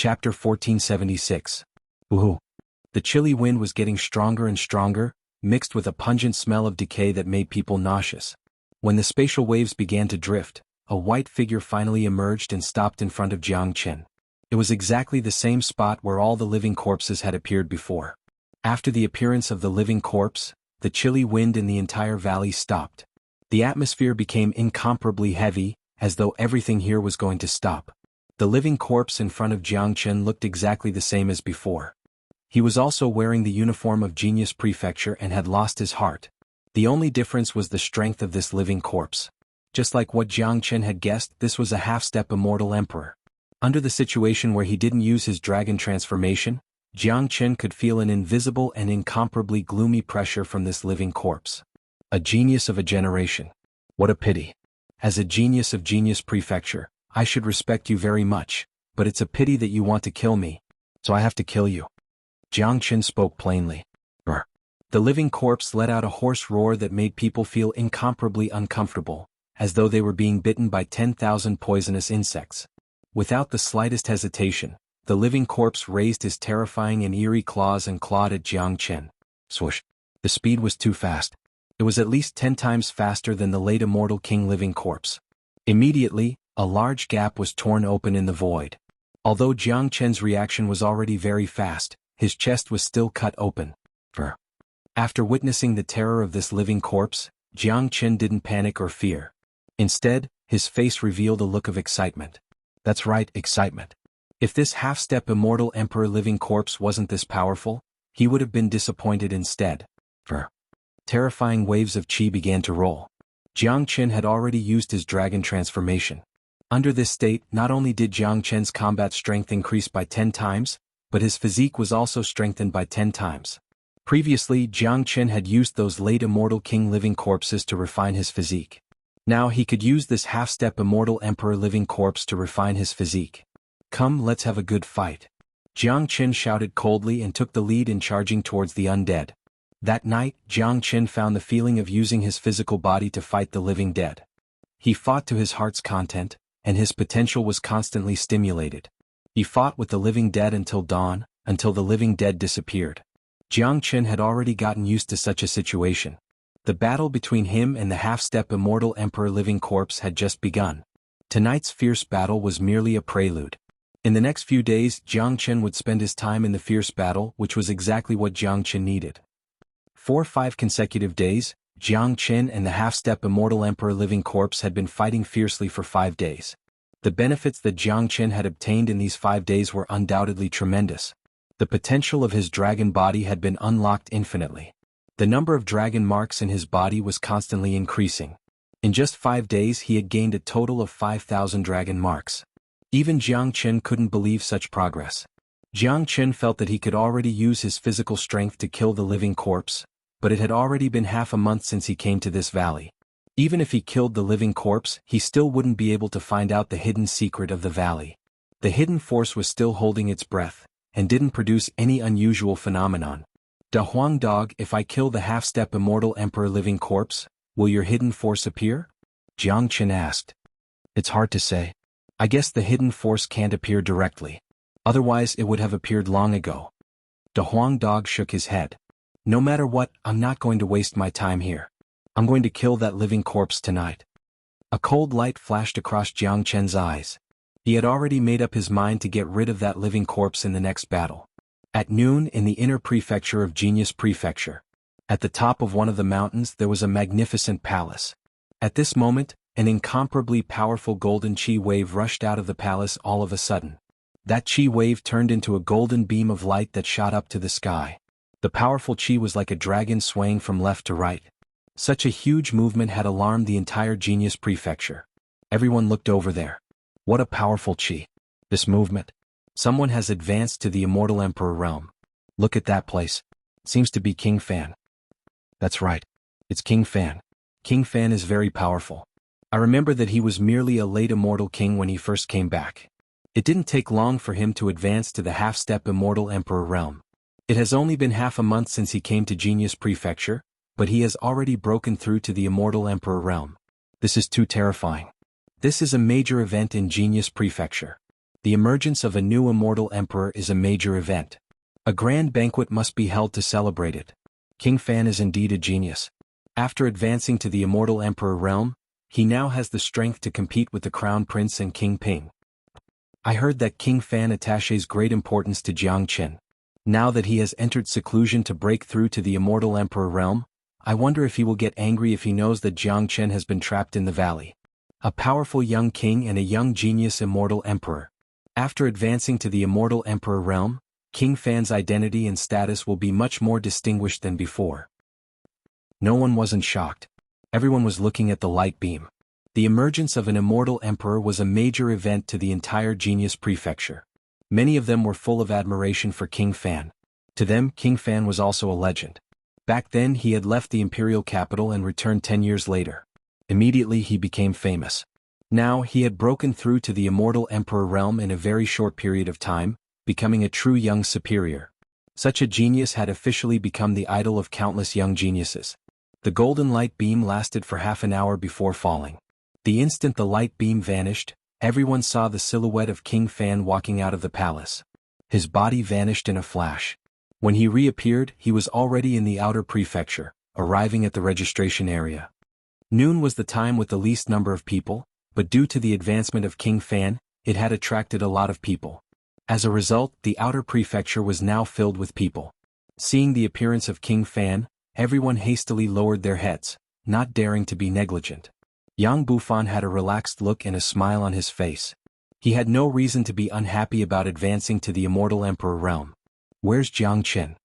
Chapter 1476. Ooh. The chilly wind was getting stronger and stronger, mixed with a pungent smell of decay that made people nauseous. When the spatial waves began to drift, a white figure finally emerged and stopped in front of Jiang Chen. It was exactly the same spot where all the living corpses had appeared before. After the appearance of the living corpse, the chilly wind in the entire valley stopped. The atmosphere became incomparably heavy, as though everything here was going to stop. The living corpse in front of Jiang Chen looked exactly the same as before. He was also wearing the uniform of Genius Prefecture and had lost his heart. The only difference was the strength of this living corpse. Just like what Jiang Chen had guessed, this was a half-step immortal emperor. Under the situation where he didn't use his dragon transformation, Jiang Chen could feel an invisible and incomparably gloomy pressure from this living corpse. A genius of a generation. What a pity. As a genius of Genius Prefecture, I should respect you very much, but it's a pity that you want to kill me, so I have to kill you. Jiang Chen spoke plainly. Brr. The living corpse let out a hoarse roar that made people feel incomparably uncomfortable, as though they were being bitten by 10,000 poisonous insects. Without the slightest hesitation, the living corpse raised his terrifying and eerie claws and clawed at Jiang Chen. Swoosh. The speed was too fast. It was at least 10 times faster than the late immortal king living corpse. Immediately, a large gap was torn open in the void. Although Jiang Chen's reaction was already very fast, his chest was still cut open. Brr. After witnessing the terror of this living corpse, Jiang Chen didn't panic or fear. Instead, his face revealed a look of excitement. That's right, excitement. If this half-step immortal emperor living corpse wasn't this powerful, he would have been disappointed instead. Brr. Terrifying waves of qi began to roll. Jiang Chen had already used his dragon transformation. Under this state, not only did Jiang Chen's combat strength increase by 10 times, but his physique was also strengthened by 10 times. Previously, Jiang Chen had used those late immortal king living corpses to refine his physique. Now he could use this half-step immortal emperor living corpse to refine his physique. Come, let's have a good fight. Jiang Chen shouted coldly and took the lead in charging towards the undead. That night, Jiang Chen found the feeling of using his physical body to fight the living dead. He fought to his heart's content, and his potential was constantly stimulated. He fought with the living dead until dawn, until the living dead disappeared. Jiang Chen had already gotten used to such a situation. The battle between him and the half-step immortal emperor living corpse had just begun. Tonight's fierce battle was merely a prelude. In the next few days, Jiang Chen would spend his time in the fierce battle, which was exactly what Jiang Chen needed. For 5 consecutive days, Jiang Chen and the half-step immortal emperor living corpse had been fighting fiercely for 5 days. The benefits that Jiang Chen had obtained in these 5 days were undoubtedly tremendous. The potential of his dragon body had been unlocked infinitely. The number of dragon marks in his body was constantly increasing. In just 5 days he had gained a total of 5,000 dragon marks. Even Jiang Chen couldn't believe such progress. Jiang Chen felt that he could already use his physical strength to kill the living corpse, but it had already been half a month since he came to this valley. Even if he killed the living corpse, he still wouldn't be able to find out the hidden secret of the valley. The hidden force was still holding its breath, and didn't produce any unusual phenomenon. Da Huang Dog, if I kill the half-step immortal emperor living corpse, will your hidden force appear? Jiang Chen asked. It's hard to say. I guess the hidden force can't appear directly. Otherwise it would have appeared long ago. Da Huang Dog shook his head. No matter what, I'm not going to waste my time here. I'm going to kill that living corpse tonight. A cold light flashed across Jiang Chen's eyes. He had already made up his mind to get rid of that living corpse in the next battle. At noon in the inner prefecture of Genius Prefecture. At the top of one of the mountains there was a magnificent palace. At this moment, an incomparably powerful golden qi wave rushed out of the palace all of a sudden. That qi wave turned into a golden beam of light that shot up to the sky. The powerful qi was like a dragon swaying from left to right. Such a huge movement had alarmed the entire Genius Prefecture. Everyone looked over there. What a powerful qi. This movement. Someone has advanced to the immortal emperor realm. Look at that place. Seems to be King Fan. That's right. It's King Fan. King Fan is very powerful. I remember that he was merely a late immortal king when he first came back. It didn't take long for him to advance to the half-step immortal emperor realm. It has only been half a month since he came to Genius Prefecture, but he has already broken through to the immortal emperor realm. This is too terrifying. This is a major event in Genius Prefecture. The emergence of a new immortal emperor is a major event. A grand banquet must be held to celebrate it. King Fan is indeed a genius. After advancing to the immortal emperor realm, he now has the strength to compete with the crown prince and King Ping. I heard that King Fan attaches great importance to Jiangchen. Now that he has entered seclusion to break through to the immortal emperor realm, I wonder if he will get angry if he knows that Jiangchen has been trapped in the valley. A powerful young king and a young genius immortal emperor. After advancing to the immortal emperor realm, King Fan's identity and status will be much more distinguished than before. No one wasn't shocked. Everyone was looking at the light beam. The emergence of an immortal emperor was a major event to the entire Genius Prefecture. Many of them were full of admiration for King Fan. To them, King Fan was also a legend. Back then he had left the imperial capital and returned 10 years later. Immediately he became famous. Now he had broken through to the immortal emperor realm in a very short period of time, becoming a true young superior. Such a genius had officially become the idol of countless young geniuses. The golden light beam lasted for half an hour before falling. The instant the light beam vanished, everyone saw the silhouette of King Fan walking out of the palace. His body vanished in a flash. When he reappeared, he was already in the outer prefecture, arriving at the registration area. Noon was the time with the least number of people, but due to the advancement of King Fan, it had attracted a lot of people. As a result, the outer prefecture was now filled with people. Seeing the appearance of King Fan, everyone hastily lowered their heads, not daring to be negligent. Yang Bufan had a relaxed look and a smile on his face. He had no reason to be unhappy about advancing to the immortal emperor realm. "Where's Jiangchen?"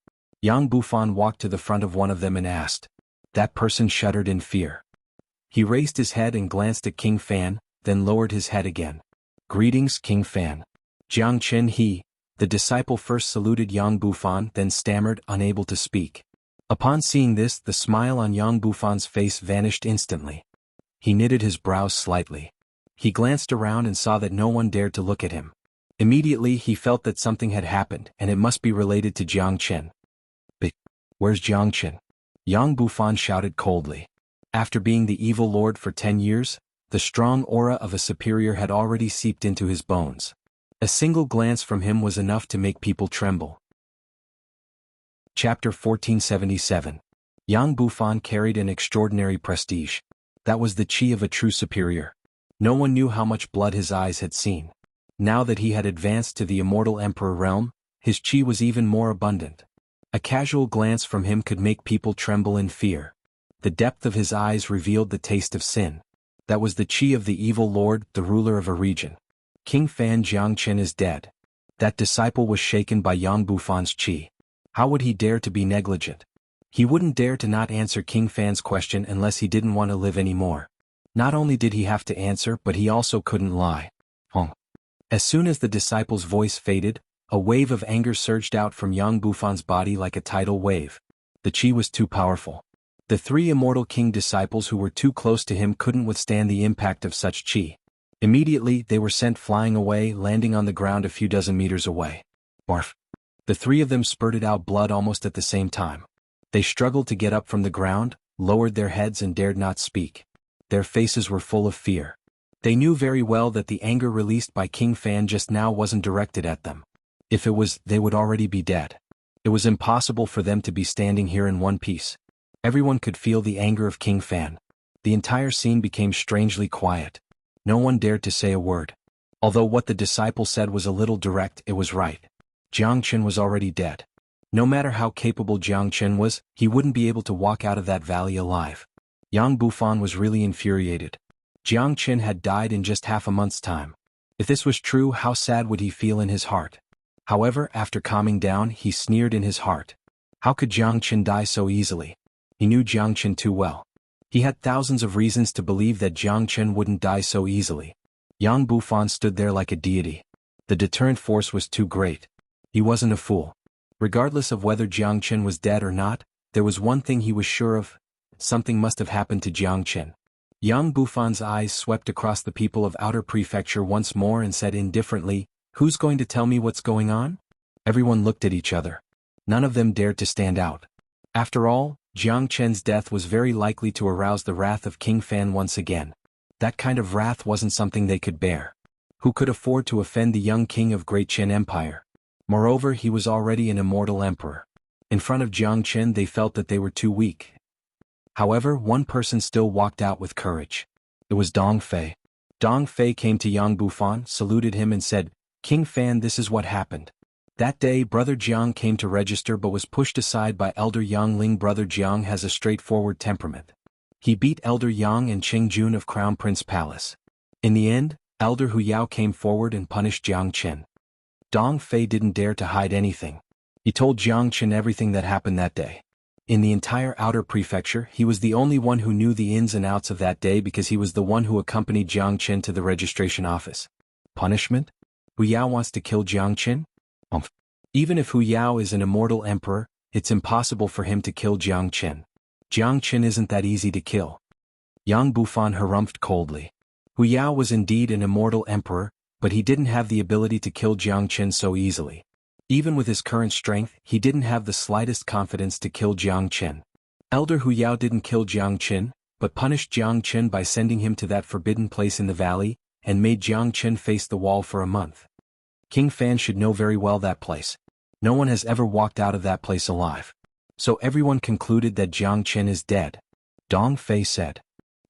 Yang Bufan walked to the front of one of them and asked. That person shuddered in fear. He raised his head and glanced at King Fan, then lowered his head again. "Greetings, King Fan." Jiangchen the disciple first saluted Yang Bufan, then stammered, unable to speak. Upon seeing this, the smile on Yang Bufan's face vanished instantly. He knitted his brows slightly. He glanced around and saw that no one dared to look at him. Immediately he felt that something had happened, and it must be related to Jiangchen. "But where's Jiangchen?" Yang Bufan shouted coldly. After being the evil lord for 10 years, the strong aura of a superior had already seeped into his bones. A single glance from him was enough to make people tremble. Chapter 1477. Yang Bufan carried an extraordinary prestige. That was the chi of a true superior. No one knew how much blood his eyes had seen. Now that he had advanced to the immortal emperor realm, his chi was even more abundant. A casual glance from him could make people tremble in fear. The depth of his eyes revealed the taste of sin. That was the chi of the evil lord, the ruler of a region. King Fan Jiangchen is dead. That disciple was shaken by Yang Bufan's chi. How would he dare to be negligent? He wouldn't dare to not answer King Fan's question unless he didn't want to live anymore. Not only did he have to answer, but he also couldn't lie. As soon as the disciple's voice faded, a wave of anger surged out from Yang Bufan's body like a tidal wave. The chi was too powerful. The 3 immortal king disciples who were too close to him couldn't withstand the impact of such chi. Immediately they were sent flying away, landing on the ground a few dozen meters away. Barf. The 3 of them spurted out blood almost at the same time. They struggled to get up from the ground, lowered their heads and dared not speak. Their faces were full of fear. They knew very well that the anger released by King Fan just now wasn't directed at them. If it was, they would already be dead. It was impossible for them to be standing here in one piece. Everyone could feel the anger of King Fan. The entire scene became strangely quiet. No one dared to say a word. Although what the disciple said was a little direct, it was right. Jiangchen was already dead. No matter how capable Jiangchen was, he wouldn't be able to walk out of that valley alive. Yang Bufan was really infuriated. Jiangchen had died in just half a month's time. If this was true, how sad would he feel in his heart? However, after calming down, he sneered in his heart. How could Jiangchen die so easily? He knew Jiangchen too well. He had thousands of reasons to believe that Jiangchen wouldn't die so easily. Yang Bufan stood there like a deity. The deterrent force was too great. He wasn't a fool. Regardless of whether Jiangchen was dead or not, there was one thing he was sure of. Something must have happened to Jiangchen. Yang Bufan's eyes swept across the people of Outer Prefecture once more and said indifferently, "Who's going to tell me what's going on?" Everyone looked at each other. None of them dared to stand out. After all, Jiangchen's death was very likely to arouse the wrath of King Fan once again. That kind of wrath wasn't something they could bear. Who could afford to offend the young king of Great Qin Empire? Moreover, he was already an immortal emperor. In front of Jiang Qin they felt that they were too weak. However, one person still walked out with courage. It was Dong Fei. Dong Fei came to Yang Bufan, saluted him and said, "King Fan, this is what happened. That day Brother Jiang came to register but was pushed aside by Elder Yang Ling. Brother Jiang has a straightforward temperament. He beat Elder Yang and Qing Jun of Crown Prince Palace. In the end, Elder Hu Yao came forward and punished Jiang Qin." Dong Fei didn't dare to hide anything. He told Jiang Qin everything that happened that day. In the entire outer prefecture, he was the only one who knew the ins and outs of that day because he was the one who accompanied Jiang Qin to the registration office. Punishment? Hu Yao wants to kill Jiang Qin? Even if Hu Yao is an immortal emperor, it's impossible for him to kill Jiang Qin. Jiang Qin isn't that easy to kill. Yang Bufan harumphed coldly. Hu Yao was indeed an immortal emperor, but he didn't have the ability to kill Jiang Qin so easily. Even with his current strength, he didn't have the slightest confidence to kill Jiang Qin. Elder Hu Yao didn't kill Jiang Qin, but punished Jiang Qin by sending him to that forbidden place in the valley, and made Jiang Qin face the wall for a month. King Fan should know very well that place. No one has ever walked out of that place alive. So everyone concluded that Jiang Qin is dead. Dong Fei said.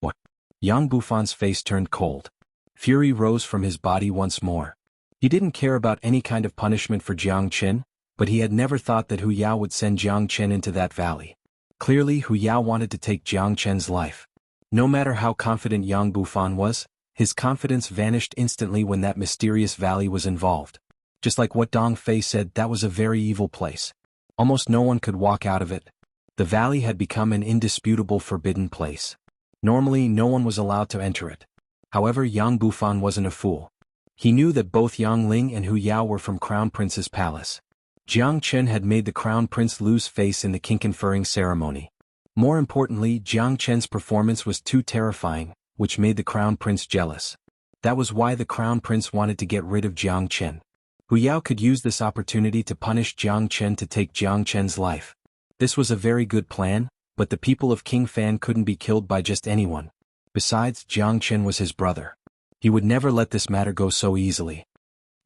What? Yang Bufan's face turned cold. Fury rose from his body once more. He didn't care about any kind of punishment for Jiang Qin, but he had never thought that Hu Yao would send Jiang Qin into that valley. Clearly Hu Yao wanted to take Jiang Qin's life. No matter how confident Yang Bufan was, his confidence vanished instantly when that mysterious valley was involved. Just like what Dong Fei said, that was a very evil place. Almost no one could walk out of it. The valley had become an indisputable forbidden place. Normally no one was allowed to enter it. However, Yang Bufan wasn't a fool. He knew that both Yang Ling and Hu Yao were from Crown Prince's palace. Jiang Qin had made the Crown Prince lose face in the king conferring ceremony. More importantly, Jiang Qin's performance was too terrifying, which made the Crown Prince jealous. That was why the Crown Prince wanted to get rid of Jiang Qin. Hu Yao could use this opportunity to punish Jiang Qin to take Jiang Qin's life. This was a very good plan, but the people of King Fan couldn't be killed by just anyone. Besides, Jiang Qin was his brother. He would never let this matter go so easily.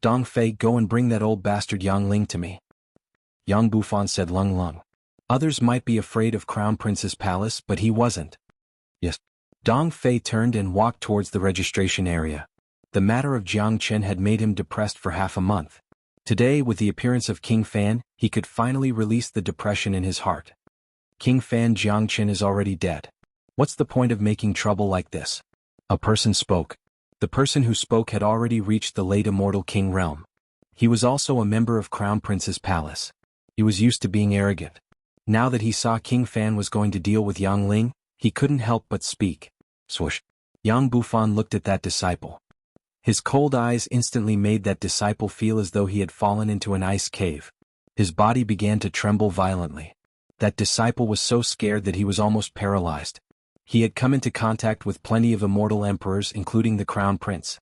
Dong Fei, go and bring that old bastard Yang Ling to me. Yang Bufan said Lung Lung. Others might be afraid of Crown Prince's palace, but he wasn't. Yes. Dong Fei turned and walked towards the registration area. The matter of Jiang Qin had made him depressed for half a month. Today, with the appearance of King Fan, he could finally release the depression in his heart. King Fan, Jiang Qin is already dead. What's the point of making trouble like this? A person spoke. The person who spoke had already reached the late immortal king realm. He was also a member of Crown Prince's palace. He was used to being arrogant. Now that he saw King Fan was going to deal with Yang Ling, he couldn't help but speak. Swoosh. Yang Bufan looked at that disciple. His cold eyes instantly made that disciple feel as though he had fallen into an ice cave. His body began to tremble violently. That disciple was so scared that he was almost paralyzed. He had come into contact with plenty of immortal emperors, including the Crown Prince.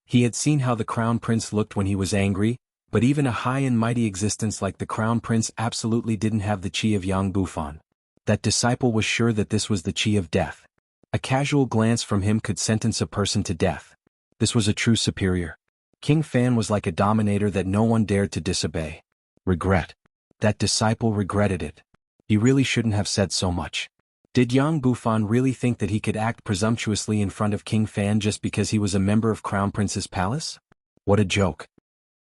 He had seen how the Crown Prince looked when he was angry, but even a high and mighty existence like the Crown Prince absolutely didn't have the chi of Yang Bufan. That disciple was sure that this was the chi of death. A casual glance from him could sentence a person to death. This was a true superior. King Fan was like a dominator that no one dared to disobey. Regret. That disciple regretted it. He really shouldn't have said so much. Did Yang Bufan really think that he could act presumptuously in front of King Fan just because he was a member of Crown Prince's palace? What a joke.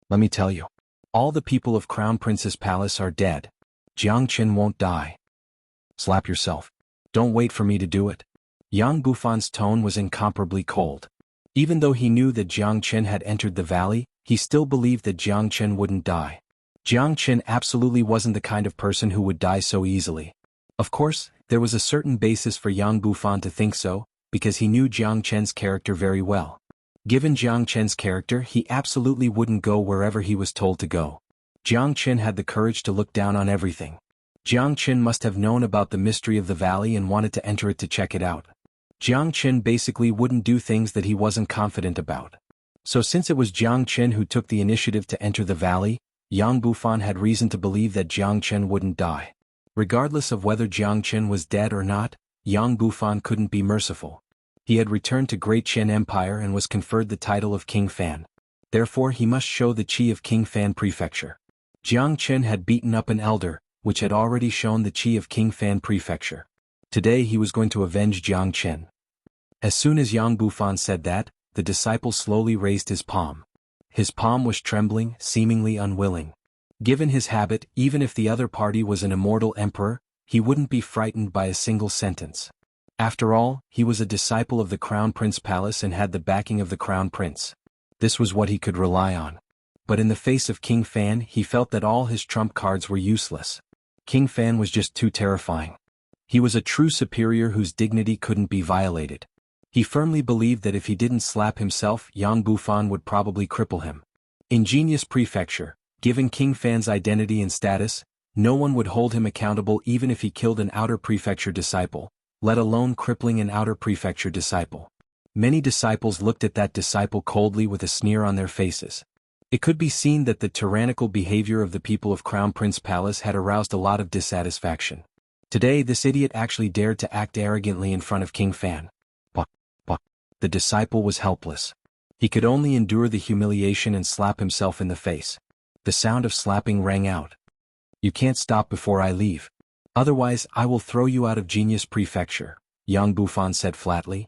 Let me tell you. All the people of Crown Prince's palace are dead. Jiang Qin won't die. Slap yourself. Don't wait for me to do it. Yang Bufan's tone was incomparably cold. Even though he knew that Jiang Qin had entered the valley, he still believed that Jiang Qin wouldn't die. Jiang Qin absolutely wasn't the kind of person who would die so easily. Of course, there was a certain basis for Yang Bufan to think so, because he knew Jiang Qin's character very well. Given Jiang Qin's character, he absolutely wouldn't go wherever he was told to go. Jiang Qin had the courage to look down on everything. Jiang Qin must have known about the mystery of the valley and wanted to enter it to check it out. Jiang Qin basically wouldn't do things that he wasn't confident about. So since it was Jiang Qin who took the initiative to enter the valley, Yang Bufan had reason to believe that Jiang Qin wouldn't die. Regardless of whether Jiang Qin was dead or not, Yang Bufan couldn't be merciful. He had returned to Great Qin Empire and was conferred the title of King Fan. Therefore he must show the chi of King Fan Prefecture. Jiang Chen had beaten up an elder, which had already shown the chi of King Fan Prefecture. Today he was going to avenge Jiang Chen. As soon as Yang Bufan said that, the disciple slowly raised his palm. His palm was trembling, seemingly unwilling. Given his habit, even if the other party was an immortal emperor, he wouldn't be frightened by a single sentence. After all, he was a disciple of the Crown Prince Palace and had the backing of the Crown Prince. This was what he could rely on. But in the face of King Fan, he felt that all his trump cards were useless. King Fan was just too terrifying. He was a true superior whose dignity couldn't be violated. He firmly believed that if he didn't slap himself, Yang Bufan would probably cripple him. In Genius Prefecture, given King Fan's identity and status, no one would hold him accountable even if he killed an outer prefecture disciple, let alone crippling an outer prefecture disciple. Many disciples looked at that disciple coldly with a sneer on their faces. It could be seen that the tyrannical behavior of the people of Crown Prince Palace had aroused a lot of dissatisfaction. Today this idiot actually dared to act arrogantly in front of King Fan. But the disciple was helpless. He could only endure the humiliation and slap himself in the face. The sound of slapping rang out. "You can't stop before I leave. Otherwise I will throw you out of Genius Prefecture," Yang Bufan said flatly.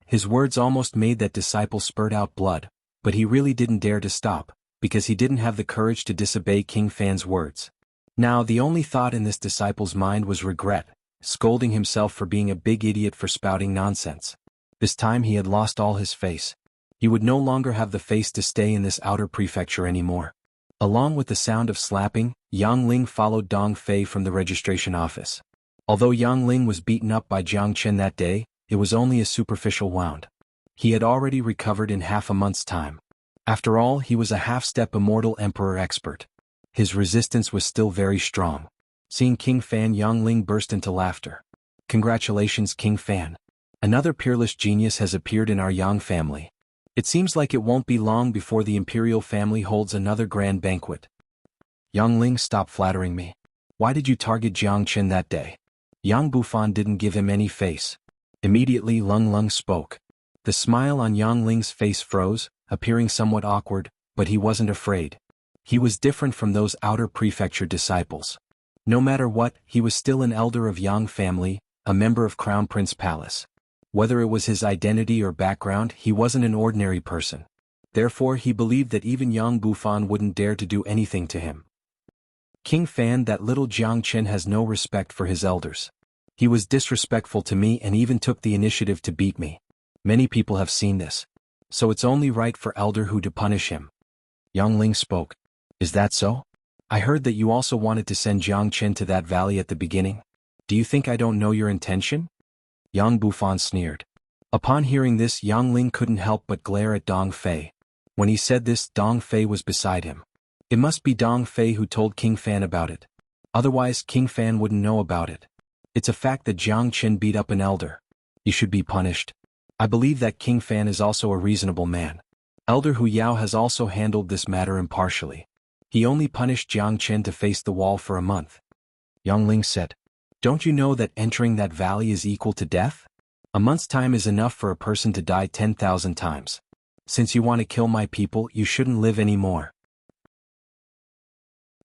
His words almost made that disciple spurt out blood, but he really didn't dare to stop, because he didn't have the courage to disobey King Fan's words. Now the only thought in this disciple's mind was regret, scolding himself for being a big idiot for spouting nonsense. This time he had lost all his face. He would no longer have the face to stay in this outer prefecture anymore. Along with the sound of slapping, Yang Ling followed Dong Fei from the registration office. Although Yang Ling was beaten up by Jiang Chen that day, it was only a superficial wound. He had already recovered in half a month's time. After all, he was a half-step immortal emperor expert. His resistance was still very strong. Seeing King Fan, Yang Ling burst into laughter. "Congratulations, King Fan. Another peerless genius has appeared in our Yang family. It seems like it won't be long before the imperial family holds another grand banquet." "Yang Ling, stop flattering me. Why did you target Jiang Chen that day?" Yang Bufan didn't give him any face. Immediately Lung Lung spoke. The smile on Yang Ling's face froze, appearing somewhat awkward, but he wasn't afraid. He was different from those outer prefecture disciples. No matter what, he was still an elder of Yang family, a member of Crown Prince Palace. Whether it was his identity or background, he wasn't an ordinary person. Therefore he believed that even Yang Bufan wouldn't dare to do anything to him. "King Fan, that little Jiang Chen has no respect for his elders. He was disrespectful to me and even took the initiative to beat me. Many people have seen this. So it's only right for Elder Hu to punish him." Yang Ling spoke. "Is that so? I heard that you also wanted to send Jiang Chen to that valley at the beginning. Do you think I don't know your intention?" Yang Bufan sneered. Upon hearing this, Yang Ling couldn't help but glare at Dong Fei. When he said this, Dong Fei was beside him. It must be Dong Fei who told King Fan about it. Otherwise King Fan wouldn't know about it. It's a fact that Jiang Chen beat up an elder. He should be punished. I believe that King Fan is also a reasonable man. Elder Hu Yao has also handled this matter impartially. He only punished Jiang Chen to face the wall for a month." Yang Ling said. "Don't you know that entering that valley is equal to death? A month's time is enough for a person to die 10,000 times. Since you want to kill my people, you shouldn't live anymore."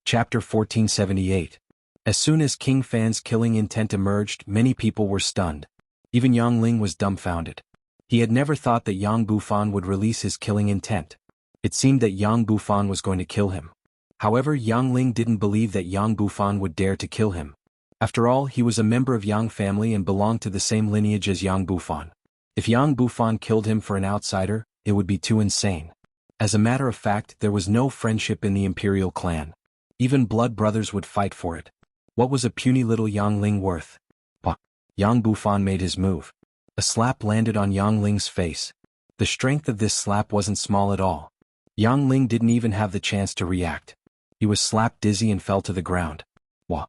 Chapter 1478. As soon as King Fan's killing intent emerged, many people were stunned. Even Yang Ling was dumbfounded. He had never thought that Yang Bufan would release his killing intent. It seemed that Yang Bufan was going to kill him. However, Yang Ling didn't believe that Yang Bufan would dare to kill him. After all, he was a member of Yang family and belonged to the same lineage as Yang Bufan. If Yang Bufan killed him for an outsider, it would be too insane. As a matter of fact, there was no friendship in the imperial clan. Even blood brothers would fight for it. What was a puny little Yang Ling worth? Bah! Yang Bufan made his move. A slap landed on Yang Ling's face. The strength of this slap wasn't small at all. Yang Ling didn't even have the chance to react. He was slapped dizzy and fell to the ground. Wah!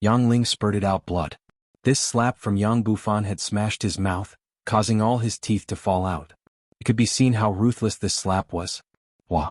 Yang Ling spurted out blood. This slap from Yang Bufan had smashed his mouth, causing all his teeth to fall out. It could be seen how ruthless this slap was. Wah!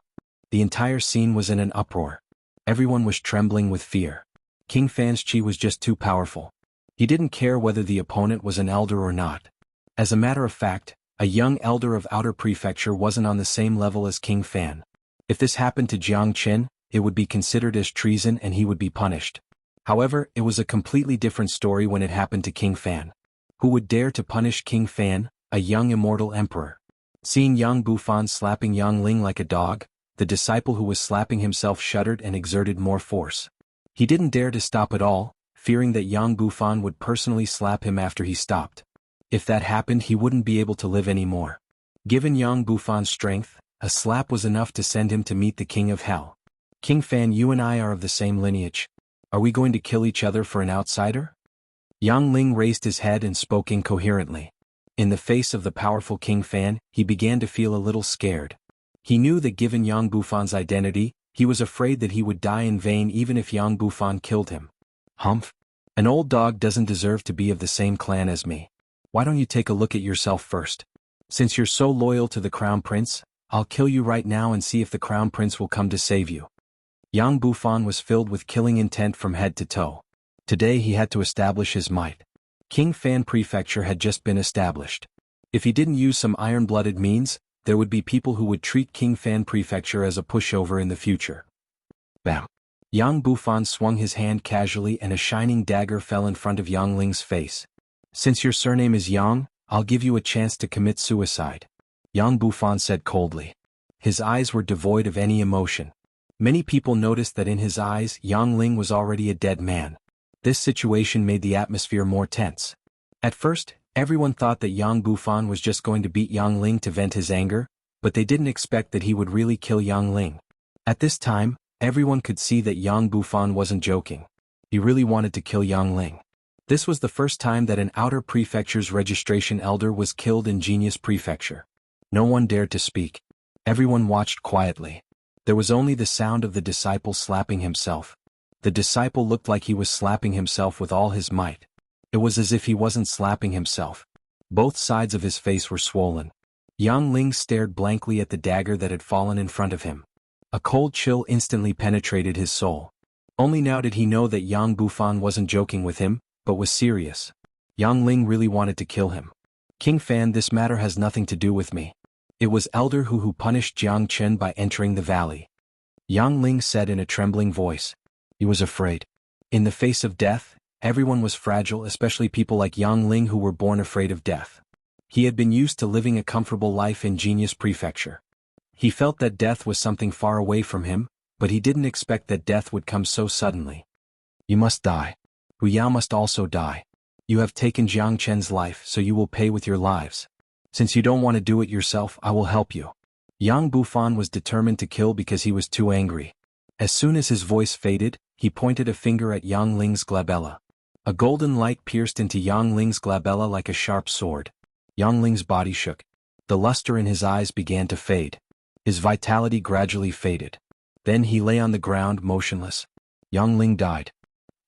The entire scene was in an uproar. Everyone was trembling with fear. King Fan's chi was just too powerful. He didn't care whether the opponent was an elder or not. As a matter of fact, a young elder of Outer Prefecture wasn't on the same level as King Fan. If this happened to Jiang Qin, it would be considered as treason and he would be punished. However, it was a completely different story when it happened to King Fan. Who would dare to punish King Fan, a young immortal emperor? Seeing Yang Bufan slapping Yang Ling like a dog, the disciple who was slapping himself shuddered and exerted more force. He didn't dare to stop at all, fearing that Yang Bufan would personally slap him after he stopped. If that happened, he wouldn't be able to live anymore. Given Yang Bufan's strength, a slap was enough to send him to meet the King of Hell. King Fan, you and I are of the same lineage. Are we going to kill each other for an outsider? Yang Ling raised his head and spoke incoherently. In the face of the powerful King Fan, he began to feel a little scared. He knew that given Yang Bufan's identity, he was afraid that he would die in vain even if Yang Bufan killed him. Humph! An old dog doesn't deserve to be of the same clan as me. Why don't you take a look at yourself first? Since you're so loyal to the Crown Prince, I'll kill you right now and see if the Crown Prince will come to save you. Yang Bufan was filled with killing intent from head to toe. Today he had to establish his might. King Fan Prefecture had just been established. If he didn't use some iron-blooded means, there would be people who would treat King Fan Prefecture as a pushover in the future. Bam! Yang Bufan swung his hand casually and a shining dagger fell in front of Yang Ling's face. Since your surname is Yang, I'll give you a chance to commit suicide. Yang Bufan said coldly. His eyes were devoid of any emotion. Many people noticed that in his eyes Yang Ling was already a dead man. This situation made the atmosphere more tense. At first, everyone thought that Yang Bufan was just going to beat Yang Ling to vent his anger, but they didn't expect that he would really kill Yang Ling. At this time, everyone could see that Yang Bufan wasn't joking. He really wanted to kill Yang Ling. This was the first time that an outer prefecture's registration elder was killed in Genius Prefecture. No one dared to speak. Everyone watched quietly. There was only the sound of the disciple slapping himself. The disciple looked like he was slapping himself with all his might. It was as if he wasn't slapping himself. Both sides of his face were swollen. Yang Ling stared blankly at the dagger that had fallen in front of him. A cold chill instantly penetrated his soul. Only now did he know that Yang Bufan wasn't joking with him, but was serious. Yang Ling really wanted to kill him. King Fan, this matter has nothing to do with me. It was Elder who punished Jiang Chen by entering the valley. Yang Ling said in a trembling voice. He was afraid. In the face of death, everyone was fragile, especially people like Yang Ling who were born afraid of death. He had been used to living a comfortable life in Genius Prefecture. He felt that death was something far away from him, but he didn't expect that death would come so suddenly. You must die. Hu Yao must also die. You have taken Jiang Chen's life, so you will pay with your lives. Since you don't want to do it yourself, I will help you. Yang Bufan was determined to kill because he was too angry. As soon as his voice faded, he pointed a finger at Yang Ling's glabella. A golden light pierced into Yang Ling's glabella like a sharp sword. Yang Ling's body shook. The luster in his eyes began to fade. His vitality gradually faded. Then he lay on the ground motionless. Yang Ling died.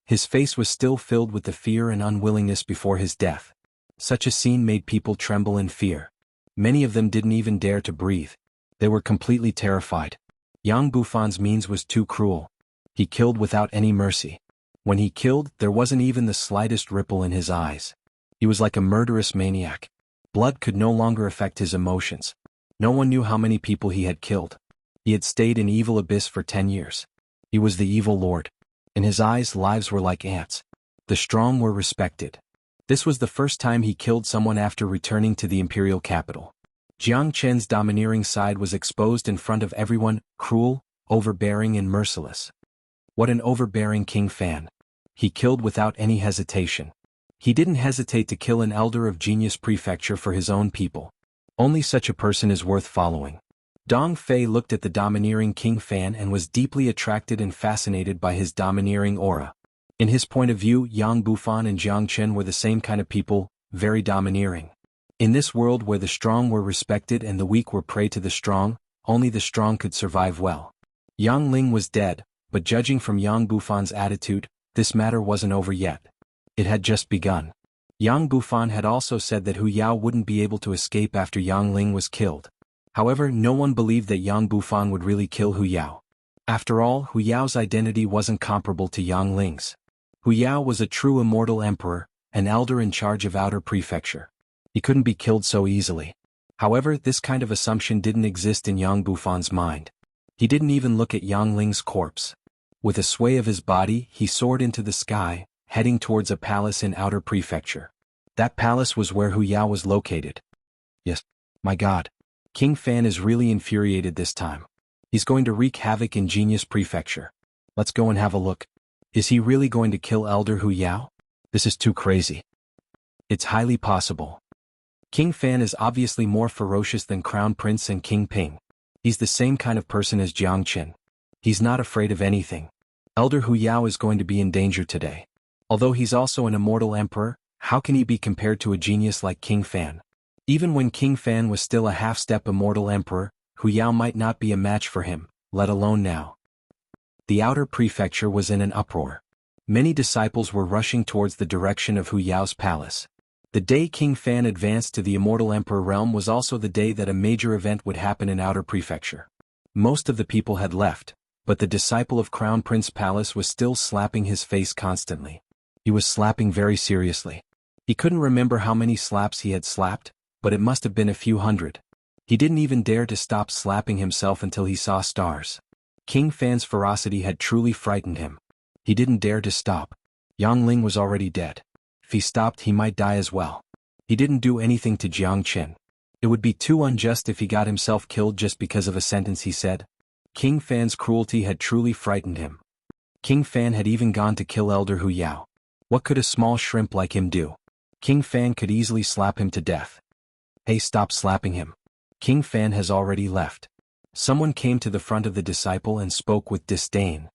His face was still filled with the fear and unwillingness before his death. Such a scene made people tremble in fear. Many of them didn't even dare to breathe. They were completely terrified. Yang Bufan's means was too cruel. He killed without any mercy. When he killed, there wasn't even the slightest ripple in his eyes. He was like a murderous maniac. Blood could no longer affect his emotions. No one knew how many people he had killed. He had stayed in Evil Abyss for 10 years. He was the evil lord. In his eyes, lives were like ants. The strong were respected. This was the first time he killed someone after returning to the imperial capital. Jiang Chen's domineering side was exposed in front of everyone, cruel, overbearing and merciless. What an overbearing King Fan. He killed without any hesitation. He didn't hesitate to kill an elder of Genius Prefecture for his own people. Only such a person is worth following. Dong Fei looked at the domineering King Fan and was deeply attracted and fascinated by his domineering aura. In his point of view, Yang Bufan and Jiang Chen were the same kind of people, very domineering. In this world where the strong were respected and the weak were prey to the strong, only the strong could survive well. Yang Ling was dead, but judging from Yang Bufan's attitude, this matter wasn't over yet. It had just begun. Yang Bufan had also said that Hu Yao wouldn't be able to escape after Yang Ling was killed. However, no one believed that Yang Bufan would really kill Hu Yao. After all, Hu Yao's identity wasn't comparable to Yang Ling's. Hu Yao was a true immortal emperor, an elder in charge of Outer Prefecture. He couldn't be killed so easily. However, this kind of assumption didn't exist in Yang Bufan's mind. He didn't even look at Yang Ling's corpse. With a sway of his body, he soared into the sky, heading towards a palace in outer prefecture. That palace was where Hu Yao was located. Yes, my god. King Fan is really infuriated this time. He's going to wreak havoc in Genius Prefecture. Let's go and have a look. Is he really going to kill Elder Hu Yao? This is too crazy. It's highly possible. King Fan is obviously more ferocious than Crown Prince and King Ping. He's the same kind of person as Jiang Qin. He's not afraid of anything. Elder Hu Yao is going to be in danger today. Although he's also an immortal emperor, how can he be compared to a genius like King Fan? Even when King Fan was still a half-step immortal emperor, Hu Yao might not be a match for him, let alone now. The outer prefecture was in an uproar. Many disciples were rushing towards the direction of Hu Yao's palace. The day King Fan advanced to the immortal emperor realm was also the day that a major event would happen in outer prefecture. Most of the people had left, but the disciple of Crown Prince Palace was still slapping his face constantly. He was slapping very seriously. He couldn't remember how many slaps he had slapped, but it must have been a few hundred. He didn't even dare to stop slapping himself until he saw stars. King Fan's ferocity had truly frightened him. He didn't dare to stop. Yang Ling was already dead. If he stopped, he might die as well. He didn't do anything to Jiang Qin. It would be too unjust if he got himself killed just because of a sentence he said. King Fan's cruelty had truly frightened him. King Fan had even gone to kill Elder Hu Yao. What could a small shrimp like him do? King Fan could easily slap him to death. Hey, stop slapping him. King Fan has already left. Someone came to the front of the disciple and spoke with disdain.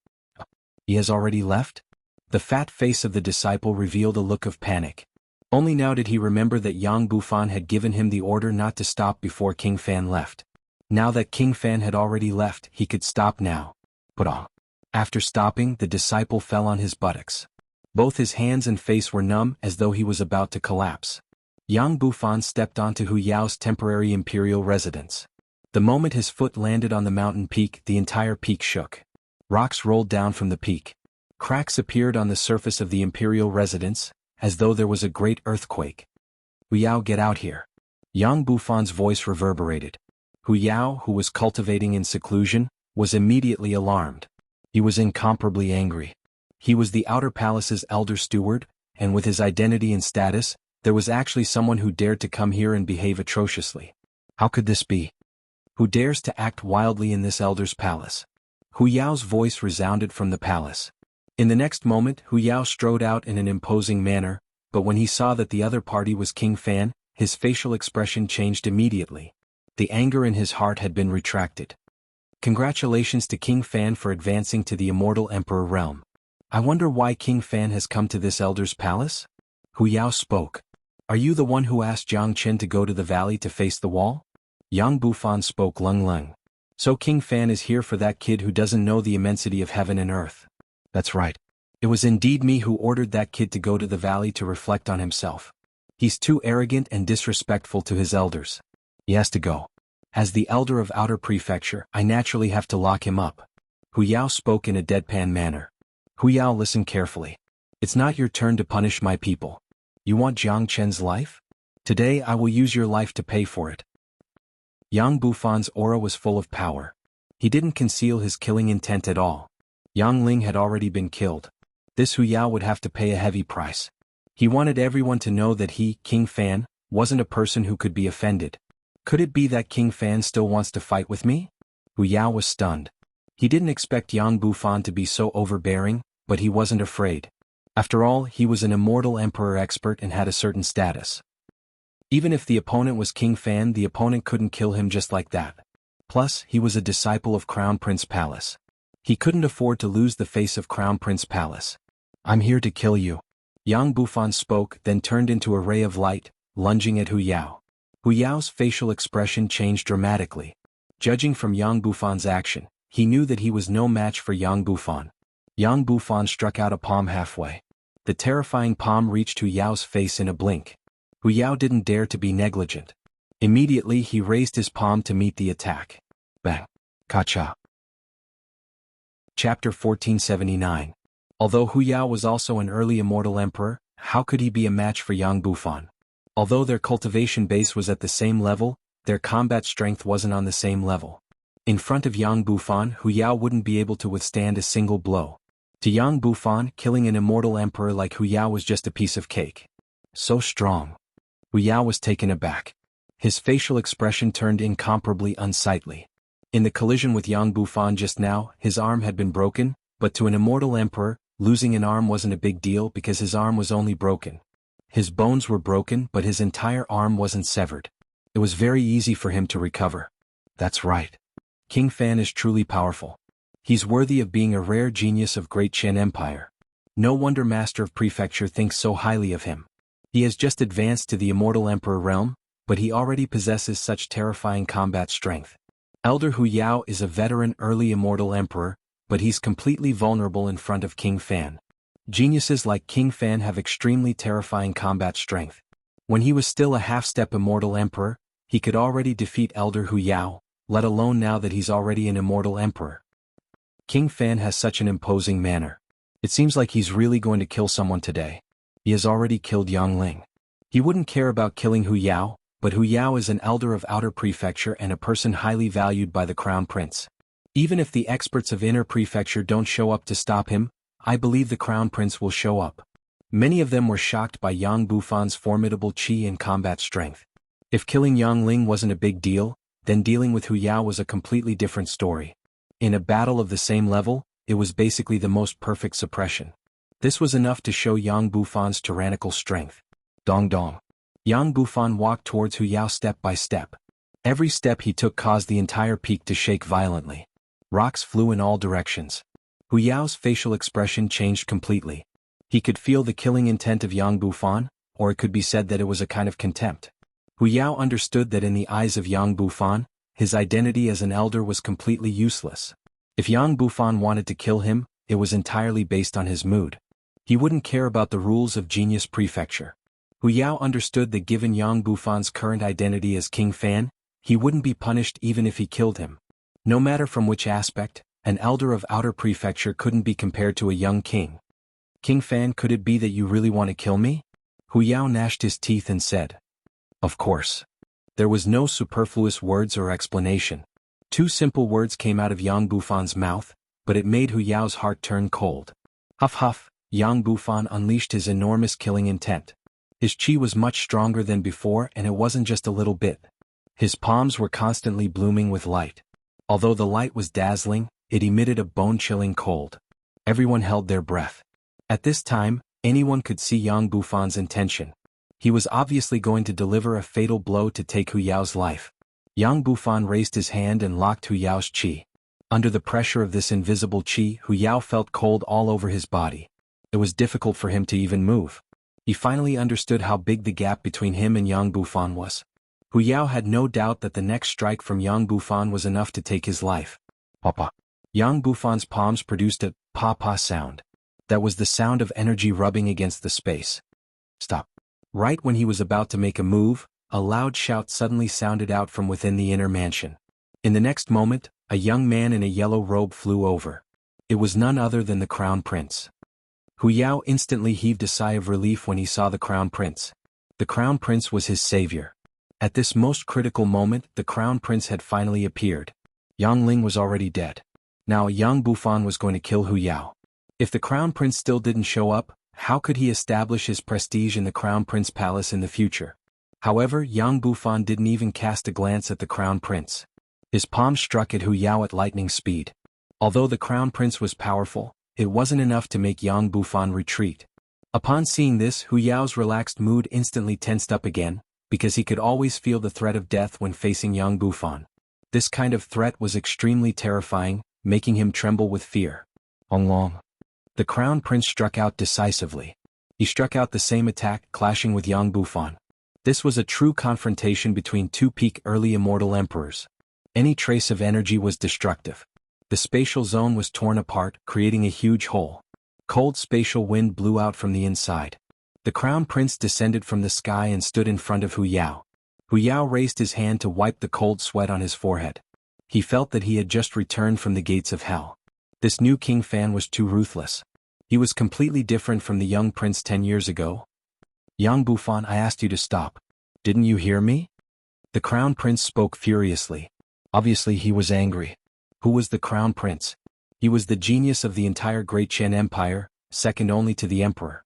He has already left? The fat face of the disciple revealed a look of panic. Only now did he remember that Yang Bufan had given him the order not to stop before King Fan left. Now that King Fan had already left, he could stop now. Put on. After stopping, the disciple fell on his buttocks. Both his hands and face were numb as though he was about to collapse. Yang Bufan stepped onto Hu Yao's temporary imperial residence. The moment his foot landed on the mountain peak, the entire peak shook. Rocks rolled down from the peak. Cracks appeared on the surface of the imperial residence, as though there was a great earthquake. Hu Yao, get out here. Yang Bufan's voice reverberated. Hu Yao, who was cultivating in seclusion, was immediately alarmed. He was incomparably angry. He was the outer palace's elder steward, and with his identity and status, there was actually someone who dared to come here and behave atrociously. How could this be? Who dares to act wildly in this elder's palace? Hu Yao's voice resounded from the palace. In the next moment, Hu Yao strode out in an imposing manner, but when he saw that the other party was King Fan, his facial expression changed immediately. The anger in his heart had been retracted. Congratulations to King Fan for advancing to the immortal emperor realm. I wonder why King Fan has come to this elder's palace? Hu Yao spoke. Are you the one who asked Jiang Qin to go to the valley to face the wall? Yang Bufan spoke. Lung Lung. So King Fan is here for that kid who doesn't know the immensity of heaven and earth. That's right. It was indeed me who ordered that kid to go to the valley to reflect on himself. He's too arrogant and disrespectful to his elders. He has to go. As the elder of Outer Prefecture, I naturally have to lock him up. Hu Yao spoke in a deadpan manner. Hu Yao, listen carefully. It's not your turn to punish my people. You want Jiang Qin's life? Today I will use your life to pay for it. Yang Bufan's aura was full of power. He didn't conceal his killing intent at all. Yang Ling had already been killed. This Hu Yao would have to pay a heavy price. He wanted everyone to know that he, King Fan, wasn't a person who could be offended. Could it be that King Fan still wants to fight with me? Hu Yao was stunned. He didn't expect Yang Bufan to be so overbearing, but he wasn't afraid. After all, he was an immortal emperor expert and had a certain status. Even if the opponent was King Fan, the opponent couldn't kill him just like that. Plus, he was a disciple of Crown Prince Palace. He couldn't afford to lose the face of Crown Prince Palace. I'm here to kill you. Yang Bufan spoke, then turned into a ray of light, lunging at Hu Yao. Hu Yao's facial expression changed dramatically. Judging from Yang Bufan's action, he knew that he was no match for Yang Bufan. Yang Bufan struck out a palm halfway. The terrifying palm reached Hu Yao's face in a blink. Hu Yao didn't dare to be negligent. Immediately he raised his palm to meet the attack. Bang. Ka-cha. Chapter 1479. Although Hu Yao was also an early immortal emperor, how could he be a match for Yang Bufan? Although their cultivation base was at the same level, their combat strength wasn't on the same level. In front of Yang Bufan, Hu Yao wouldn't be able to withstand a single blow. To Yang Bufan, killing an immortal emperor like Hu Yao was just a piece of cake. So strong. Hu Yao was taken aback. His facial expression turned incomparably unsightly. In the collision with Yang Bufan just now, his arm had been broken, but to an immortal emperor, losing an arm wasn't a big deal because his arm was only broken. His bones were broken, but his entire arm wasn't severed. It was very easy for him to recover. That's right. King Fan is truly powerful. He's worthy of being a rare genius of Great Qian Empire. No wonder Master of Prefecture thinks so highly of him. He has just advanced to the Immortal Emperor realm, but he already possesses such terrifying combat strength. Elder Hu Yao is a veteran early Immortal Emperor, but he's completely vulnerable in front of King Fan. Geniuses like King Fan have extremely terrifying combat strength. When he was still a half-step Immortal Emperor, he could already defeat Elder Hu Yao, let alone now that he's already an Immortal Emperor. King Fan has such an imposing manner. It seems like he's really going to kill someone today. He has already killed Yang Ling. He wouldn't care about killing Hu Yao, but Hu Yao is an elder of Outer Prefecture and a person highly valued by the Crown Prince. Even if the experts of Inner Prefecture don't show up to stop him, I believe the Crown Prince will show up. Many of them were shocked by Yang Bufan's formidable qi and combat strength. If killing Yang Ling wasn't a big deal, then dealing with Hu Yao was a completely different story. In a battle of the same level, it was basically the most perfect suppression. This was enough to show Yang Bufan's tyrannical strength. Dong dong. Yang Bufan walked towards Hu Yao step by step. Every step he took caused the entire peak to shake violently. Rocks flew in all directions. Hu Yao's facial expression changed completely. He could feel the killing intent of Yang Bufan, or it could be said that it was a kind of contempt. Hu Yao understood that in the eyes of Yang Bufan, his identity as an elder was completely useless. If Yang Bufan wanted to kill him, it was entirely based on his mood. He wouldn't care about the rules of Genius Prefecture. Hu Yao understood that given Yang Bufan's current identity as King Fan, he wouldn't be punished even if he killed him. No matter from which aspect, an elder of Outer Prefecture couldn't be compared to a young king. King Fan, could it be that you really want to kill me? Hu Yao gnashed his teeth and said. Of course. There was no superfluous words or explanation. Two simple words came out of Yang Bufan's mouth, but it made Hu Yao's heart turn cold. Huff huff, Yang Bufan unleashed his enormous killing intent. His qi was much stronger than before, and it wasn't just a little bit. His palms were constantly blooming with light. Although the light was dazzling, it emitted a bone-chilling cold. Everyone held their breath. At this time, anyone could see Yang Bufan's intention. He was obviously going to deliver a fatal blow to take Hu Yao's life. Yang Bufan raised his hand and locked Hu Yao's qi. Under the pressure of this invisible qi, Hu Yao felt cold all over his body. It was difficult for him to even move. He finally understood how big the gap between him and Yang Bufan was. Hu Yao had no doubt that the next strike from Yang Bufan was enough to take his life. Papa. Yang Bufan's palms produced a pa-pa sound. That was the sound of energy rubbing against the space. Stop. Right when he was about to make a move, a loud shout suddenly sounded out from within the inner mansion. In the next moment, a young man in a yellow robe flew over. It was none other than the Crown Prince. Hu Yao instantly heaved a sigh of relief when he saw the Crown Prince. The Crown Prince was his savior. At this most critical moment, the Crown Prince had finally appeared. Yang Ling was already dead. Now Yang Bufan was going to kill Hu Yao. If the Crown Prince still didn't show up, how could he establish his prestige in the Crown Prince Palace in the future? However, Yang Bufan didn't even cast a glance at the Crown Prince. His palm struck at Hu Yao at lightning speed. Although the Crown Prince was powerful, it wasn't enough to make Yang Bufan retreat. Upon seeing this, Hu Yao's relaxed mood instantly tensed up again, because he could always feel the threat of death when facing Yang Bufan. This kind of threat was extremely terrifying, making him tremble with fear. Long. The Crown Prince struck out decisively. He struck out the same attack, clashing with Yang Bufan. This was a true confrontation between two peak early immortal emperors. Any trace of energy was destructive. The spatial zone was torn apart, creating a huge hole. Cold spatial wind blew out from the inside. The Crown Prince descended from the sky and stood in front of Hu Yao. Hu Yao raised his hand to wipe the cold sweat on his forehead. He felt that he had just returned from the gates of hell. This new King Fan was too ruthless. He was completely different from the young prince 10 years ago. Yang Bufan, I asked you to stop. Didn't you hear me? The Crown Prince spoke furiously. Obviously he was angry. Who was the crown prince? He was the genius of the entire Great Qian Empire, second only to the emperor.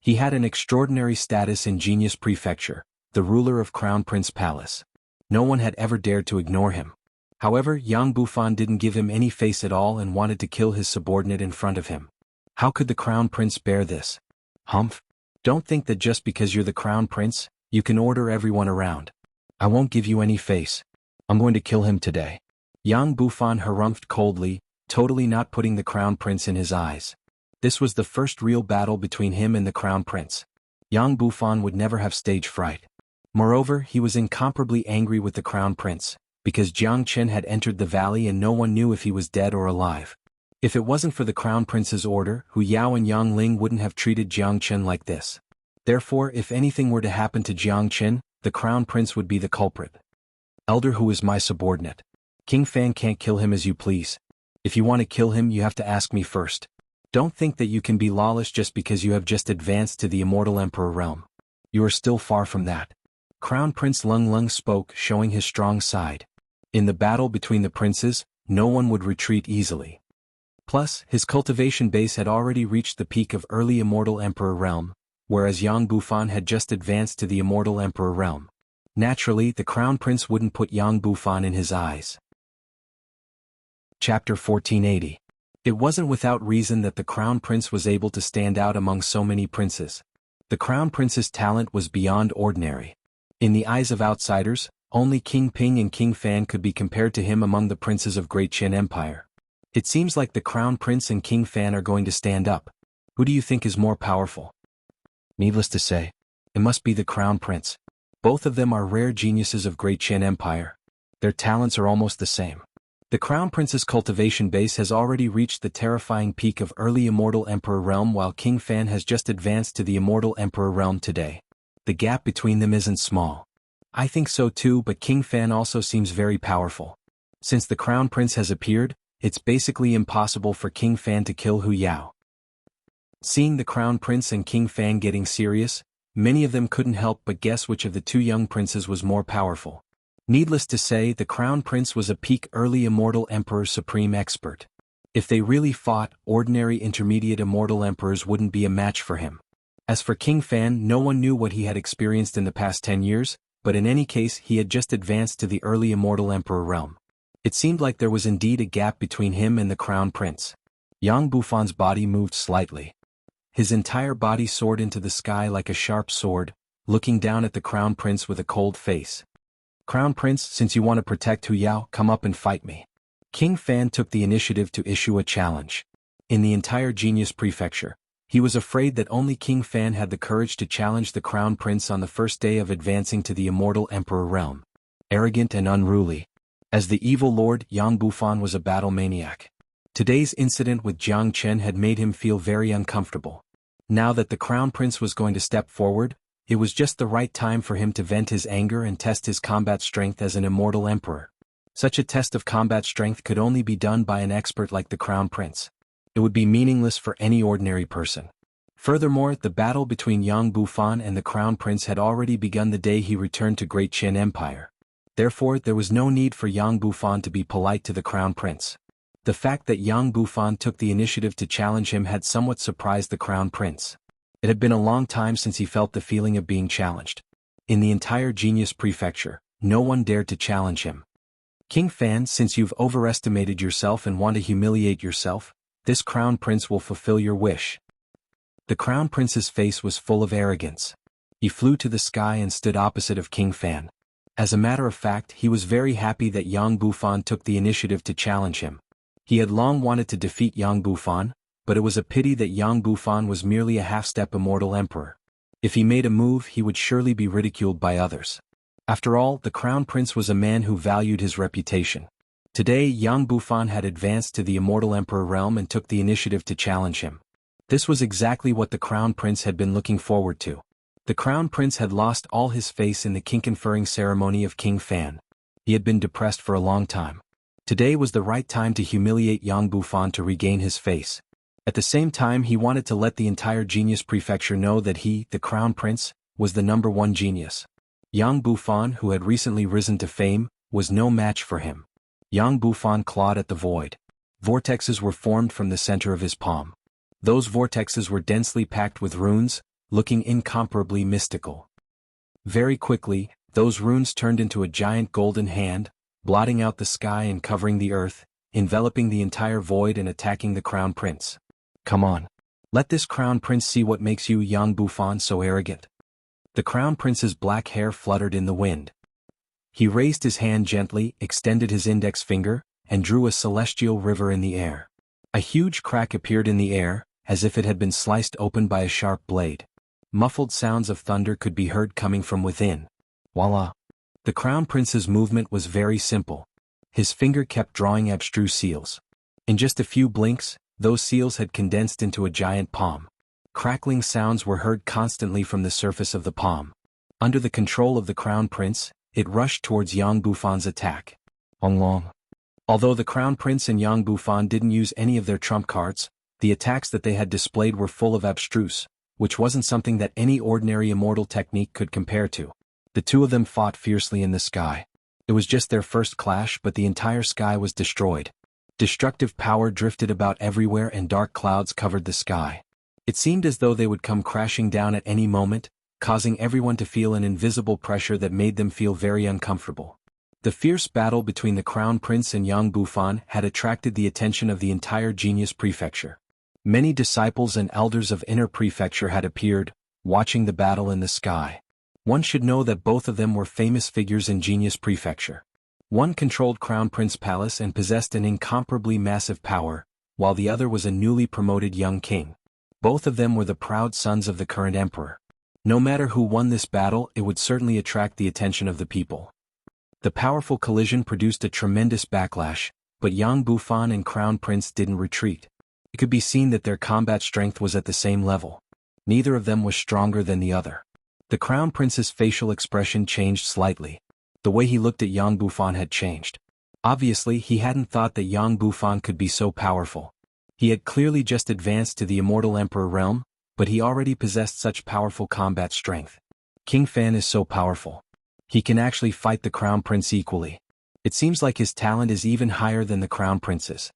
He had an extraordinary status in Genius Prefecture, the ruler of Crown Prince Palace. No one had ever dared to ignore him. However, Yang Bufan didn't give him any face at all and wanted to kill his subordinate in front of him. How could the crown prince bear this? Humph! Don't think that just because you're the crown prince, you can order everyone around. I won't give you any face. I'm going to kill him today. Yang Bufan harumphed coldly, totally not putting the crown prince in his eyes. This was the first real battle between him and the crown prince. Yang Bufan would never have stage fright. Moreover, he was incomparably angry with the crown prince, because Jiang Chen had entered the valley and no one knew if he was dead or alive. If it wasn't for the crown prince's order, Hu Yao and Yang Ling wouldn't have treated Jiang Chen like this. Therefore, if anything were to happen to Jiang Chen, the crown prince would be the culprit. Elder Hu is my subordinate. King Fan can't kill him as you please. If you want to kill him, you have to ask me first. Don't think that you can be lawless just because you have just advanced to the immortal emperor realm. You are still far from that. Crown Prince Lung Lung spoke, showing his strong side. In the battle between the princes, no one would retreat easily. Plus, his cultivation base had already reached the peak of early immortal emperor realm, whereas Yang Bufan had just advanced to the immortal emperor realm. Naturally, the crown prince wouldn't put Yang Bufan in his eyes. Chapter 1480. It wasn't without reason that the crown prince was able to stand out among so many princes. The crown prince's talent was beyond ordinary. In the eyes of outsiders, only King Ping and King Fan could be compared to him among the princes of Great Qian Empire. It seems like the crown prince and King Fan are going to stand up. Who do you think is more powerful? Needless to say, it must be the crown prince. Both of them are rare geniuses of Great Qian Empire. Their talents are almost the same. The crown prince's cultivation base has already reached the terrifying peak of early immortal emperor realm while King Fan has just advanced to the immortal emperor realm today. The gap between them isn't small. I think so too, but King Fan also seems very powerful. Since the crown prince has appeared, it's basically impossible for King Fan to kill Hu Yao. Seeing the crown prince and King Fan getting serious, many of them couldn't help but guess which of the two young princes was more powerful. Needless to say, the crown prince was a peak early immortal emperor supreme expert. If they really fought, ordinary intermediate immortal emperors wouldn't be a match for him. As for King Fan, no one knew what he had experienced in the past 10 years, but in any case he had just advanced to the early immortal emperor realm. It seemed like there was indeed a gap between him and the crown prince. Yang Bufan's body moved slightly. His entire body soared into the sky like a sharp sword, looking down at the crown prince with a cold face. Crown Prince, since you want to protect Hu Yao, come up and fight me. King Fan took the initiative to issue a challenge. In the entire Genius Prefecture, he was afraid that only King Fan had the courage to challenge the Crown Prince on the first day of advancing to the immortal Emperor realm. Arrogant and unruly. As the evil lord, Yang Bufan was a battle maniac. Today's incident with Jiang Chen had made him feel very uncomfortable. Now that the Crown Prince was going to step forward, it was just the right time for him to vent his anger and test his combat strength as an immortal emperor. Such a test of combat strength could only be done by an expert like the Crown Prince. It would be meaningless for any ordinary person. Furthermore, the battle between Yang Bufan and the Crown Prince had already begun the day he returned to Great Qian Empire. Therefore, there was no need for Yang Bufan to be polite to the Crown Prince. The fact that Yang Bufan took the initiative to challenge him had somewhat surprised the Crown Prince. It had been a long time since he felt the feeling of being challenged. In the entire Genius Prefecture, no one dared to challenge him. King Fan, since you've overestimated yourself and want to humiliate yourself, this Crown Prince will fulfill your wish. The Crown Prince's face was full of arrogance. He flew to the sky and stood opposite of King Fan. As a matter of fact, he was very happy that Yang Bufan took the initiative to challenge him. He had long wanted to defeat Yang Bufan, but it was a pity that Yang Bufan was merely a half-step immortal emperor. If he made a move, he would surely be ridiculed by others. After all, the Crown Prince was a man who valued his reputation. Today, Yang Bufan had advanced to the immortal emperor realm and took the initiative to challenge him. This was exactly what the Crown Prince had been looking forward to. The Crown Prince had lost all his face in the king conferring ceremony of King Fan. He had been depressed for a long time. Today was the right time to humiliate Yang Bufan to regain his face. At the same time, he wanted to let the entire Genius Prefecture know that he, the Crown Prince, was the #1 genius. Yang Bufan, who had recently risen to fame, was no match for him. Yang Bufan clawed at the void. Vortexes were formed from the center of his palm. Those vortexes were densely packed with runes, looking incomparably mystical. Very quickly, those runes turned into a giant golden hand, blotting out the sky and covering the earth, enveloping the entire void and attacking the crown prince. Come on. Let this crown prince see what makes you Yang Bufan so arrogant. The crown prince's black hair fluttered in the wind. He raised his hand gently, extended his index finger, and drew a celestial river in the air. A huge crack appeared in the air, as if it had been sliced open by a sharp blade. Muffled sounds of thunder could be heard coming from within. Voila! The crown prince's movement was very simple. His finger kept drawing abstruse seals. In just a few blinks, those seals had condensed into a giant palm. Crackling sounds were heard constantly from the surface of the palm. Under the control of the crown prince, it rushed towards Yang Bufan's attack. Long. Although the crown prince and Yang Bufan didn't use any of their trump cards, the attacks that they had displayed were full of abstruse, which wasn't something that any ordinary immortal technique could compare to. The two of them fought fiercely in the sky. It was just their first clash, but the entire sky was destroyed. Destructive power drifted about everywhere and dark clouds covered the sky. It seemed as though they would come crashing down at any moment, causing everyone to feel an invisible pressure that made them feel very uncomfortable. The fierce battle between the crown prince and Yang Bufan had attracted the attention of the entire Genius Prefecture. Many disciples and elders of Inner Prefecture had appeared, watching the battle in the sky. One should know that both of them were famous figures in Genius Prefecture. One controlled Crown Prince Palace and possessed an incomparably massive power, while the other was a newly promoted young king. Both of them were the proud sons of the current emperor. No matter who won this battle, it would certainly attract the attention of the people. The powerful collision produced a tremendous backlash, but Yang Bufan and Crown Prince didn't retreat. It could be seen that their combat strength was at the same level. Neither of them was stronger than the other. The Crown Prince's facial expression changed slightly. The way he looked at Yang Bufan had changed. Obviously, he hadn't thought that Yang Bufan could be so powerful. He had clearly just advanced to the immortal emperor realm, but he already possessed such powerful combat strength. King Fan is so powerful. He can actually fight the Crown Prince equally. It seems like his talent is even higher than the Crown Prince's.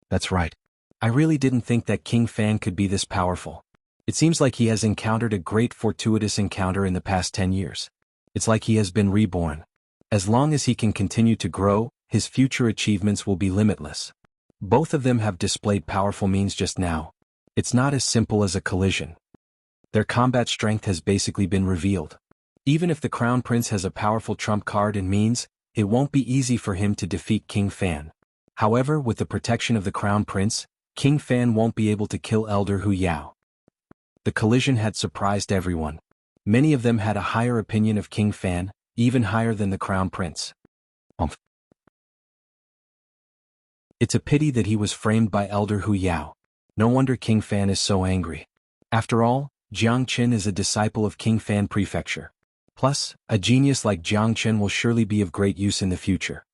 That's right. I really didn't think that King Fan could be this powerful. It seems like he has encountered a great fortuitous encounter in the past 10 years. It's like he has been reborn. As long as he can continue to grow, his future achievements will be limitless. Both of them have displayed powerful means just now. It's not as simple as a collision. Their combat strength has basically been revealed. Even if the Crown Prince has a powerful trump card and means, it won't be easy for him to defeat King Fan. However, with the protection of the Crown Prince, King Fan won't be able to kill Elder Hu Yao. The collision had surprised everyone. Many of them had a higher opinion of King Fan, even higher than the Crown Prince. It's a pity that he was framed by Elder Hu Yao. No wonder King Fan is so angry. After all, Jiang Qin is a disciple of King Fan Prefecture. Plus, a genius like Jiang Qin will surely be of great use in the future.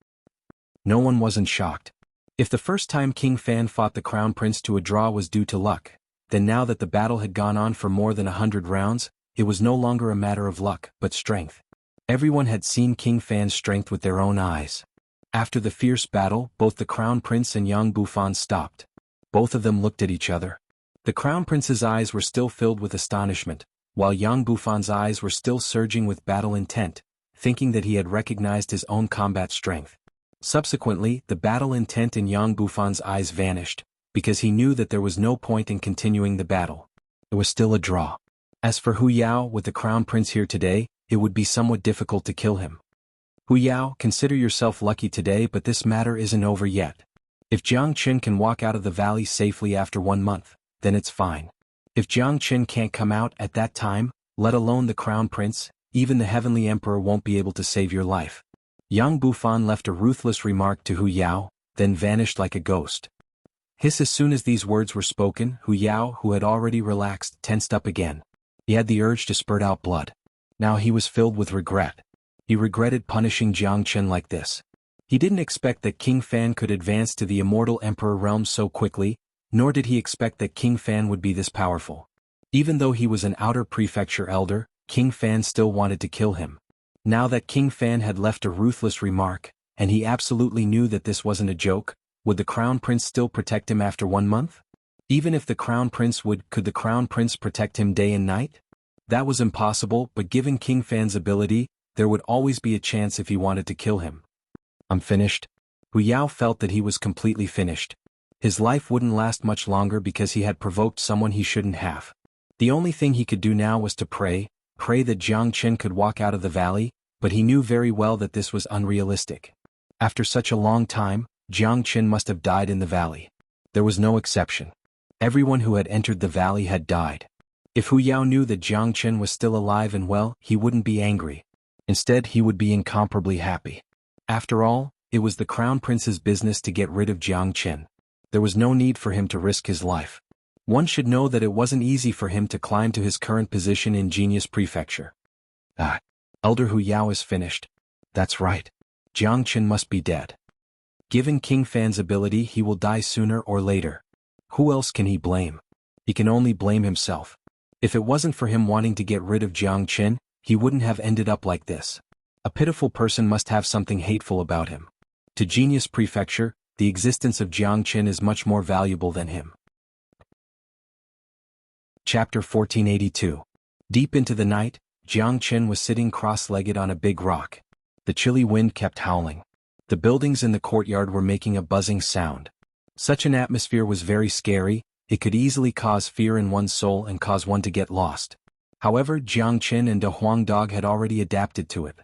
No one wasn't shocked. If the first time King Fan fought the Crown Prince to a draw was due to luck, then now that the battle had gone on for more than 100 rounds, it was no longer a matter of luck, but strength. Everyone had seen King Fan's strength with their own eyes. After the fierce battle, both the Crown Prince and Yang Bufan stopped. Both of them looked at each other. The Crown Prince's eyes were still filled with astonishment, while Yang Bufan's eyes were still surging with battle intent, thinking that he had recognized his own combat strength. Subsequently, the battle intent in Yang Bufan's eyes vanished, because he knew that there was no point in continuing the battle. It was still a draw. As for Hu Yao, with the Crown Prince here today, it would be somewhat difficult to kill him. Hu Yao, consider yourself lucky today, but this matter isn't over yet. If Jiang Qin can walk out of the valley safely after 1 month, then it's fine. If Jiang Qin can't come out at that time, let alone the Crown Prince, even the Heavenly Emperor won't be able to save your life. Yang Bufan left a ruthless remark to Hu Yao, then vanished like a ghost. As soon as these words were spoken, Hu Yao, who had already relaxed, tensed up again. He had the urge to spurt out blood. Now he was filled with regret. He regretted punishing Jiang Qin like this. He didn't expect that King Fan could advance to the immortal emperor realm so quickly, nor did he expect that King Fan would be this powerful. Even though he was an outer prefecture elder, King Fan still wanted to kill him. Now that King Fan had left a ruthless remark, and he absolutely knew that this wasn't a joke. Would the Crown Prince still protect him after 1 month? Even if the Crown Prince could the Crown Prince protect him day and night? That was impossible, but given King Fan's ability, there would always be a chance if he wanted to kill him. I'm finished. Hu Yao felt that he was completely finished. His life wouldn't last much longer because he had provoked someone he shouldn't have. The only thing he could do now was to pray that Jiang Chen could walk out of the valley, but he knew very well that this was unrealistic. After such a long time, Jiang Chen must have died in the valley. There was no exception. Everyone who had entered the valley had died. If Hu Yao knew that Jiang Chen was still alive and well, he wouldn't be angry. Instead, he would be incomparably happy. After all, it was the Crown Prince's business to get rid of Jiang Chen. There was no need for him to risk his life. One should know that it wasn't easy for him to climb to his current position in Genius Prefecture. Elder Hu Yao is finished. That's right. Jiang Chen must be dead. Given King Fan's ability, he will die sooner or later. Who else can he blame? He can only blame himself. If it wasn't for him wanting to get rid of Jiang Chen, he wouldn't have ended up like this. A pitiful person must have something hateful about him. To Genius Prefecture, the existence of Jiang Chen is much more valuable than him. Chapter 1482. Deep into the night, Jiang Chen was sitting cross-legged on a big rock. The chilly wind kept howling. The buildings in the courtyard were making a buzzing sound. Such an atmosphere was very scary. It could easily cause fear in one's soul and cause one to get lost. However, Jiang Chen and De Huang Dog had already adapted to it.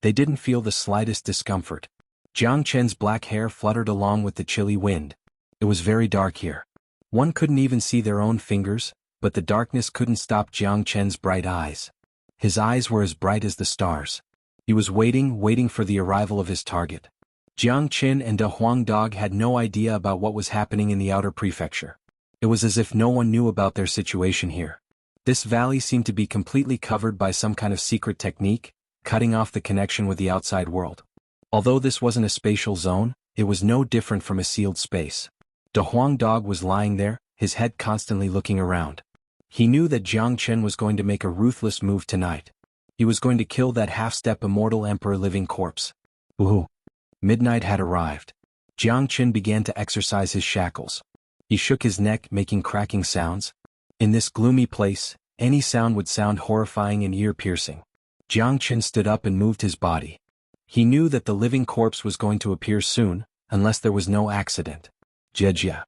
They didn't feel the slightest discomfort. Jiang Chen's black hair fluttered along with the chilly wind. It was very dark here. One couldn't even see their own fingers, but the darkness couldn't stop Jiang Chen's bright eyes. His eyes were as bright as the stars. He was waiting for the arrival of his target. Jiang Chen and De Huang Dog had no idea about what was happening in the outer prefecture. It was as if no one knew about their situation here. This valley seemed to be completely covered by some kind of secret technique, cutting off the connection with the outside world. Although this wasn't a spatial zone, it was no different from a sealed space. De Huang Dog was lying there, his head constantly looking around. He knew that Jiang Chen was going to make a ruthless move tonight. He was going to kill that half-step immortal emperor living corpse. Ooh! Midnight had arrived. Jiang Chen began to exercise his shackles. He shook his neck, making cracking sounds. In this gloomy place, any sound would sound horrifying and ear-piercing. Jiang Chen stood up and moved his body. He knew that the living corpse was going to appear soon, unless there was no accident. Jejia.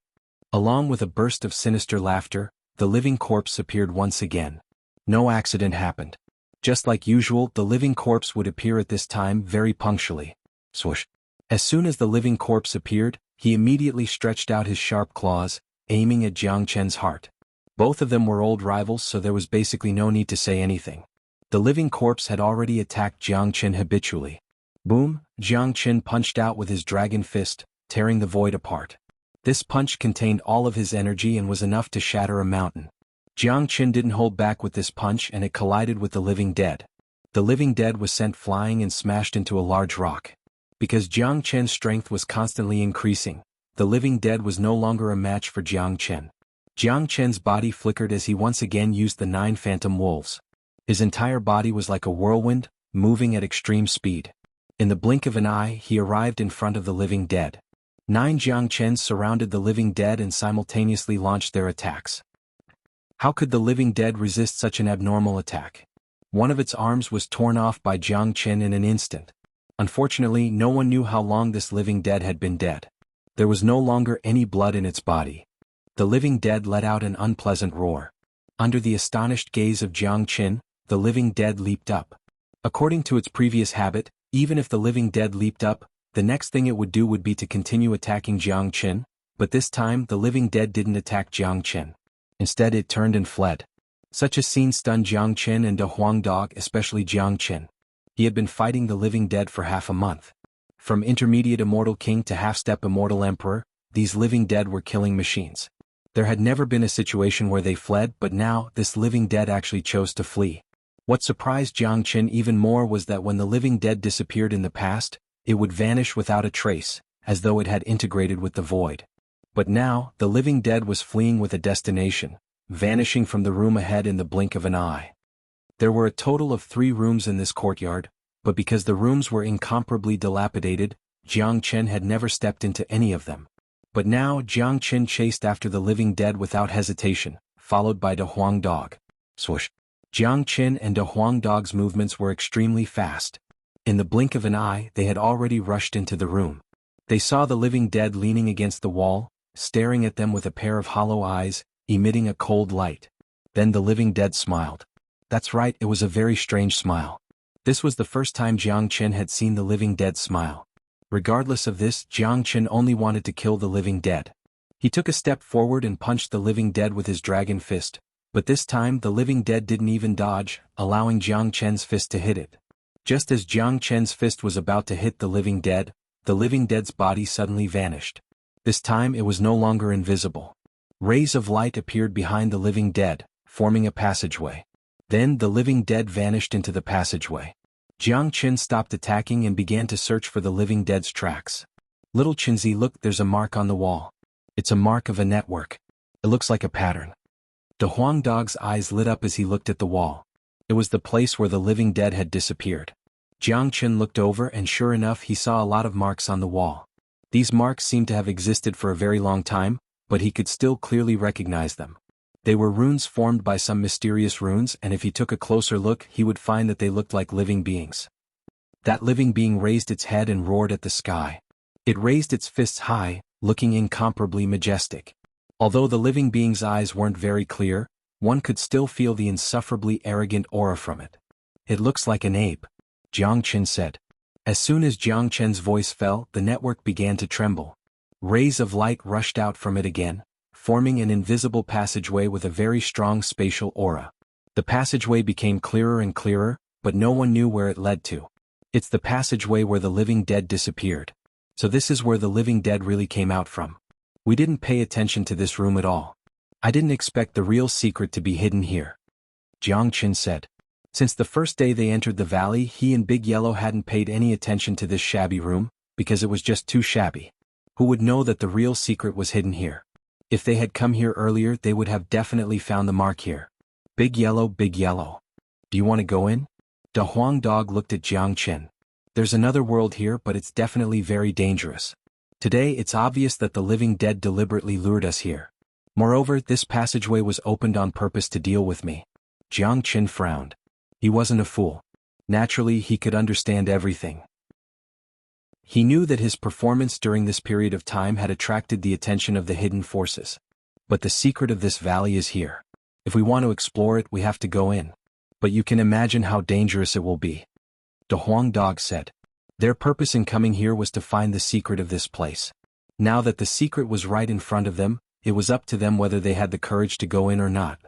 Along with a burst of sinister laughter, the living corpse appeared once again. No accident happened. Just like usual, the living corpse would appear at this time very punctually. Swoosh. As soon as the living corpse appeared, he immediately stretched out his sharp claws, aiming at Jiang Chen's heart. Both of them were old rivals, so there was basically no need to say anything. The living corpse had already attacked Jiang Chen habitually. Boom! Jiang Chen punched out with his dragon fist, tearing the void apart. This punch contained all of his energy and was enough to shatter a mountain. Jiang Chen didn't hold back with this punch and it collided with the living dead. The living dead was sent flying and smashed into a large rock. Because Jiang Chen's strength was constantly increasing, the living dead was no longer a match for Jiang Chen. Jiang Chen's body flickered as he once again used the 9 phantom wolves. His entire body was like a whirlwind, moving at extreme speed. In the blink of an eye, he arrived in front of the living dead. 9 Jiang Chens surrounded the living dead and simultaneously launched their attacks. How could the living dead resist such an abnormal attack? One of its arms was torn off by Jiang Chen in an instant. Unfortunately, no one knew how long this living dead had been dead. There was no longer any blood in its body. The living dead let out an unpleasant roar. Under the astonished gaze of Jiang Chen, the living dead leaped up. According to its previous habit, even if the living dead leaped up, the next thing it would do would be to continue attacking Jiang Chen, but this time the living dead didn't attack Jiang Chen. Instead it turned and fled. Such a scene stunned Jiang Chen and De Huang Dog, especially Jiang Chen. He had been fighting the living dead for half a month. From intermediate immortal king to half-step immortal emperor, these living dead were killing machines. There had never been a situation where they fled, but now this living dead actually chose to flee. What surprised Jiang Chen even more was that when the living dead disappeared in the past, it would vanish without a trace, as though it had integrated with the void. But now, the living dead was fleeing with a destination, vanishing from the room ahead in the blink of an eye. There were a total of 3 rooms in this courtyard, but because the rooms were incomparably dilapidated, Jiang Chen had never stepped into any of them. But now Jiang Chen chased after the living dead without hesitation, followed by De Huang Dog. Swoosh! Jiang Chen and De Huang Dog's movements were extremely fast. In the blink of an eye, they had already rushed into the room. They saw the living dead leaning against the wall, staring at them with a pair of hollow eyes, emitting a cold light. Then the living dead smiled. That's right, it was a very strange smile. This was the first time Jiang Chen had seen the living dead smile. Regardless of this, Jiang Chen only wanted to kill the living dead. He took a step forward and punched the living dead with his dragon fist, but this time the living dead didn't even dodge, allowing Jiang Chen's fist to hit it. Just as Jiang Chen's fist was about to hit the living dead's body suddenly vanished. This time it was no longer invisible. Rays of light appeared behind the living dead, forming a passageway. Then the living dead vanished into the passageway. Jiang Chen stopped attacking and began to search for the living dead's tracks. Little Chinzi, look, there's a mark on the wall. It's a mark of a network. It looks like a pattern. De Huang Dog's eyes lit up as he looked at the wall. It was the place where the living dead had disappeared. Jiang Chen looked over and sure enough he saw a lot of marks on the wall. These marks seemed to have existed for a very long time, but he could still clearly recognize them. They were runes formed by some mysterious runes, and if he took a closer look he would find that they looked like living beings. That living being raised its head and roared at the sky. It raised its fists high, looking incomparably majestic. Although the living being's eyes weren't very clear, one could still feel the insufferably arrogant aura from it. It looks like an ape, Jiang Chen said. As soon as Jiang Chen's voice fell, the network began to tremble. Rays of light rushed out from it again, forming an invisible passageway with a very strong spatial aura. The passageway became clearer and clearer, but no one knew where it led to. It's the passageway where the living dead disappeared. So this is where the living dead really came out from. We didn't pay attention to this room at all. I didn't expect the real secret to be hidden here, Jiang Chen said. Since the first day they entered the valley, he and Big Yellow hadn't paid any attention to this shabby room, because it was just too shabby. Who would know that the real secret was hidden here? If they had come here earlier, they would have definitely found the mark here. Big Yellow, do you want to go in? De Huang Dog looked at Jiang Chen. There's another world here, but it's definitely very dangerous. Today it's obvious that the living dead deliberately lured us here. Moreover, this passageway was opened on purpose to deal with me. Jiang Chen frowned. He wasn't a fool. Naturally, he could understand everything. He knew that his performance during this period of time had attracted the attention of the hidden forces. But the secret of this valley is here. If we want to explore it, we have to go in. But you can imagine how dangerous it will be, De Huang Dog said. Their purpose in coming here was to find the secret of this place. Now that the secret was right in front of them, it was up to them whether they had the courage to go in or not.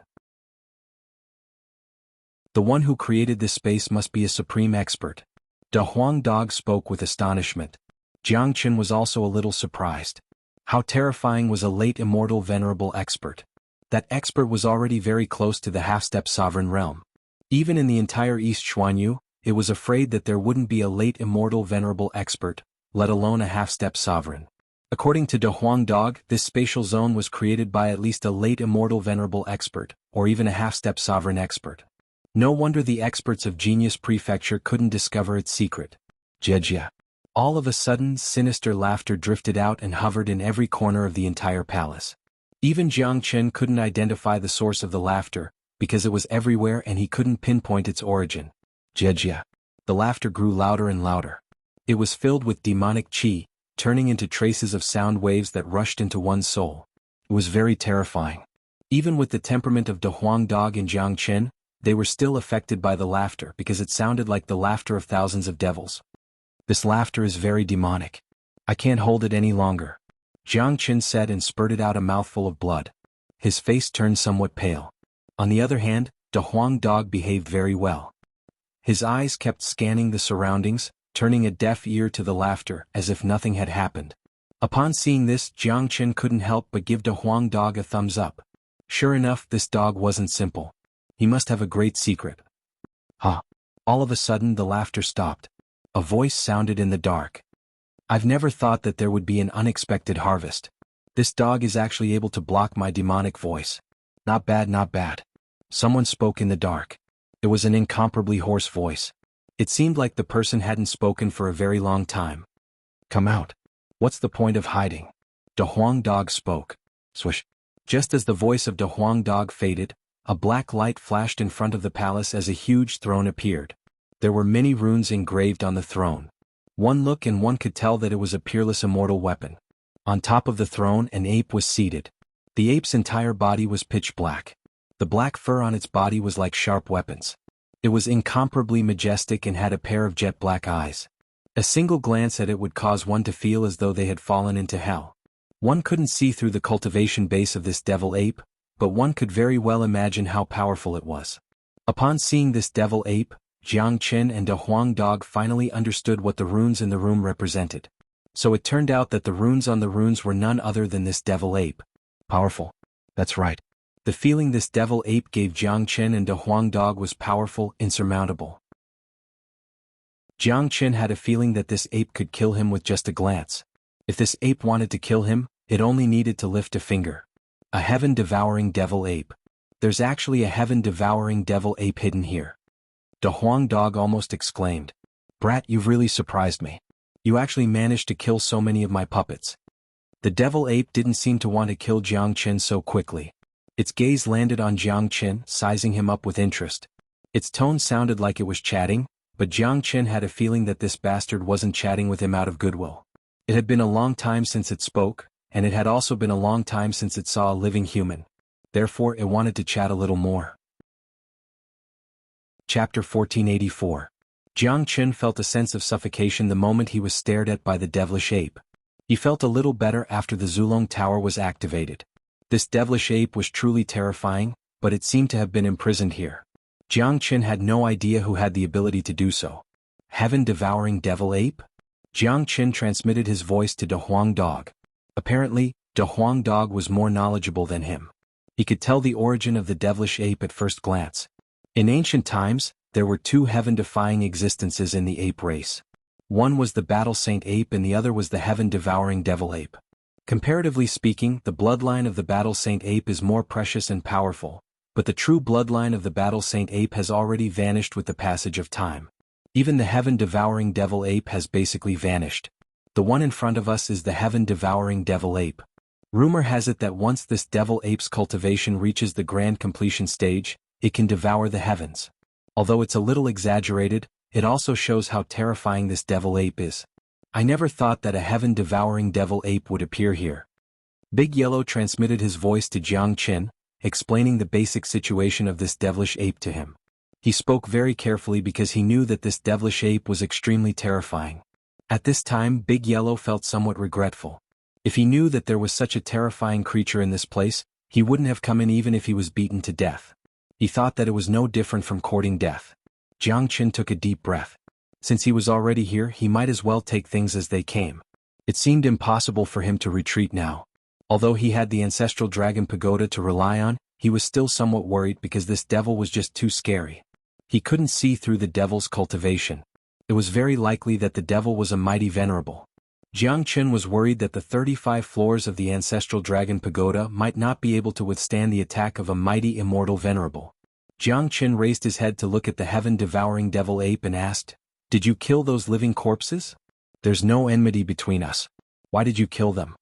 The one who created this space must be a supreme expert. De Huang Dog spoke with astonishment. Jiang Chen was also a little surprised. How terrifying was a late immortal venerable expert. That expert was already very close to the half-step sovereign realm. Even in the entire East Xuanhu, it was afraid that there wouldn't be a late immortal venerable expert, let alone a half-step sovereign. According to De Huang Dog, this spatial zone was created by at least a late immortal venerable expert, or even a half-step sovereign expert. No wonder the experts of Genius Prefecture couldn't discover its secret. Xianxia. All of a sudden, sinister laughter drifted out and hovered in every corner of the entire palace. Even Jiang Chen couldn't identify the source of the laughter, because it was everywhere and he couldn't pinpoint its origin. Xianxia. The laughter grew louder and louder. It was filled with demonic qi, turning into traces of sound waves that rushed into one's soul. It was very terrifying. Even with the temperament of De Huang Dog and Jiang Chen, they were still affected by the laughter because it sounded like the laughter of thousands of devils. This laughter is very demonic. I can't hold it any longer, Jiang Chen said and spurted out a mouthful of blood. His face turned somewhat pale. On the other hand, De Huang Dog behaved very well. His eyes kept scanning the surroundings, turning a deaf ear to the laughter as if nothing had happened. Upon seeing this, Jiang Chen couldn't help but give De Huang Dog a thumbs up. Sure enough, this dog wasn't simple. He must have a great secret. Ha! All of a sudden the laughter stopped. A voice sounded in the dark. I've never thought that there would be an unexpected harvest. This dog is actually able to block my demonic voice. Not bad, not bad. Someone spoke in the dark. It was an incomparably hoarse voice. It seemed like the person hadn't spoken for a very long time. Come out. What's the point of hiding? De Huang Dog spoke. Swish. Just as the voice of De Huang Dog faded, a black light flashed in front of the palace as a huge throne appeared. There were many runes engraved on the throne. One look and one could tell that it was a peerless immortal weapon. On top of the throne an ape was seated. The ape's entire body was pitch black. The black fur on its body was like sharp weapons. It was incomparably majestic and had a pair of jet black eyes. A single glance at it would cause one to feel as though they had fallen into hell. One couldn't see through the cultivation base of this devil ape, but one could very well imagine how powerful it was. Upon seeing this devil ape, Jiang Qin and De Huang Dog finally understood what the runes in the room represented. So it turned out that the runes on the runes were none other than this devil ape. Powerful. That's right. The feeling this devil ape gave Jiang Qin and De Huang Dog was powerful, insurmountable. Jiang Qin had a feeling that this ape could kill him with just a glance. If this ape wanted to kill him, it only needed to lift a finger. A heaven-devouring devil ape. There's actually a heaven-devouring devil ape hidden here. De Huang Dog almost exclaimed. Brat, you've really surprised me. You actually managed to kill so many of my puppets. The devil ape didn't seem to want to kill Jiang Qin so quickly. Its gaze landed on Jiang Qin, sizing him up with interest. Its tone sounded like it was chatting, but Jiang Qin had a feeling that this bastard wasn't chatting with him out of goodwill. It had been a long time since it spoke, and it had also been a long time since it saw a living human. Therefore it wanted to chat a little more. Chapter 1484. Jiang Qin felt a sense of suffocation the moment he was stared at by the devilish ape. He felt a little better after the Zulong Tower was activated. This devilish ape was truly terrifying, but it seemed to have been imprisoned here. Jiang Qin had no idea who had the ability to do so. Heaven-devouring devil ape? Jiang Qin transmitted his voice to De Huang Dog. Apparently, De Huang Dog was more knowledgeable than him. He could tell the origin of the devilish ape at first glance. In ancient times, there were two heaven-defying existences in the ape race. One was the battle saint ape and the other was the heaven-devouring devil ape. Comparatively speaking, the bloodline of the battle saint ape is more precious and powerful, but the true bloodline of the battle saint ape has already vanished with the passage of time. Even the heaven-devouring devil ape has basically vanished. The one in front of us is the heaven-devouring devil ape. Rumor has it that once this devil ape's cultivation reaches the grand completion stage, it can devour the heavens. Although it's a little exaggerated, it also shows how terrifying this devil ape is. I never thought that a heaven-devouring devil ape would appear here. Big Yellow transmitted his voice to Jiang Qin, explaining the basic situation of this devilish ape to him. He spoke very carefully because he knew that this devilish ape was extremely terrifying. At this time Big Yellow felt somewhat regretful. If he knew that there was such a terrifying creature in this place, he wouldn't have come in even if he was beaten to death. He thought that it was no different from courting death. Jiang Qin took a deep breath. Since he was already here, he might as well take things as they came. It seemed impossible for him to retreat now. Although he had the ancestral dragon pagoda to rely on, he was still somewhat worried because this devil was just too scary. He couldn't see through the devil's cultivation. It was very likely that the devil was a mighty venerable. Jiang Qin was worried that the 35 floors of the ancestral dragon pagoda might not be able to withstand the attack of a mighty immortal venerable. Jiang Qin raised his head to look at the heaven-devouring devil ape and asked, "Did you kill those living corpses? There's no enmity between us. Why did you kill them?"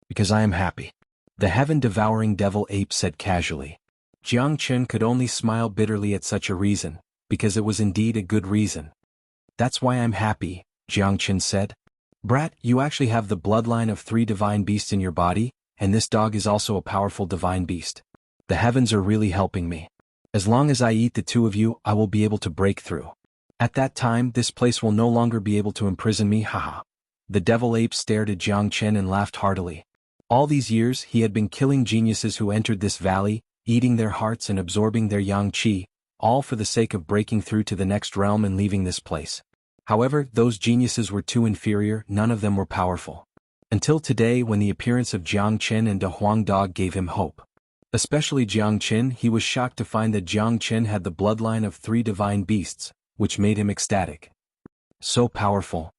"Because I am happy," the heaven-devouring devil ape said casually. Jiang Qin could only smile bitterly at such a reason, because it was indeed a good reason. "That's why I'm happy," Jiang Qin said. "Brat, you actually have the bloodline of 3 divine beasts in your body, and this dog is also a powerful divine beast. The heavens are really helping me. As long as I eat the 2 of you, I will be able to break through. At that time, this place will no longer be able to imprison me, haha." The devil ape stared at Jiang Qin and laughed heartily. All these years, he had been killing geniuses who entered this valley, eating their hearts and absorbing their yang qi, all for the sake of breaking through to the next realm and leaving this place. However, those geniuses were too inferior, none of them were powerful. Until today, when the appearance of Jiang Qin and De Huang Dog gave him hope. Especially Jiang Qin, he was shocked to find that Jiang Qin had the bloodline of 3 divine beasts, which made him ecstatic. So powerful.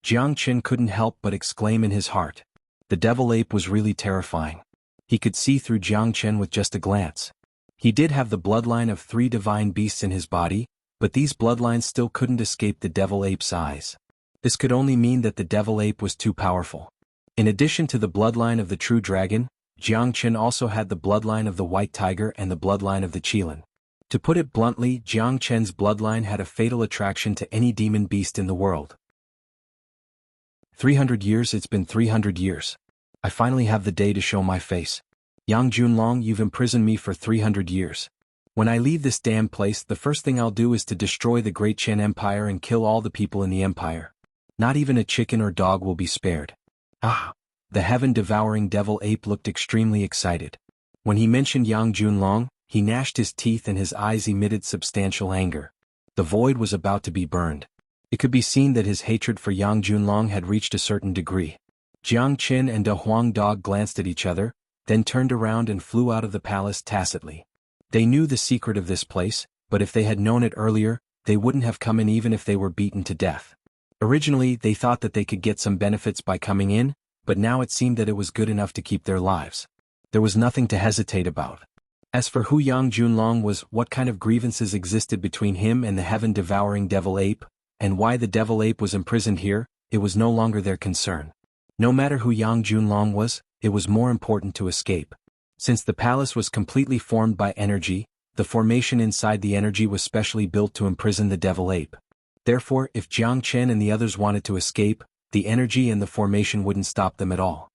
Jiang Qin couldn't help but exclaim in his heart. The devil ape was really terrifying. He could see through Jiang Qin with just a glance. He did have the bloodline of 3 divine beasts in his body, but these bloodlines still couldn't escape the devil ape's eyes. This could only mean that the devil ape was too powerful. In addition to the bloodline of the true dragon, Jiang Chen also had the bloodline of the white tiger and the bloodline of the qilin. To put it bluntly, Jiang Chen's bloodline had a fatal attraction to any demon beast in the world. 300 years, it's been 300 years. I finally have the day to show my face. Yang Junlong, you've imprisoned me for 300 years. When I leave this damn place, the first thing I'll do is to destroy the Great Chen Empire and kill all the people in the empire. Not even a chicken or dog will be spared. Ah! The heaven-devouring devil ape looked extremely excited. When he mentioned Yang Junlong, he gnashed his teeth and his eyes emitted substantial anger. The void was about to be burned. It could be seen that his hatred for Yang Junlong had reached a certain degree. Jiang Qin and De Huang Dog glanced at each other, then turned around and flew out of the palace tacitly. They knew the secret of this place, but if they had known it earlier, they wouldn't have come in even if they were beaten to death. Originally, they thought that they could get some benefits by coming in, but now it seemed that it was good enough to keep their lives. There was nothing to hesitate about. As for who Yang Junlong was, what kind of grievances existed between him and the heaven-devouring devil ape, and why the devil ape was imprisoned here, it was no longer their concern. No matter who Yang Junlong was, it was more important to escape. Since the palace was completely formed by energy, the formation inside the energy was specially built to imprison the devil ape. Therefore, if Jiang Chen and the others wanted to escape, the energy and the formation wouldn't stop them at all.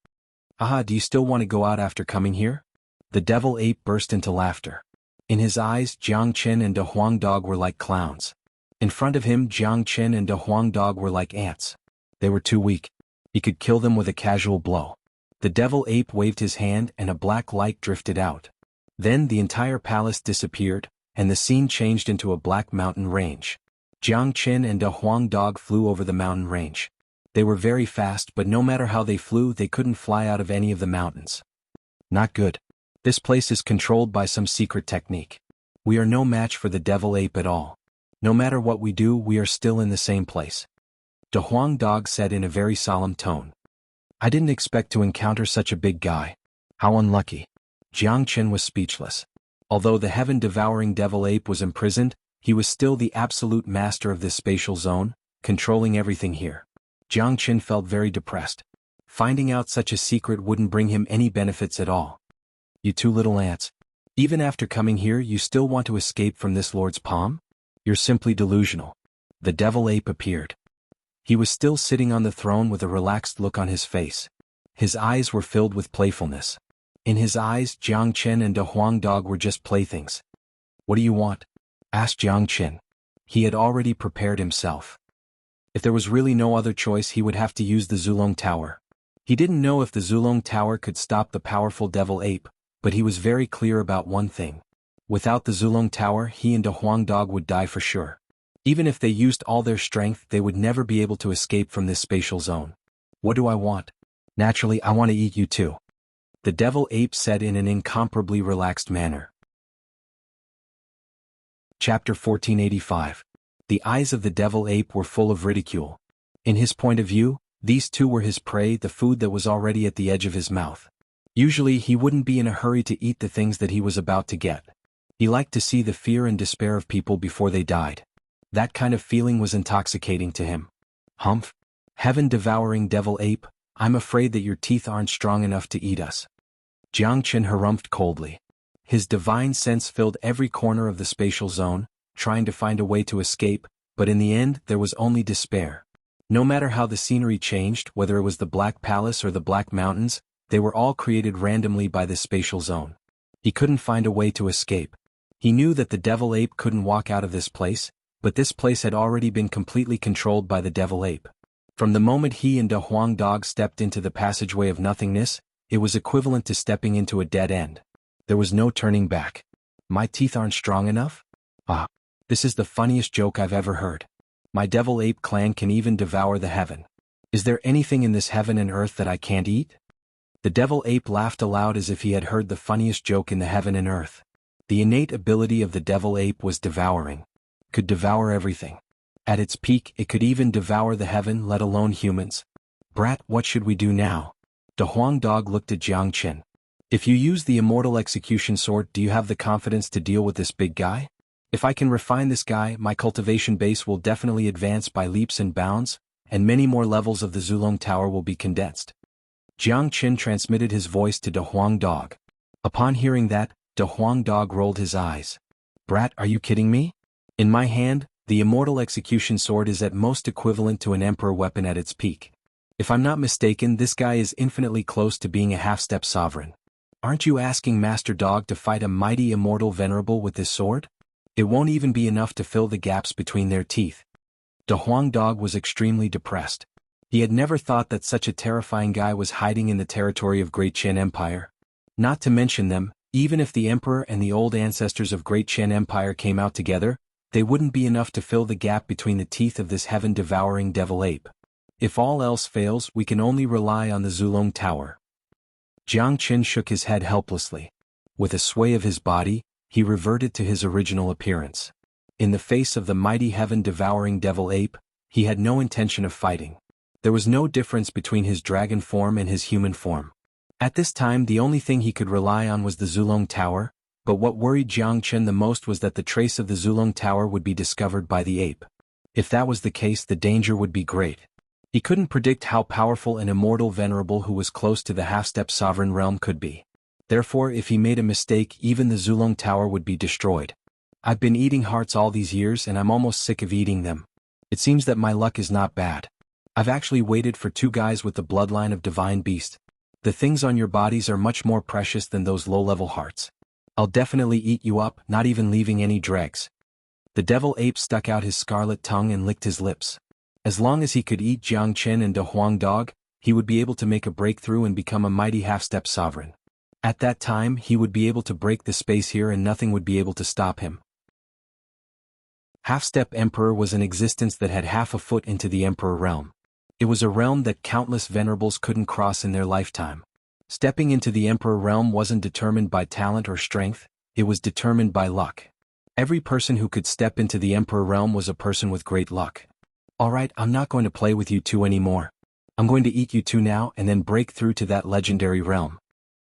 Aha, do you still want to go out after coming here? The devil ape burst into laughter. In his eyes, Jiang Chen and De Huang Dog were like clowns. In front of him, Jiang Chen and De Huang Dog were like ants. They were too weak. He could kill them with a casual blow. The devil ape waved his hand and a black light drifted out. Then the entire palace disappeared, and the scene changed into a black mountain range. Jiang Chen and De Huang Dog flew over the mountain range. They were very fast, but no matter how they flew, they couldn't fly out of any of the mountains. Not good. This place is controlled by some secret technique. We are no match for the devil ape at all. No matter what we do, we are still in the same place. De Huang Dog said in a very solemn tone. I didn't expect to encounter such a big guy. How unlucky. Jiang Chen was speechless. Although the heaven-devouring devil ape was imprisoned, he was still the absolute master of this spatial zone, controlling everything here. Jiang Chen felt very depressed. Finding out such a secret wouldn't bring him any benefits at all. You two little ants. Even after coming here, you still want to escape from this lord's palm? You're simply delusional. The devil ape appeared. He was still sitting on the throne with a relaxed look on his face. His eyes were filled with playfulness. In his eyes, Jiang Chen and De Huang Dog were just playthings. What do you want? Asked Jiang Chen. He had already prepared himself. If there was really no other choice, he would have to use the Zulong Tower. He didn't know if the Zulong Tower could stop the powerful devil ape, but he was very clear about one thing. Without the Zulong Tower, he and De Huang Dog would die for sure. Even if they used all their strength, they would never be able to escape from this spatial zone. What do I want? Naturally, I want to eat you too. The devil ape said in an incomparably relaxed manner. Chapter 1485. The eyes of the devil ape were full of ridicule. In his point of view, these two were his prey, the food that was already at the edge of his mouth. Usually he wouldn't be in a hurry to eat the things that he was about to get. He liked to see the fear and despair of people before they died. That kind of feeling was intoxicating to him. Humph! Heaven-devouring devil ape, I'm afraid that your teeth aren't strong enough to eat us. Jiang Chen harumphed coldly. His divine sense filled every corner of the spatial zone, trying to find a way to escape, but in the end there was only despair. No matter how the scenery changed, whether it was the Black Palace or the Black Mountains, they were all created randomly by this spatial zone. He couldn't find a way to escape. He knew that the devil ape couldn't walk out of this place, but this place had already been completely controlled by the devil ape. From the moment he and De Huang Dog stepped into the passageway of nothingness, it was equivalent to stepping into a dead end. There was no turning back. My teeth aren't strong enough? Ah, this is the funniest joke I've ever heard. My devil ape clan can even devour the heaven. Is there anything in this heaven and earth that I can't eat? The devil ape laughed aloud as if he had heard the funniest joke in the heaven and earth. The innate ability of the devil ape was devouring. Could devour everything. At its peak, it could even devour the heaven, let alone humans. Brat, what should we do now? De Huang Dog looked at Jiang Chen. If you use the immortal execution sword, do you have the confidence to deal with this big guy? If I can refine this guy, my cultivation base will definitely advance by leaps and bounds, and many more levels of the Zulong Tower will be condensed. Jiang Qin transmitted his voice to De Huang Dog. Upon hearing that, De Huang Dog rolled his eyes. Brat, are you kidding me? In my hand, the immortal execution sword is at most equivalent to an emperor weapon at its peak. If I'm not mistaken, this guy is infinitely close to being a half-step sovereign. Aren't you asking Master Dog to fight a mighty immortal venerable with this sword? It won't even be enough to fill the gaps between their teeth. De Huang Dog was extremely depressed. He had never thought that such a terrifying guy was hiding in the territory of Great Qian Empire. Not to mention them, even if the emperor and the old ancestors of Great Qian Empire came out together, they wouldn't be enough to fill the gap between the teeth of this heaven-devouring devil ape. If all else fails, we can only rely on the Zulong Tower. Jiang Qin shook his head helplessly. With a sway of his body, he reverted to his original appearance. In the face of the mighty heaven-devouring devil ape, he had no intention of fighting. There was no difference between his dragon form and his human form. At this time, the only thing he could rely on was the Zulong Tower, but what worried Jiang Qin the most was that the trace of the Zulong Tower would be discovered by the ape. If that was the case, the danger would be great. He couldn't predict how powerful an immortal venerable who was close to the half-step sovereign realm could be. Therefore, if he made a mistake, even the Zulong Tower would be destroyed. I've been eating hearts all these years and I'm almost sick of eating them. It seems that my luck is not bad. I've actually waited for 2 guys with the bloodline of divine beast. The things on your bodies are much more precious than those low-level hearts. I'll definitely eat you up, not even leaving any dregs. The devil ape stuck out his scarlet tongue and licked his lips. As long as he could eat Jiang Qin and De Huang Dog, he would be able to make a breakthrough and become a mighty half-step sovereign. At that time, he would be able to break the space here and nothing would be able to stop him. Half-step Emperor was an existence that had half a foot into the Emperor realm. It was a realm that countless venerables couldn't cross in their lifetime. Stepping into the Emperor realm wasn't determined by talent or strength, it was determined by luck. Every person who could step into the Emperor realm was a person with great luck. Alright, I'm not going to play with you 2 anymore. I'm going to eat you 2 now and then break through to that legendary realm.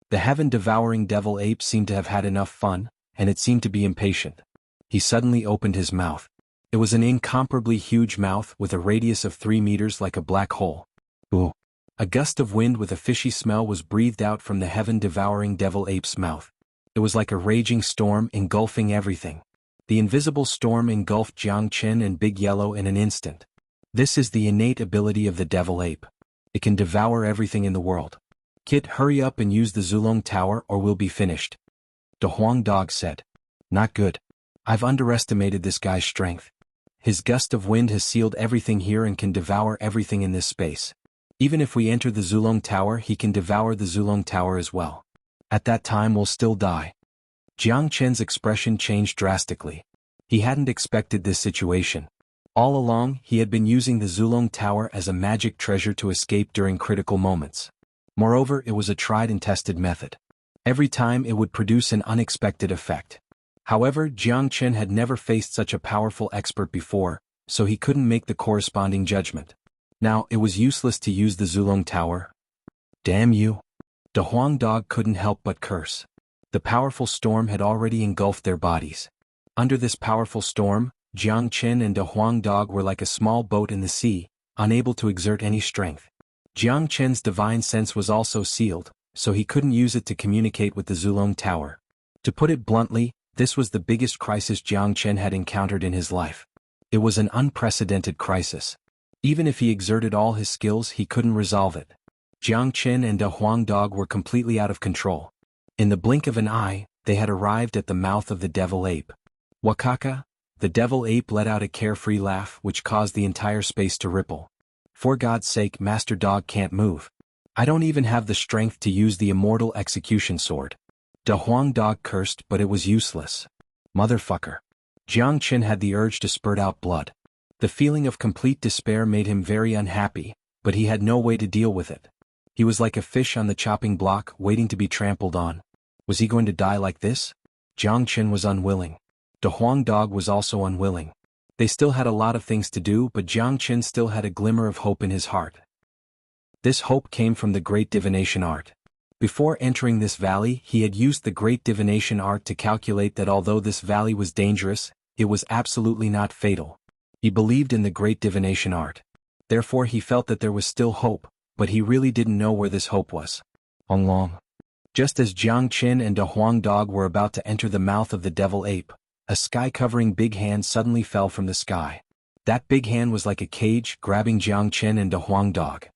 The heaven-devouring devil ape seemed to have had enough fun, and it seemed to be impatient. He suddenly opened his mouth. It was an incomparably huge mouth with a radius of 3 meters like a black hole. Ooh! A gust of wind with a fishy smell was breathed out from the heaven-devouring devil ape's mouth. It was like a raging storm engulfing everything. The invisible storm engulfed Jiang Qin and Big Yellow in an instant. This is the innate ability of the devil ape. It can devour everything in the world. Kit, hurry up and use the Zulong Tower or we'll be finished. De Huang Dog said. Not good. I've underestimated this guy's strength. His gust of wind has sealed everything here and can devour everything in this space. Even if we enter the Zulong Tower, he can devour the Zulong Tower as well. At that time we'll still die. Jiang Qin's expression changed drastically. He hadn't expected this situation. All along, he had been using the Zulong Tower as a magic treasure to escape during critical moments. Moreover, it was a tried and tested method. Every time it would produce an unexpected effect. However, Jiang Qin had never faced such a powerful expert before, so he couldn't make the corresponding judgment. Now, it was useless to use the Zulong Tower. Damn you! De Huang Dog couldn't help but curse. The powerful storm had already engulfed their bodies. Under this powerful storm, Jiang Qin and De Huang Dog were like a small boat in the sea, unable to exert any strength. Jiang Qin's divine sense was also sealed, so he couldn't use it to communicate with the Zulong Tower. To put it bluntly, this was the biggest crisis Jiang Qin had encountered in his life. It was an unprecedented crisis. Even if he exerted all his skills, he couldn't resolve it. Jiang Qin and De Huang Dog were completely out of control. In the blink of an eye, they had arrived at the mouth of the devil ape. Wakaka, the devil ape let out a carefree laugh which caused the entire space to ripple. For God's sake, Master Dog can't move. I don't even have the strength to use the immortal execution sword. De Huang Dog cursed, but it was useless. Motherfucker. Jiang Qin had the urge to spurt out blood. The feeling of complete despair made him very unhappy, but he had no way to deal with it. He was like a fish on the chopping block, waiting to be trampled on. Was he going to die like this? Jiang Qin was unwilling. De Huang Dog was also unwilling. They still had a lot of things to do, but Jiang Qin still had a glimmer of hope in his heart. This hope came from the great divination art. Before entering this valley, he had used the great divination art to calculate that although this valley was dangerous, it was absolutely not fatal. He believed in the great divination art. Therefore he felt that there was still hope, but he really didn't know where this hope was. Long. Just as Jiang Qin and a Huang dog were about to enter the mouth of the devil ape, a sky-covering big hand suddenly fell from the sky. That big hand was like a cage, grabbing Jiang Qin and a Huang dog.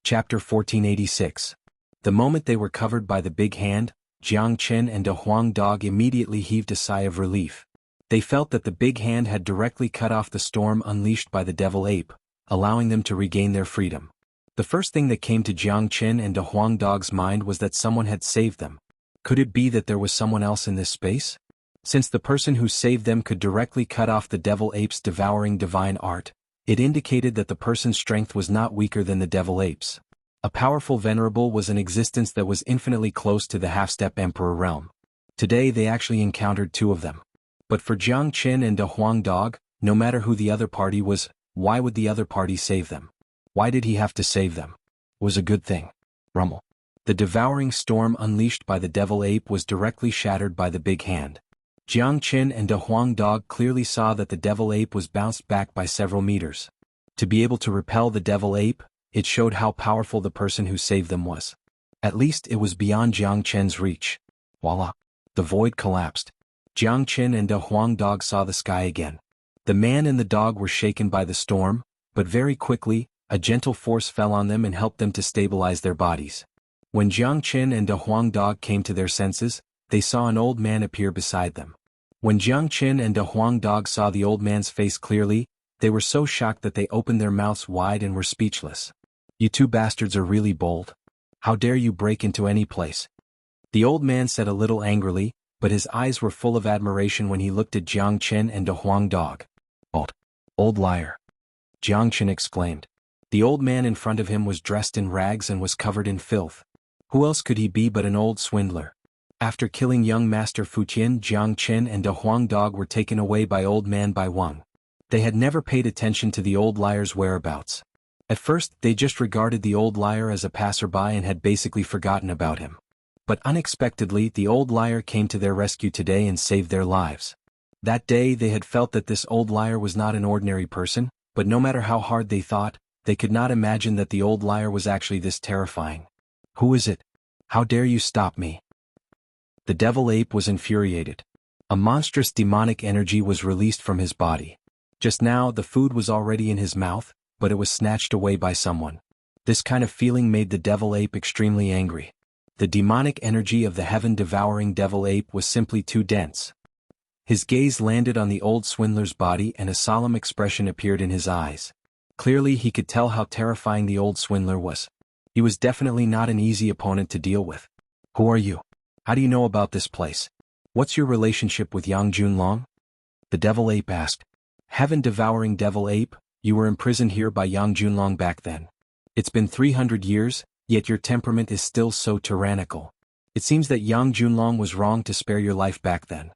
Chapter 1486. The moment they were covered by the big hand, Jiang Qin and a Huang dog immediately heaved a sigh of relief. They felt that the big hand had directly cut off the storm unleashed by the devil ape, allowing them to regain their freedom. The first thing that came to Jiang Qin and a Huang dog's mind was that someone had saved them. Could it be that there was someone else in this space? Since the person who saved them could directly cut off the devil ape's devouring divine art, it indicated that the person's strength was not weaker than the devil ape's. A powerful venerable was an existence that was infinitely close to the half-step emperor realm. Today they actually encountered two of them. But for Jiang Qin and a Huang dog, no matter who the other party was, why would the other party save them? Why did he have to save them? Was a good thing. Rumble. The devouring storm unleashed by the devil ape was directly shattered by the big hand. Jiang Qin and a Huang dog clearly saw that the devil ape was bounced back by several meters. To be able to repel the devil ape, it showed how powerful the person who saved them was. At least it was beyond Jiang Qin's reach. Voila! The void collapsed. Jiang Qin and a Huang dog saw the sky again. The man and the dog were shaken by the storm, but very quickly, a gentle force fell on them and helped them to stabilize their bodies. When Jiang Qin and a Huang dog came to their senses, they saw an old man appear beside them. When Jiang Qin and a Huang dog saw the old man's face clearly, they were so shocked that they opened their mouths wide and were speechless. "You two bastards are really bold. How dare you break into any place?" The old man said a little angrily, but his eyes were full of admiration when he looked at Jiang Qin and a Huang dog. Old liar!" Jiang Qin exclaimed. The old man in front of him was dressed in rags and was covered in filth. Who else could he be but an old swindler? After killing young Master Fuqian, Jiang Qin and a Huang dog were taken away by old man Bai Wang. They had never paid attention to the old liar's whereabouts. At first, they just regarded the old liar as a passerby and had basically forgotten about him. But unexpectedly, the old liar came to their rescue today and saved their lives. That day they had felt that this old liar was not an ordinary person, but no matter how hard they thought, they could not imagine that the old liar was actually this terrifying. "Who is it? How dare you stop me?" The devil ape was infuriated. A monstrous demonic energy was released from his body. Just now, the food was already in his mouth, but it was snatched away by someone. This kind of feeling made the devil ape extremely angry. The demonic energy of the heaven-devouring devil ape was simply too dense. His gaze landed on the old swindler's body and a solemn expression appeared in his eyes. Clearly he could tell how terrifying the old swindler was. He was definitely not an easy opponent to deal with. "Who are you? How do you know about this place? What's your relationship with Yang Junlong?" The devil ape asked. "Heaven-devouring devil ape, you were imprisoned here by Yang Junlong back then. It's been 300 years, yet your temperament is still so tyrannical. It seems that Yang Junlong was wrong to spare your life back then."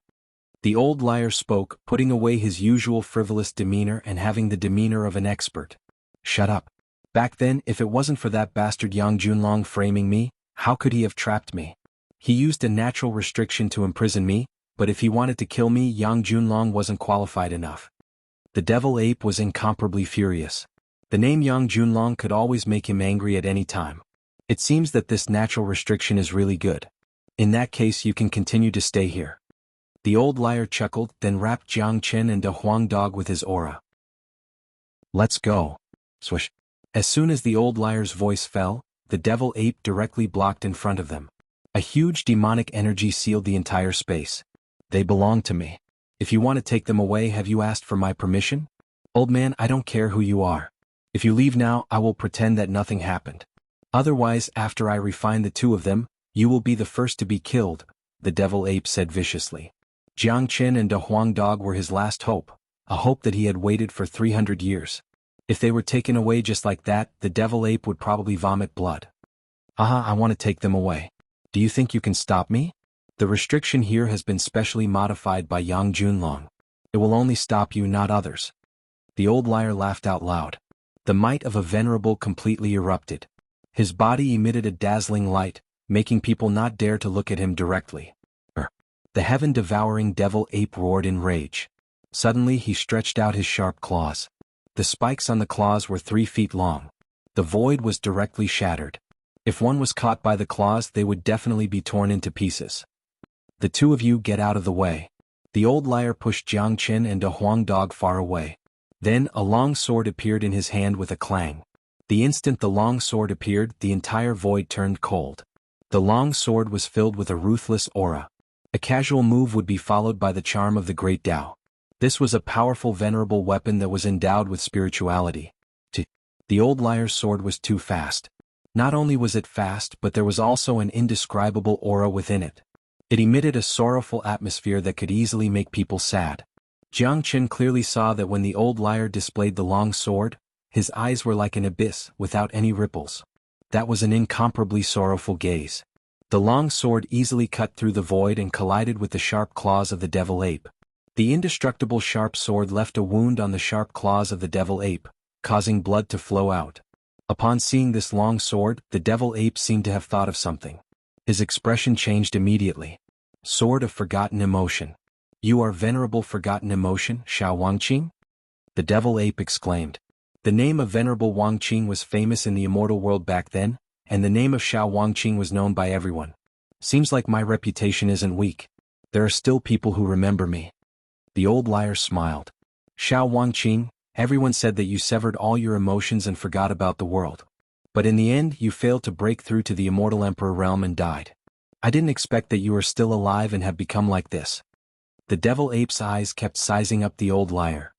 The old liar spoke, putting away his usual frivolous demeanor and having the demeanor of an expert. "Shut up. Back then, if it wasn't for that bastard Yang Junlong framing me, how could he have trapped me? He used a natural restriction to imprison me, but if he wanted to kill me, Yang Junlong wasn't qualified enough." The devil ape was incomparably furious. The name Yang Junlong could always make him angry at any time. It seems that this natural restriction is really good. In that case you can continue to stay here. The old liar chuckled, then wrapped Jiang Qin and a Huang dog with his aura. "Let's go." Swish. As soon as the old liar's voice fell, the devil ape directly blocked in front of them. A huge demonic energy sealed the entire space. "They belong to me. If you want to take them away, have you asked for my permission? Old man, I don't care who you are. If you leave now, I will pretend that nothing happened. Otherwise, after I refine the two of them, you will be the first to be killed," the devil ape said viciously. Jiang Qin and a Huang dog were his last hope, a hope that he had waited for 300 years. If they were taken away just like that, the devil ape would probably vomit blood. "Aha, I want to take them away. Do you think you can stop me? The restriction here has been specially modified by Yang Junlong. It will only stop you, not others." The old liar laughed out loud. The might of a venerable completely erupted. His body emitted a dazzling light, making people not dare to look at him directly. The heaven-devouring devil ape roared in rage. Suddenly he stretched out his sharp claws. The spikes on the claws were 3 feet long. The void was directly shattered. If one was caught by the claws, they would definitely be torn into pieces. The two of you get out of the way. The old liar pushed Jiang Qin and a Huang dog far away. Then a long sword appeared in his hand with a clang. The instant the long sword appeared, the entire void turned cold. The long sword was filled with a ruthless aura. A casual move would be followed by the charm of the great Tao. This was a powerful venerable weapon that was endowed with spirituality. The old liar's sword was too fast. Not only was it fast, but there was also an indescribable aura within it. It emitted a sorrowful atmosphere that could easily make people sad. Jiang Qin clearly saw that when the old liar displayed the long sword, his eyes were like an abyss without any ripples. That was an incomparably sorrowful gaze. The long sword easily cut through the void and collided with the sharp claws of the devil ape. The indestructible sharp sword left a wound on the sharp claws of the devil ape, causing blood to flow out. Upon seeing this long sword, the devil ape seemed to have thought of something. His expression changed immediately. Sword of forgotten emotion. You are venerable forgotten emotion, Xiao Wangqing? The devil ape exclaimed. The name of venerable Wangqing was famous in the immortal world back then, and the name of Xiao Wangqing was known by everyone. Seems like my reputation isn't weak. There are still people who remember me. The old liar smiled. Xiao Wangqing, everyone said that you severed all your emotions and forgot about the world. But in the end, you failed to break through to the immortal emperor realm and died. I didn't expect that you are still alive and have become like this. The devil ape's eyes kept sizing up the old liar.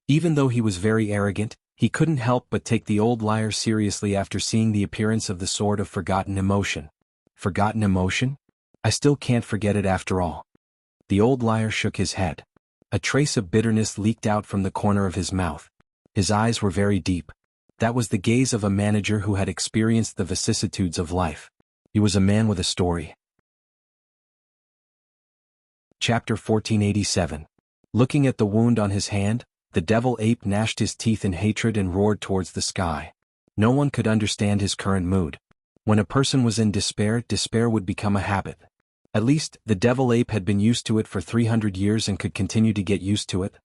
Even though he was very arrogant, he couldn't help but take the old liar seriously after seeing the appearance of the sword of forgotten emotion. Forgotten emotion? I still can't forget it after all. The old liar shook his head. A trace of bitterness leaked out from the corner of his mouth. His eyes were very deep. That was the gaze of a manager who had experienced the vicissitudes of life. He was a man with a story. Chapter 1487. Looking at the wound on his hand, the devil ape gnashed his teeth in hatred and roared towards the sky. No one could understand his current mood. When a person was in despair, despair would become a habit. At least, the devil ape had been used to it for 300 years and could continue to get used to it.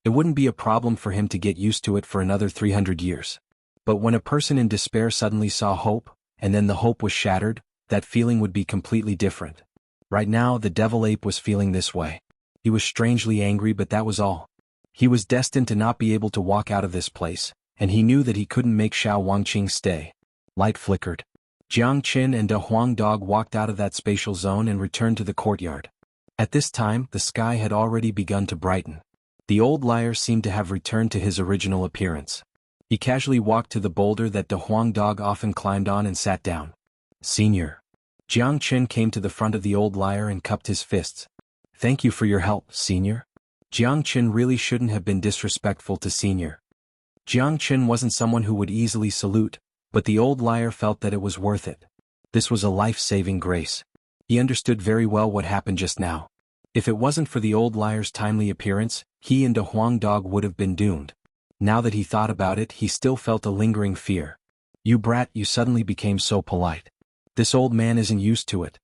It wouldn't be a problem for him to get used to it for another 300 years. But when a person in despair suddenly saw hope, and then the hope was shattered, that feeling would be completely different. Right now, the devil ape was feeling this way. He was strangely angry, but that was all. He was destined to not be able to walk out of this place, and he knew that he couldn't make Xiao Wangqing stay. Light flickered. Jiang Qin and a Huang dog walked out of that spatial zone and returned to the courtyard. At this time, the sky had already begun to brighten. The old liar seemed to have returned to his original appearance. He casually walked to the boulder that the Huang dog often climbed on and sat down. Senior. Jiang Qin came to the front of the old liar and cupped his fists. Thank you for your help, Senior. Jiang Qin really shouldn't have been disrespectful to Senior. Jiang Qin wasn't someone who would easily salute, but the old liar felt that it was worth it. This was a life-saving grace. He understood very well what happened just now. If it wasn't for the old liar's timely appearance, he and a Huang dog would have been doomed. Now that he thought about it, he still felt a lingering fear. You brat, you suddenly became so polite. This old man isn't used to it.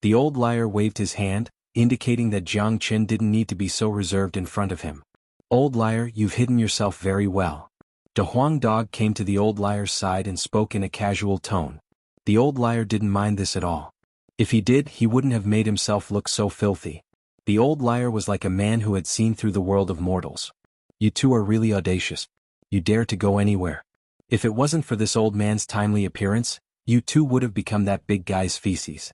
The old liar waved his hand, indicating that Jiang Qin didn't need to be so reserved in front of him. Old liar, you've hidden yourself very well. The Huang dog came to the old liar's side and spoke in a casual tone. The old liar didn't mind this at all. If he did, he wouldn't have made himself look so filthy. The old liar was like a man who had seen through the world of mortals. You two are really audacious. You dare to go anywhere. If it wasn't for this old man's timely appearance, you two would have become that big guy's feces.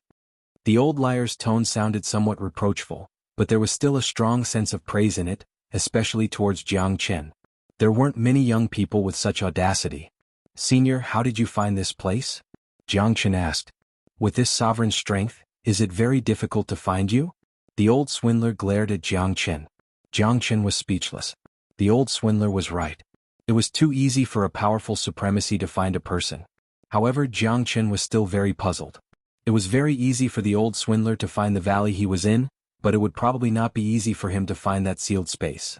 The old liar's tone sounded somewhat reproachful, but there was still a strong sense of praise in it, especially towards Jiang Qin. There weren't many young people with such audacity. Senior, how did you find this place? Jiang Qin asked. With this sovereign strength, is it very difficult to find you? The old swindler glared at Jiang Qin. Jiang Qin was speechless. The old swindler was right. It was too easy for a powerful supremacy to find a person. However, Jiang Qin was still very puzzled. It was very easy for the old swindler to find the valley he was in, but it would probably not be easy for him to find that sealed space.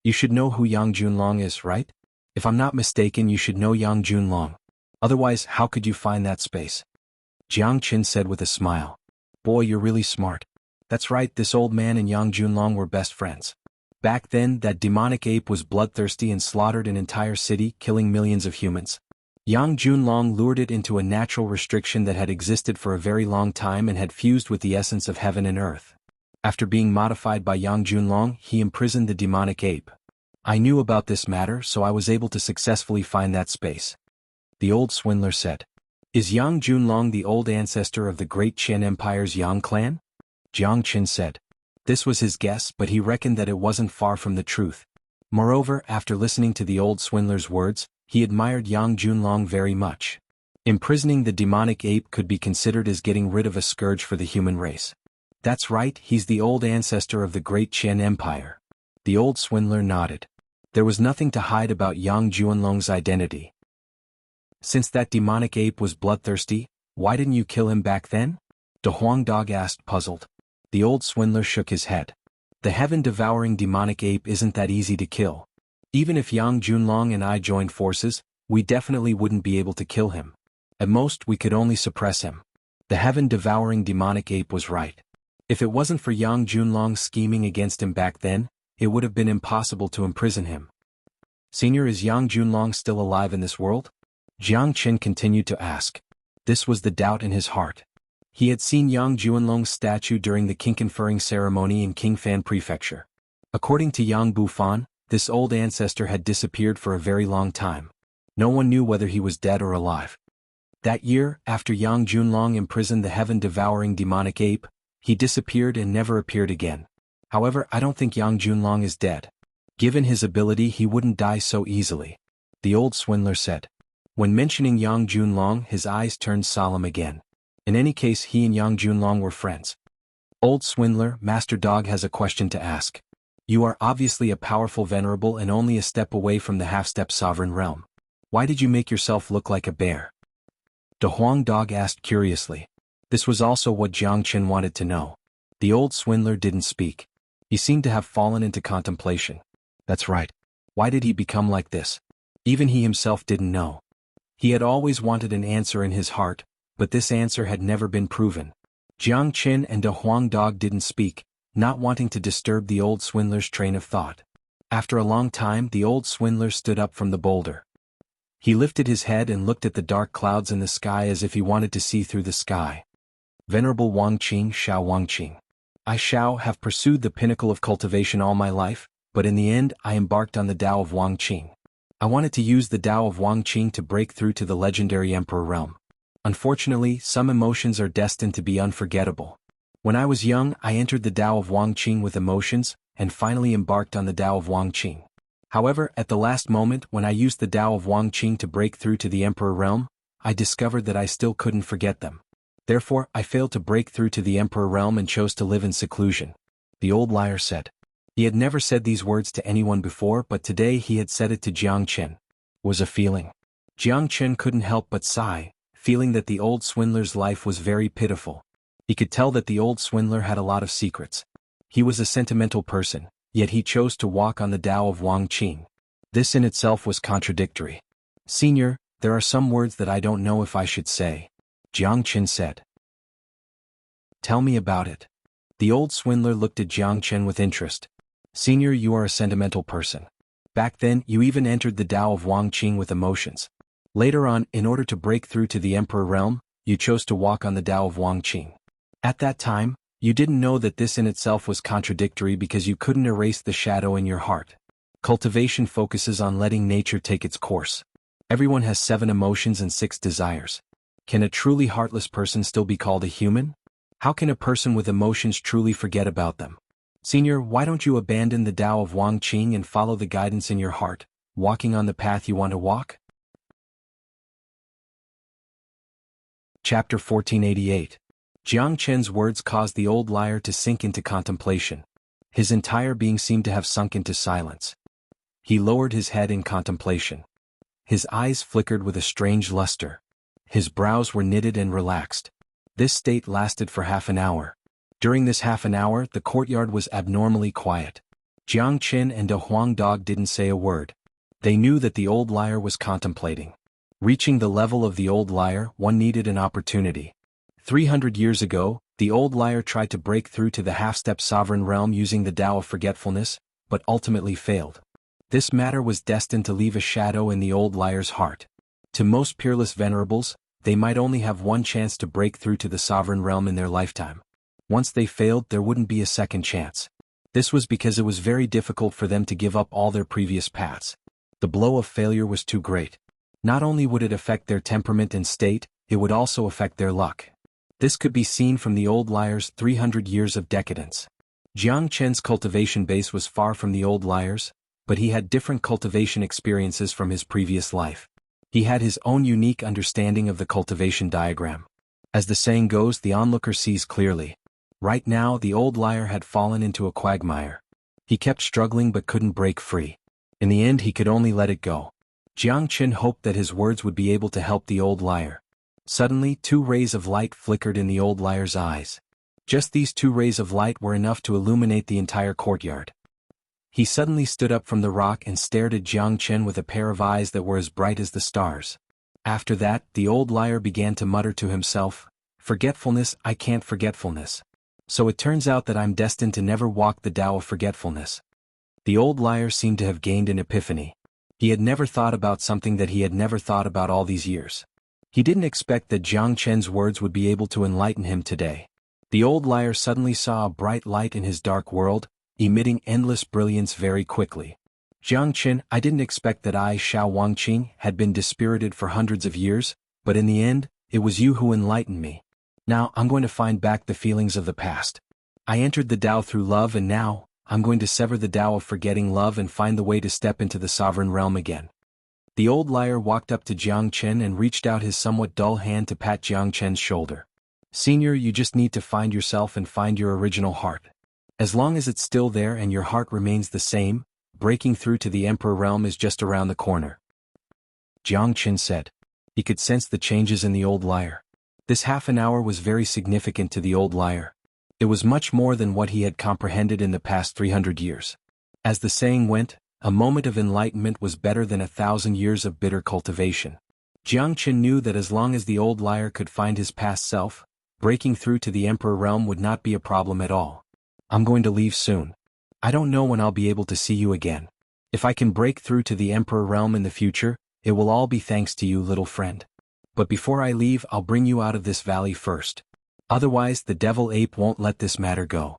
You should know who Yang Junlong is, right? If I'm not mistaken, you should know Yang Junlong. Otherwise, how could you find that space? Jiang Qin said with a smile. Boy, you're really smart. That's right, this old man and Yang Junlong were best friends. Back then, that demonic ape was bloodthirsty and slaughtered an entire city, killing millions of humans. Yang Junlong lured it into a natural restriction that had existed for a very long time and had fused with the essence of heaven and earth. After being modified by Yang Junlong, he imprisoned the demonic ape. I knew about this matter, so I was able to successfully find that space. The old swindler said. Is Yang Junlong the old ancestor of the great Qin Empire's Yang clan? Jiang Qin said. This was his guess, but he reckoned that it wasn't far from the truth. Moreover, after listening to the old swindler's words, he admired Yang Junlong very much. Imprisoning the demonic ape could be considered as getting rid of a scourge for the human race. That's right, he's the old ancestor of the great Qin Empire. The old swindler nodded. There was nothing to hide about Yang Junlong's identity. Since that demonic ape was bloodthirsty, why didn't you kill him back then? De Huang Dog asked, puzzled. The old swindler shook his head. The heaven-devouring demonic ape isn't that easy to kill. Even if Yang Junlong and I joined forces, we definitely wouldn't be able to kill him. At most, we could only suppress him. The heaven-devouring demonic ape was right. If it wasn't for Yang Junlong scheming against him back then, it would have been impossible to imprison him. Senior, is Yang Junlong still alive in this world? Jiang Qin continued to ask. This was the doubt in his heart. He had seen Yang Junlong's statue during the king conferring ceremony in Qingfan Prefecture. According to Yang Bufan, this old ancestor had disappeared for a very long time. No one knew whether he was dead or alive. That year, after Yang Junlong imprisoned the heaven-devouring demonic ape, he disappeared and never appeared again. However, I don't think Yang Junlong is dead. Given his ability, he wouldn't die so easily. The old swindler said. When mentioning Yang Junlong, his eyes turned solemn again. In any case, he and Yang Junlong were friends. Old swindler, Master Dog has a question to ask. You are obviously a powerful venerable and only a step away from the half-step sovereign realm. Why did you make yourself look like a bear? De Huang Dog asked curiously. This was also what Jiang Qin wanted to know. The old swindler didn't speak. He seemed to have fallen into contemplation. That's right. Why did he become like this? Even he himself didn't know. He had always wanted an answer in his heart, but this answer had never been proven. Jiang Qin and De Huang Dog didn't speak, not wanting to disturb the old swindler's train of thought. After a long time, the old swindler stood up from the boulder. He lifted his head and looked at the dark clouds in the sky as if he wanted to see through the sky. Venerable Wang Qing, Xiao Wang Qing. I have pursued the pinnacle of cultivation all my life, but in the end I embarked on the Tao of Wang Qing. I wanted to use the Tao of Wang Qing to break through to the legendary emperor realm. Unfortunately, some emotions are destined to be unforgettable. When I was young, I entered the Tao of Wang Qing with emotions, and finally embarked on the Tao of Wang Qing. However, at the last moment, when I used the Tao of Wang Qing to break through to the emperor realm, I discovered that I still couldn't forget them. Therefore, I failed to break through to the emperor realm and chose to live in seclusion. The old liar said. He had never said these words to anyone before, but today he had said it to Jiang Qin. Was a feeling. Jiang Qin couldn't help but sigh, feeling that the old swindler's life was very pitiful. He could tell that the old swindler had a lot of secrets. He was a sentimental person, yet he chose to walk on the Tao of Wang Qing. This in itself was contradictory. Senior, there are some words that I don't know if I should say. Jiang Qin said. Tell me about it. The old swindler looked at Jiang Qin with interest. Senior, you are a sentimental person. Back then, you even entered the Tao of Wang Qing with emotions. Later on, in order to break through to the emperor realm, you chose to walk on the Tao of Wang Qing. At that time, you didn't know that this in itself was contradictory because you couldn't erase the shadow in your heart. Cultivation focuses on letting nature take its course. Everyone has 7 emotions and 6 desires. Can a truly heartless person still be called a human? How can a person with emotions truly forget about them? Senior, why don't you abandon the Tao of Wang Qing and follow the guidance in your heart, walking on the path you want to walk? Chapter 1488. Jiang Qin's words caused the old liar to sink into contemplation. His entire being seemed to have sunk into silence. He lowered his head in contemplation. His eyes flickered with a strange luster. His brows were knitted and relaxed. This state lasted for half an hour. During this half an hour, the courtyard was abnormally quiet. Jiang Qin and De Huang Dog didn't say a word. They knew that the old liar was contemplating. Reaching the level of the old liar, one needed an opportunity. 300 years ago, the old liar tried to break through to the half-step sovereign realm using the Tao of forgetfulness, but ultimately failed. This matter was destined to leave a shadow in the old liar's heart. To most peerless venerables, they might only have one chance to break through to the sovereign realm in their lifetime. Once they failed, there wouldn't be a second chance. This was because it was very difficult for them to give up all their previous paths. The blow of failure was too great. Not only would it affect their temperament and state, it would also affect their luck. This could be seen from the old liar's 300 years of decadence. Jiang Chen's cultivation base was far from the old liar's, but he had different cultivation experiences from his previous life. He had his own unique understanding of the cultivation diagram. As the saying goes, the onlooker sees clearly. Right now, the old liar had fallen into a quagmire. He kept struggling but couldn't break free. In the end, he could only let it go. Jiang Chen hoped that his words would be able to help the old liar. Suddenly, 2 rays of light flickered in the old liar's eyes. Just these 2 rays of light were enough to illuminate the entire courtyard. He suddenly stood up from the rock and stared at Jiang Chen with a pair of eyes that were as bright as the stars. After that, the old liar began to mutter to himself, "Forgetfulness, I can't forgetfulness. So it turns out that I'm destined to never walk the Tao of forgetfulness." The old liar seemed to have gained an epiphany. He had never thought about something that he had never thought about all these years. He didn't expect that Jiang Chen's words would be able to enlighten him today. The old liar suddenly saw a bright light in his dark world, emitting endless brilliance very quickly. "Jiang Chen, I didn't expect that I, Xuanhuan, had been dispirited for hundreds of years, but in the end, it was you who enlightened me. Now, I'm going to find back the feelings of the past. I entered the Tao through love, and now, I'm going to sever the Tao of forgetting love and find the way to step into the sovereign realm again." The old liar walked up to Jiang Chen and reached out his somewhat dull hand to pat Jiang Chen's shoulder. "Senior, you just need to find yourself and find your original heart. As long as it's still there and your heart remains the same, breaking through to the Emperor realm is just around the corner." Jiang Chen said. He could sense the changes in the old liar. This half an hour was very significant to the old liar. It was much more than what he had comprehended in the past 300 years. As the saying went, a moment of enlightenment was better than 1,000 years of bitter cultivation. Jiang Chen knew that as long as the old liar could find his past self, breaking through to the Emperor realm would not be a problem at all. "I'm going to leave soon. I don't know when I'll be able to see you again. If I can break through to the Emperor realm in the future, it will all be thanks to you, little friend. But before I leave, I'll bring you out of this valley first. Otherwise, the devil ape won't let this matter go."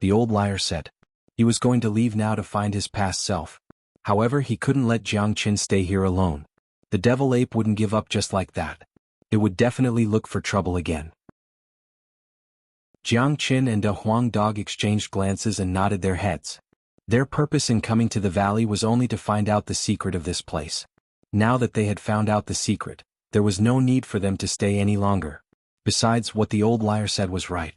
The old liar said. He was going to leave now to find his past self. However, he couldn't let Jiang Chen stay here alone. The devil ape wouldn't give up just like that. It would definitely look for trouble again. Jiang Chen and a Huang dog exchanged glances and nodded their heads. Their purpose in coming to the valley was only to find out the secret of this place. Now that they had found out the secret, there was no need for them to stay any longer. Besides, what the old liar said was right.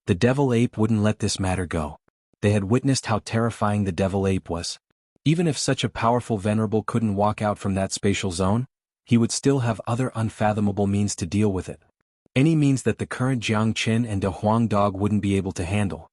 The devil ape wouldn't let this matter go. They had witnessed how terrifying the devil ape was. Even if such a powerful venerable couldn't walk out from that spatial zone, he would still have other unfathomable means to deal with it. Any means that the current Jiang Chen and a Huang dog wouldn't be able to handle.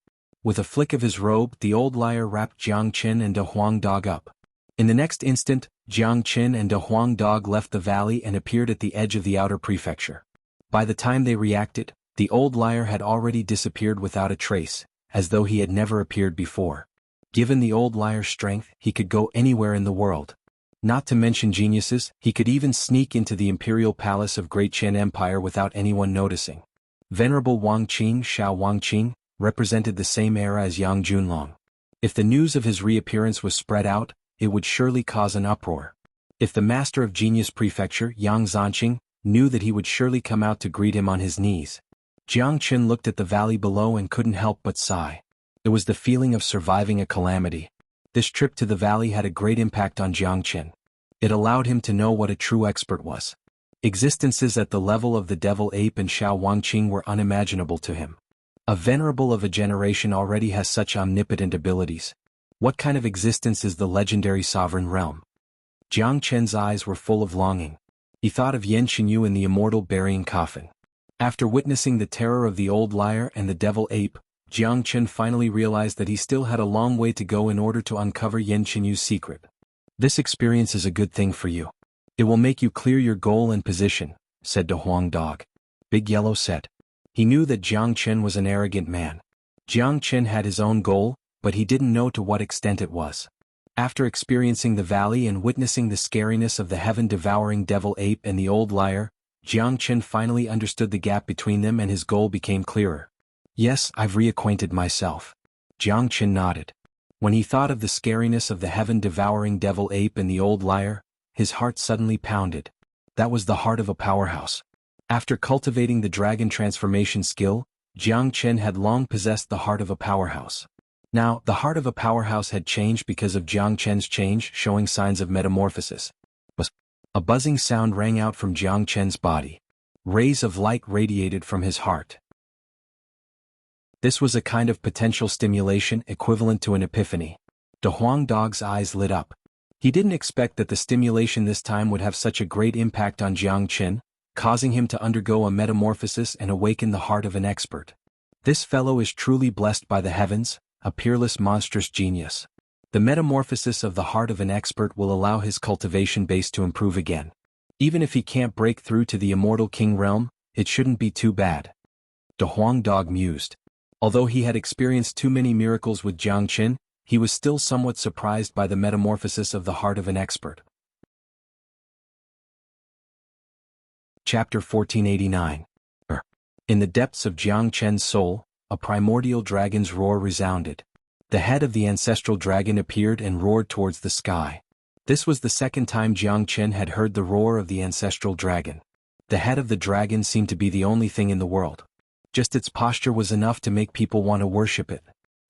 With a flick of his robe, the old liar wrapped Jiang Chen and a Huang dog up. In the next instant, Jiang Chen and a Huang dog left the valley and appeared at the edge of the outer prefecture. By the time they reacted, the old liar had already disappeared without a trace, as though he had never appeared before. Given the old liar's strength, he could go anywhere in the world. Not to mention geniuses, he could even sneak into the imperial palace of Great Chen Empire without anyone noticing. Venerable Wang Qing Xiao Wang Qing represented the same era as Yang Junlong. If the news of his reappearance was spread out, it would surely cause an uproar. If the master of Genius Prefecture, Yang Zanqing, knew that he would surely come out to greet him on his knees. Jiang Chen looked at the valley below and couldn't help but sigh. It was the feeling of surviving a calamity. This trip to the valley had a great impact on Jiang Chen. It allowed him to know what a true expert was. Existences at the level of the devil ape and Xiao Wangqing were unimaginable to him. A venerable of a generation already has such omnipotent abilities. What kind of existence is the legendary sovereign realm? Jiang Chen's eyes were full of longing. He thought of Yan Xinyu in the immortal burying coffin. After witnessing the terror of the old liar and the devil ape, Jiang Chen finally realized that he still had a long way to go in order to uncover Yan Xinyu's secret. "This experience is a good thing for you. It will make you clear your goal and position," said the Huang dog. Big Yellow said. He knew that Jiang Chen was an arrogant man. Jiang Chen had his own goal, but he didn't know to what extent it was. After experiencing the valley and witnessing the scariness of the heaven-devouring devil ape and the old liar, Jiang Chen finally understood the gap between them and his goal became clearer. Yes, I've reacquainted myself. Jiang Chen nodded. When he thought of the scariness of the heaven-devouring devil ape and the old liar, his heart suddenly pounded. That was the heart of a powerhouse. After cultivating the dragon transformation skill, Jiang Chen had long possessed the heart of a powerhouse. Now, the heart of a powerhouse had changed because of Jiang Chen's change, showing signs of metamorphosis. A buzzing sound rang out from Jiang Chen's body. Rays of light radiated from his heart. This was a kind of potential stimulation equivalent to an epiphany. De Huang Dog's eyes lit up. He didn't expect that the stimulation this time would have such a great impact on Jiang Chen, causing him to undergo a metamorphosis and awaken the heart of an expert. This fellow is truly blessed by the heavens, a peerless monstrous genius. The metamorphosis of the heart of an expert will allow his cultivation base to improve again. Even if he can't break through to the immortal king realm, it shouldn't be too bad. De Huang Dog mused. Although he had experienced too many miracles with Jiang Chen, he was still somewhat surprised by the metamorphosis of the heart of an expert. Chapter 1489. In the depths of Jiang Chen's soul, a primordial dragon's roar resounded. The head of the ancestral dragon appeared and roared towards the sky. This was the second time Jiang Chen had heard the roar of the ancestral dragon. The head of the dragon seemed to be the only thing in the world. Just its posture was enough to make people want to worship it.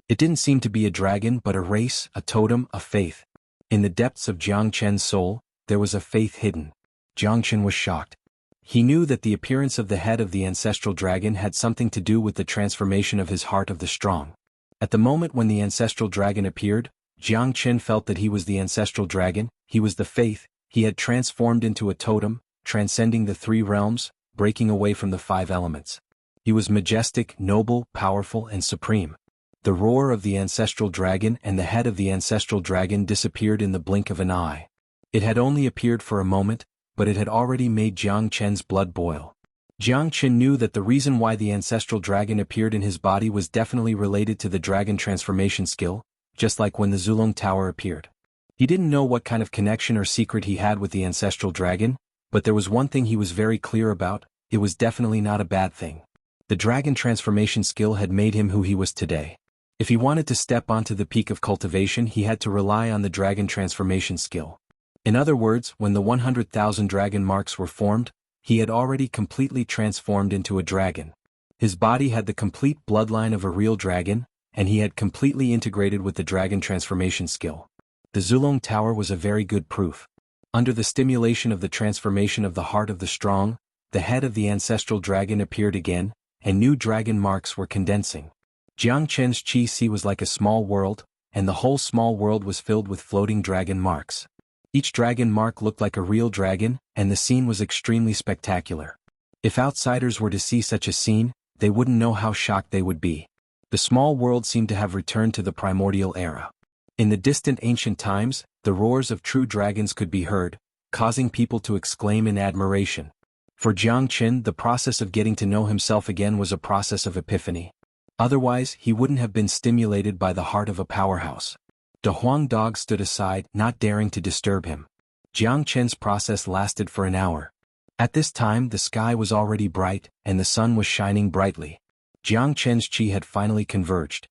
It didn't seem to be a dragon but a race, a totem, a faith. In the depths of Jiang Chen's soul, there was a faith hidden. Jiang Chen was shocked. He knew that the appearance of the head of the ancestral dragon had something to do with the transformation of his heart of the strong. At the moment when the ancestral dragon appeared, Jiang Chen felt that he was the ancestral dragon, he was the faith, he had transformed into a totem, transcending the three realms, breaking away from the five elements. He was majestic, noble, powerful, and supreme. The roar of the ancestral dragon and the head of the ancestral dragon disappeared in the blink of an eye. It had only appeared for a moment, but it had already made Jiang Chen's blood boil. Jiang Chen knew that the reason why the ancestral dragon appeared in his body was definitely related to the dragon transformation skill, just like when the Zulong Tower appeared. He didn't know what kind of connection or secret he had with the ancestral dragon, but there was one thing he was very clear about: it was definitely not a bad thing. The dragon transformation skill had made him who he was today. If he wanted to step onto the peak of cultivation, he had to rely on the dragon transformation skill. In other words, when the 100,000 dragon marks were formed, he had already completely transformed into a dragon. His body had the complete bloodline of a real dragon, and he had completely integrated with the dragon transformation skill. The Zulong Tower was a very good proof. Under the stimulation of the transformation of the heart of the strong, the head of the ancestral dragon appeared again, and new dragon marks were condensing. Jiang Chen's Qi Si was like a small world, and the whole small world was filled with floating dragon marks. Each dragon mark looked like a real dragon, and the scene was extremely spectacular. If outsiders were to see such a scene, they wouldn't know how shocked they would be. The small world seemed to have returned to the primordial era. In the distant ancient times, the roars of true dragons could be heard, causing people to exclaim in admiration. For Jiang Chen, the process of getting to know himself again was a process of epiphany. Otherwise, he wouldn't have been stimulated by the heart of a powerhouse. De Huang Dog stood aside, not daring to disturb him. Jiang Chen's process lasted for an hour. At this time the sky was already bright, and the sun was shining brightly. Jiang Chen's qi had finally converged.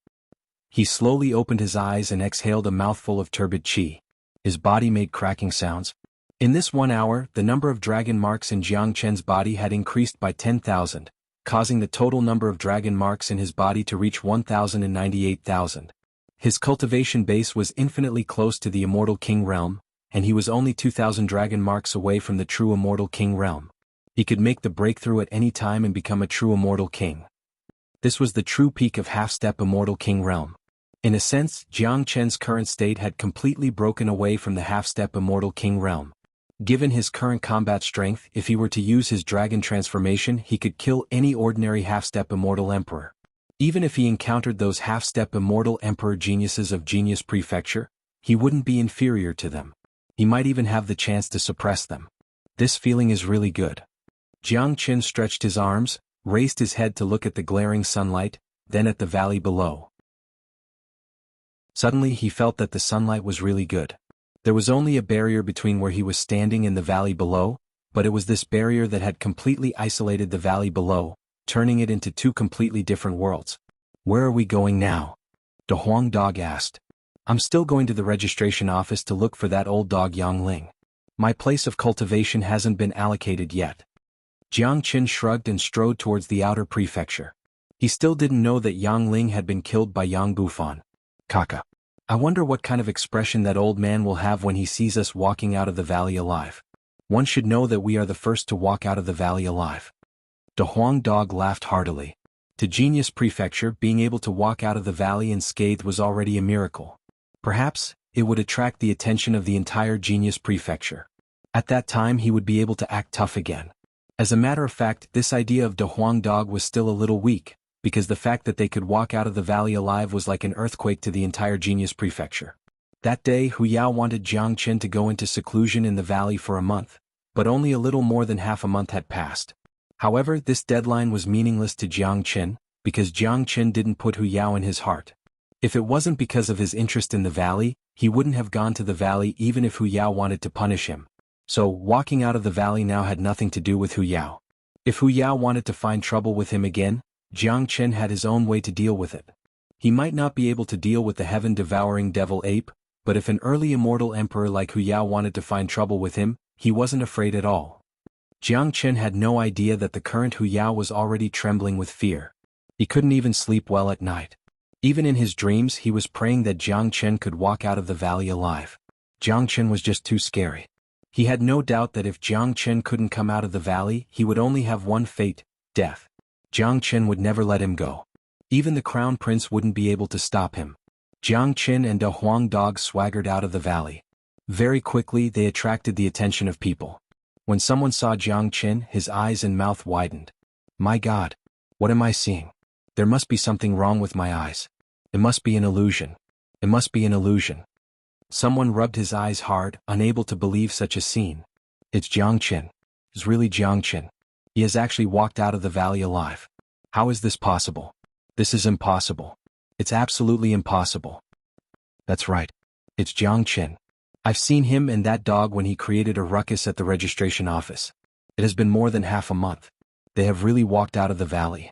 He slowly opened his eyes and exhaled a mouthful of turbid qi. His body made cracking sounds. In this 1 hour, the number of dragon marks in Jiang Chen's body had increased by 10,000, causing the total number of dragon marks in his body to reach 1,098,000. His cultivation base was infinitely close to the immortal king realm, and he was only 2,000 dragon marks away from the true immortal king realm. He could make the breakthrough at any time and become a true immortal king. This was the true peak of half-step immortal king realm. In a sense, Jiang Chen's current state had completely broken away from the half-step immortal king realm. Given his current combat strength, if he were to use his dragon transformation, he could kill any ordinary half-step immortal emperor. Even if he encountered those half-step immortal emperor geniuses of Genius Prefecture, he wouldn't be inferior to them. He might even have the chance to suppress them. This feeling is really good. Jiang Chen stretched his arms, raised his head to look at the glaring sunlight, then at the valley below. Suddenly he felt that the sunlight was really good. There was only a barrier between where he was standing and the valley below, but it was this barrier that had completely isolated the valley below, turning it into two completely different worlds. Where are we going now? De Huang Dog asked. I'm still going to the registration office to look for that old dog Yang Ling. My place of cultivation hasn't been allocated yet. Jiang Qin shrugged and strode towards the outer prefecture. He still didn't know that Yang Ling had been killed by Yang Bufan. Kaka. I wonder what kind of expression that old man will have when he sees us walking out of the valley alive. One should know that we are the first to walk out of the valley alive. De Huang Dog laughed heartily. To Genius Prefecture, being able to walk out of the valley unscathed was already a miracle. Perhaps, it would attract the attention of the entire Genius Prefecture. At that time he would be able to act tough again. As a matter of fact, this idea of De Huang Dog was still a little weak, because the fact that they could walk out of the valley alive was like an earthquake to the entire Genius Prefecture. That day Hu Yao wanted Jiang Qin to go into seclusion in the valley for a month, but only a little more than half a month had passed. However, this deadline was meaningless to Jiang Qin, because Jiang Qin didn't put Hu Yao in his heart. If it wasn't because of his interest in the valley, he wouldn't have gone to the valley even if Hu Yao wanted to punish him. So, walking out of the valley now had nothing to do with Hu Yao. If Hu Yao wanted to find trouble with him again, Jiang Qin had his own way to deal with it. He might not be able to deal with the heaven-devouring devil ape, but if an early immortal emperor like Hu Yao wanted to find trouble with him, he wasn't afraid at all. Jiang Qin had no idea that the current Hu Yao was already trembling with fear. He couldn't even sleep well at night. Even in his dreams he was praying that Jiang Qin could walk out of the valley alive. Jiang Qin was just too scary. He had no doubt that if Jiang Qin couldn't come out of the valley, he would only have one fate, death. Jiang Qin would never let him go. Even the crown prince wouldn't be able to stop him. Jiang Qin and De Huang Dog swaggered out of the valley. Very quickly they attracted the attention of people. When someone saw Jiang Qin, his eyes and mouth widened. My God! What am I seeing? There must be something wrong with my eyes. It must be an illusion. It must be an illusion. Someone rubbed his eyes hard, unable to believe such a scene. It's Jiang Qin. It's really Jiang Qin. He has actually walked out of the valley alive. How is this possible? This is impossible. It's absolutely impossible. That's right. It's Jiang Qin. I've seen him and that dog when he created a ruckus at the registration office. It has been more than half a month. They have really walked out of the valley.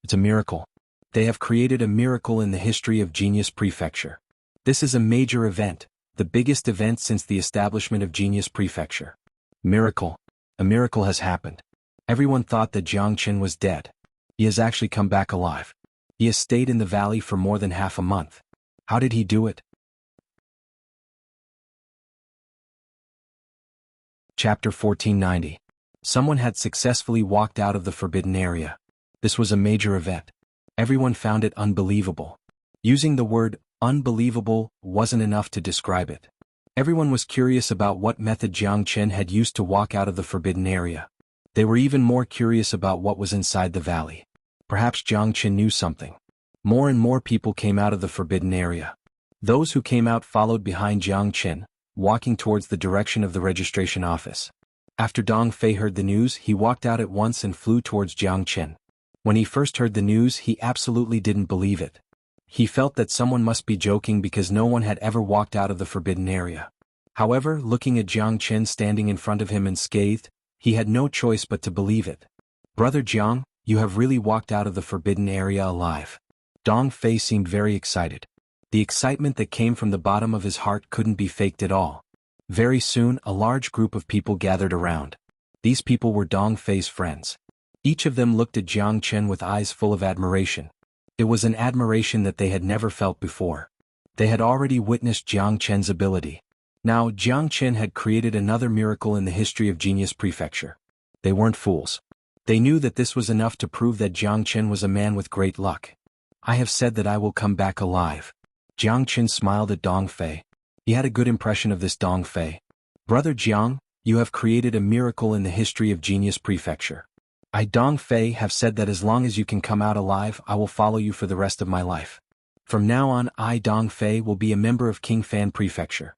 It's a miracle. They have created a miracle in the history of Genius Prefecture. This is a major event, the biggest event since the establishment of Genius Prefecture. Miracle. A miracle has happened. Everyone thought that Jiang Qin was dead. He has actually come back alive. He has stayed in the valley for more than half a month. How did he do it? Chapter 1490. Someone had successfully walked out of the forbidden area. This was a major event. Everyone found it unbelievable. Using the word unbelievable wasn't enough to describe it. Everyone was curious about what method Jiang Qin had used to walk out of the forbidden area. They were even more curious about what was inside the valley. Perhaps Jiang Qin knew something. More and more people came out of the forbidden area. Those who came out followed behind Jiang Qin, walking towards the direction of the registration office. After Dong Fei heard the news, he walked out at once and flew towards Jiang Qin. When he first heard the news, he absolutely didn't believe it. He felt that someone must be joking because no one had ever walked out of the forbidden area. However, looking at Jiang Qin standing in front of him unscathed, he had no choice but to believe it. Brother Jiang, you have really walked out of the forbidden area alive. Dong Fei seemed very excited. The excitement that came from the bottom of his heart couldn't be faked at all. Very soon, a large group of people gathered around. These people were Dong Fei's friends. Each of them looked at Jiang Qin with eyes full of admiration. It was an admiration that they had never felt before. They had already witnessed Jiang Qin's ability. Now, Jiang Qin had created another miracle in the history of Genius Prefecture. They weren't fools. They knew that this was enough to prove that Jiang Qin was a man with great luck. I have said that I will come back alive. Jiang Qin smiled at Dong Fei. He had a good impression of this Dong Fei. Brother Jiang, you have created a miracle in the history of Genius Prefecture. I, Dong Fei, have said that as long as you can come out alive, I will follow you for the rest of my life. From now on, I, Dong Fei, will be a member of King Fan Prefecture.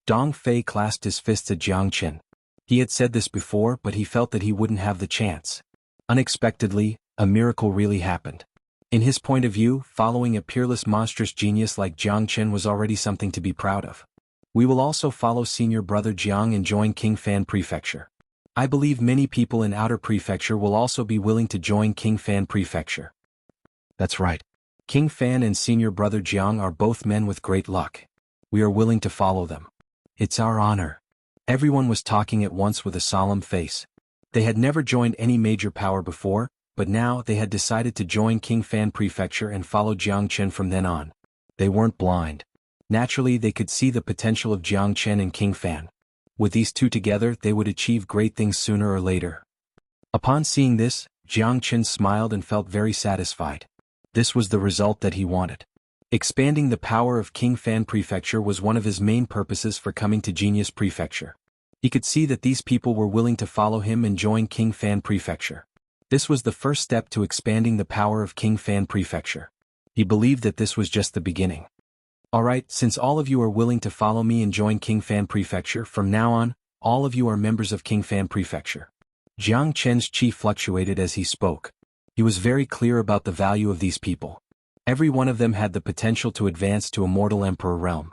Dong Fei clasped his fists at Jiang Qin. He had said this before, but he felt that he wouldn't have the chance. Unexpectedly, a miracle really happened. In his point of view, following a peerless monstrous genius like Jiang Chen was already something to be proud of. We will also follow senior brother Jiang and join King Fan Prefecture. I believe many people in Outer Prefecture will also be willing to join King Fan Prefecture. That's right. King Fan and senior brother Jiang are both men with great luck. We are willing to follow them. It's our honor. Everyone was talking at once with a solemn face. They had never joined any major power before, but now they had decided to join King Fan Prefecture and follow Jiang Chen from then on. They weren't blind. Naturally, they could see the potential of Jiang Chen and King Fan. With these two together, they would achieve great things sooner or later. Upon seeing this, Jiang Chen smiled and felt very satisfied. This was the result that he wanted. Expanding the power of King Fan Prefecture was one of his main purposes for coming to Genius Prefecture. He could see that these people were willing to follow him and join King Fan Prefecture. This was the first step to expanding the power of King Fan Prefecture. He believed that this was just the beginning. Alright, since all of you are willing to follow me and join King Fan Prefecture, from now on, all of you are members of King Fan Prefecture. Jiang Chen's chi fluctuated as he spoke. He was very clear about the value of these people. Every one of them had the potential to advance to Immortal Emperor realm.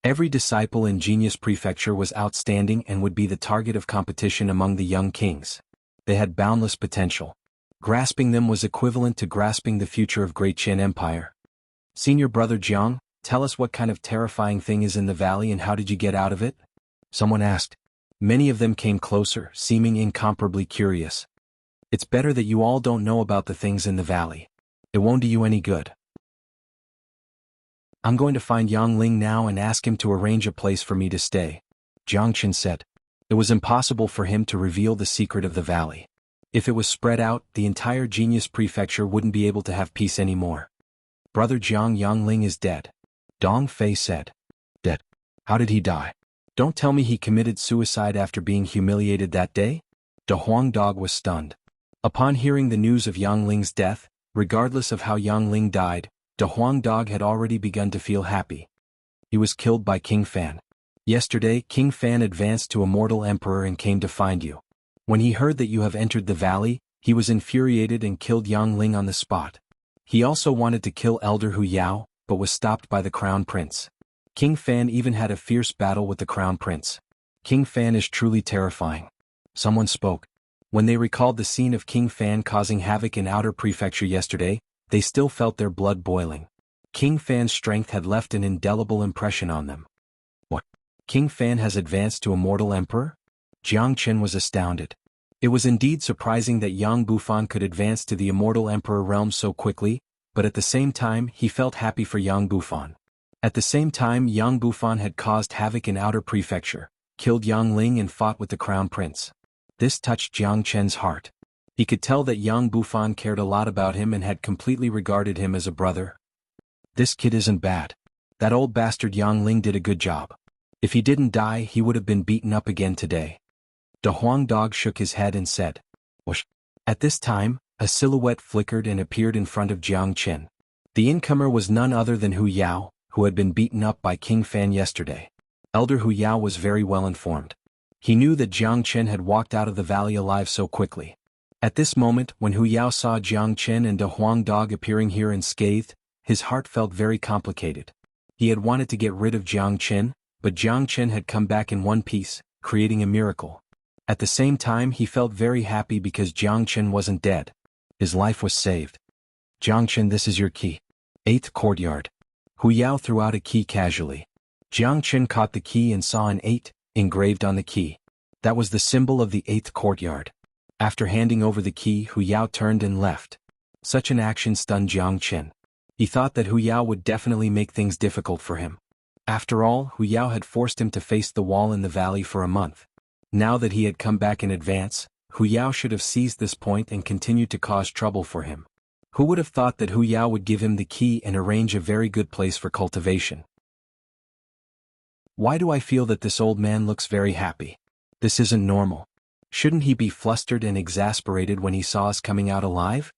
Every disciple in Genius Prefecture was outstanding and would be the target of competition among the young kings. They had boundless potential. Grasping them was equivalent to grasping the future of Great Qian Empire. Senior brother Jiang, tell us what kind of terrifying thing is in the valley and how did you get out of it? Someone asked. Many of them came closer, seeming incomparably curious. It's better that you all don't know about the things in the valley. It won't do you any good. I'm going to find Yang Ling now and ask him to arrange a place for me to stay, Jiang Chen said. It was impossible for him to reveal the secret of the valley. If it was spread out, the entire Genius Prefecture wouldn't be able to have peace anymore. Brother Jiang, Yang Ling is dead, Dong Fei said. Dead? How did he die? Don't tell me he committed suicide after being humiliated that day? De Huang Dog was stunned. Upon hearing the news of Yang Ling's death, regardless of how Yang Ling died, De Huang Dog had already begun to feel happy. He was killed by King Fan. Yesterday, King Fan advanced to Immortal Emperor and came to find you. When he heard that you have entered the valley, he was infuriated and killed Yang Ling on the spot. He also wanted to kill Elder Hu Yao, but was stopped by the Crown Prince. King Fan even had a fierce battle with the Crown Prince. King Fan is truly terrifying. Someone spoke. When they recalled the scene of King Fan causing havoc in Outer Prefecture yesterday, they still felt their blood boiling. King Fan's strength had left an indelible impression on them. What? King Fan has advanced to Immortal Emperor? Jiang Chen was astounded. It was indeed surprising that Yang Bufan could advance to the Immortal Emperor realm so quickly, but at the same time he felt happy for Yang Bufan. At the same time, Yang Bufan had caused havoc in Outer Prefecture, killed Yang Ling and fought with the Crown Prince. This touched Jiang Chen's heart. He could tell that Yang Bufan cared a lot about him and had completely regarded him as a brother. This kid isn't bad. That old bastard Yang Ling did a good job. If he didn't die, he would have been beaten up again today. De Huang Dog shook his head and said, Whoosh. At this time, a silhouette flickered and appeared in front of Jiang Chen. The incomer was none other than Hu Yao, who had been beaten up by King Fan yesterday. Elder Hu Yao was very well informed. He knew that Jiang Chen had walked out of the valley alive so quickly. At this moment, when Hu Yao saw Jiang Chen and De Huang Dog appearing here unscathed, his heart felt very complicated. He had wanted to get rid of Jiang Chen, but Jiang Chen had come back in one piece, creating a miracle. At the same time, he felt very happy because Jiang Chen wasn't dead. His life was saved. Jiang Chen, this is your key. 8th courtyard. Hu Yao threw out a key casually. Jiang Chen caught the key and saw an 8 engraved on the key. That was the symbol of the 8th courtyard. After handing over the key, Hu Yao turned and left. Such an action stunned Jiang Chen. He thought that Hu Yao would definitely make things difficult for him. After all, Hu Yao had forced him to face the wall in the valley for a month. Now that he had come back in advance, Hu Yao should have seized this point and continued to cause trouble for him. Who would have thought that Hu Yao would give him the key and arrange a very good place for cultivation? Why do I feel that this old man looks very happy? This isn't normal. Shouldn't he be flustered and exasperated when he saw us coming out alive?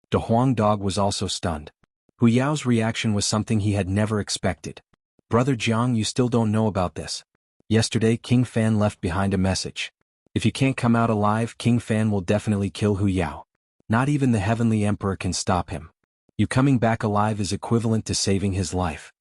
De Huang Dog was also stunned. Hu Yao's reaction was something he had never expected. Brother Jiang, you still don't know about this. Yesterday, King Fan left behind a message. If you can't come out alive, King Fan will definitely kill Hu Yao. Not even the Heavenly Emperor can stop him. You coming back alive is equivalent to saving his life.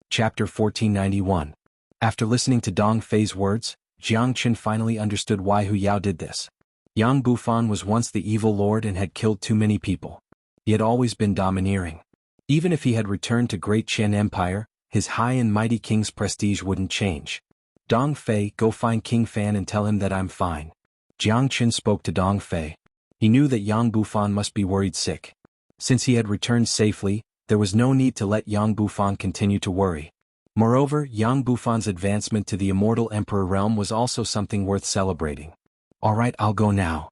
Chapter 1491. After listening to Dong Fei's words, Jiang Qin finally understood why Hu Yao did this. Yang Bufan was once the evil lord and had killed too many people. He had always been domineering. Even if he had returned to Great Qian Empire, his high and mighty king's prestige wouldn't change. Dong Fei, go find King Fan and tell him that I'm fine. Jiang Qin spoke to Dong Fei. He knew that Yang Bufan must be worried sick. Since he had returned safely, there was no need to let Yang Bufan continue to worry. Moreover, Yang Bufan's advancement to the immortal emperor realm was also something worth celebrating. Alright, I'll go now.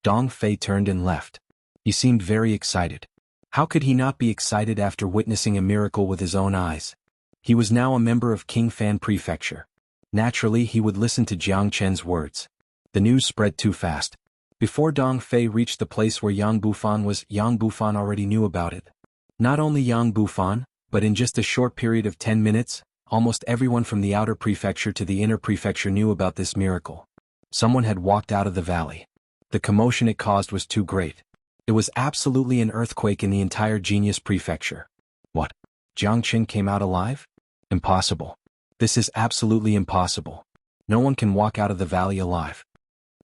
Dong Fei turned and left. He seemed very excited. How could he not be excited after witnessing a miracle with his own eyes? He was now a member of King Fan Prefecture. Naturally, he would listen to Jiang Chen's words. The news spread too fast. Before Dong Fei reached the place where Yang Bufan was, Yang Bufan already knew about it. Not only Yang Bufan, but in just a short period of 10 minutes, almost everyone from the outer prefecture to the inner prefecture knew about this miracle. Someone had walked out of the valley. The commotion it caused was too great. It was absolutely an earthquake in the entire Genius Prefecture. What? Jiang Qin came out alive? Impossible. This is absolutely impossible. No one can walk out of the valley alive.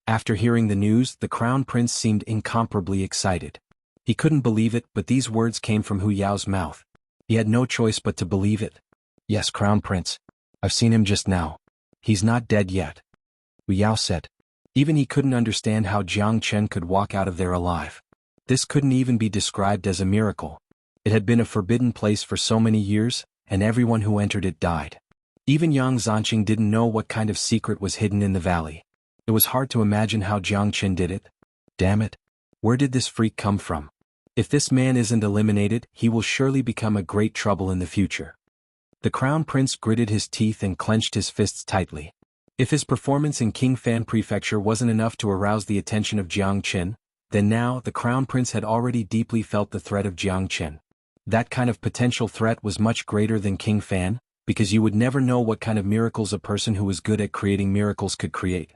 After hearing the news, the Crown Prince seemed incomparably excited. He couldn't believe it, but these words came from Hu Yao's mouth. He had no choice but to believe it. Yes, Crown Prince. I've seen him just now. He's not dead yet. Hu Yao said. Even he couldn't understand how Jiang Qin could walk out of there alive. This couldn't even be described as a miracle. It had been a forbidden place for so many years, and everyone who entered it died. Even Yang Zanqing didn't know what kind of secret was hidden in the valley. It was hard to imagine how Jiang Qin did it. Damn it. Where did this freak come from? If this man isn't eliminated, he will surely become a great trouble in the future. The Crown Prince gritted his teeth and clenched his fists tightly. If his performance in King Fan Prefecture wasn't enough to arouse the attention of Jiang Qin, then now the Crown Prince had already deeply felt the threat of Jiang Qin. That kind of potential threat was much greater than King Fan, because you would never know what kind of miracles a person who was good at creating miracles could create.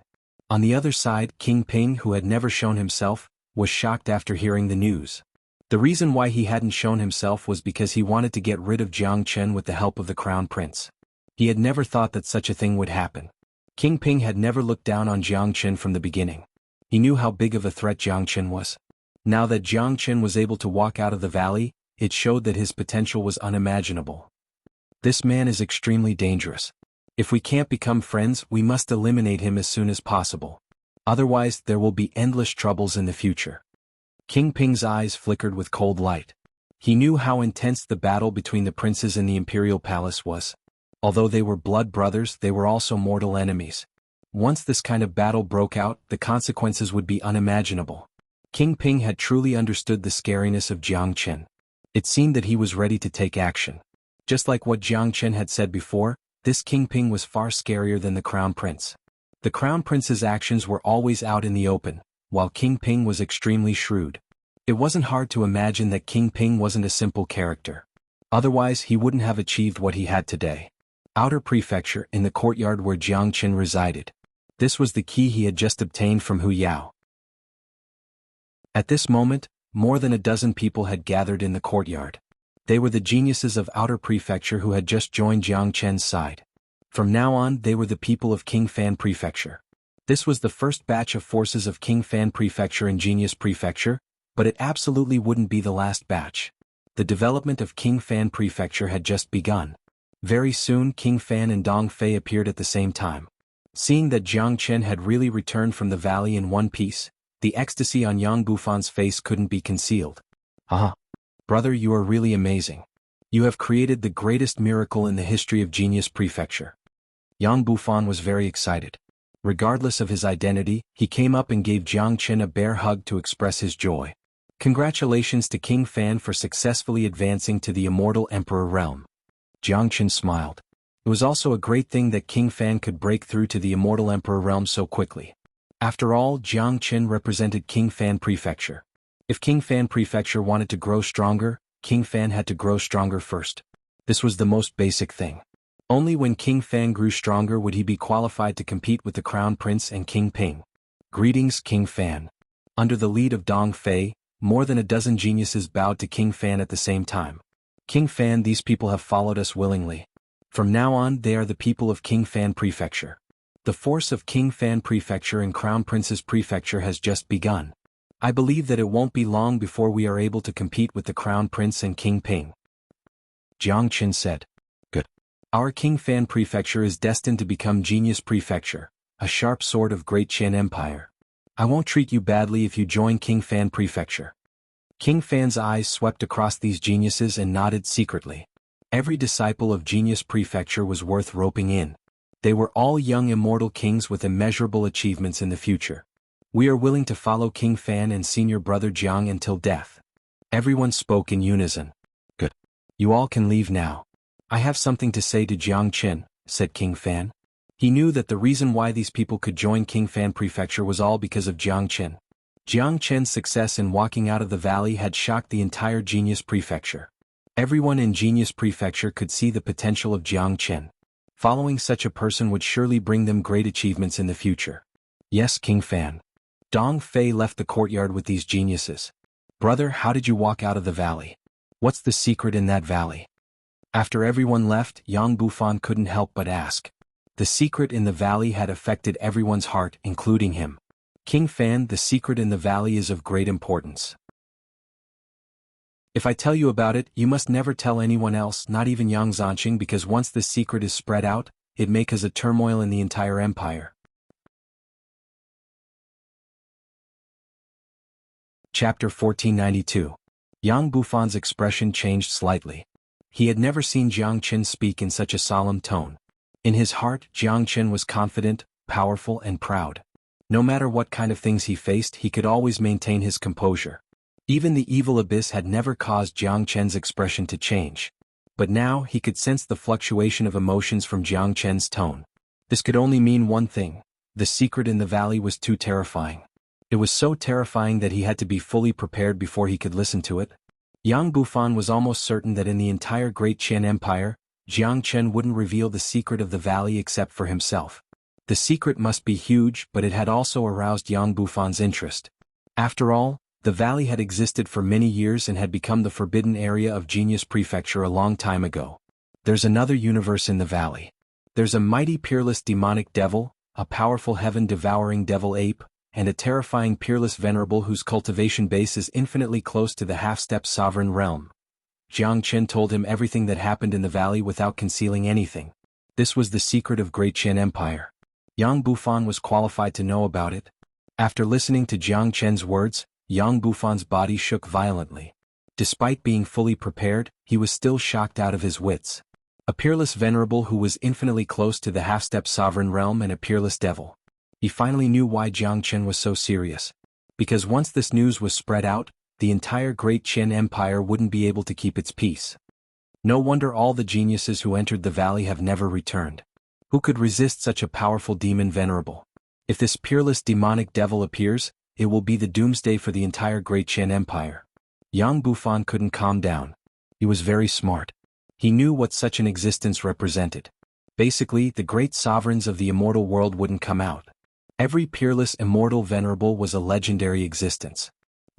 On the other side, King Ping, who had never shown himself, was shocked after hearing the news. The reason why he hadn't shown himself was because he wanted to get rid of Jiang Qin with the help of the Crown Prince. He had never thought that such a thing would happen. King Ping had never looked down on Jiang Qin from the beginning. He knew how big of a threat Jiang Qin was. Now that Jiang Qin was able to walk out of the valley, it showed that his potential was unimaginable. This man is extremely dangerous. If we can't become friends, we must eliminate him as soon as possible. Otherwise, there will be endless troubles in the future. King Ping's eyes flickered with cold light. He knew how intense the battle between the princes in the imperial palace was. Although they were blood brothers, they were also mortal enemies. Once this kind of battle broke out, the consequences would be unimaginable. King Ping had truly understood the scariness of Jiang Qin. It seemed that he was ready to take action. Just like what Jiang Qin had said before, this King Ping was far scarier than the Crown Prince. The Crown Prince's actions were always out in the open, while King Ping was extremely shrewd. It wasn't hard to imagine that King Ping wasn't a simple character. Otherwise, he wouldn't have achieved what he had today. Outer Prefecture, in the courtyard where Jiang Qin resided. This was the key he had just obtained from Hu Yao. At this moment, more than a dozen people had gathered in the courtyard. They were the geniuses of Outer Prefecture who had just joined Jiang Qin's side. From now on, they were the people of King Fan Prefecture. This was the first batch of forces of King Fan Prefecture and Genius Prefecture, but it absolutely wouldn't be the last batch. The development of King Fan Prefecture had just begun. Very soon, King Fan and Dong Fei appeared at the same time. Seeing that Jiang Qin had really returned from the valley in one piece, the ecstasy on Yang Bufan's face couldn't be concealed. Haha. Brother, you are really amazing. You have created the greatest miracle in the history of Genius Prefecture. Yang Bufan was very excited. Regardless of his identity, he came up and gave Jiang Qin a bear hug to express his joy. Congratulations to King Fan for successfully advancing to the immortal emperor realm. Jiang Qin smiled. It was also a great thing that King Fan could break through to the immortal emperor realm so quickly. After all, Jiang Qin represented King Fan Prefecture. If King Fan Prefecture wanted to grow stronger, King Fan had to grow stronger first. This was the most basic thing. Only when King Fan grew stronger would he be qualified to compete with the Crown Prince and King Ping. Greetings, King Fan. Under the lead of Dong Fei, more than a dozen geniuses bowed to King Fan at the same time. King Fan, these people have followed us willingly. From now on, they are the people of King Fan Prefecture. The force of King Fan Prefecture and Crown Prince's Prefecture has just begun. I believe that it won't be long before we are able to compete with the Crown Prince and King Ping. Jiang Qin said. Good. Our King Fan Prefecture is destined to become Genius Prefecture, a sharp sword of Great Qian Empire. I won't treat you badly if you join King Fan Prefecture. King Fan's eyes swept across these geniuses and nodded secretly. Every disciple of Genius Prefecture was worth roping in. They were all young immortal kings with immeasurable achievements in the future. We are willing to follow King Fan and senior brother Jiang until death. Everyone spoke in unison. Good. You all can leave now. I have something to say to Jiang Qin, said King Fan. He knew that the reason why these people could join King Fan Prefecture was all because of Jiang Qin. Jiang Qin's success in walking out of the valley had shocked the entire Genius Prefecture. Everyone in Genius Prefecture could see the potential of Jiang Qin. Following such a person would surely bring them great achievements in the future. Yes, King Fan. Dong Fei left the courtyard with these geniuses. Brother, how did you walk out of the valley? What's the secret in that valley? After everyone left, Yang Bufan couldn't help but ask. The secret in the valley had affected everyone's heart, including him. King Fan, the secret in the valley is of great importance. If I tell you about it, you must never tell anyone else, not even Yang Zanqing, because once the secret is spread out, it may cause a turmoil in the entire empire. Chapter 1492. Yang Bufan's expression changed slightly. He had never seen Jiang Qin speak in such a solemn tone. In his heart, Jiang Qin was confident, powerful and proud. No matter what kind of things he faced, he could always maintain his composure. Even the evil abyss had never caused Jiang Qin's expression to change. But now he could sense the fluctuation of emotions from Jiang Qin's tone. This could only mean one thing: the secret in the valley was too terrifying. It was so terrifying that he had to be fully prepared before he could listen to it. Yang Bufan was almost certain that in the entire Great Qian Empire, Jiang Qin wouldn't reveal the secret of the valley except for himself. The secret must be huge, but it had also aroused Yang Bufan's interest. After all, the valley had existed for many years and had become the forbidden area of Genius Prefecture a long time ago. There's another universe in the valley. There's a mighty peerless demonic devil, a powerful heaven-devouring devil ape, and a terrifying peerless venerable whose cultivation base is infinitely close to the half-step sovereign realm. Jiang Qin told him everything that happened in the valley without concealing anything. This was the secret of Great Qian Empire. Yang Bufan was qualified to know about it. After listening to Jiang Qin's words, Yang Bufan's body shook violently. Despite being fully prepared, he was still shocked out of his wits. A peerless venerable who was infinitely close to the half-step sovereign realm and a peerless devil. He finally knew why Jiang Qin was so serious. Because once this news was spread out, the entire Great Qian Empire wouldn't be able to keep its peace. No wonder all the geniuses who entered the valley have never returned. Who could resist such a powerful demon venerable? If this peerless demonic devil appears, it will be the doomsday for the entire Great Qian Empire. Yang Bufan couldn't calm down. He was very smart. He knew what such an existence represented. Basically, the great sovereigns of the immortal world wouldn't come out. Every peerless immortal venerable was a legendary existence.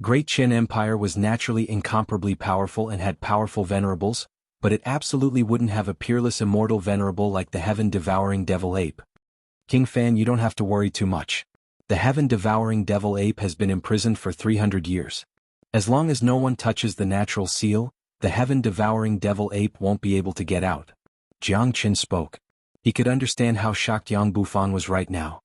Great Qian Empire was naturally incomparably powerful and had powerful venerables, but it absolutely wouldn't have a peerless immortal venerable like the heaven-devouring devil ape. King Fan, you don't have to worry too much. The heaven-devouring devil ape has been imprisoned for 300 years. As long as no one touches the natural seal, the heaven-devouring devil ape won't be able to get out. Jiang Qin spoke. He could understand how shocked Yang Bufan was right now.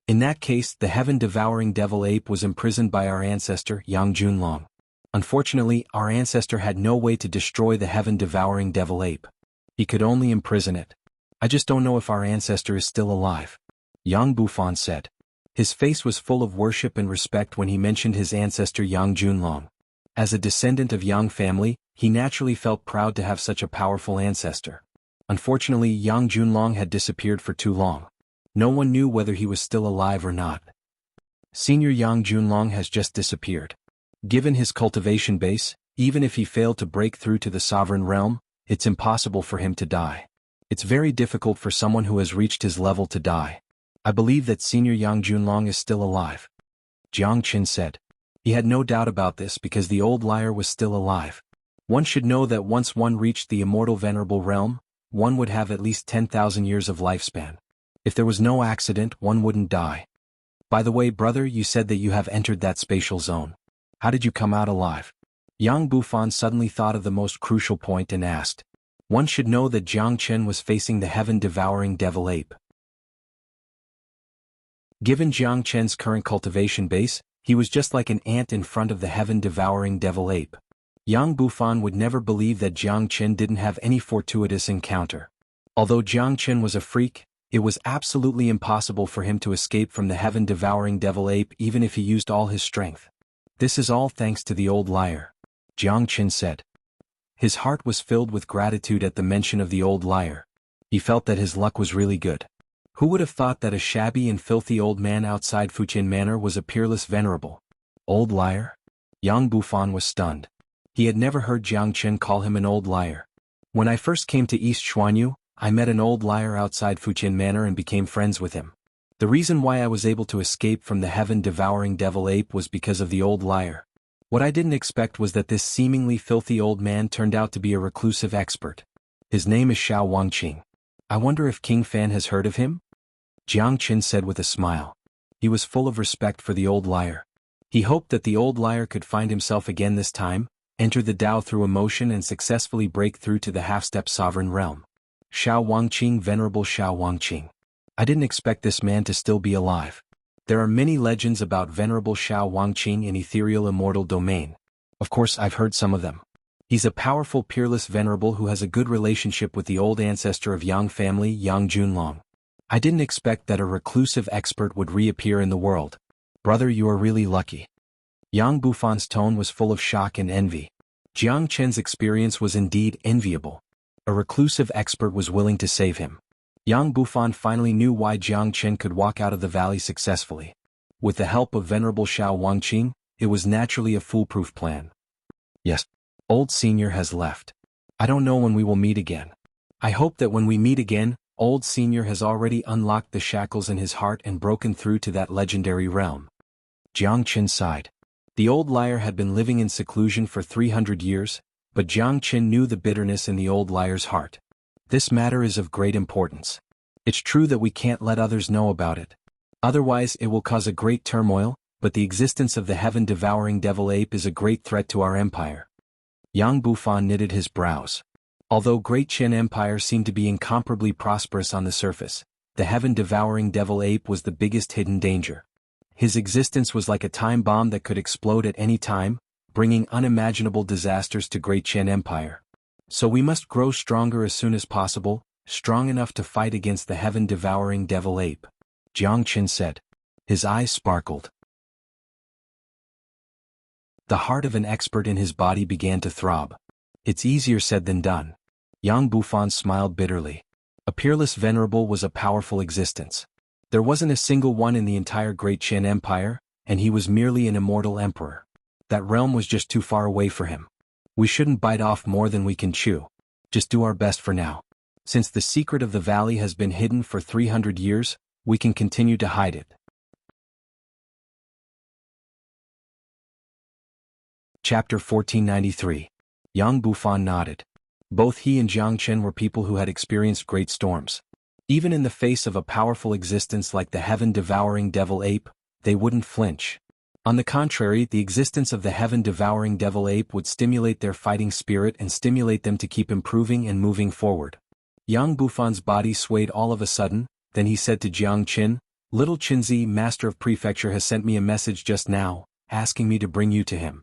In that case, the heaven-devouring devil ape was imprisoned by our ancestor, Yang Junlong. Unfortunately, our ancestor had no way to destroy the heaven-devouring devil ape. He could only imprison it. I just don't know if our ancestor is still alive. Yang Bufan said. His face was full of worship and respect when he mentioned his ancestor Yang Junlong. As a descendant of Yang family, he naturally felt proud to have such a powerful ancestor. Unfortunately, Yang Junlong had disappeared for too long. No one knew whether he was still alive or not. Senior Yang Junlong has just disappeared. Given his cultivation base, even if he failed to break through to the sovereign realm, it's impossible for him to die. It's very difficult for someone who has reached his level to die. I believe that Senior Yang Junlong is still alive. Jiang Qin said. He had no doubt about this because the old liar was still alive. One should know that once one reached the immortal venerable realm, one would have at least 10,000 years of lifespan. If there was no accident, one wouldn't die. By the way, brother, you said that you have entered that spatial zone. How did you come out alive? Yang Bufan suddenly thought of the most crucial point and asked. One should know that Jiang Chen was facing the heaven-devouring devil ape. Given Jiang Chen's current cultivation base, he was just like an ant in front of the heaven-devouring devil ape. Yang Bufan would never believe that Jiang Chen didn't have any fortuitous encounter. Although Jiang Chen was a freak, it was absolutely impossible for him to escape from the heaven-devouring devil ape even if he used all his strength. This is all thanks to the old liar, Jiang Chen said. His heart was filled with gratitude at the mention of the old liar. He felt that his luck was really good. Who would have thought that a shabby and filthy old man outside Fuqian Manor was a peerless venerable? Old liar? Yang Bufan was stunned. He had never heard Jiang Chen call him an old liar. When I first came to East Xuanhu, I met an old liar outside Fuqian Manor and became friends with him. The reason why I was able to escape from the heaven-devouring devil ape was because of the old liar. What I didn't expect was that this seemingly filthy old man turned out to be a reclusive expert. His name is Xiao Wangqing. I wonder if King Fan has heard of him? Jiang Chen said with a smile. He was full of respect for the old liar. He hoped that the old liar could find himself again this time, enter the Tao through emotion and successfully break through to the half-step sovereign realm. Xiao Wangqing, Venerable Xiao Wangqing. I didn't expect this man to still be alive. There are many legends about Venerable Xiao Wangqing in ethereal immortal domain. Of course, I've heard some of them. He's a powerful peerless venerable who has a good relationship with the old ancestor of Yang family, Yang Junlong. I didn't expect that a reclusive expert would reappear in the world. Brother, you are really lucky. Yang Bufan's tone was full of shock and envy. Jiang Chen's experience was indeed enviable. A reclusive expert was willing to save him. Yang Bufan finally knew why Jiang Chen could walk out of the valley successfully. With the help of Venerable Xiao Wangqing, it was naturally a foolproof plan. Yes, old senior has left. I don't know when we will meet again. I hope that when we meet again, old senior has already unlocked the shackles in his heart and broken through to that legendary realm. Jiang Chen sighed. The old liar had been living in seclusion for 300 years, but Jiang Chen knew the bitterness in the old liar's heart. This matter is of great importance. It's true that we can't let others know about it. Otherwise it will cause a great turmoil, but the existence of the heaven-devouring devil ape is a great threat to our empire. Yang Bufan knitted his brows. Although Great Qin Empire seemed to be incomparably prosperous on the surface, the heaven-devouring devil ape was the biggest hidden danger. His existence was like a time bomb that could explode at any time, bringing unimaginable disasters to Great Qin Empire. So we must grow stronger as soon as possible, strong enough to fight against the heaven-devouring devil ape, Jiang Chen said. His eyes sparkled. The heart of an expert in his body began to throb. It's easier said than done. Yang Bufan smiled bitterly. A peerless venerable was a powerful existence. There wasn't a single one in the entire Great Qin Empire, and he was merely an immortal emperor. That realm was just too far away for him. We shouldn't bite off more than we can chew. Just do our best for now. Since the secret of the valley has been hidden for 300 years, we can continue to hide it. Chapter 1493. Yang Bufan nodded. Both he and Jiang Chen were people who had experienced great storms. Even in the face of a powerful existence like the heaven-devouring devil ape, they wouldn't flinch. On the contrary, the existence of the heaven-devouring devil ape would stimulate their fighting spirit and stimulate them to keep improving and moving forward. Yang Bufan's body swayed all of a sudden, then he said to Jiang Qin, Little Qinzi, Master of Prefecture, has sent me a message just now, asking me to bring you to him.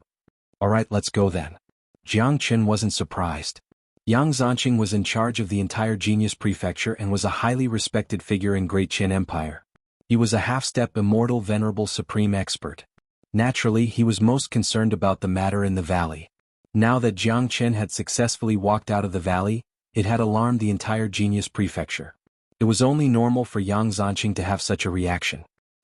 Alright, let's go then. Jiang Qin wasn't surprised. Yang Zanqing was in charge of the entire Genius Prefecture and was a highly respected figure in Great Qin Empire. He was a half-step immortal venerable supreme expert. Naturally, he was most concerned about the matter in the valley. Now that Jiang Chen had successfully walked out of the valley, it had alarmed the entire Genius Prefecture. It was only normal for Yang Zanqing to have such a reaction.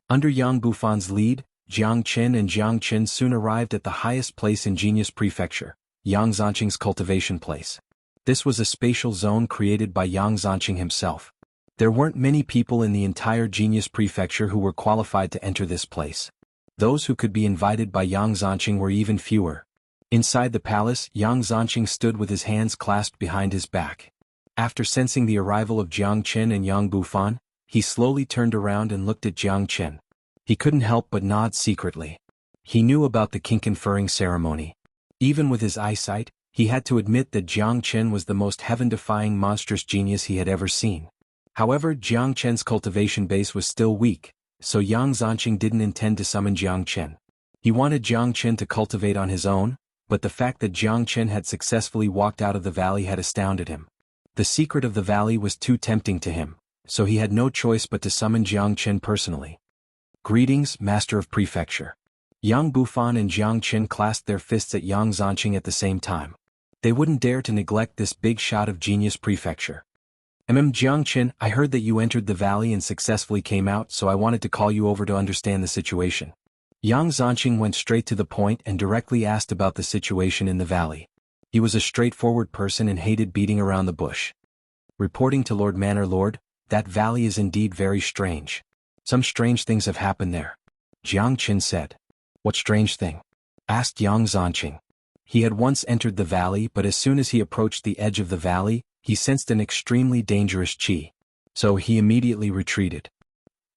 Under Yang Bufan's lead, Jiang Chen and Jiang Chen soon arrived at the highest place in Genius Prefecture, Yang Zanqing's cultivation place. This was a spatial zone created by Yang Zanqing himself. There weren't many people in the entire Genius Prefecture who were qualified to enter this place. Those who could be invited by Yang Zanqing were even fewer. Inside the palace, Yang Zanqing stood with his hands clasped behind his back. After sensing the arrival of Jiang Qin and Yang Bufan, he slowly turned around and looked at Jiang Qin. He couldn't help but nod secretly. He knew about the king conferring ceremony. Even with his eyesight, he had to admit that Jiang Qin was the most heaven-defying monstrous genius he had ever seen. However, Jiang Qin's cultivation base was still weak, so Yang Zanqing didn't intend to summon Jiang Qin. He wanted Jiang Qin to cultivate on his own, but the fact that Jiang Qin had successfully walked out of the valley had astounded him. The secret of the valley was too tempting to him, so he had no choice but to summon Jiang Qin personally. Greetings, Master of Prefecture. Yang Bufan and Jiang Qin clasped their fists at Yang Zanqing at the same time. They wouldn't dare to neglect this big shot of genius prefecture. Jiang Qin, I heard that you entered the valley and successfully came out, so I wanted to call you over to understand the situation. Yang Zanqing went straight to the point and directly asked about the situation in the valley. He was a straightforward person and hated beating around the bush. Reporting to Lord Manor Lord, that valley is indeed very strange. Some strange things have happened there. Jiang Qin said. What strange thing? Asked Yang Zanqing. He had once entered the valley, but as soon as he approached the edge of the valley, he sensed an extremely dangerous qi. So he immediately retreated.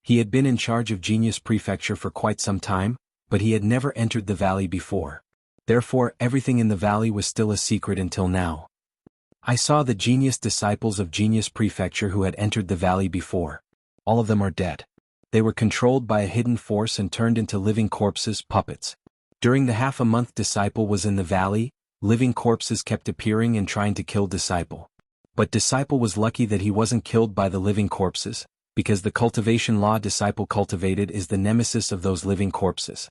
He had been in charge of Genius Prefecture for quite some time, but he had never entered the valley before. Therefore, everything in the valley was still a secret until now. I saw the genius disciples of Genius Prefecture who had entered the valley before. All of them are dead. They were controlled by a hidden force and turned into living corpses, puppets. During the half-a-month Disciple was in the valley, living corpses kept appearing and trying to kill Disciple. But Disciple was lucky that he wasn't killed by the living corpses, because the cultivation law Disciple cultivated is the nemesis of those living corpses.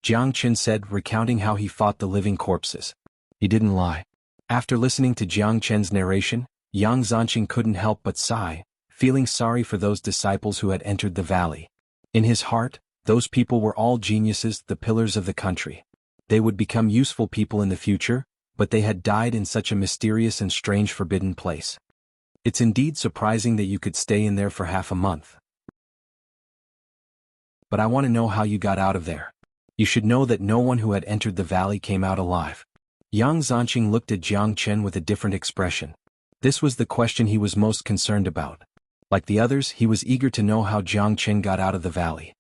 Jiang Qin said, recounting how he fought the living corpses. He didn't lie. After listening to Jiang Qin's narration, Yang Zanqing couldn't help but sigh, feeling sorry for those disciples who had entered the valley. In his heart, those people were all geniuses, the pillars of the country. They would become useful people in the future, but they had died in such a mysterious and strange forbidden place. It's indeed surprising that you could stay in there for half a month. But I want to know how you got out of there. You should know that no one who had entered the valley came out alive. Yang Zanqing looked at Jiang Qin with a different expression. This was the question he was most concerned about. Like the others, he was eager to know how Jiang Qin got out of the valley.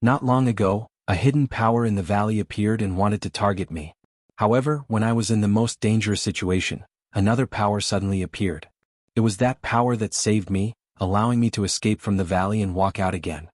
Not long ago, a hidden power in the valley appeared and wanted to target me. However, when I was in the most dangerous situation, another power suddenly appeared. It was that power that saved me, allowing me to escape from the valley and walk out again.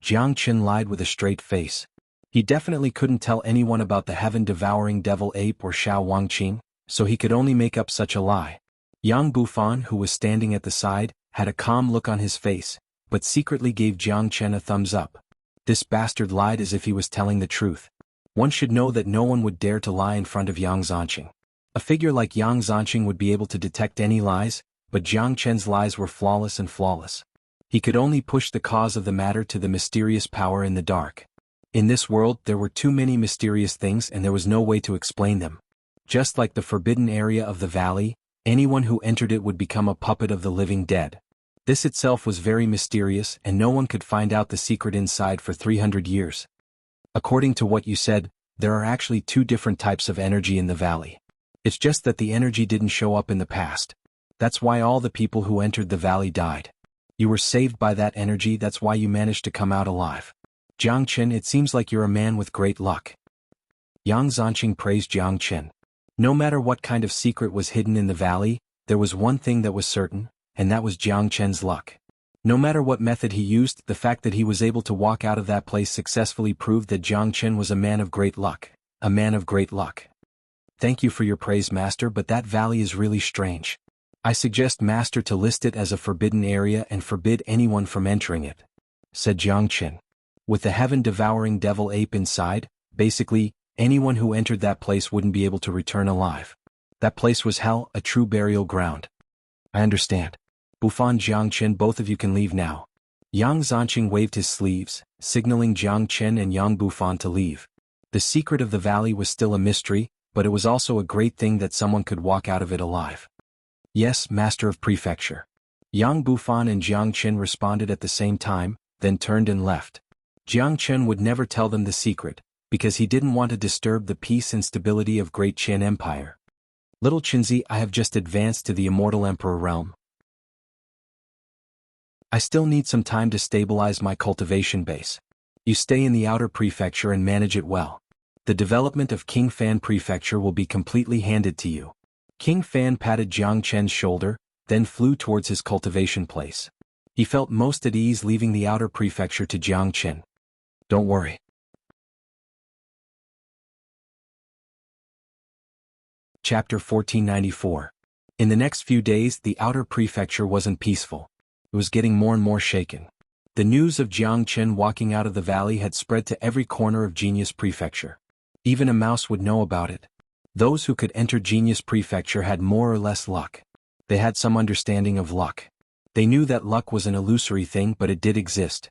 Jiang Qin lied with a straight face. He definitely couldn't tell anyone about the heaven-devouring devil ape or Xiao Wangqing, so he could only make up such a lie. Yang Bufan, who was standing at the side, had a calm look on his face, but secretly gave Jiang Qin a thumbs up. This bastard lied as if he was telling the truth. One should know that no one would dare to lie in front of Yang Zanqing. A figure like Yang Zanqing would be able to detect any lies, but Jiang Qin's lies were flawless and flawless. He could only push the cause of the matter to the mysterious power in the dark. In this world, there were too many mysterious things and there was no way to explain them. Just like the forbidden area of the valley, anyone who entered it would become a puppet of the living dead. This itself was very mysterious and no one could find out the secret inside for 300 years. According to what you said, there are actually two different types of energy in the valley. It's just that the energy didn't show up in the past. That's why all the people who entered the valley died. You were saved by that energy, that's why you managed to come out alive. Jiang Qin, it seems like you're a man with great luck. Yang Zanqing praised Jiang Qin. No matter what kind of secret was hidden in the valley, there was one thing that was certain, and that was Jiang Qin's luck. No matter what method he used, the fact that he was able to walk out of that place successfully proved that Jiang Qin was a man of great luck. A man of great luck. Thank you for your praise, Master, but that valley is really strange. I suggest Master to list it as a forbidden area and forbid anyone from entering it, said Jiang Qin. With the heaven-devouring devil ape inside, basically, anyone who entered that place wouldn't be able to return alive. That place was hell, a true burial ground. I understand. Bufan, Jiang Qin, both of you can leave now. Yang Zanqing waved his sleeves, signaling Jiang Qin and Yang Bufan to leave. The secret of the valley was still a mystery, but it was also a great thing that someone could walk out of it alive. Yes, Master of Prefecture. Yang Bufan and Jiang Qin responded at the same time, then turned and left. Jiang Chen would never tell them the secret, because he didn't want to disturb the peace and stability of Great Qian Empire. Little Qinzi, I have just advanced to the Immortal Emperor realm. I still need some time to stabilize my cultivation base. You stay in the outer prefecture and manage it well. The development of King Fan Prefecture will be completely handed to you. King Fan patted Jiang Chen's shoulder, then flew towards his cultivation place. He felt most at ease leaving the outer prefecture to Jiang Chen. Don't worry. Chapter 1494. In the next few days, the outer prefecture wasn't peaceful. It was getting more and more shaken. The news of Jiang Chen walking out of the valley had spread to every corner of Genius Prefecture. Even a mouse would know about it. Those who could enter Genius Prefecture had more or less luck. They had some understanding of luck. They knew that luck was an illusory thing, but it did exist.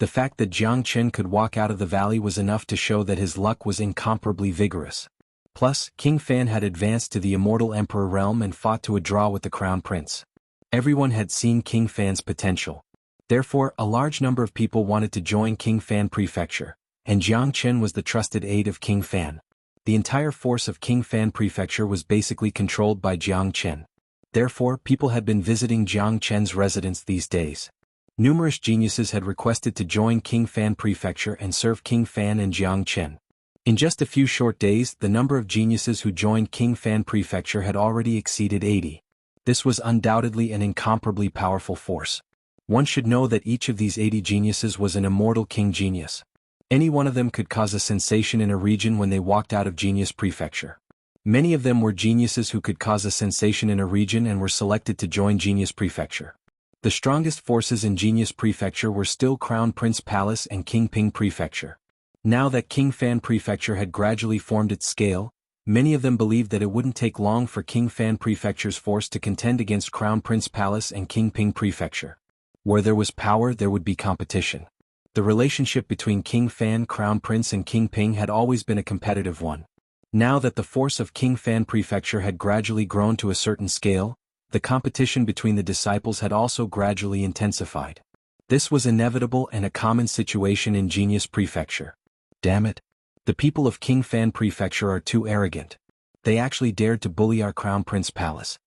The fact that Jiang Chen could walk out of the valley was enough to show that his luck was incomparably vigorous. Plus, King Fan had advanced to the Immortal Emperor realm and fought to a draw with the Crown Prince. Everyone had seen King Fan's potential. Therefore, a large number of people wanted to join King Fan Prefecture, and Jiang Chen was the trusted aide of King Fan. The entire force of King Fan Prefecture was basically controlled by Jiang Chen. Therefore, people had been visiting Jiang Chen's residence these days. Numerous geniuses had requested to join King Fan Prefecture and serve King Fan and Jiang Chen. In just a few short days, the number of geniuses who joined King Fan Prefecture had already exceeded 80. This was undoubtedly an incomparably powerful force. One should know that each of these 80 geniuses was an immortal king genius. Any one of them could cause a sensation in a region when they walked out of Genius Prefecture. Many of them were geniuses who could cause a sensation in a region and were selected to join Genius Prefecture. The strongest forces in Genius Prefecture were still Crown Prince Palace and King Ping Prefecture. Now that King Fan Prefecture had gradually formed its scale, many of them believed that it wouldn't take long for King Fan Prefecture's force to contend against Crown Prince Palace and King Ping Prefecture. Where there was power, there would be competition. The relationship between King Fan, Crown Prince and King Ping had always been a competitive one. Now that the force of King Fan Prefecture had gradually grown to a certain scale, the competition between the disciples had also gradually intensified. This was inevitable and a common situation in Genius Prefecture. Damn it. The people of King Fan Prefecture are too arrogant. They actually dared to bully our Crown Prince Palace.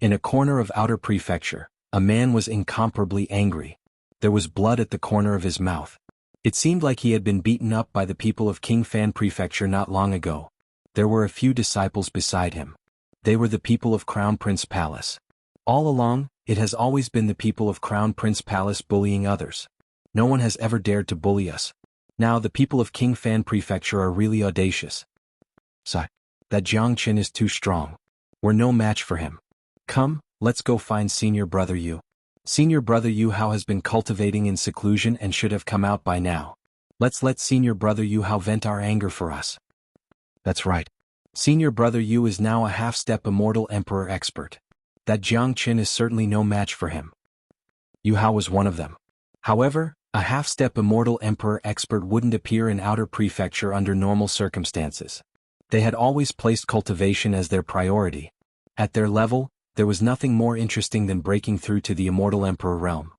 In a corner of Outer Prefecture, a man was incomparably angry. There was blood at the corner of his mouth. It seemed like he had been beaten up by the people of King Fan Prefecture not long ago. There were a few disciples beside him. They were the people of Crown Prince Palace. All along, it has always been the people of Crown Prince Palace bullying others. No one has ever dared to bully us. Now the people of King Fan Prefecture are really audacious. Sigh. That Jiang Chen is too strong. We're no match for him. Come, let's go find Senior Brother Yu. Senior Brother Yu Hao has been cultivating in seclusion and should have come out by now. Let's let Senior Brother Yu Hao vent our anger for us. That's right. Senior Brother Yu is now a half-step Immortal Emperor expert. That Jiang Chen is certainly no match for him. Yu Hao was one of them. However, a half-step Immortal Emperor expert wouldn't appear in Outer Prefecture under normal circumstances. They had always placed cultivation as their priority. At their level, there was nothing more interesting than breaking through to the Immortal Emperor realm.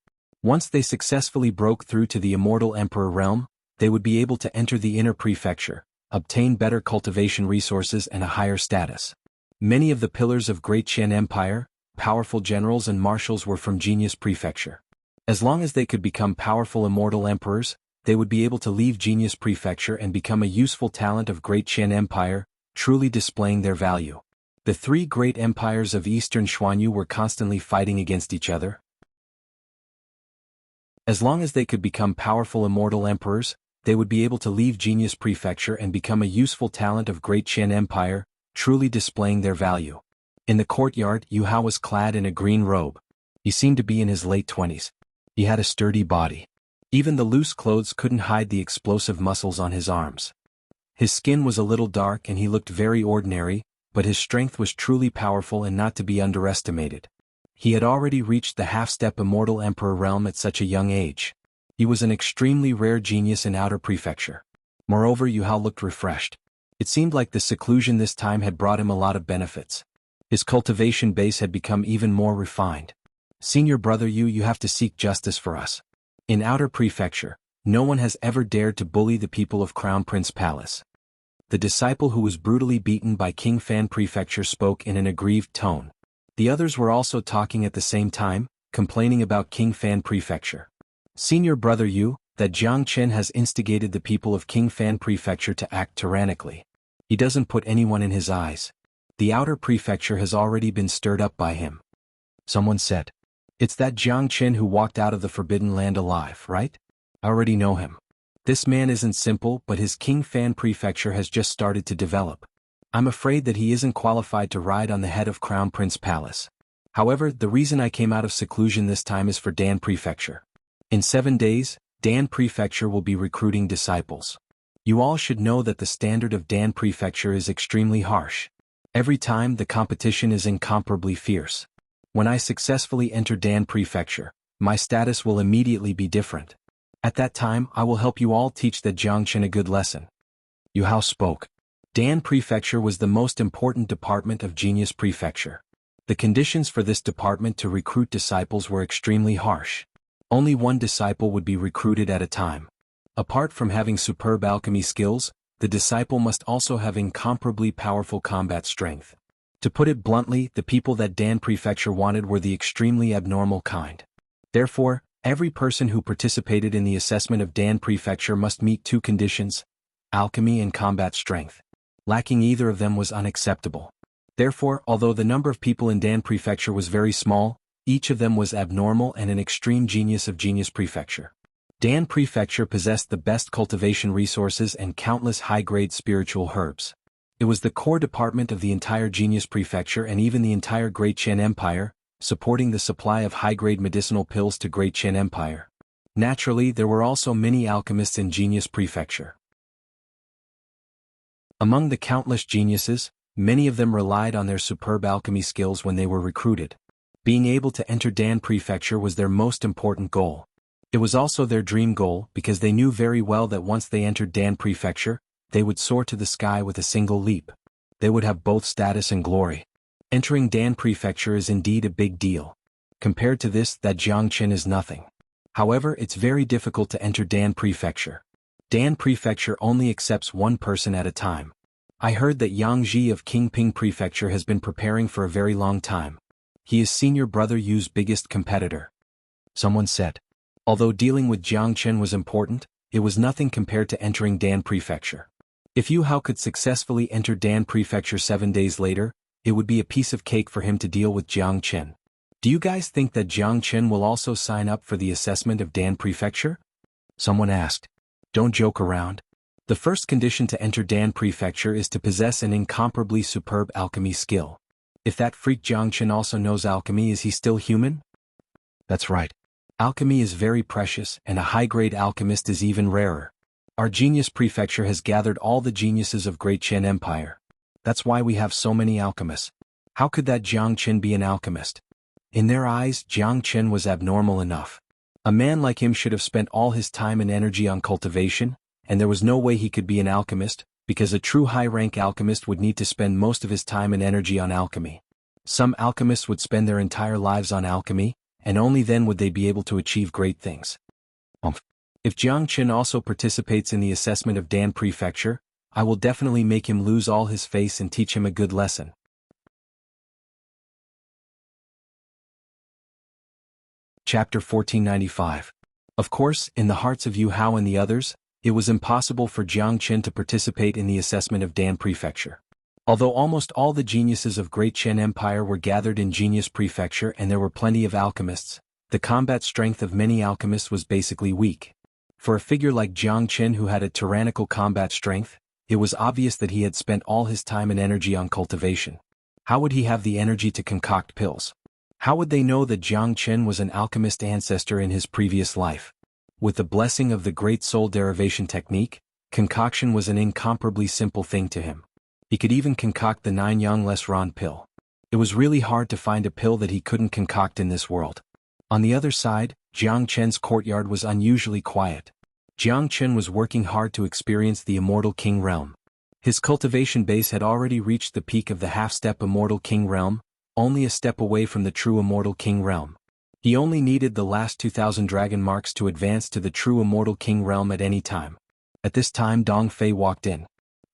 Once they successfully broke through to the Immortal Emperor realm, they would be able to enter the Inner Prefecture, obtain better cultivation resources and a higher status. Many of the pillars of Great Qian Empire, powerful generals and marshals were from Genius Prefecture. As long as they could become powerful immortal emperors, they would be able to leave Genius Prefecture and become a useful talent of Great Qian Empire, truly displaying their value. The three great empires of Eastern Xuanhu were constantly fighting against each other. As long as they could become powerful immortal emperors, they would be able to leave Genius Prefecture and become a useful talent of Great Qian Empire, truly displaying their value. In the courtyard, Yu Hao was clad in a green robe. He seemed to be in his late 20s. He had a sturdy body. Even the loose clothes couldn't hide the explosive muscles on his arms. His skin was a little dark and he looked very ordinary, but his strength was truly powerful and not to be underestimated. He had already reached the half-step Immortal Emperor realm at such a young age. He was an extremely rare genius in Outer Prefecture. Moreover, Yu Hao looked refreshed. It seemed like the seclusion this time had brought him a lot of benefits. His cultivation base had become even more refined. Senior Brother Yu, you have to seek justice for us. In Outer Prefecture, No one has ever dared to bully the people of Crown Prince Palace. The disciple who was brutally beaten by King Fan Prefecture spoke in an aggrieved tone. The others were also talking at the same time, complaining about King Fan Prefecture. Senior brother Yu, that Jiang Chen has instigated the people of King Fan Prefecture to act tyrannically. He doesn't put anyone in his eyes. The outer prefecture has already been stirred up by him. Someone said. It's that Jiang Chen who walked out of the Forbidden Land alive, right? I already know him. This man isn't simple, but his King Fan Prefecture has just started to develop. I'm afraid that he isn't qualified to ride on the head of Crown Prince Palace. However, the reason I came out of seclusion this time is for Dan Prefecture. In 7 days, Dan Prefecture will be recruiting disciples. You all should know that the standard of Dan Prefecture is extremely harsh. Every time the competition is incomparably fierce. When I successfully enter Dan Prefecture, my status will immediately be different. At that time I will help you all teach the Jiangchen a good lesson. Yu Hao spoke. Dan Prefecture was the most important department of Genius Prefecture. The conditions for this department to recruit disciples were extremely harsh. Only one disciple would be recruited at a time. Apart from having superb alchemy skills, the disciple must also have incomparably powerful combat strength. To put it bluntly, the people that Dan Prefecture wanted were the extremely abnormal kind. Therefore, every person who participated in the assessment of Dan Prefecture must meet 2 conditions: alchemy and combat strength. Lacking either of them was unacceptable. Therefore, although the number of people in Dan Prefecture was very small, each of them was abnormal and an extreme genius of Genius Prefecture. Dan Prefecture possessed the best cultivation resources and countless high-grade spiritual herbs. It was the core department of the entire Genius Prefecture and even the entire Great Qian Empire, supporting the supply of high-grade medicinal pills to Great Qian Empire. Naturally, there were also many alchemists in Genius Prefecture. Among the countless geniuses, many of them relied on their superb alchemy skills when they were recruited. Being able to enter Dan Prefecture was their most important goal. It was also their dream goal because they knew very well that once they entered Dan Prefecture, they would soar to the sky with a single leap. They would have both status and glory. Entering Dan Prefecture is indeed a big deal. Compared to this, that Jiangchen is nothing. However, it's very difficult to enter Dan Prefecture. Dan Prefecture only accepts one person at a time. I heard that Yang Ji of Qingping Prefecture has been preparing for a very long time. He is senior brother Yu's biggest competitor. Someone said. Although dealing with Jiangchen was important, it was nothing compared to entering Dan Prefecture. If Yu Hao could successfully enter Dan Prefecture 7 days later, it would be a piece of cake for him to deal with Jiang Chen. Do you guys think that Jiang Chen will also sign up for the assessment of Dan Prefecture? Someone asked. Don't joke around. The first condition to enter Dan Prefecture is to possess an incomparably superb alchemy skill. If that freak Jiang Chen also knows alchemy, is he still human? That's right. Alchemy is very precious, and a high-grade alchemist is even rarer. Our Genius Prefecture has gathered all the geniuses of Great Qian Empire. That's why we have so many alchemists. How could that Jiang Chen be an alchemist? In their eyes, Jiang Chen was abnormal enough. A man like him should have spent all his time and energy on cultivation, and there was no way he could be an alchemist, because a true high-rank alchemist would need to spend most of his time and energy on alchemy. Some alchemists would spend their entire lives on alchemy, and only then would they be able to achieve great things. If Jiang Chen also participates in the assessment of Dan Prefecture, I will definitely make him lose all his face and teach him a good lesson. Chapter 1495. Of course, in the hearts of Yu Hao and the others, it was impossible for Jiang Chen to participate in the assessment of Dan Prefecture. Although almost all the geniuses of Great Qian Empire were gathered in Genius Prefecture and there were plenty of alchemists, the combat strength of many alchemists was basically weak. For a figure like Jiang Chen who had a tyrannical combat strength, it was obvious that he had spent all his time and energy on cultivation. How would he have the energy to concoct pills? How would they know that Jiang Chen was an alchemist ancestor in his previous life? With the blessing of the Great Soul Derivation Technique, concoction was an incomparably simple thing to him. He could even concoct the 9 Yang Les Ron pill. It was really hard to find a pill that he couldn't concoct in this world. On the other side, Jiang Chen's courtyard was unusually quiet. Jiang Chen was working hard to experience the Immortal King Realm. His cultivation base had already reached the peak of the half-step Immortal King Realm, only a step away from the true Immortal King Realm. He only needed the last 2,000 dragon marks to advance to the true immortal king realm at any time. At this time Dong Fei walked in.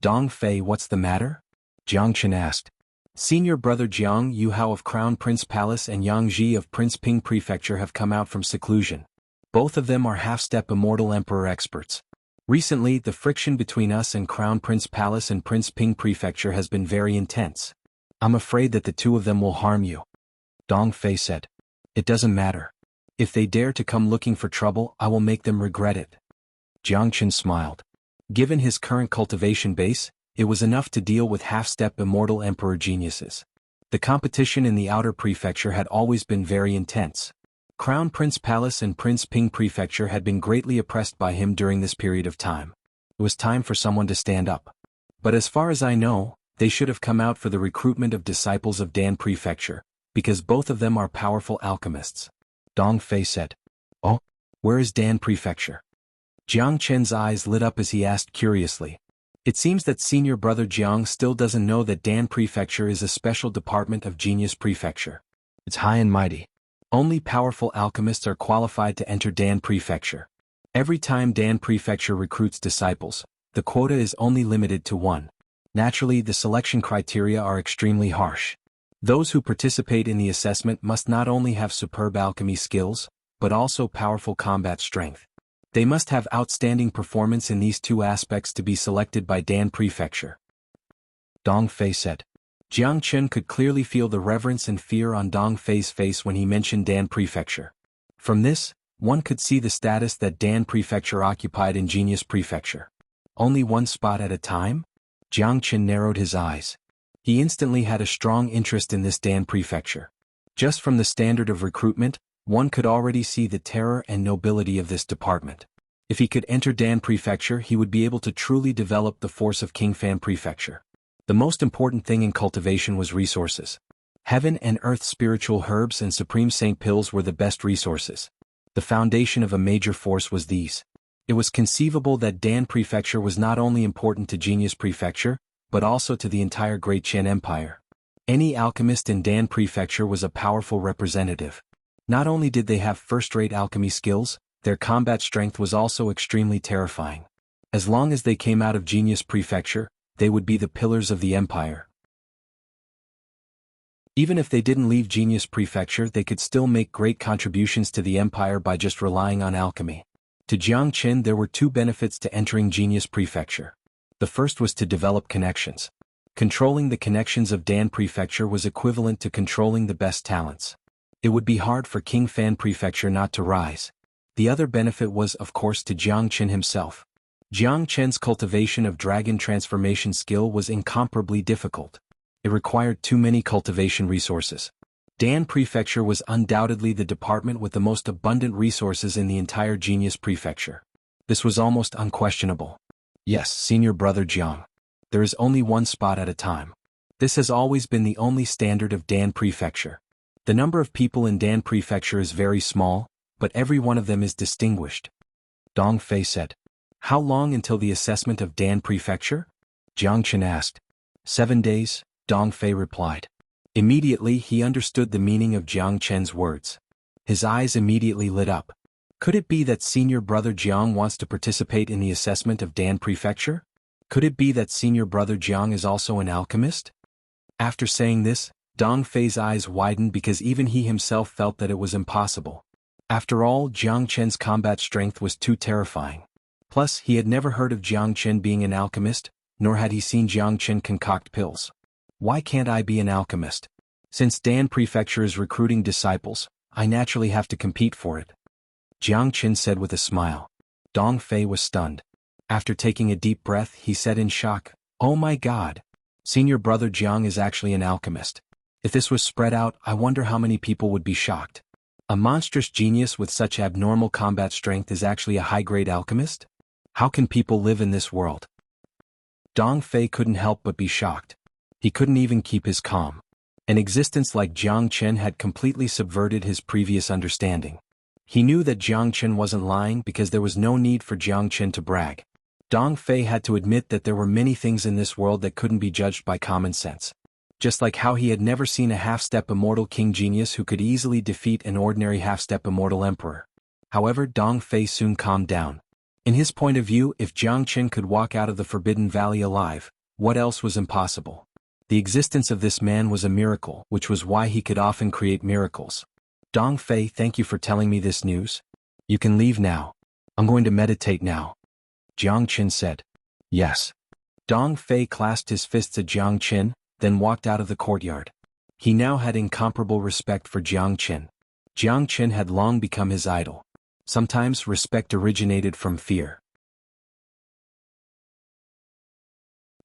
"Dong Fei, what's the matter?" Jiang Chen asked. "Senior brother Jianghu of Crown Prince Palace and Yangji of Prince Ping Prefecture have come out from seclusion. Both of them are half-step immortal emperor experts. Recently, the friction between us and Crown Prince Palace and Prince Ping Prefecture has been very intense. I'm afraid that the two of them will harm you." Dong Fei said. "It doesn't matter. If they dare to come looking for trouble, I will make them regret it." Jiang Chen smiled. Given his current cultivation base, it was enough to deal with half-step immortal emperor geniuses. The competition in the outer prefecture had always been very intense. Crown Prince Palace and Prince Ping Prefecture had been greatly oppressed by him during this period of time. It was time for someone to stand up. But as far as I know, they should have come out for the recruitment of disciples of Dan Prefecture, because both of them are powerful alchemists. Dong Fei said. "Oh, where is Dan Prefecture?" Jiang Chen's eyes lit up as he asked curiously. It seems that senior brother Jiang still doesn't know that Dan Prefecture is a special department of Genius Prefecture. It's high and mighty. Only powerful alchemists are qualified to enter Dan Prefecture. Every time Dan Prefecture recruits disciples, the quota is only limited to 1. Naturally, the selection criteria are extremely harsh. Those who participate in the assessment must not only have superb alchemy skills, but also powerful combat strength. They must have outstanding performance in these two aspects to be selected by Dan Prefecture. Dong Fei said. Jiang Chen could clearly feel the reverence and fear on Dong Fei's face when he mentioned Dan Prefecture. From this, one could see the status that Dan Prefecture occupied in Genius Prefecture. Only one spot at a time? Jiang Chen narrowed his eyes. He instantly had a strong interest in this Dan Prefecture. Just from the standard of recruitment, one could already see the terror and nobility of this department. If he could enter Dan Prefecture, he would be able to truly develop the force of King Fan Prefecture. The most important thing in cultivation was resources. Heaven and earth spiritual herbs and supreme saint pills were the best resources. The foundation of a major force was these. It was conceivable that Dan Prefecture was not only important to Genius Prefecture, but also to the entire Great Qian Empire. Any alchemist in Dan Prefecture was a powerful representative. Not only did they have first-rate alchemy skills, their combat strength was also extremely terrifying. As long as they came out of Genius Prefecture, they would be the pillars of the empire. Even if they didn't leave Genius Prefecture, they could still make great contributions to the empire by just relying on alchemy. To Jiang Chen, there were two benefits to entering Genius Prefecture. The first was to develop connections. Controlling the connections of Dan Prefecture was equivalent to controlling the best talents. It would be hard for King Fan Prefecture not to rise. The other benefit was, of course, to Jiang Chen himself. Jiang Chen's cultivation of dragon transformation skill was incomparably difficult. It required too many cultivation resources. Dan Prefecture was undoubtedly the department with the most abundant resources in the entire Genius Prefecture. This was almost unquestionable. Yes, senior brother Jiang. There is only one spot at a time. This has always been the only standard of Dan Prefecture. The number of people in Dan Prefecture is very small, but every one of them is distinguished. Dong Fei said. How long until the assessment of Dan Prefecture? Jiang Chen asked. 7 days, Dong Fei replied. Immediately he understood the meaning of Jiang Chen's words. His eyes immediately lit up. Could it be that senior brother Jiang wants to participate in the assessment of Dan Prefecture? Could it be that senior brother Jiang is also an alchemist? After saying this, Dong Fei's eyes widened because even he himself felt that it was impossible. After all, Jiang Chen's combat strength was too terrifying. Plus, he had never heard of Jiang Chen being an alchemist, nor had he seen Jiang Chen concoct pills. Why can't I be an alchemist? Since Dan Prefecture is recruiting disciples, I naturally have to compete for it. Jiang Chen said with a smile. Dong Fei was stunned. After taking a deep breath, he said in shock, "Oh my God! Senior brother Jiang is actually an alchemist. If this was spread out, I wonder how many people would be shocked. A monstrous genius with such abnormal combat strength is actually a high-grade alchemist? How can people live in this world?" Dong Fei couldn't help but be shocked. He couldn't even keep his calm. An existence like Jiang Chen had completely subverted his previous understanding. He knew that Jiang Chen wasn't lying because there was no need for Jiang Chen to brag. Dong Fei had to admit that there were many things in this world that couldn't be judged by common sense. just like how he had never seen a half-step immortal king genius who could easily defeat an ordinary half-step immortal emperor. However, Dong Fei soon calmed down. In his point of view, if Jiang Qin could walk out of the Forbidden Valley alive, what else was impossible? The existence of this man was a miracle, which was why he could often create miracles. Dong Fei, thank you for telling me this news. You can leave now. I'm going to meditate now. Jiang Qin said. Yes. Dong Fei clasped his fists at Jiang Qin, then walked out of the courtyard. He now had incomparable respect for Jiang Qin. Jiang Qin had long become his idol. Sometimes respect originated from fear.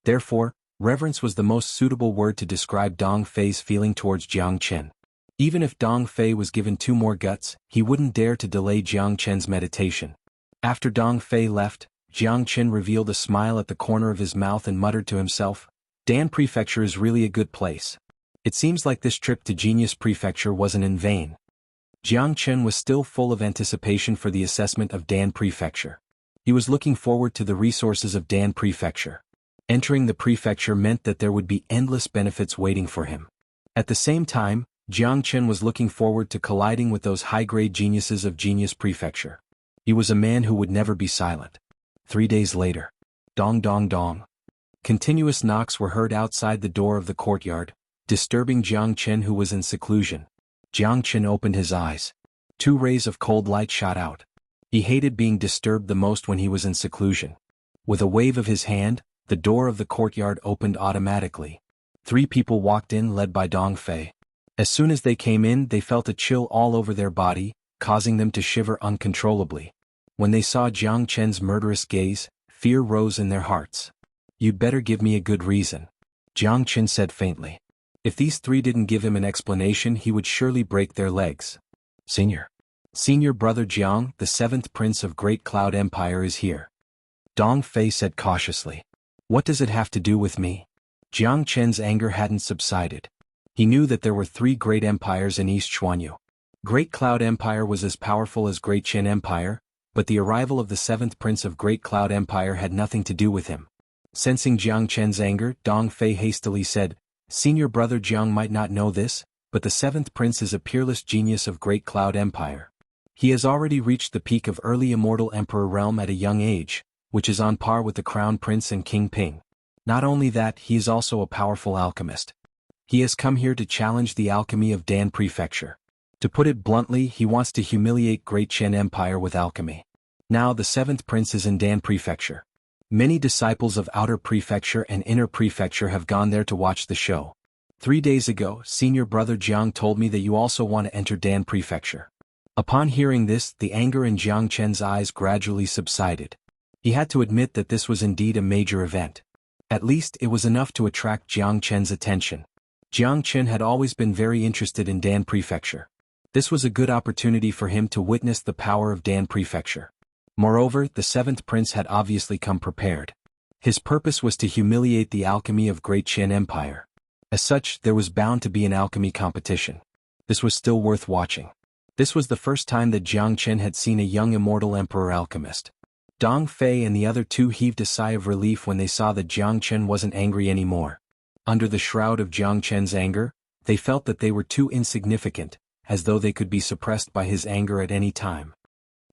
Therefore, reverence was the most suitable word to describe Dong Fei's feeling towards Jiang Qin. Even if Dong Fei was given 2 more guts, he wouldn't dare to delay Jiang Qin's meditation. After Dong Fei left, Jiang Qin revealed a smile at the corner of his mouth and muttered to himself, Dan Prefecture is really a good place. It seems like this trip to Genius Prefecture wasn't in vain. Jiang Qin was still full of anticipation for the assessment of Dan Prefecture. He was looking forward to the resources of Dan Prefecture. Entering the prefecture meant that there would be endless benefits waiting for him. At the same time, Jiang Qin was looking forward to colliding with those high-grade geniuses of Genius Prefecture. He was a man who would never be silent. 3 days later. Dong dong dong. Continuous knocks were heard outside the door of the courtyard, disturbing Jiang Qin who was in seclusion. Jiang Qin opened his eyes. 2 rays of cold light shot out. He hated being disturbed the most when he was in seclusion. With a wave of his hand, the door of the courtyard opened automatically. 3 people walked in led by Dong Fei. As soon as they came in, they felt a chill all over their body, causing them to shiver uncontrollably. When they saw Jiang Qin's murderous gaze, fear rose in their hearts. You'd better give me a good reason. Jiang Qin said faintly. If these 3 didn't give him an explanation, he would surely break their legs. Senior brother Jiang, the 7th prince of Great Cloud Empire is here. Dong Fei said cautiously. What does it have to do with me? Jiang Qin's anger hadn't subsided. He knew that there were 3 great empires in East Xuanhu. Great Cloud Empire was as powerful as Great Qin Empire, but the arrival of the 7th prince of Great Cloud Empire had nothing to do with him. Sensing Jiang Qin's anger, Dong Fei hastily said, Senior brother Jiang might not know this, but the 7th prince is a peerless genius of Great Cloud Empire. He has already reached the peak of early immortal emperor realm at a young age, which is on par with the crown prince and King Ping. Not only that, he is also a powerful alchemist. He has come here to challenge the alchemy of Dan Prefecture. To put it bluntly, he wants to humiliate Great Qin Empire with alchemy. Now the 7th prince is in Dan Prefecture. Many disciples of Outer Prefecture and Inner Prefecture have gone there to watch the show. 3 days ago, senior brother Jiang told me that you also want to enter Dan Prefecture. Upon hearing this, the anger in Jiang Qin's eyes gradually subsided. He had to admit that this was indeed a major event. At least it was enough to attract Jiang Qin's attention. Jiang Qin had always been very interested in Dan Prefecture. This was a good opportunity for him to witness the power of Dan Prefecture. Moreover, the 7th prince had obviously come prepared. His purpose was to humiliate the alchemy of Great Qin Empire. As such, there was bound to be an alchemy competition. This was still worth watching. This was the first time that Jiang Qin had seen a young immortal emperor alchemist. Dong Fei and the other 2 heaved a sigh of relief when they saw that Jiang Qin wasn't angry anymore. Under the shroud of Jiang Qin's anger, they felt that they were too insignificant, as though they could be suppressed by his anger at any time.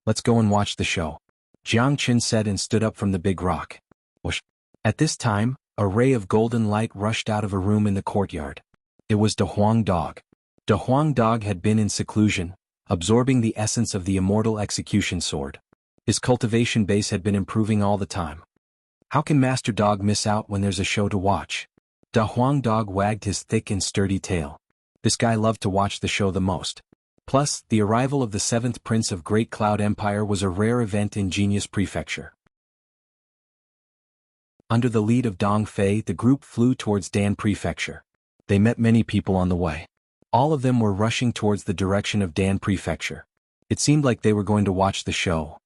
Let's go and watch the show. Jiang Qin said and stood up from the big rock. Whoosh. At this time, a ray of golden light rushed out of a room in the courtyard. It was De Huang Dog. De Huang Dog had been in seclusion, absorbing the essence of the immortal execution sword. His cultivation base had been improving all the time. How can Master Dog miss out when there's a show to watch? De Huang Dog wagged his thick and sturdy tail. This guy loved to watch the show the most. Plus, the arrival of the 7th prince of Great Cloud Empire was a rare event in Genius Prefecture. Under the lead of Dong Fei, the group flew towards Dan Prefecture. They met many people on the way. All of them were rushing towards the direction of Dan Prefecture. It seemed like they were going to watch the show.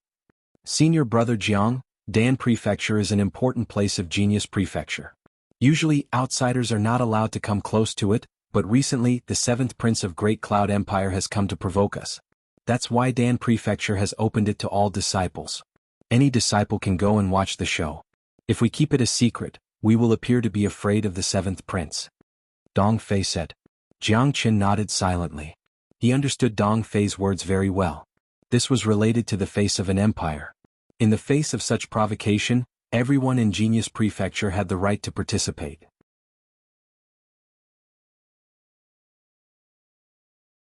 Senior brother Jiang, Dan Prefecture is an important place of Genius Prefecture. Usually, outsiders are not allowed to come close to it, but recently, the 7th prince of Great Cloud Empire has come to provoke us. That's why Dan Prefecture has opened it to all disciples. Any disciple can go and watch the show. If we keep it a secret, we will appear to be afraid of the 7th prince. Dong Fei said. Jiang Qin nodded silently. He understood Dong Fei's words very well. This was related to the face of an empire. In the face of such provocation, everyone in Genius Prefecture had the right to participate.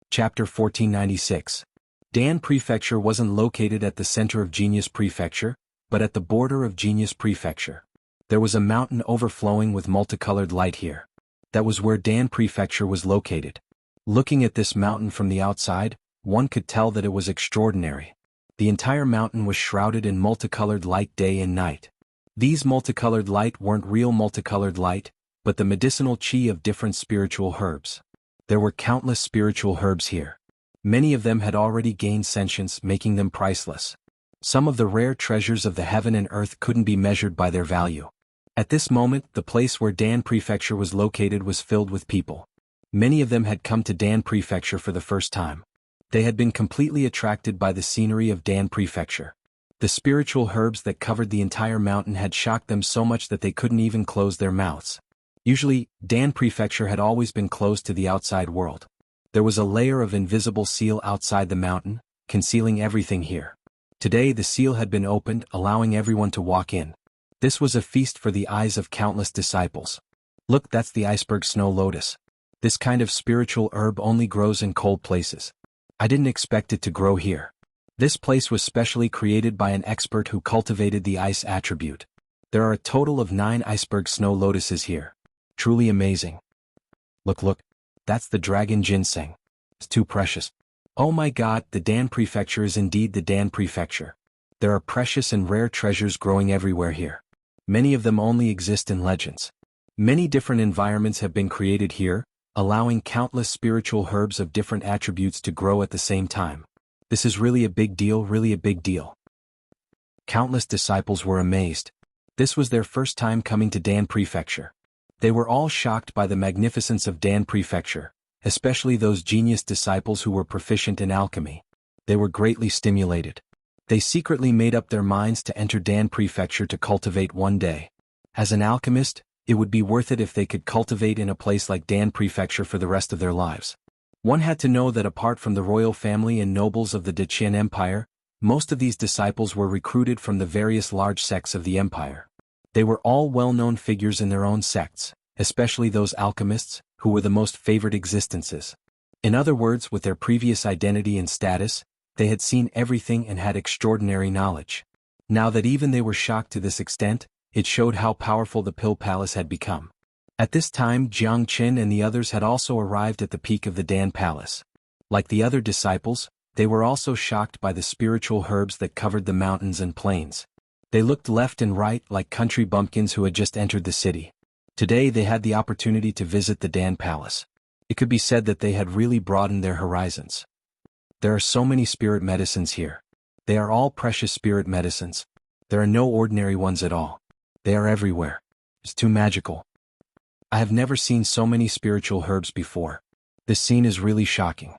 Chapter 1496. Dan Prefecture wasn't located at the center of Genius Prefecture, but at the border of Genius Prefecture. There was a mountain overflowing with multicolored light here. That was where Dan Prefecture was located. Looking at this mountain from the outside, one could tell that it was extraordinary. The entire mountain was shrouded in multicolored light day and night. These multicolored light weren't real multicolored light, but the medicinal qi of different spiritual herbs. There were countless spiritual herbs here. Many of them had already gained sentience, making them priceless. Some of the rare treasures of the heaven and earth couldn't be measured by their value. At this moment, the place where Dan Prefecture was located was filled with people. Many of them had come to Dan Prefecture for the first time. They had been completely attracted by the scenery of Dan Prefecture. The spiritual herbs that covered the entire mountain had shocked them so much that they couldn't even close their mouths. Usually, Dan Prefecture had always been closed to the outside world. There was a layer of invisible seal outside the mountain, concealing everything here. Today the seal had been opened, allowing everyone to walk in. This was a feast for the eyes of countless disciples. Look, that's the iceberg snow lotus. This kind of spiritual herb only grows in cold places. I didn't expect it to grow here. This place was specially created by an expert who cultivated the ice attribute. There are a total of 9 iceberg snow lotuses here. Truly amazing. Look, that's the dragon ginseng. It's too precious. Oh my god, the Dan Prefecture is indeed the Dan Prefecture. There are precious and rare treasures growing everywhere here. Many of them only exist in legends. Many different environments have been created here, allowing countless spiritual herbs of different attributes to grow at the same time. This is really a big deal, really a big deal. Countless disciples were amazed. This was their first time coming to Dan Prefecture. They were all shocked by the magnificence of Dan Prefecture, especially those genius disciples who were proficient in alchemy. They were greatly stimulated. They secretly made up their minds to enter Dan Prefecture to cultivate one day. As an alchemist, it would be worth it if they could cultivate in a place like Dan Prefecture for the rest of their lives. One had to know that apart from the royal family and nobles of the Deqian Empire, most of these disciples were recruited from the various large sects of the empire. They were all well-known figures in their own sects, especially those alchemists, who were the most favored existences. In other words, with their previous identity and status, they had seen everything and had extraordinary knowledge. Now that even they were shocked to this extent, it showed how powerful the Pill Palace had become. At this time, Jiang Qin and the others had also arrived at the peak of the Dan Palace. Like the other disciples, they were also shocked by the spiritual herbs that covered the mountains and plains. They looked left and right like country bumpkins who had just entered the city. Today they had the opportunity to visit the Dan Palace. It could be said that they had really broadened their horizons. There are so many spirit medicines here. They are all precious spirit medicines. There are no ordinary ones at all. They are everywhere. It's too magical. I have never seen so many spiritual herbs before. This scene is really shocking.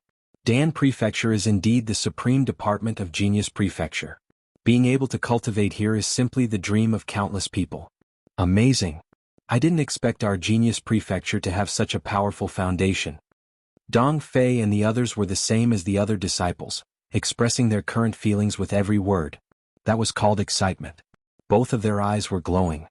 Dan Prefecture is indeed the supreme department of Genius Prefecture. Being able to cultivate here is simply the dream of countless people. Amazing. I didn't expect our Genius Prefecture to have such a powerful foundation. Dong Fei and the others were the same as the other disciples, expressing their current feelings with every word. That was called excitement. Both of their eyes were glowing.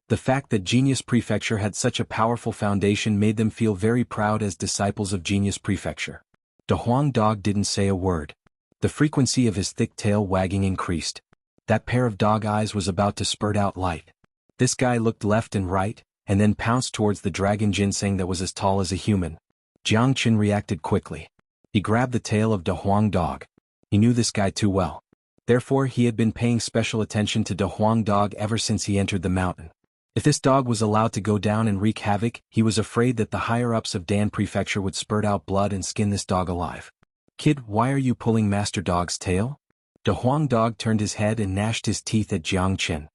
The fact that Genius Prefecture had such a powerful foundation made them feel very proud as disciples of Genius Prefecture. De Huang Dog didn't say a word. The frequency of his thick tail wagging increased. That pair of dog eyes was about to spurt out light. This guy looked left and right, and then pounced towards the dragon ginseng that was as tall as a human. Jiang Qin reacted quickly. He grabbed the tail of De Huang Dog. He knew this guy too well. Therefore he had been paying special attention to De Huang Dog ever since he entered the mountain. If this dog was allowed to go down and wreak havoc, he was afraid that the higher-ups of Dan Prefecture would spurt out blood and skin this dog alive. Kid, why are you pulling Master Dog's tail? De Huang Dog turned his head and gnashed his teeth at Jiang Qin.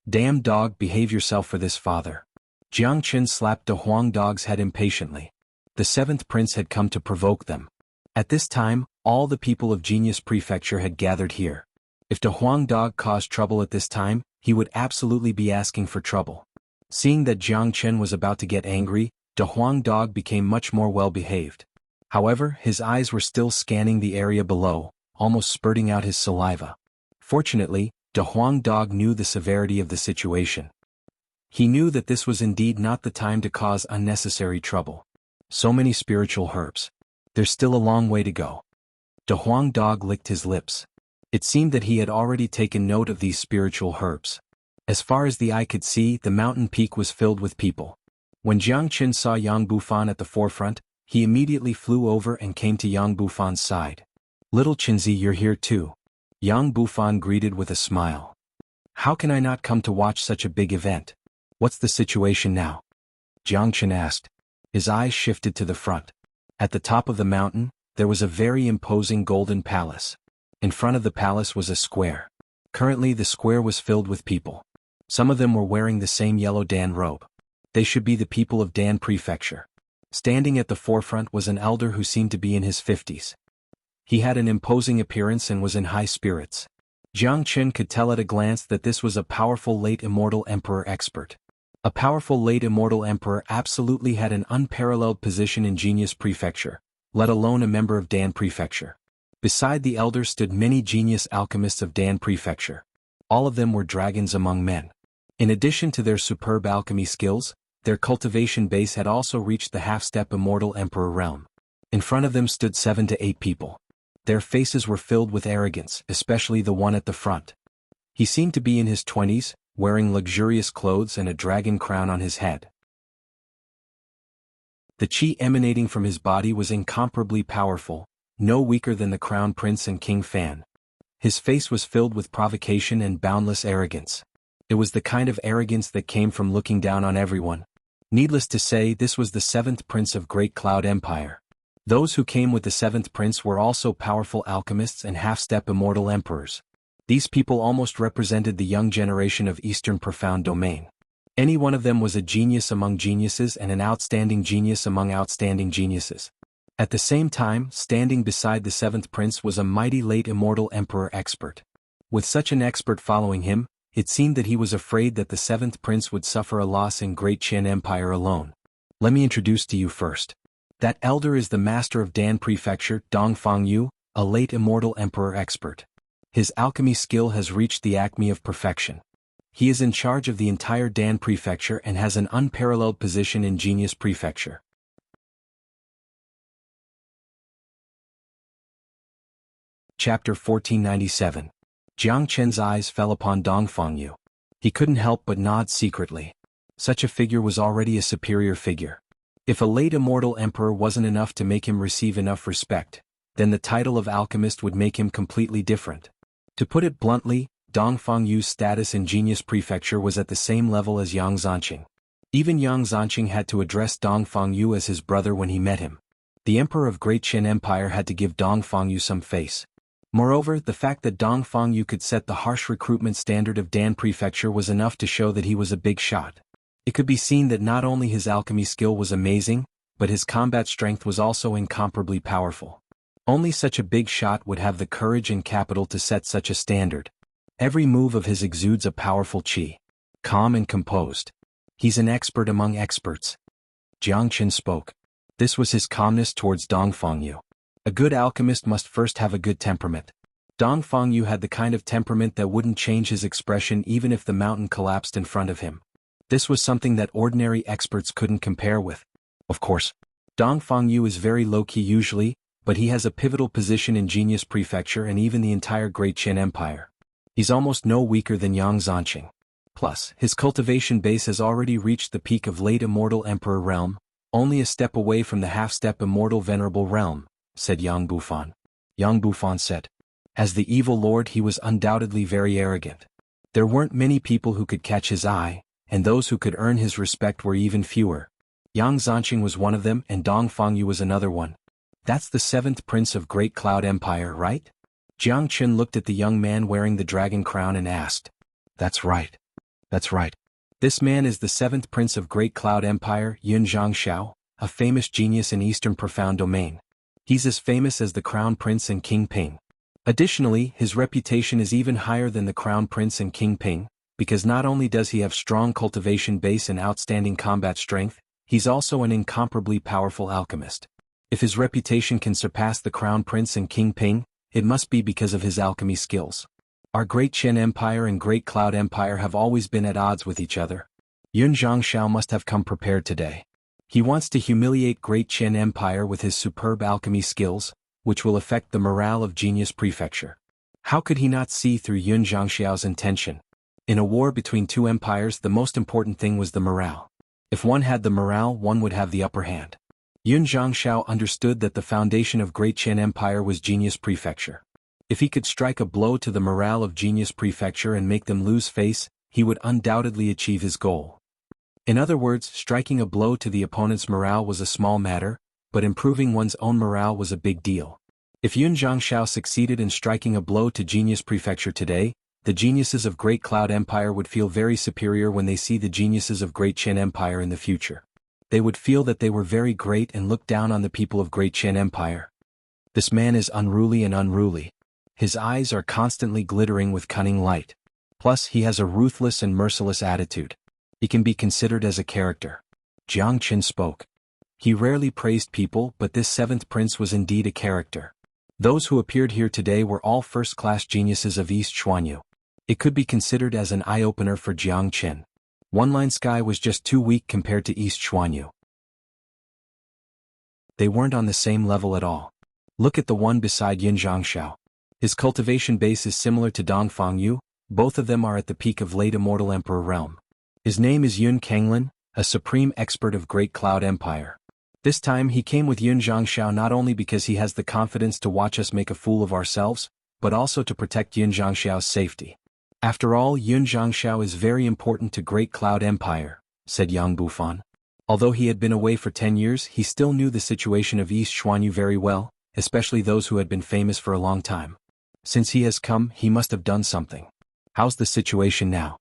Damn dog, behave yourself for this father. Jiang Qin slapped De Huang Dog's head impatiently. The 7th prince had come to provoke them. At this time, all the people of Genius Prefecture had gathered here. If De Huang Dog caused trouble at this time, he would absolutely be asking for trouble. Seeing that Jiang Chen was about to get angry, De Huang Dog became much more well-behaved. However, his eyes were still scanning the area below, almost spurting out his saliva. Fortunately, De Huang Dog knew the severity of the situation. He knew that this was indeed not the time to cause unnecessary trouble. So many spiritual herbs. There's still a long way to go. De Huang Dog licked his lips. It seemed that he had already taken note of these spiritual herbs. As far as the eye could see, the mountain peak was filled with people. When Jiang Chen saw Yang Bufan at the forefront, he immediately flew over and came to Yang Bufan's side. "Little Chinzi, you're here too." Yang Bufan greeted with a smile. "How can I not come to watch such a big event? What's the situation now?" Jiang Chen asked. His eyes shifted to the front. At the top of the mountain, there was a very imposing golden palace. In front of the palace was a square. Currently the square was filled with people. Some of them were wearing the same yellow Dan robe. They should be the people of Dan Prefecture. Standing at the forefront was an elder who seemed to be in his 50s. He had an imposing appearance and was in high spirits. Jiang Chen could tell at a glance that this was a powerful late immortal emperor expert. A powerful late immortal emperor absolutely had an unparalleled position in Genius Prefecture, let alone a member of Dan Prefecture. Beside the elder stood many genius alchemists of Dan Prefecture. All of them were dragons among men. In addition to their superb alchemy skills, their cultivation base had also reached the half-step immortal emperor realm. In front of them stood 7 to 8 people. Their faces were filled with arrogance, especially the one at the front. He seemed to be in his 20s, wearing luxurious clothes and a dragon crown on his head. The chi emanating from his body was incomparably powerful, no weaker than the Crown Prince and King Fan. His face was filled with provocation and boundless arrogance. It was the kind of arrogance that came from looking down on everyone. Needless to say, this was the 7th Prince of Great Cloud Empire. Those who came with the 7th Prince were also powerful alchemists and half-step immortal emperors. These people almost represented the young generation of Eastern Profound Domain. Any one of them was a genius among geniuses and an outstanding genius among outstanding geniuses. At the same time, standing beside the 7th Prince was a mighty late immortal emperor expert. With such an expert following him, it seemed that he was afraid that the 7th Prince would suffer a loss in Great Qin Empire alone. Let me introduce to you first. That elder is the master of Dan Prefecture, Dongfang Yu, a late immortal emperor expert. His alchemy skill has reached the acme of perfection. He is in charge of the entire Dan Prefecture and has an unparalleled position in Genius Prefecture. Chapter 1497. Jiang Chen's eyes fell upon Dongfang Yu. He couldn't help but nod secretly. Such a figure was already a superior figure. If a late immortal emperor wasn't enough to make him receive enough respect, then the title of alchemist would make him completely different. To put it bluntly, Dongfang Yu's status in Genius Prefecture was at the same level as Yang Zanqing. Even Yang Zanqing had to address Dongfang Yu as his brother when he met him. The emperor of Great Qin Empire had to give Dongfang Yu some face. Moreover, the fact that Dongfang Yu could set the harsh recruitment standard of Dan Prefecture was enough to show that he was a big shot. It could be seen that not only his alchemy skill was amazing, but his combat strength was also incomparably powerful. Only such a big shot would have the courage and capital to set such a standard. Every move of his exudes a powerful chi. Calm and composed. He's an expert among experts. Jiang Chen spoke. This was his calmness towards Dongfang Yu. A good alchemist must first have a good temperament. Dongfang Yu had the kind of temperament that wouldn't change his expression even if the mountain collapsed in front of him. This was something that ordinary experts couldn't compare with. Of course, Dongfang Yu is very low-key usually, but he has a pivotal position in Genius Prefecture and even the entire Great Qin Empire. He's almost no weaker than Yang Zanqing. Plus, his cultivation base has already reached the peak of late immortal emperor realm, only a step away from the half-step immortal venerable realm, said Yang Bufan. Yang Bufan said. As the evil lord he was undoubtedly very arrogant. There weren't many people who could catch his eye, and those who could earn his respect were even fewer. Yang Zanqing was one of them and Dongfang Yu was another one. That's the 7th Prince of Great Cloud Empire, right? Jiang Chen looked at the young man wearing the dragon crown and asked. That's right. That's right. This man is the 7th Prince of Great Cloud Empire, Yun Zhangxiao, a famous genius in Eastern Profound Domain. He's as famous as the Crown Prince and King Ping. Additionally, his reputation is even higher than the Crown Prince and King Ping, because not only does he have strong cultivation base and outstanding combat strength, he's also an incomparably powerful alchemist. If his reputation can surpass the Crown Prince and King Ping, it must be because of his alchemy skills. Our Great Qin Empire and Great Cloud Empire have always been at odds with each other. Yun Zhangxiao must have come prepared today. He wants to humiliate Great Qin Empire with his superb alchemy skills, which will affect the morale of Genius Prefecture. How could he not see through Yun Zhangxiao's intention? In a war between two empires, the most important thing was the morale. If one had the morale, one would have the upper hand. Yun Zhangxiao understood that the foundation of Great Qin Empire was Genius Prefecture. If he could strike a blow to the morale of Genius Prefecture and make them lose face, he would undoubtedly achieve his goal. In other words, striking a blow to the opponent's morale was a small matter, but improving one's own morale was a big deal. If Yun Zhangxiao succeeded in striking a blow to Genius Prefecture today, the geniuses of Great Cloud Empire would feel very superior when they see the geniuses of Great Qin Empire in the future. They would feel that they were very great and look down on the people of Great Qin Empire. This man is unruly and unruly. His eyes are constantly glittering with cunning light. Plus, he has a ruthless and merciless attitude. He can be considered as a character. Jiang Qin spoke. He rarely praised people, but this seventh prince was indeed a character. Those who appeared here today were all first-class geniuses of East Xuanhu. It could be considered as an eye-opener for Jiang Qin. One-Line Sky was just too weak compared to East Xuanhu. They weren't on the same level at all. Look at the one beside Yun Zhangxiao. His cultivation base is similar to Dongfang Yu. Both of them are at the peak of late Immortal Emperor realm. His name is Yun Kenglin, a supreme expert of Great Cloud Empire. This time he came with Yun Zhangxiao not only because he has the confidence to watch us make a fool of ourselves, but also to protect Yun Zhangxiao's safety. After all, Yun Zhangxiao is very important to Great Cloud Empire, said Yang Bufan. Although he had been away for 10 years, he still knew the situation of East Xuanhu very well, especially those who had been famous for a long time. Since he has come, he must have done something. How's the situation now?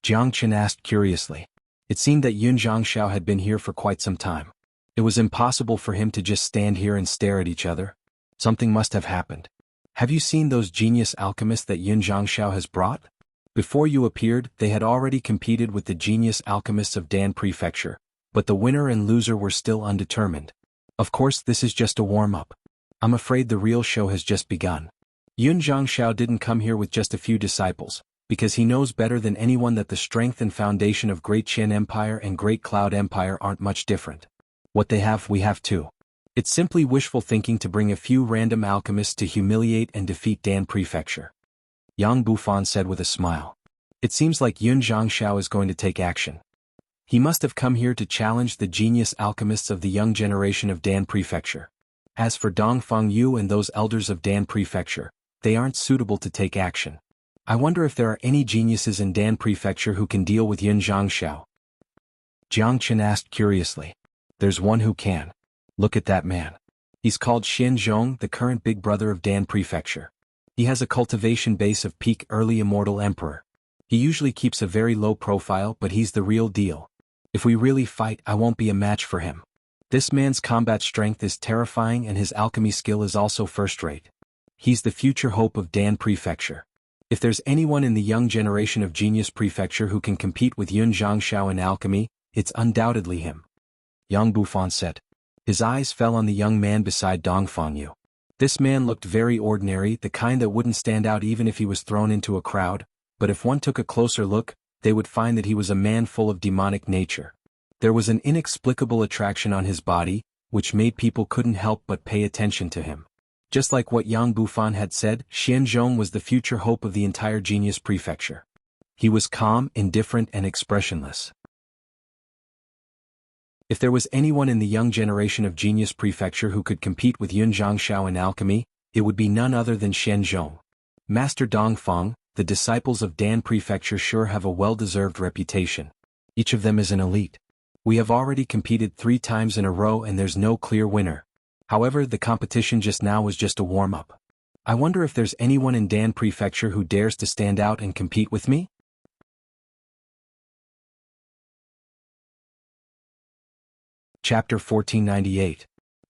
Jiang Qin asked curiously. It seemed that Yun Zhangxiao had been here for quite some time. It was impossible for him to just stand here and stare at each other. Something must have happened. Have you seen those genius alchemists that Yun Zhangxiao has brought? Before you appeared, they had already competed with the genius alchemists of Dan Prefecture, but the winner and loser were still undetermined. Of course, this is just a warm-up. I'm afraid the real show has just begun. Yun Zhangxiao didn't come here with just a few disciples, because he knows better than anyone that the strength and foundation of Great Qin Empire and Great Cloud Empire aren't much different. What they have, we have too. It's simply wishful thinking to bring a few random alchemists to humiliate and defeat Dan Prefecture. Yang Bufan said with a smile. It seems like Yun Zhangxiao is going to take action. He must have come here to challenge the genius alchemists of the young generation of Dan Prefecture. As for Dongfang Yu and those elders of Dan Prefecture, they aren't suitable to take action. I wonder if there are any geniuses in Dan Prefecture who can deal with Yun Zhangxiao. Jiang Qin asked curiously. There's one who can. Look at that man. He's called Xianxia, the current big brother of Dan Prefecture. He has a cultivation base of peak early Immortal Emperor. He usually keeps a very low profile, but he's the real deal. If we really fight, I won't be a match for him. This man's combat strength is terrifying and his alchemy skill is also first-rate. He's the future hope of Dan Prefecture. If there's anyone in the young generation of Genius Prefecture who can compete with Yun Zhangxiao in alchemy, it's undoubtedly him. Yang Bufan said. His eyes fell on the young man beside Dongfang Yu. This man looked very ordinary, the kind that wouldn't stand out even if he was thrown into a crowd, but if one took a closer look, they would find that he was a man full of demonic nature. There was an inexplicable attraction on his body, which made people couldn't help but pay attention to him. Just like what Yang Bufan had said, Xianxia was the future hope of the entire Genius Prefecture. He was calm, indifferent, and expressionless. If there was anyone in the young generation of Genius Prefecture who could compete with Yun Zhangxiao in alchemy, it would be none other than Xianxia. Master Dongfang, the disciples of Dan Prefecture sure have a well-deserved reputation. Each of them is an elite. We have already competed 3 times in a row and there's no clear winner. However, the competition just now was just a warm-up. I wonder if there's anyone in Dan Prefecture who dares to stand out and compete with me? Chapter 1498.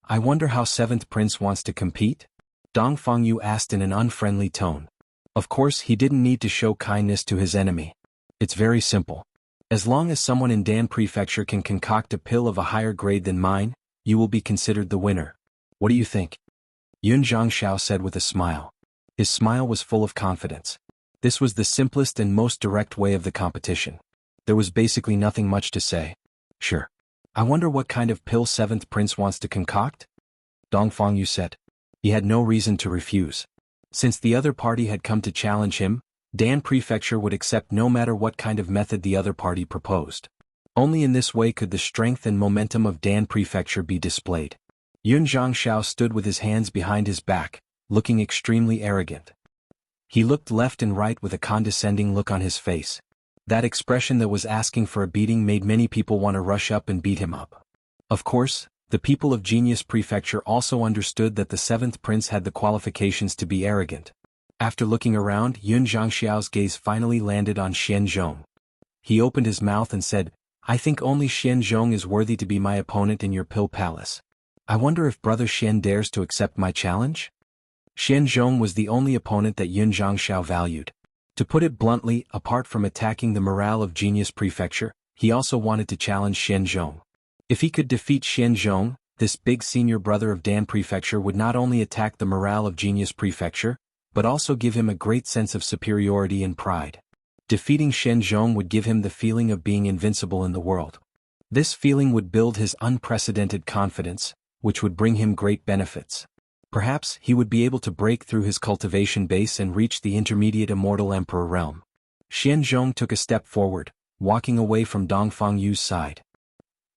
I wonder how 7th Prince wants to compete? Dongfang Yu asked in an unfriendly tone. Of course, he didn't need to show kindness to his enemy. It's very simple. As long as someone in Dan Prefecture can concoct a pill of a higher grade than mine, you will be considered the winner. What do you think? Yun Zhangxiao said with a smile. His smile was full of confidence. This was the simplest and most direct way of the competition. There was basically nothing much to say. Sure. I wonder what kind of pill 7th Prince wants to concoct? Dongfang Yu said. He had no reason to refuse. Since the other party had come to challenge him, Dan Prefecture would accept no matter what kind of method the other party proposed. Only in this way could the strength and momentum of Dan Prefecture be displayed. Yun Zhangxiao stood with his hands behind his back, looking extremely arrogant. He looked left and right with a condescending look on his face. That expression that was asking for a beating made many people want to rush up and beat him up. Of course, the people of Genius Prefecture also understood that the 7th Prince had the qualifications to be arrogant. After looking around, Yun Zhangxiao's gaze finally landed on Xianzhong. He opened his mouth and said, I think only Xianzhong is worthy to be my opponent in your pill palace. I wonder if Brother Xian dares to accept my challenge? Xianzhong was the only opponent that Yun Zhangxiao valued. To put it bluntly, apart from attacking the morale of Genius Prefecture, he also wanted to challenge Xianzhong. If he could defeat Xianzhong, this big senior brother of Dan Prefecture would not only attack the morale of Genius Prefecture, but also give him a great sense of superiority and pride. Defeating Xianzhong would give him the feeling of being invincible in the world. This feeling would build his unprecedented confidence, which would bring him great benefits. Perhaps he would be able to break through his cultivation base and reach the intermediate immortal emperor realm. Xianzhong took a step forward, walking away from Dongfang Yu's side.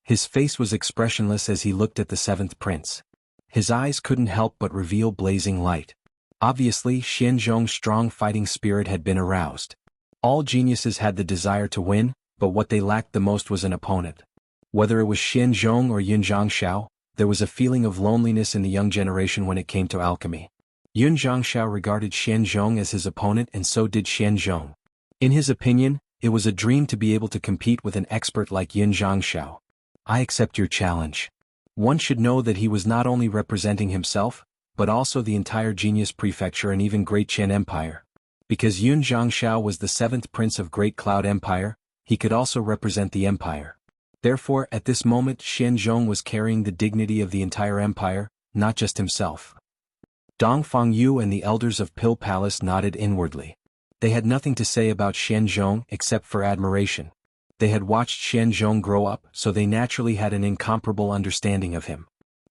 His face was expressionless as he looked at the 7th Prince. His eyes couldn't help but reveal blazing light. Obviously, Xianzhong's strong fighting spirit had been aroused. All geniuses had the desire to win, but what they lacked the most was an opponent. Whether it was Xianzhong or Yun Zhangxiao, there was a feeling of loneliness in the young generation when it came to alchemy. Yun Zhangxiao regarded Xianzhong as his opponent and so did Xianzhong. In his opinion, it was a dream to be able to compete with an expert like Yun Zhangxiao. I accept your challenge. One should know that he was not only representing himself, but also the entire Genius Prefecture and even Great Qian Empire. Because Yun Zhangxiao was the 7th Prince of Great Cloud Empire, he could also represent the empire. Therefore, at this moment Xianzhong was carrying the dignity of the entire empire, not just himself. Dongfang Yu and the elders of Pill Palace nodded inwardly. They had nothing to say about Xianzhong except for admiration. They had watched Xianzhong grow up, so they naturally had an incomparable understanding of him.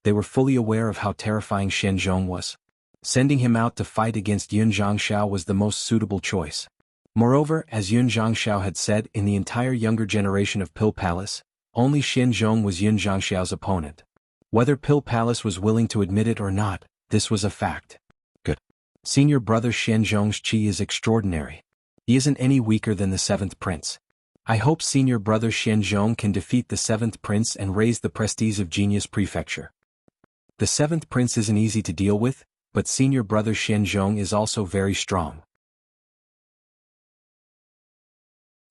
They were fully aware of how terrifying Xianzhong was. Sending him out to fight against Yun Zhangxiao was the most suitable choice. Moreover, as Yun Zhangxiao had said, in the entire younger generation of Pill Palace, only Xianzhong was Yun Zhangxiao's opponent. Whether Pill Palace was willing to admit it or not, this was a fact. Good. Senior brother Xianzhong's chi is extraordinary. He isn't any weaker than the 7th Prince. I hope senior brother Xianzhong can defeat the 7th Prince and raise the prestige of Genius Prefecture. The 7th Prince isn't easy to deal with, but senior brother Xianzhong is also very strong.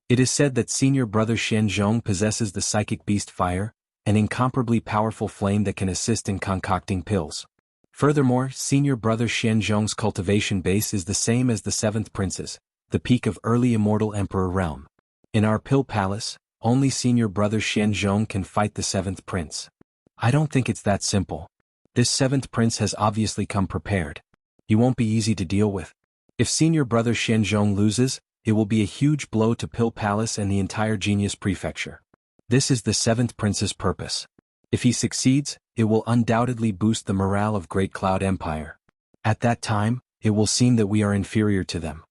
It is said that senior brother Xianzhong possesses the psychic beast fire, an incomparably powerful flame that can assist in concocting pills. Furthermore, senior brother Xianzhong's cultivation base is the same as the 7th Prince's, the peak of early immortal emperor realm. In our Pill Palace, only senior brother Xianzhong can fight the 7th Prince. I don't think it's that simple. This 7th Prince has obviously come prepared. He won't be easy to deal with. If senior brother Xianzhong loses, it will be a huge blow to Pill Palace and the entire Genius Prefecture. This is the 7th Prince's purpose. If he succeeds, it will undoubtedly boost the morale of Great Cloud Empire. At that time, it will seem that we are inferior to them.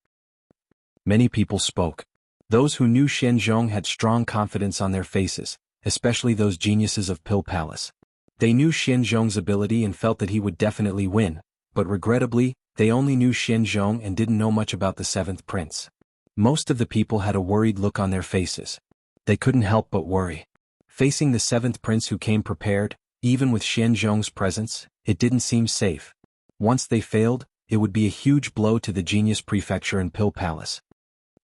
Many people spoke. Those who knew Xianzhong had strong confidence on their faces, especially those geniuses of Pill Palace. They knew Xianzhong's ability and felt that he would definitely win, but regrettably, they only knew Xianzhong and didn't know much about the 7th Prince. Most of the people had a worried look on their faces. They couldn't help but worry. Facing the 7th Prince who came prepared, even with Xianzhong's presence, it didn't seem safe. Once they failed, it would be a huge blow to the Genius Prefecture and Pill Palace.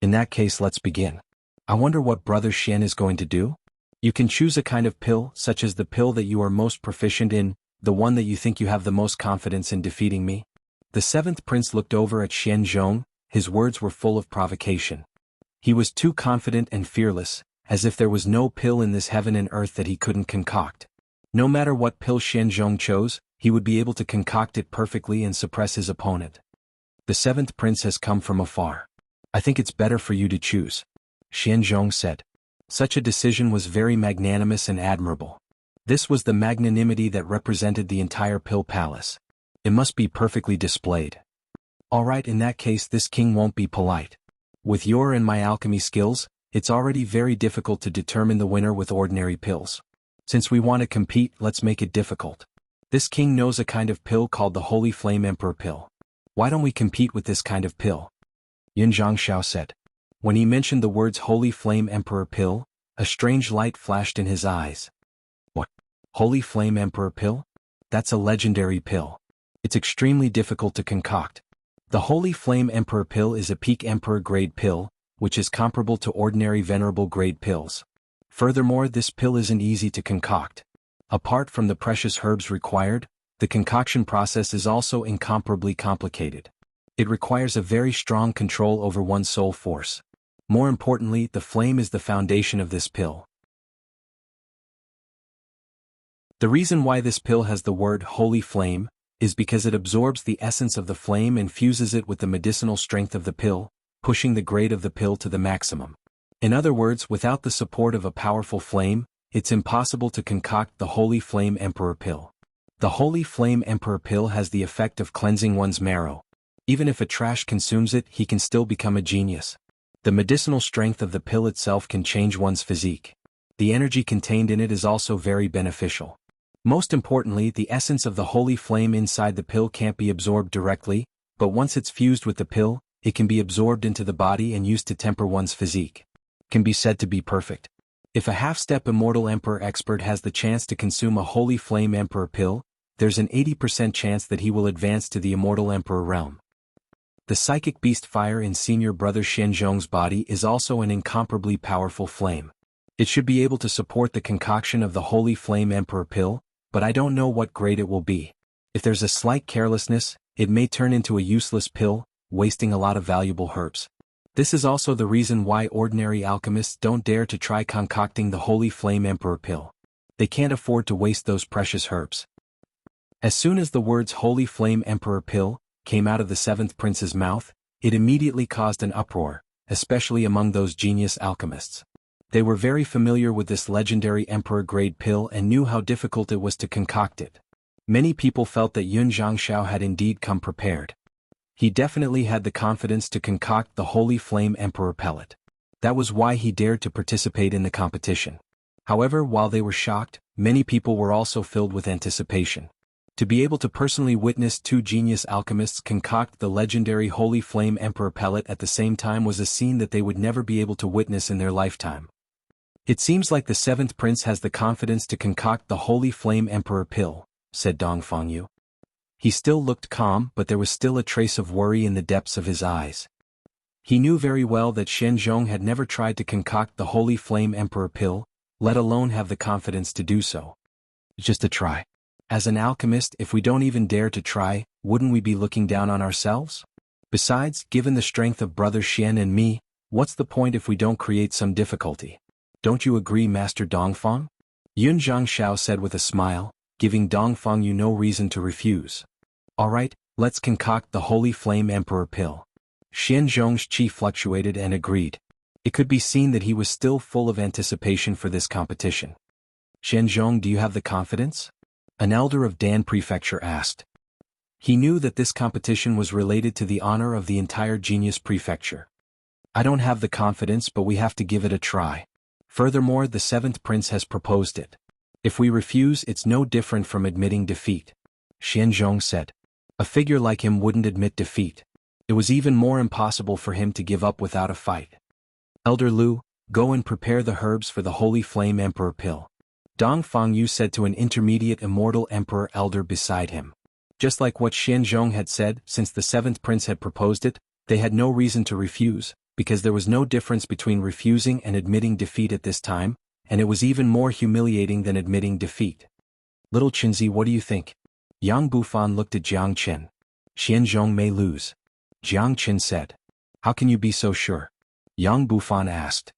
In that case, let's begin. I wonder what Brother Xian is going to do? You can choose a kind of pill, such as the pill that you are most proficient in, the one that you think you have the most confidence in defeating me. The 7th Prince looked over at Xianzhong, his words were full of provocation. He was too confident and fearless, as if there was no pill in this heaven and earth that he couldn't concoct. No matter what pill Xianzhong chose, he would be able to concoct it perfectly and suppress his opponent. The seventh prince has come from afar. I think it's better for you to choose, Xianzhong said. Such a decision was very magnanimous and admirable. This was the magnanimity that represented the entire pill palace. It must be perfectly displayed. All right, in that case this king won't be polite. With your and my alchemy skills, it's already very difficult to determine the winner with ordinary pills. Since we want to compete, let's make it difficult. This king knows a kind of pill called the Holy Flame Emperor pill. Why don't we compete with this kind of pill? Yun Zhangxiao said. When he mentioned the words Holy Flame Emperor pill, a strange light flashed in his eyes. What? Holy Flame Emperor pill? That's a legendary pill. It's extremely difficult to concoct. The Holy Flame Emperor pill is a peak emperor grade pill, which is comparable to ordinary venerable grade pills. Furthermore, this pill isn't easy to concoct. Apart from the precious herbs required, the concoction process is also incomparably complicated. It requires a very strong control over one's soul force. More importantly, the flame is the foundation of this pill. The reason why this pill has the word Holy Flame is because it absorbs the essence of the flame and fuses it with the medicinal strength of the pill, pushing the grade of the pill to the maximum. In other words, without the support of a powerful flame, it's impossible to concoct the Holy Flame Emperor pill. The Holy Flame Emperor pill has the effect of cleansing one's marrow. Even if a trash consumes it, he can still become a genius. The medicinal strength of the pill itself can change one's physique. The energy contained in it is also very beneficial. Most importantly, the essence of the holy flame inside the pill can't be absorbed directly, but once it's fused with the pill, it can be absorbed into the body and used to temper one's physique. Can be said to be perfect. If a half-step immortal emperor expert has the chance to consume a holy flame emperor pill, there's an 80% chance that he will advance to the immortal emperor realm. The psychic beast fire in senior brother Xianzhong's body is also an incomparably powerful flame. It should be able to support the concoction of the holy flame emperor pill, but I don't know what grade it will be. If there's a slight carelessness, it may turn into a useless pill, wasting a lot of valuable herbs. This is also the reason why ordinary alchemists don't dare to try concocting the Holy Flame Emperor pill. They can't afford to waste those precious herbs. As soon as the words Holy Flame Emperor pill came out of the seventh prince's mouth, it immediately caused an uproar, especially among those genius alchemists. They were very familiar with this legendary emperor-grade pill and knew how difficult it was to concoct it. Many people felt that Yun Zhangxiao had indeed come prepared. He definitely had the confidence to concoct the Holy Flame Emperor pellet. That was why he dared to participate in the competition. However, while they were shocked, many people were also filled with anticipation. To be able to personally witness two genius alchemists concoct the legendary Holy Flame Emperor pellet at the same time was a scene that they would never be able to witness in their lifetime. It seems like the seventh prince has the confidence to concoct the Holy Flame Emperor pill, said Dong Fengyu. He still looked calm, but there was still a trace of worry in the depths of his eyes. He knew very well that Xianzhong had never tried to concoct the Holy Flame Emperor pill, let alone have the confidence to do so. Just a try. As an alchemist, if we don't even dare to try, wouldn't we be looking down on ourselves? Besides, given the strength of Brother Xian and me, what's the point if we don't create some difficulty? Don't you agree, Master Dongfeng? Yun Zhangxiao said with a smile, giving Dong Fengyu no reason to refuse. All right, let's concoct the Holy Flame Emperor pill. Xianzhong's chi fluctuated and agreed. It could be seen that he was still full of anticipation for this competition. Xianzhong, do you have the confidence? An elder of Dan Prefecture asked. He knew that this competition was related to the honor of the entire Genius Prefecture. I don't have the confidence, but we have to give it a try. Furthermore, the seventh prince has proposed it. If we refuse, it's no different from admitting defeat. Xianzhong said. A figure like him wouldn't admit defeat. It was even more impossible for him to give up without a fight. Elder Lu, go and prepare the herbs for the Holy Flame Emperor pill. Dong Fengyu said to an intermediate immortal emperor elder beside him. Just like what Xianzhong had said, since the seventh prince had proposed it, they had no reason to refuse, because there was no difference between refusing and admitting defeat at this time, and it was even more humiliating than admitting defeat. Little Qinzi, what do you think? Yang Bufan looked at Jiang Qin. Xianzhong may lose. Jiang Qin said. How can you be so sure? Yang Bufan asked.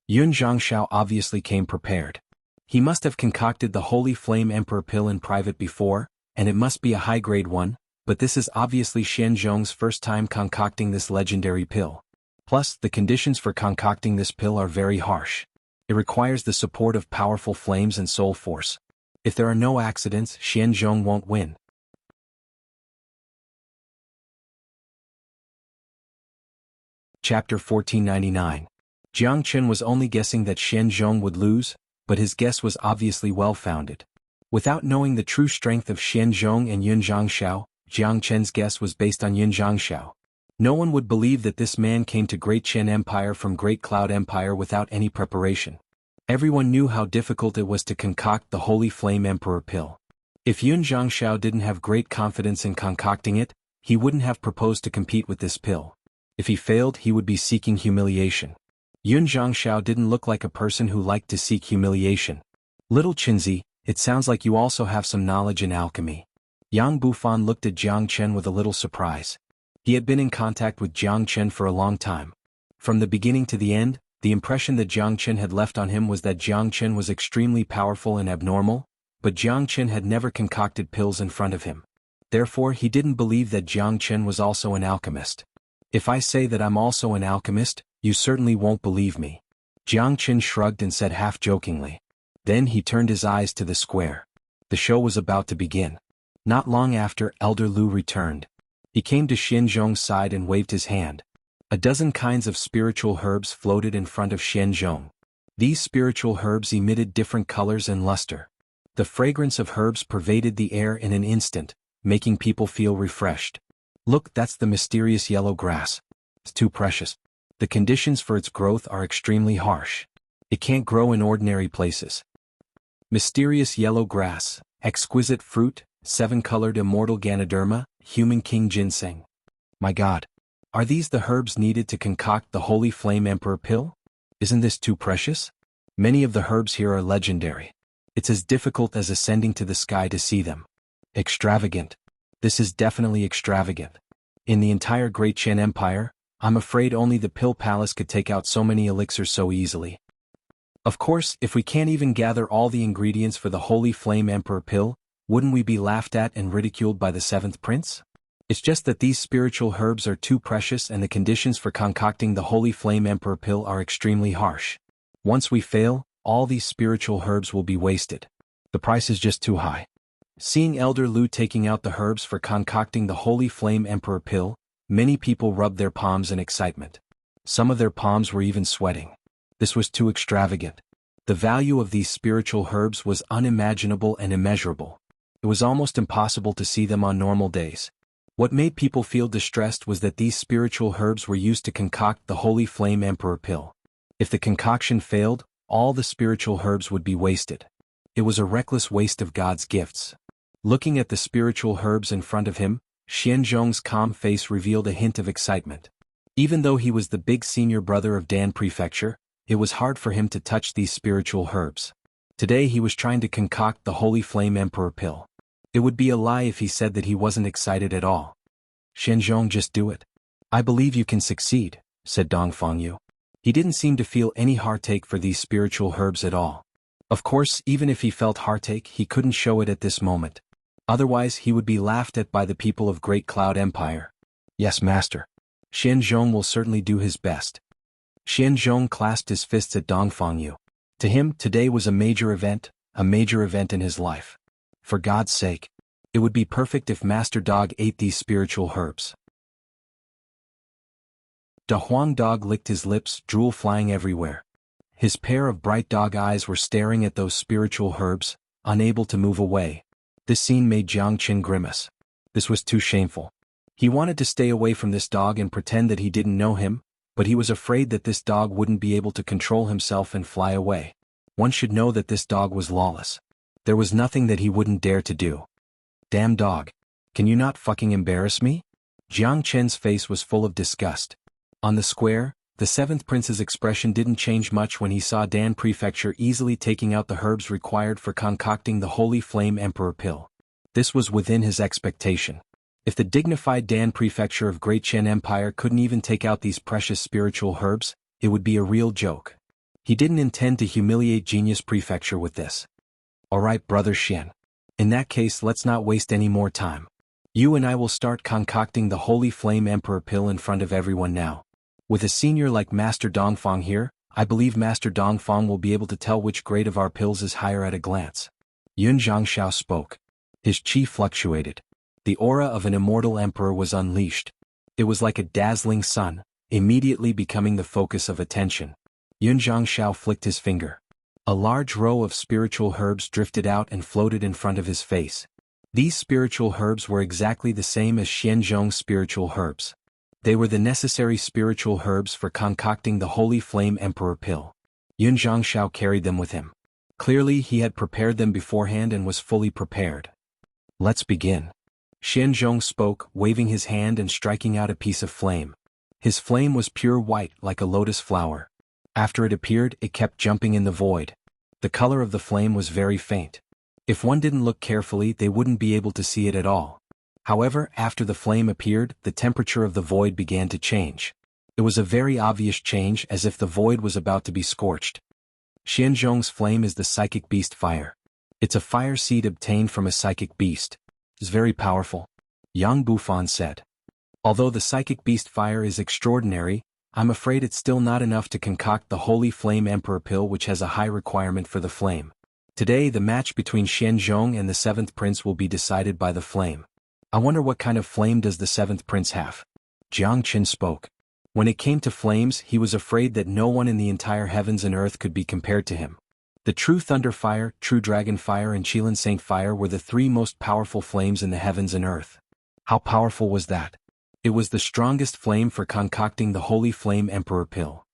Yun Zhangxiao obviously came prepared. He must have concocted the Holy Flame Emperor pill in private before, and it must be a high-grade one, but this is obviously Xianzhong's first time concocting this legendary pill. Plus, the conditions for concocting this pill are very harsh. It requires the support of powerful flames and soul force. If there are no accidents, Xianzhong won't win. Chapter 1499. Jiang Chen was only guessing that Xianzhong would lose, but his guess was obviously well-founded. Without knowing the true strength of Xianzhong and Yun Zhangxiao, Jiang Chen's guess was based on Yun Zhangxiao. No one would believe that this man came to Great Chen Empire from Great Cloud Empire without any preparation. Everyone knew how difficult it was to concoct the Holy Flame Emperor pill. If Yun Zhangxiao didn't have great confidence in concocting it, he wouldn't have proposed to compete with this pill. If he failed, he would be seeking humiliation. Yun Zhangxiao didn't look like a person who liked to seek humiliation. Little Qinzi, it sounds like you also have some knowledge in alchemy. Yang Bufan looked at Jiang Chen with a little surprise. He had been in contact with Jiang Chen for a long time. From the beginning to the end, the impression that Jiang Chen had left on him was that Jiang Chen was extremely powerful and abnormal, but Jiang Chen had never concocted pills in front of him. Therefore, he didn't believe that Jiang Chen was also an alchemist. If I say that I'm also an alchemist, you certainly won't believe me. Jiang Chen shrugged and said half-jokingly. Then he turned his eyes to the square. The show was about to begin. Not long after, Elder Lu returned. He came to Xianzhong's side and waved his hand. A dozen kinds of spiritual herbs floated in front of Xianzhong. These spiritual herbs emitted different colors and luster. The fragrance of herbs pervaded the air in an instant, making people feel refreshed. Look, that's the mysterious yellow grass. It's too precious. The conditions for its growth are extremely harsh. It can't grow in ordinary places. Mysterious yellow grass, exquisite fruit, 7-colored immortal Ganoderma, human king ginseng. My God. Are these the herbs needed to concoct the Holy Flame Emperor pill? Isn't this too precious? Many of the herbs here are legendary. It's as difficult as ascending to the sky to see them. Extravagant. This is definitely extravagant. In the entire Great Chen Empire, I'm afraid only the Pill Palace could take out so many elixirs so easily. Of course, if we can't even gather all the ingredients for the Holy Flame Emperor pill, wouldn't we be laughed at and ridiculed by the 7th prince? It's just that these spiritual herbs are too precious and the conditions for concocting the Holy Flame Emperor pill are extremely harsh. Once we fail, all these spiritual herbs will be wasted. The price is just too high. Seeing Elder Lu taking out the herbs for concocting the Holy Flame Emperor pill, many people rubbed their palms in excitement. Some of their palms were even sweating. This was too extravagant. The value of these spiritual herbs was unimaginable and immeasurable. It was almost impossible to see them on normal days. What made people feel distressed was that these spiritual herbs were used to concoct the Holy Flame Emperor pill. If the concoction failed, all the spiritual herbs would be wasted. It was a reckless waste of God's gifts. Looking at the spiritual herbs in front of him, Xianzhong's calm face revealed a hint of excitement. Even though he was the big senior brother of Dan Prefecture, it was hard for him to touch these spiritual herbs. Today he was trying to concoct the Holy Flame Emperor pill. It would be a lie if he said that he wasn't excited at all. Xianzhong, just do it. I believe you can succeed, said Dong Fengyu. He didn't seem to feel any heartache for these spiritual herbs at all. Of course, even if he felt heartache, he couldn't show it at this moment. Otherwise, he would be laughed at by the people of Great Cloud Empire. Yes, master. Xianzhong will certainly do his best. Xianzhong clasped his fists at Dong Fengyu. To him, today was a major event in his life. For God's sake, it would be perfect if Master Dog ate these spiritual herbs. Da Huang Dog licked his lips, drool flying everywhere. His pair of bright dog eyes were staring at those spiritual herbs, unable to move away. This scene made Jiang Chen grimace. This was too shameful. He wanted to stay away from this dog and pretend that he didn't know him, but he was afraid that this dog wouldn't be able to control himself and fly away. One should know that this dog was lawless. There was nothing that he wouldn't dare to do. Damn dog. Can you not fucking embarrass me? Jiang Chen's face was full of disgust. On the square, the 7th prince's expression didn't change much when he saw Dan Prefecture easily taking out the herbs required for concocting the Holy Flame Emperor pill. This was within his expectation. If the dignified Dan prefecture of Great Chen Empire couldn't even take out these precious spiritual herbs, it would be a real joke. He didn't intend to humiliate Genius Prefecture with this. Alright, Brother Xian. In that case, let's not waste any more time. You and I will start concocting the Holy Flame Emperor pill in front of everyone now. With a senior like Master Dongfang here, I believe Master Dongfang will be able to tell which grade of our pills is higher at a glance. Yun Zhangxiao spoke. His chi fluctuated. The aura of an immortal emperor was unleashed. It was like a dazzling sun, immediately becoming the focus of attention. Yun Zhangxiao flicked his finger. A large row of spiritual herbs drifted out and floated in front of his face. These spiritual herbs were exactly the same as Xianzhong's spiritual herbs. They were the necessary spiritual herbs for concocting the Holy Flame Emperor pill. Yun Zhangxiao carried them with him. Clearly he had prepared them beforehand and was fully prepared. Let's begin. Xianzhong spoke, waving his hand and striking out a piece of flame. His flame was pure white like a lotus flower. After it appeared, it kept jumping in the void. The color of the flame was very faint. If one didn't look carefully, they wouldn't be able to see it at all. However, after the flame appeared, the temperature of the void began to change. It was a very obvious change, as if the void was about to be scorched. Xianzhong's flame is the psychic beast fire. It's a fire seed obtained from a psychic beast. It's very powerful. Yang Bufan said. Although the psychic beast fire is extraordinary, I'm afraid it's still not enough to concoct the Holy Flame Emperor pill, which has a high requirement for the flame. Today the match between Xianzhong and the 7th prince will be decided by the flame. I wonder what kind of flame does the 7th prince have? Jiang Qin spoke. When it came to flames, he was afraid that no one in the entire heavens and earth could be compared to him. The true thunder fire, true dragon fire and Qilin Saint fire were the 3 most powerful flames in the heavens and earth. How powerful was that? It was the strongest flame for concocting the Holy Flame Emperor pill.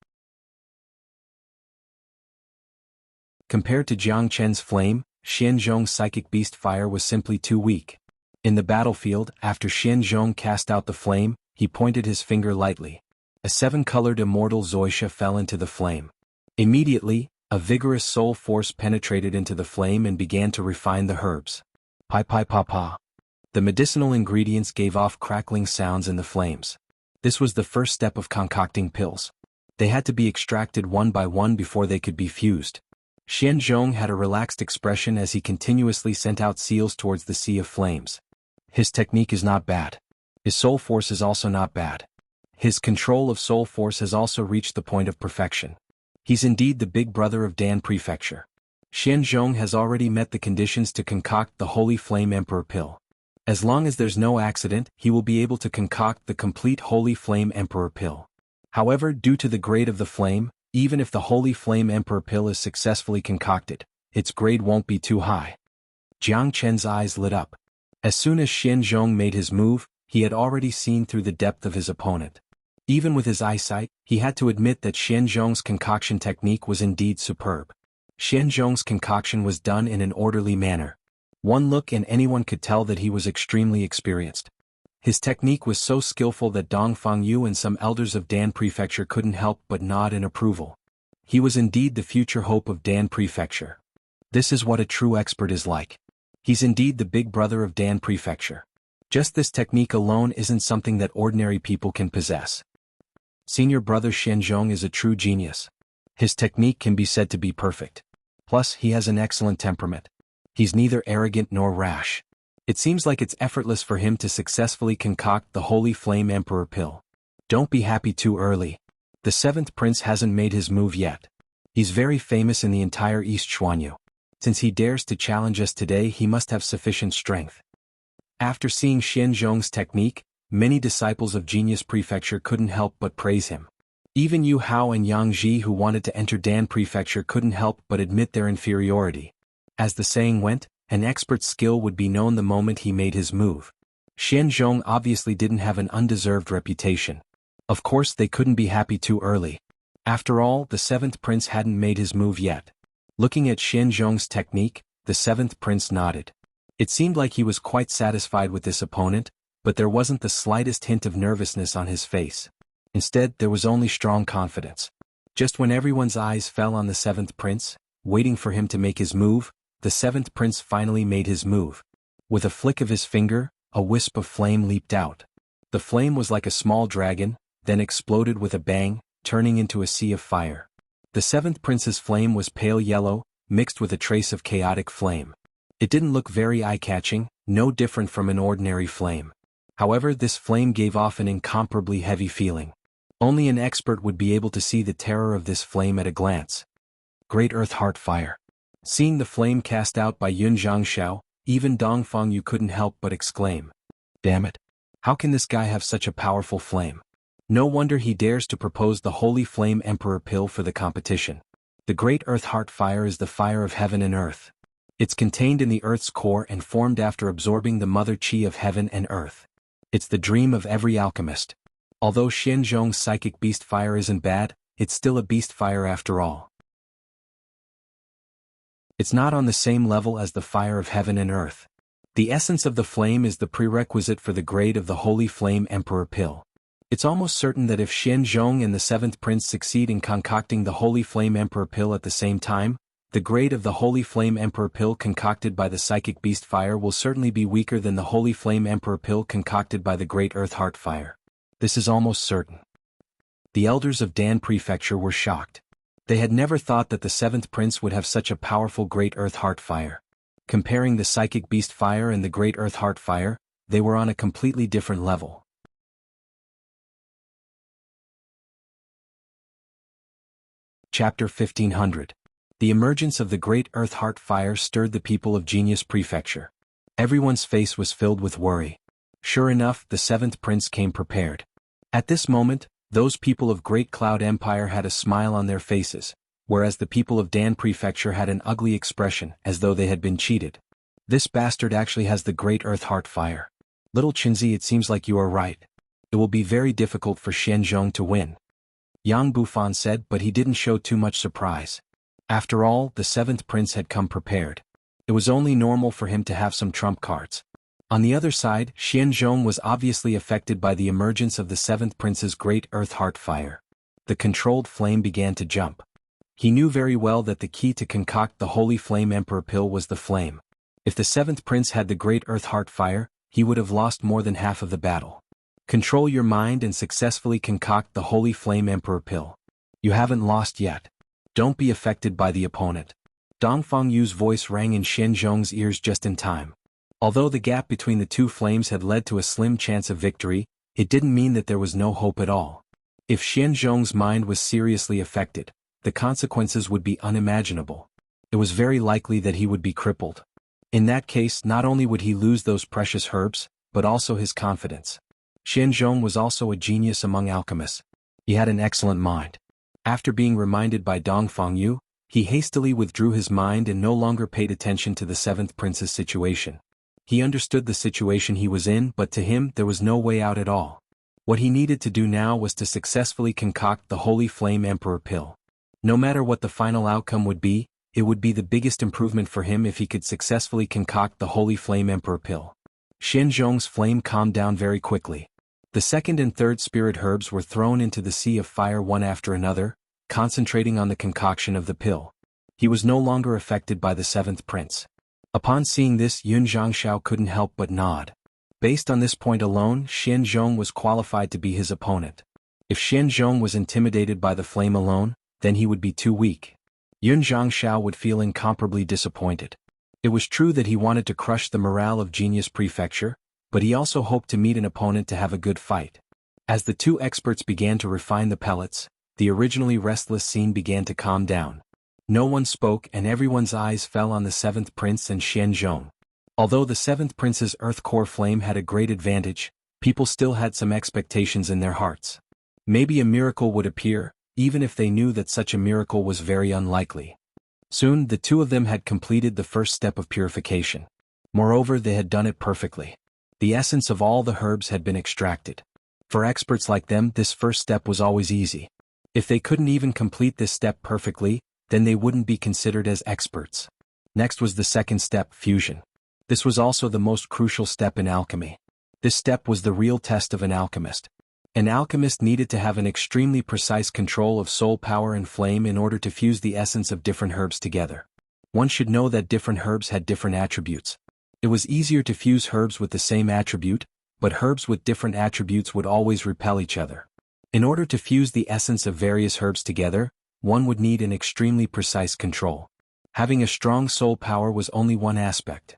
Compared to Jiang Chen's flame, Xianzhong's psychic beast fire was simply too weak. In the battlefield, after Xianzhong cast out the flame, he pointed his finger lightly. A 7-colored immortal xuanhuan fell into the flame. Immediately, a vigorous soul force penetrated into the flame and began to refine the herbs. Pai pai pa pa. The medicinal ingredients gave off crackling sounds in the flames. This was the first step of concocting pills. They had to be extracted one by one before they could be fused. Xianzhong had a relaxed expression as he continuously sent out seals towards the sea of flames. His technique is not bad. His soul force is also not bad. His control of soul force has also reached the point of perfection. He's indeed the big brother of Dan Prefecture. Xianzhong has already met the conditions to concoct the Holy Flame Emperor pill. As long as there's no accident, he will be able to concoct the complete Holy Flame Emperor pill. However, due to the grade of the flame, even if the Holy Flame Emperor pill is successfully concocted, its grade won't be too high. Jiang Chen's eyes lit up. As soon as Xianzhong made his move, he had already seen through the depth of his opponent. Even with his eyesight, he had to admit that Xianzhong's concoction technique was indeed superb. Xianzhong's concoction was done in an orderly manner. One look and anyone could tell that he was extremely experienced. His technique was so skillful that Dongfang Yu and some elders of Dan Prefecture couldn't help but nod in approval. He was indeed the future hope of Dan Prefecture. This is what a true expert is like. He's indeed the big brother of Dan Prefecture. Just this technique alone isn't something that ordinary people can possess. Senior brother Xianzhong is a true genius. His technique can be said to be perfect. Plus, he has an excellent temperament. He's neither arrogant nor rash. It seems like it's effortless for him to successfully concoct the Holy Flame Emperor pill. Don't be happy too early. The 7th prince hasn't made his move yet. He's very famous in the entire East Xuanyu. Since he dares to challenge us today, he must have sufficient strength. After seeing Xianzhong's technique, many disciples of Genius Prefecture couldn't help but praise him. Even Yu Hao and Yang Ji, who wanted to enter Dan Prefecture, couldn't help but admit their inferiority. As the saying went, an expert's skill would be known the moment he made his move. Xianzhong obviously didn't have an undeserved reputation. Of course they couldn't be happy too early. After all, the 7th prince hadn't made his move yet. Looking at Xianzhong's technique, the 7th prince nodded. It seemed like he was quite satisfied with this opponent, but there wasn't the slightest hint of nervousness on his face. Instead, there was only strong confidence. Just when everyone's eyes fell on the 7th prince, waiting for him to make his move, the 7th prince finally made his move. With a flick of his finger, a wisp of flame leaped out. The flame was like a small dragon, then exploded with a bang, turning into a sea of fire. The seventh prince's flame was pale yellow, mixed with a trace of chaotic flame. It didn't look very eye-catching, no different from an ordinary flame. However, this flame gave off an incomparably heavy feeling. Only an expert would be able to see the terror of this flame at a glance. Great Earth Heart Fire. Seeing the flame cast out by Yun Zhangxiao, even Dongfang Yu couldn't help but exclaim, "Damn it! How can this guy have such a powerful flame? No wonder he dares to propose the Holy Flame Emperor pill for the competition. The Great Earth Heart Fire is the fire of heaven and earth. It's contained in the earth's core and formed after absorbing the mother qi of heaven and earth. It's the dream of every alchemist. Although Xianzhong's psychic beast fire isn't bad, it's still a beast fire after all. It's not on the same level as the fire of heaven and earth. The essence of the flame is the prerequisite for the grade of the Holy Flame Emperor pill. It's almost certain that if Xianzhong and the seventh prince succeed in concocting the Holy Flame Emperor pill at the same time, the grade of the Holy Flame Emperor pill concocted by the psychic beast fire will certainly be weaker than the Holy Flame Emperor pill concocted by the Great Earth Heart Fire. This is almost certain. The elders of Dan Prefecture were shocked. They had never thought that the seventh prince would have such a powerful Great Earth Heart Fire. Comparing the psychic beast fire and the Great Earth Heart Fire, they were on a completely different level. Chapter 1500. The emergence of the Great Earth Heart Fire stirred the people of Genius Prefecture. Everyone's face was filled with worry. Sure enough, the seventh prince came prepared. At this moment, those people of Great Cloud Empire had a smile on their faces, whereas the people of Dan Prefecture had an ugly expression, as though they had been cheated. This bastard actually has the Great Earth Heart Fire. Little Qinzi, it seems like you are right. It will be very difficult for Xianzhong to win, Yang Bufan said, but he didn't show too much surprise. After all, the seventh prince had come prepared. It was only normal for him to have some trump cards. On the other side, Xianzhong was obviously affected by the emergence of the seventh prince's Great Earth Heart Fire. The controlled flame began to jump. He knew very well that the key to concoct the Holy Flame Emperor pill was the flame. If the seventh prince had the Great Earth Heart Fire, he would have lost more than half of the battle. Control your mind and successfully concoct the Holy Flame Emperor pill. You haven't lost yet. Don't be affected by the opponent. Dongfang Yu's voice rang in Xianzhong's ears just in time. Although the gap between the two flames had led to a slim chance of victory, it didn't mean that there was no hope at all. If Xianzhong's mind was seriously affected, the consequences would be unimaginable. It was very likely that he would be crippled. In that case, not only would he lose those precious herbs, but also his confidence. Xianzhong was also a genius among alchemists. He had an excellent mind. After being reminded by Dongfang Yu, he hastily withdrew his mind and no longer paid attention to the seventh prince's situation. He understood the situation he was in, but to him there was no way out at all. What he needed to do now was to successfully concoct the Holy Flame Emperor pill. No matter what the final outcome would be, it would be the biggest improvement for him if he could successfully concoct the Holy Flame Emperor pill. Xianzhong's flame calmed down very quickly. The second and third spirit herbs were thrown into the sea of fire one after another, concentrating on the concoction of the pill. He was no longer affected by the seventh prince. Upon seeing this, Yun Zhangxiao couldn't help but nod. Based on this point alone, Xianzhong was qualified to be his opponent. If Xianzhong was intimidated by the flame alone, then he would be too weak. Yun Zhangxiao would feel incomparably disappointed. It was true that he wanted to crush the morale of Genius Prefecture, but he also hoped to meet an opponent to have a good fight. As the two experts began to refine the pellets, the originally restless scene began to calm down. No one spoke and everyone's eyes fell on the seventh prince and Xianzhong. Although the seventh prince's earth core flame had a great advantage, people still had some expectations in their hearts. Maybe a miracle would appear, even if they knew that such a miracle was very unlikely. Soon the two of them had completed the first step of purification. Moreover, they had done it perfectly. The essence of all the herbs had been extracted. For experts like them, this first step was always easy. If they couldn't even complete this step perfectly, then they wouldn't be considered as experts. Next was the second step, fusion. This was also the most crucial step in alchemy. This step was the real test of an alchemist. An alchemist needed to have an extremely precise control of soul power and flame in order to fuse the essence of different herbs together. One should know that different herbs had different attributes. It was easier to fuse herbs with the same attribute, but herbs with different attributes would always repel each other. In order to fuse the essence of various herbs together, one would need an extremely precise control. Having a strong soul power was only one aspect.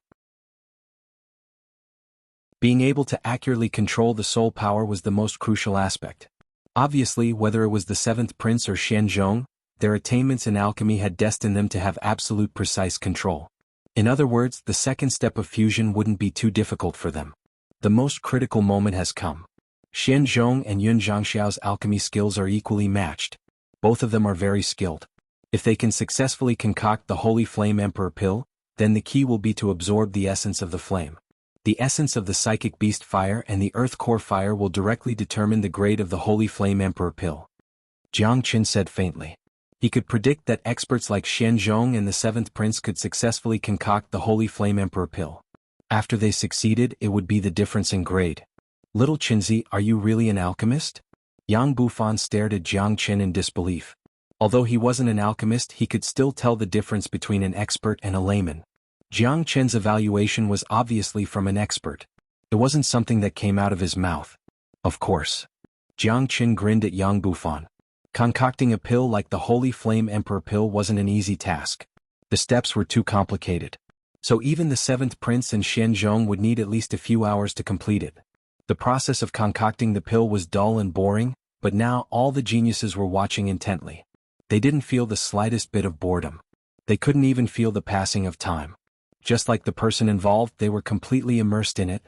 Being able to accurately control the soul power was the most crucial aspect. Obviously, whether it was the seventh prince or Xianzhong, their attainments in alchemy had destined them to have absolute precise control. In other words, the second step of fusion wouldn't be too difficult for them. The most critical moment has come. Xianzhong and Yun Zhangxiao's alchemy skills are equally matched. Both of them are very skilled. If they can successfully concoct the Holy Flame Emperor Pill, then the key will be to absorb the essence of the flame. The essence of the Psychic Beast Fire and the Earth Core Fire will directly determine the grade of the Holy Flame Emperor Pill. Jiang Qin said faintly. He could predict that experts like Xianzhong and the Seventh Prince could successfully concoct the Holy Flame Emperor Pill. After they succeeded, it would be the difference in grade. Little Qinzi, are you really an alchemist? Yang Bufan stared at Jiang Qin in disbelief. Although he wasn't an alchemist, he could still tell the difference between an expert and a layman. Jiang Qin's evaluation was obviously from an expert. It wasn't something that came out of his mouth. Of course. Jiang Qin grinned at Yang Bufan. Concocting a pill like the Holy Flame Emperor Pill wasn't an easy task. The steps were too complicated. So even the seventh prince and Xianzhong would need at least a few hours to complete it. The process of concocting the pill was dull and boring, but now all the geniuses were watching intently. They didn't feel the slightest bit of boredom. They couldn't even feel the passing of time. Just like the person involved, they were completely immersed in it.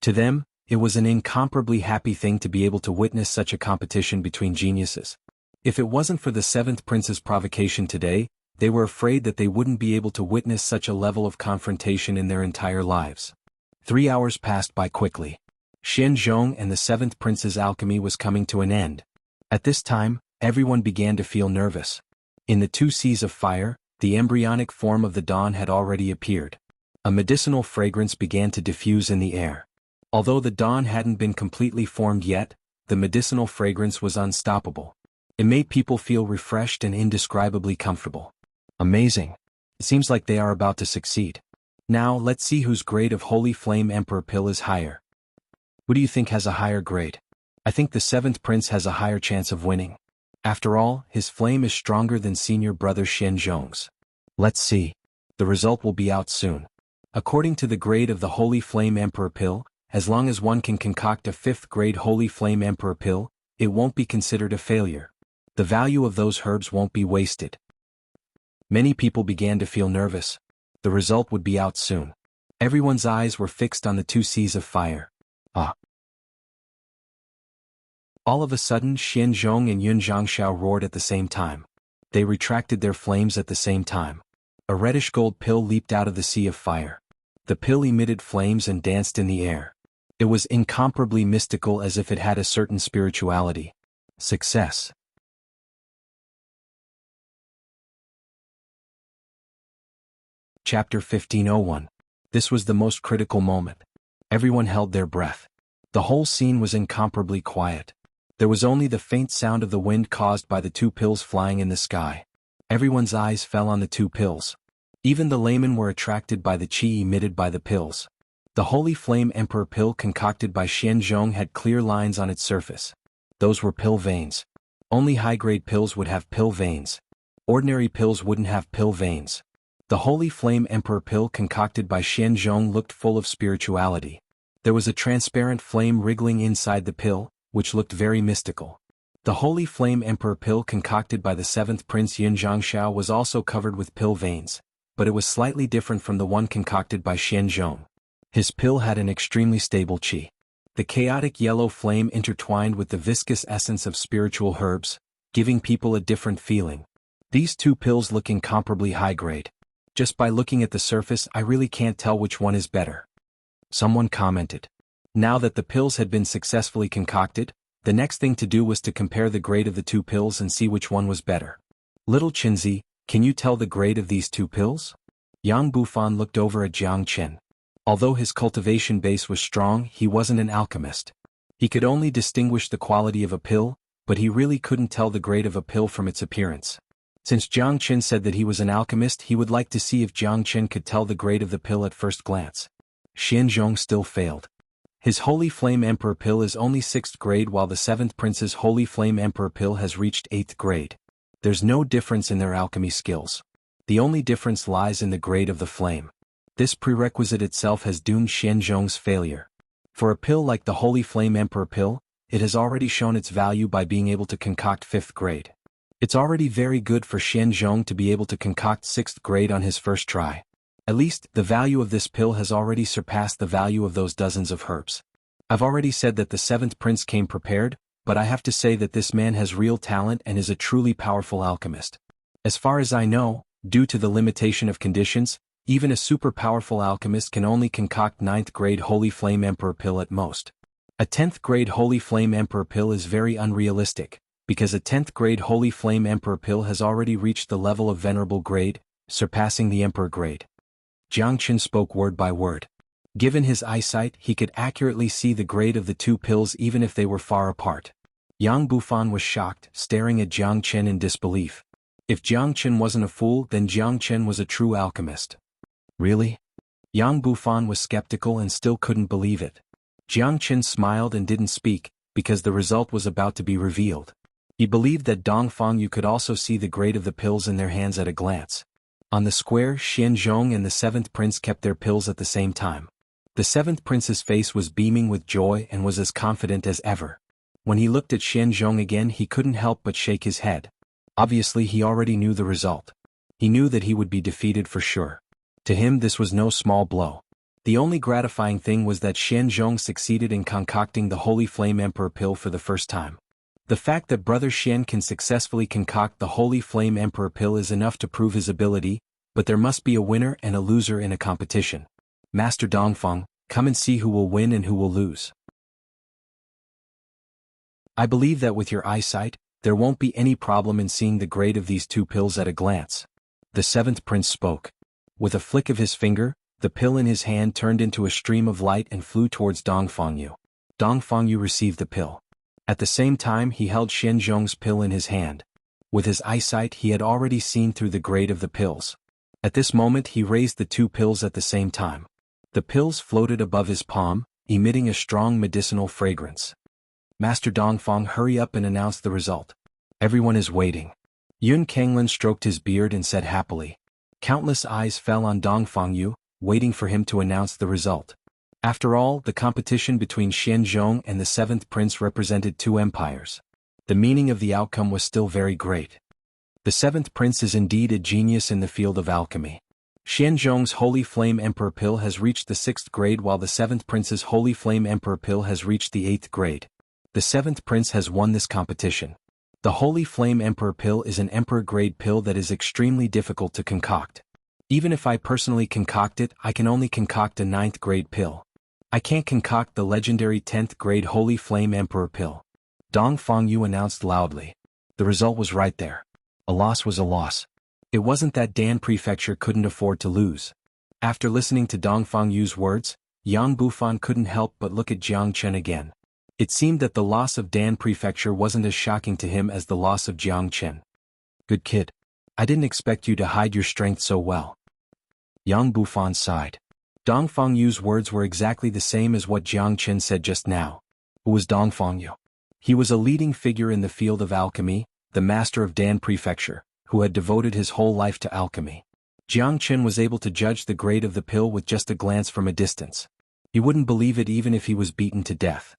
To them, it was an incomparably happy thing to be able to witness such a competition between geniuses. If it wasn't for the seventh prince's provocation today, they were afraid that they wouldn't be able to witness such a level of confrontation in their entire lives. 3 hours passed by quickly. Xianzhong and the seventh prince's alchemy was coming to an end. At this time, everyone began to feel nervous. In the two seas of fire, the embryonic form of the dawn had already appeared. A medicinal fragrance began to diffuse in the air. Although the dawn hadn't been completely formed yet, the medicinal fragrance was unstoppable. It made people feel refreshed and indescribably comfortable. Amazing. It seems like they are about to succeed. Now, let's see whose grade of Holy Flame Emperor Pill is higher. Who do you think has a higher grade? I think the seventh prince has a higher chance of winning. After all, his flame is stronger than senior brother Xianzhong's. Let's see. The result will be out soon. According to the grade of the Holy Flame Emperor Pill, as long as one can concoct a 5th grade Holy Flame Emperor Pill, it won't be considered a failure. The value of those herbs won't be wasted. Many people began to feel nervous. The result would be out soon. Everyone's eyes were fixed on the two seas of fire. All of a sudden, Xianzhong and Yun Zhangxiao roared at the same time. They retracted their flames at the same time. A reddish gold pill leaped out of the sea of fire. The pill emitted flames and danced in the air. It was incomparably mystical, as if it had a certain spirituality. Success. Chapter 1501. This was the most critical moment. Everyone held their breath. The whole scene was incomparably quiet. There was only the faint sound of the wind caused by the two pills flying in the sky. Everyone's eyes fell on the two pills. Even the laymen were attracted by the qi emitted by the pills. The Holy Flame Emperor Pill concocted by Xianzhong had clear lines on its surface. Those were pill veins. Only high-grade pills would have pill veins. Ordinary pills wouldn't have pill veins. The Holy Flame Emperor Pill concocted by Xianzhong looked full of spirituality. There was a transparent flame wriggling inside the pill, which looked very mystical. The Holy Flame Emperor Pill concocted by the seventh prince Yun Zhangxiao was also covered with pill veins, but it was slightly different from the one concocted by Xianzhong. His pill had an extremely stable qi. The chaotic yellow flame intertwined with the viscous essence of spiritual herbs, giving people a different feeling. These two pills look incomparably high-grade. Just by looking at the surface, I really can't tell which one is better. Someone commented. Now that the pills had been successfully concocted, the next thing to do was to compare the grade of the two pills and see which one was better. Little Qinzi, can you tell the grade of these two pills? Yang Bufan looked over at Jiang Qin. Although his cultivation base was strong, he wasn't an alchemist. He could only distinguish the quality of a pill, but he really couldn't tell the grade of a pill from its appearance. Since Jiang Qin said that he was an alchemist, he would like to see if Jiang Qin could tell the grade of the pill at first glance. Xianzhong still failed. His Holy Flame Emperor pill is only 6th grade while the 7th Prince's Holy Flame Emperor pill has reached 8th grade. There's no difference in their alchemy skills. The only difference lies in the grade of the flame. This prerequisite itself has doomed Xianzhong's failure. For a pill like the Holy Flame Emperor pill, it has already shown its value by being able to concoct 5th grade. It's already very good for Xianzhong to be able to concoct 6th grade on his first try. At least, the value of this pill has already surpassed the value of those dozens of herbs. I've already said that the 7th Prince came prepared, but I have to say that this man has real talent and is a truly powerful alchemist. As far as I know, due to the limitation of conditions, even a super powerful alchemist can only concoct 9th grade Holy Flame Emperor pill at most. A 10th grade Holy Flame Emperor pill is very unrealistic, because a 10th grade Holy Flame Emperor pill has already reached the level of Venerable grade, surpassing the Emperor grade. Jianghu spoke word by word. Given his eyesight, he could accurately see the grade of the two pills even if they were far apart. Yang Bufan was shocked, staring at Jianghu in disbelief. If Jianghu wasn't a fool, then Jianghu was a true alchemist. Really? Yang Bufan was skeptical and still couldn't believe it. Jianghu smiled and didn't speak, because the result was about to be revealed. He believed that Dongfang Yu could also see the grade of the pills in their hands at a glance. On the square, Xianzhong and the 7th Prince kept their pills at the same time. The 7th Prince's face was beaming with joy and was as confident as ever. When he looked at Xianzhong again, he couldn't help but shake his head. Obviously he already knew the result. He knew that he would be defeated for sure. To him this was no small blow. The only gratifying thing was that Xianzhong succeeded in concocting the Holy Flame Emperor pill for the first time. The fact that Brother Xian can successfully concoct the Holy Flame Emperor pill is enough to prove his ability, but there must be a winner and a loser in a competition. Master Dongfang, come and see who will win and who will lose. I believe that with your eyesight, there won't be any problem in seeing the grade of these two pills at a glance. The 7th Prince spoke. With a flick of his finger, the pill in his hand turned into a stream of light and flew towards Dongfang Yu. Dongfang Yu received the pill. At the same time he held Xianzhong's pill in his hand. With his eyesight he had already seen through the grade of the pills. At this moment he raised the two pills at the same time. The pills floated above his palm, emitting a strong medicinal fragrance. Master Dongfang, hurry up and announce the result. Everyone is waiting. Yun Kanglin stroked his beard and said happily. Countless eyes fell on Dongfang Yu, waiting for him to announce the result. After all, the competition between Xianzhong and the 7th Prince represented two empires. The meaning of the outcome was still very great. The 7th Prince is indeed a genius in the field of alchemy. Xianzhong's Holy Flame Emperor pill has reached the 6th grade while the 7th Prince's Holy Flame Emperor pill has reached the 8th grade. The 7th Prince has won this competition. The Holy Flame Emperor pill is an Emperor grade pill that is extremely difficult to concoct. Even if I personally concoct it, I can only concoct a 9th grade pill. I can't concoct the legendary 10th grade Holy Flame Emperor pill. Dongfang Yu announced loudly. The result was right there. A loss was a loss. It wasn't that Dan Prefecture couldn't afford to lose. After listening to Dongfang Yu's words, Yang Bufan couldn't help but look at Jianghu again. It seemed that the loss of Dan Prefecture wasn't as shocking to him as the loss of Jianghu. Good kid. I didn't expect you to hide your strength so well. Yang Bufan sighed. Dongfang Yu's words were exactly the same as what Jianghu said just now. Who was Dongfang Yu? He was a leading figure in the field of alchemy, the master of Dan Prefecture, who had devoted his whole life to alchemy. Jianghu was able to judge the grade of the pill with just a glance from a distance. He wouldn't believe it even if he was beaten to death.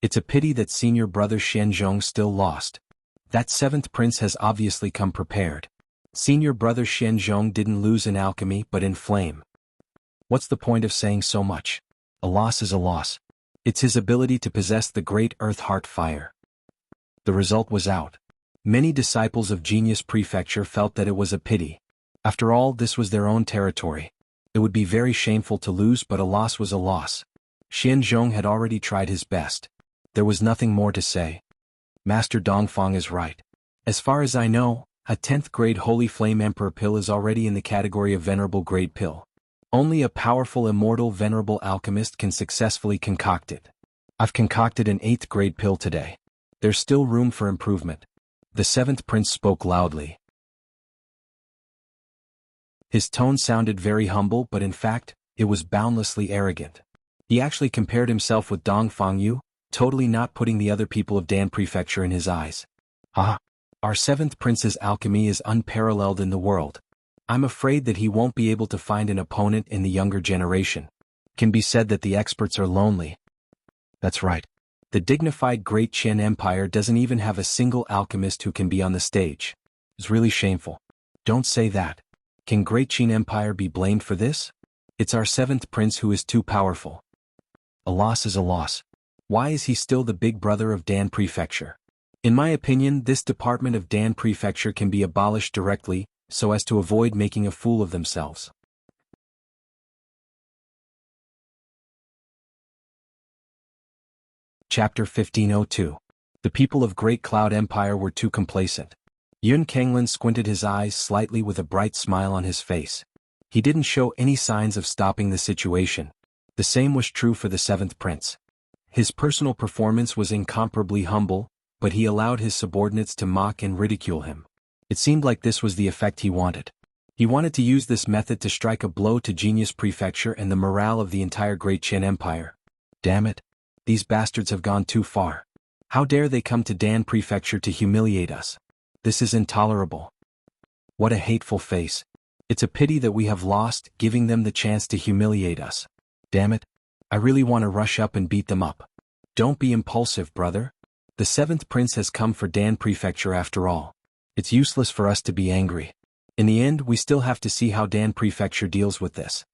It's a pity that senior brother Xianzhong still lost. That 7th Prince has obviously come prepared. Senior brother Xianzhong didn't lose in alchemy but in flame. What's the point of saying so much? A loss is a loss. It's his ability to possess the great earth heart fire. The result was out. Many disciples of Genius Prefecture felt that it was a pity. After all, this was their own territory. It would be very shameful to lose, but a loss was a loss. Xianzhong had already tried his best. There was nothing more to say. Master Dongfang is right. As far as I know, a 10th grade Holy Flame Emperor pill is already in the category of Venerable grade pill. Only a powerful immortal venerable alchemist can successfully concoct it. I've concocted an 8th grade pill today. There's still room for improvement. The 7th Prince spoke loudly. His tone sounded very humble, but in fact, It was boundlessly arrogant. He actually compared himself with Dong Fangyu, totally not putting the other people of Dan Prefecture in his eyes. Ah, our seventh prince's alchemy is unparalleled in the world. I'm afraid that he won't be able to find an opponent in the younger generation. Can be said that the experts are lonely. That's right. The dignified Great Qin Empire doesn't even have a single alchemist who can be on the stage. It's really shameful. Don't say that. Can Great Qin Empire be blamed for this? It's our seventh prince who is too powerful. A loss is a loss. Why is he still the big brother of Dan Prefecture? In my opinion, this department of Dan Prefecture can be abolished directly, so as to avoid making a fool of themselves. Chapter 1502. The people of Great Cloud Empire were too complacent. Yun Kenglin squinted his eyes slightly with a bright smile on his face. He didn't show any signs of stopping the situation. The same was true for the seventh prince. His personal performance was incomparably humble, but he allowed his subordinates to mock and ridicule him. It seemed like this was the effect he wanted. He wanted to use this method to strike a blow to Genius Prefecture and the morale of the entire Great Qin Empire. Damn it. These bastards have gone too far. How dare they come to Dan Prefecture to humiliate us? This is intolerable. What a hateful face. It's a pity that we have lost, giving them the chance to humiliate us. Damn it. I really want to rush up and beat them up. Don't be impulsive, brother. The seventh prince has come for Dan Prefecture after all. It's useless for us to be angry. In the end, we still have to see how Dan Prefecture deals with this.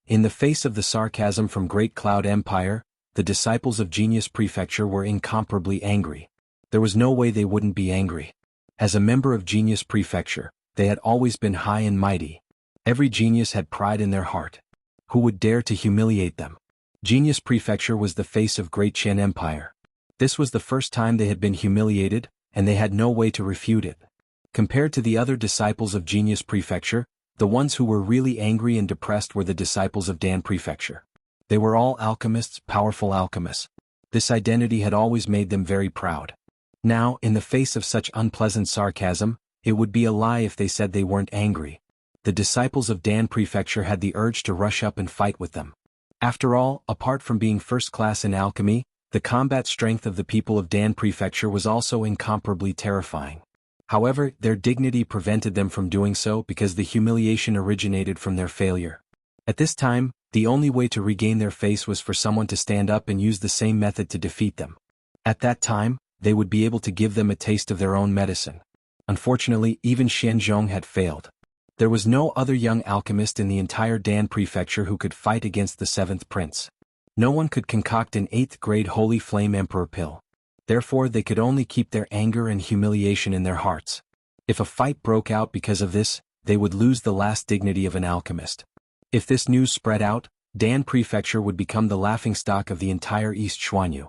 In the face of the sarcasm from Great Cloud Empire, the disciples of Genius Prefecture were incomparably angry. There was no way they wouldn't be angry. As a member of Genius Prefecture, they had always been high and mighty. Every genius had pride in their heart. Who would dare to humiliate them? Genius Prefecture was the face of Great Qin Empire. This was the first time they had been humiliated, and they had no way to refute it. Compared to the other disciples of Genius Prefecture, the ones who were really angry and depressed were the disciples of Dan Prefecture. They were all alchemists, powerful alchemists. This identity had always made them very proud. Now, in the face of such unpleasant sarcasm, it would be a lie if they said they weren't angry. The disciples of Dan Prefecture had the urge to rush up and fight with them. After all, apart from being first class in alchemy, the combat strength of the people of Dan Prefecture was also incomparably terrifying. However, their dignity prevented them from doing so because the humiliation originated from their failure. At this time, the only way to regain their face was for someone to stand up and use the same method to defeat them. At that time, they would be able to give them a taste of their own medicine. Unfortunately, even Xianxia had failed. There was no other young alchemist in the entire Dan Prefecture who could fight against the seventh prince. No one could concoct an 8th grade Holy Flame Emperor pill. Therefore, they could only keep their anger and humiliation in their hearts. If a fight broke out because of this, they would lose the last dignity of an alchemist. If this news spread out, Dan Prefecture would become the laughingstock of the entire East Xuanhu.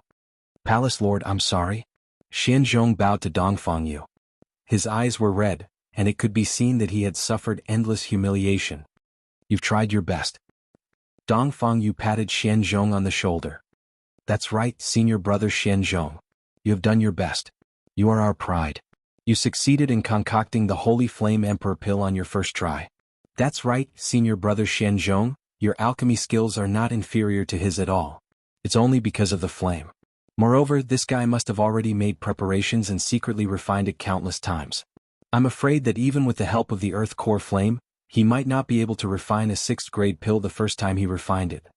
Palace Lord, I'm sorry. Xianxia bowed to Dong Fangyu. His eyes were red, and it could be seen that he had suffered endless humiliation. You've tried your best. Dong Fangyu patted Xianxia on the shoulder. That's right, senior brother Xianxia. You have done your best. You are our pride. You succeeded in concocting the Holy Flame Emperor pill on your first try. That's right, senior brother Xianxia, your alchemy skills are not inferior to his at all. It's only because of the flame. Moreover, this guy must have already made preparations and secretly refined it countless times. I'm afraid that even with the help of the Earth Core Flame, he might not be able to refine a 6th grade pill the first time he refined it.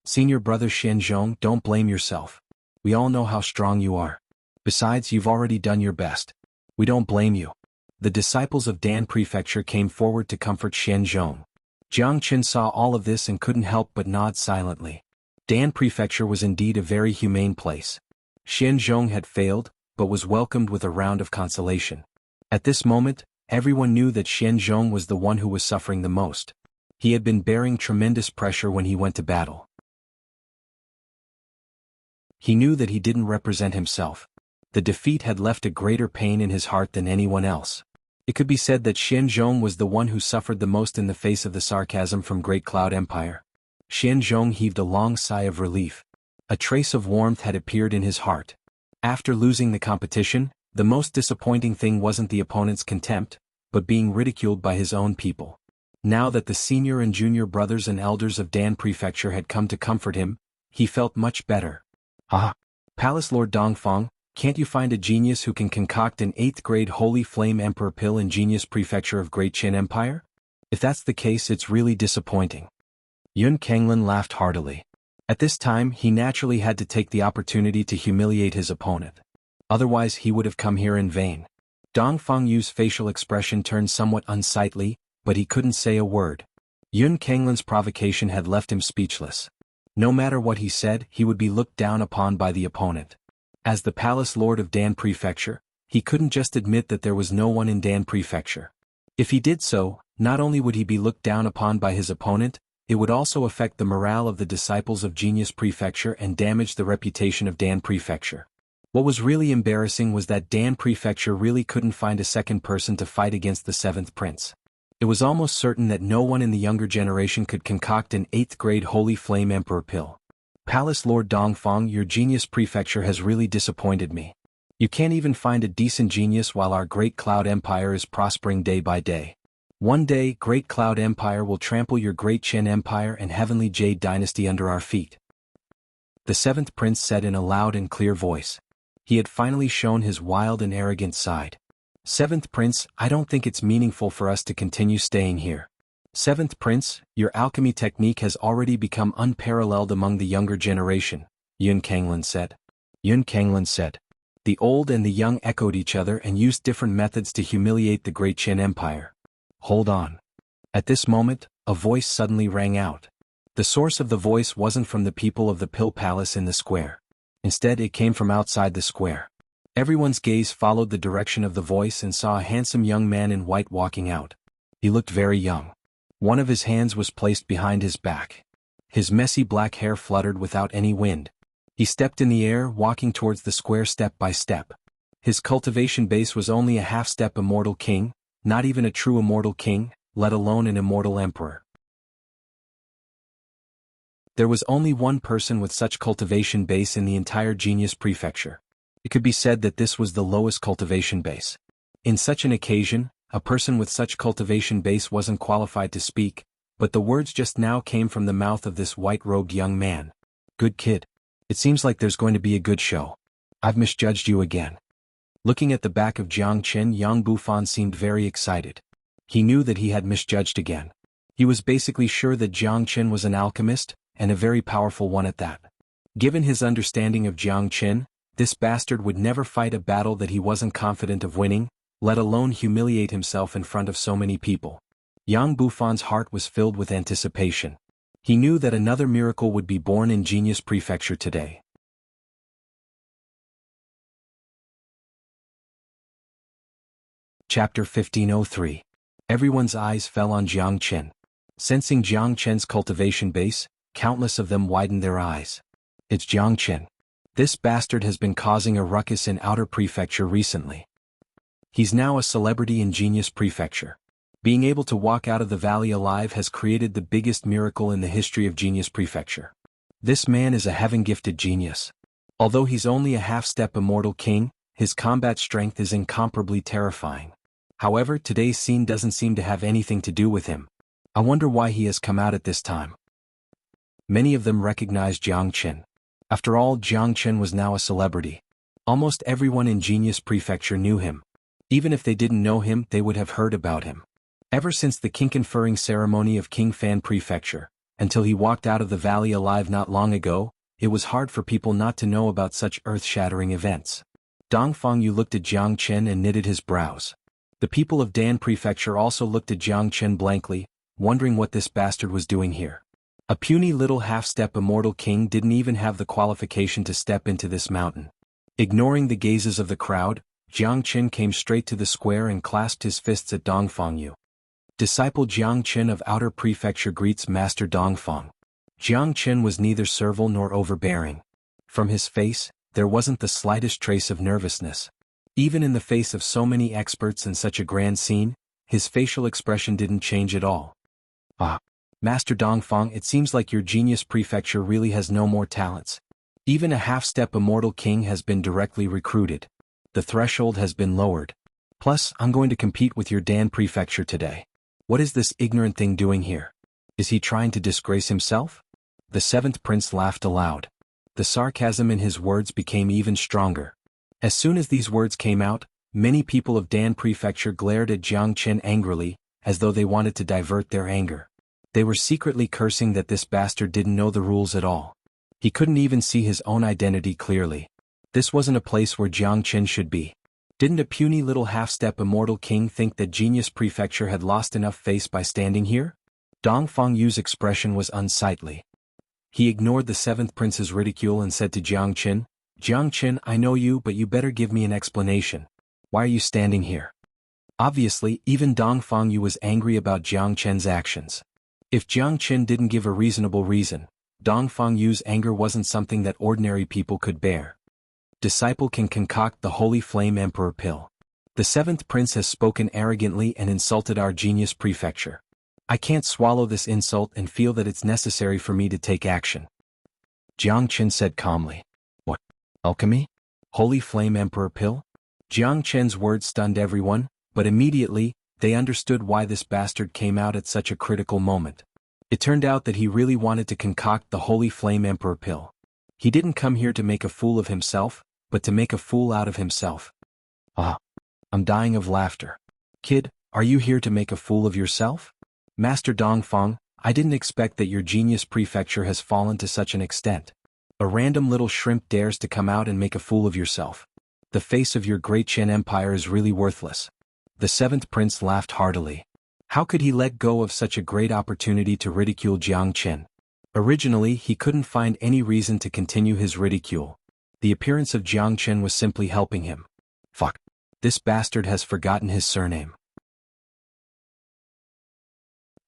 Senior brother Xianxia, don't blame yourself. We all know how strong you are. Besides, you've already done your best. We don't blame you. The disciples of Dan Prefecture came forward to comfort Xianxia. Jiang Qin saw all of this and couldn't help but nod silently. Dan Prefecture was indeed a very humane place. Xianxia had failed, but was welcomed with a round of consolation. At this moment, everyone knew that Xianxia was the one who was suffering the most. He had been bearing tremendous pressure when he went to battle. He knew that he didn't represent himself. The defeat had left a greater pain in his heart than anyone else. It could be said that Xianxia was the one who suffered the most in the face of the sarcasm from Great Cloud Empire. Xianxia heaved a long sigh of relief. A trace of warmth had appeared in his heart. After losing the competition, the most disappointing thing wasn't the opponent's contempt, but being ridiculed by his own people. Now that the senior and junior brothers and elders of Dan Prefecture had come to comfort him, he felt much better. Ah! Palace Lord Dongfang, can't you find a genius who can concoct an 8th grade Holy Flame Emperor pill in Genius Prefecture of Great Qin Empire? If that's the case, it's really disappointing. Yun Kanglin laughed heartily. At this time, he naturally had to take the opportunity to humiliate his opponent. Otherwise, he would have come here in vain. Dongfang Yu's facial expression turned somewhat unsightly, but he couldn't say a word. Yun Kanglin's provocation had left him speechless. No matter what he said, he would be looked down upon by the opponent. As the Palace Lord of Dan Prefecture, he couldn't just admit that there was no one in Dan Prefecture. If he did so, not only would he be looked down upon by his opponent, it would also affect the morale of the disciples of Genius Prefecture and damage the reputation of Dan Prefecture. What was really embarrassing was that Dan Prefecture really couldn't find a second person to fight against the 7th prince. It was almost certain that no one in the younger generation could concoct an 8th grade Holy Flame Emperor pill. Palace Lord Dongfang, your Genius Prefecture has really disappointed me. You can't even find a decent genius while our Great Cloud Empire is prospering day by day. One day, Great Cloud Empire will trample your Great Qin Empire and Heavenly Jade Dynasty under our feet. The 7th prince said in a loud and clear voice. He had finally shown his wild and arrogant side. 7th Prince, I don't think it's meaningful for us to continue staying here. 7th Prince, your alchemy technique has already become unparalleled among the younger generation, Yun Kanglin said. Yun Kanglin said. The old and the young echoed each other and used different methods to humiliate the Great Qin Empire. Hold on. At this moment, a voice suddenly rang out. The source of the voice wasn't from the people of the Pill Palace in the square. Instead, it came from outside the square. Everyone's gaze followed the direction of the voice and saw a handsome young man in white walking out. He looked very young. One of his hands was placed behind his back. His messy black hair fluttered without any wind. He stepped in the air, walking towards the square step by step. His cultivation base was only a half-step immortal king, not even a true immortal king, let alone an immortal emperor. There was only one person with such cultivation base in the entire Genius Prefecture. It could be said that this was the lowest cultivation base. In such an occasion, a person with such cultivation base wasn't qualified to speak, but the words just now came from the mouth of this white-robed young man. Good kid. It seems like there's going to be a good show. I've misjudged you again. Looking at the back of Jiang Chen, Yang Bufan seemed very excited. He knew that he had misjudged again. He was basically sure that Jiang Chen was an alchemist, and a very powerful one at that. Given his understanding of Jiang Chen, this bastard would never fight a battle that he wasn't confident of winning, let alone humiliate himself in front of so many people. Yang Bufan's heart was filled with anticipation. He knew that another miracle would be born in Genius Prefecture today. Chapter 1503. Everyone's eyes fell on Jiang Chen. Sensing Jiang Chen's cultivation base, countless of them widened their eyes. It's Jiang Chen. This bastard has been causing a ruckus in Outer Prefecture recently. He's now a celebrity in Genius Prefecture. Being able to walk out of the valley alive has created the biggest miracle in the history of Genius Prefecture. This man is a heaven-gifted genius. Although he's only a half-step immortal king, his combat strength is incomparably terrifying. However, today's scene doesn't seem to have anything to do with him. I wonder why he has come out at this time. Many of them recognized Jiang Chen. After all, Jiang Chen was now a celebrity. Almost everyone in Genius Prefecture knew him. Even if they didn't know him, they would have heard about him. Ever since the king conferring ceremony of King Fan Prefecture, until he walked out of the valley alive not long ago, it was hard for people not to know about such earth-shattering events. Dongfang Yu looked at Jiang Chen and knitted his brows. The people of Dan Prefecture also looked at Jiang Chen blankly, wondering what this bastard was doing here. A puny little half-step immortal king didn't even have the qualification to step into this mountain. Ignoring the gazes of the crowd, Jiang Chen came straight to the square and clasped his fists at Dongfang Yu. Disciple Jiang Chen of Outer Prefecture greets Master Dongfang. Jiang Chen was neither servile nor overbearing. From his face, there wasn't the slightest trace of nervousness. Even in the face of so many experts in such a grand scene, his facial expression didn't change at all. Ah, Master Dongfang, it seems like your Genius Prefecture really has no more talents. Even a half-step immortal king has been directly recruited. The threshold has been lowered. Plus, I'm going to compete with your Dan Prefecture today. What is this ignorant thing doing here? Is he trying to disgrace himself? The seventh prince laughed aloud. The sarcasm in his words became even stronger. As soon as these words came out, many people of Dan Prefecture glared at Jiang Chen angrily, as though they wanted to divert their anger. They were secretly cursing that this bastard didn't know the rules at all. He couldn't even see his own identity clearly. This wasn't a place where Jiang Chen should be. Didn't a puny little half-step immortal king think that Genius Prefecture had lost enough face by standing here? Dong Fengyu's expression was unsightly. He ignored the seventh prince's ridicule and said to Jiang Chen, I know you, but you better give me an explanation. Why are you standing here? Obviously, even Dong Fengyu was angry about Jiang Chen's actions. If Jiang Chen didn't give a reasonable reason, Dong Fengyu's anger wasn't something that ordinary people could bear. Disciple can concoct the Holy Flame Emperor pill. The seventh prince has spoken arrogantly and insulted our Genius Prefecture. I can't swallow this insult and feel that it's necessary for me to take action. Jiang Chen said calmly. What? Alchemy? Holy Flame Emperor pill? Jiang Chen's words stunned everyone, but immediately, they understood why this bastard came out at such a critical moment. It turned out that he really wanted to concoct the Holy Flame Emperor pill. He didn't come here to make a fool of himself, but to make a fool out of himself. Ah, I'm dying of laughter. Kid, are you here to make a fool of yourself? Master Dongfeng, I didn't expect that your Genius Prefecture has fallen to such an extent. A random little shrimp dares to come out and make a fool of yourself. The face of your great Chen Empire is really worthless. The seventh prince laughed heartily. How could he let go of such a great opportunity to ridicule Jiang Chen? Originally, he couldn't find any reason to continue his ridicule. The appearance of Jiang Chen was simply helping him. Fuck. This bastard has forgotten his surname.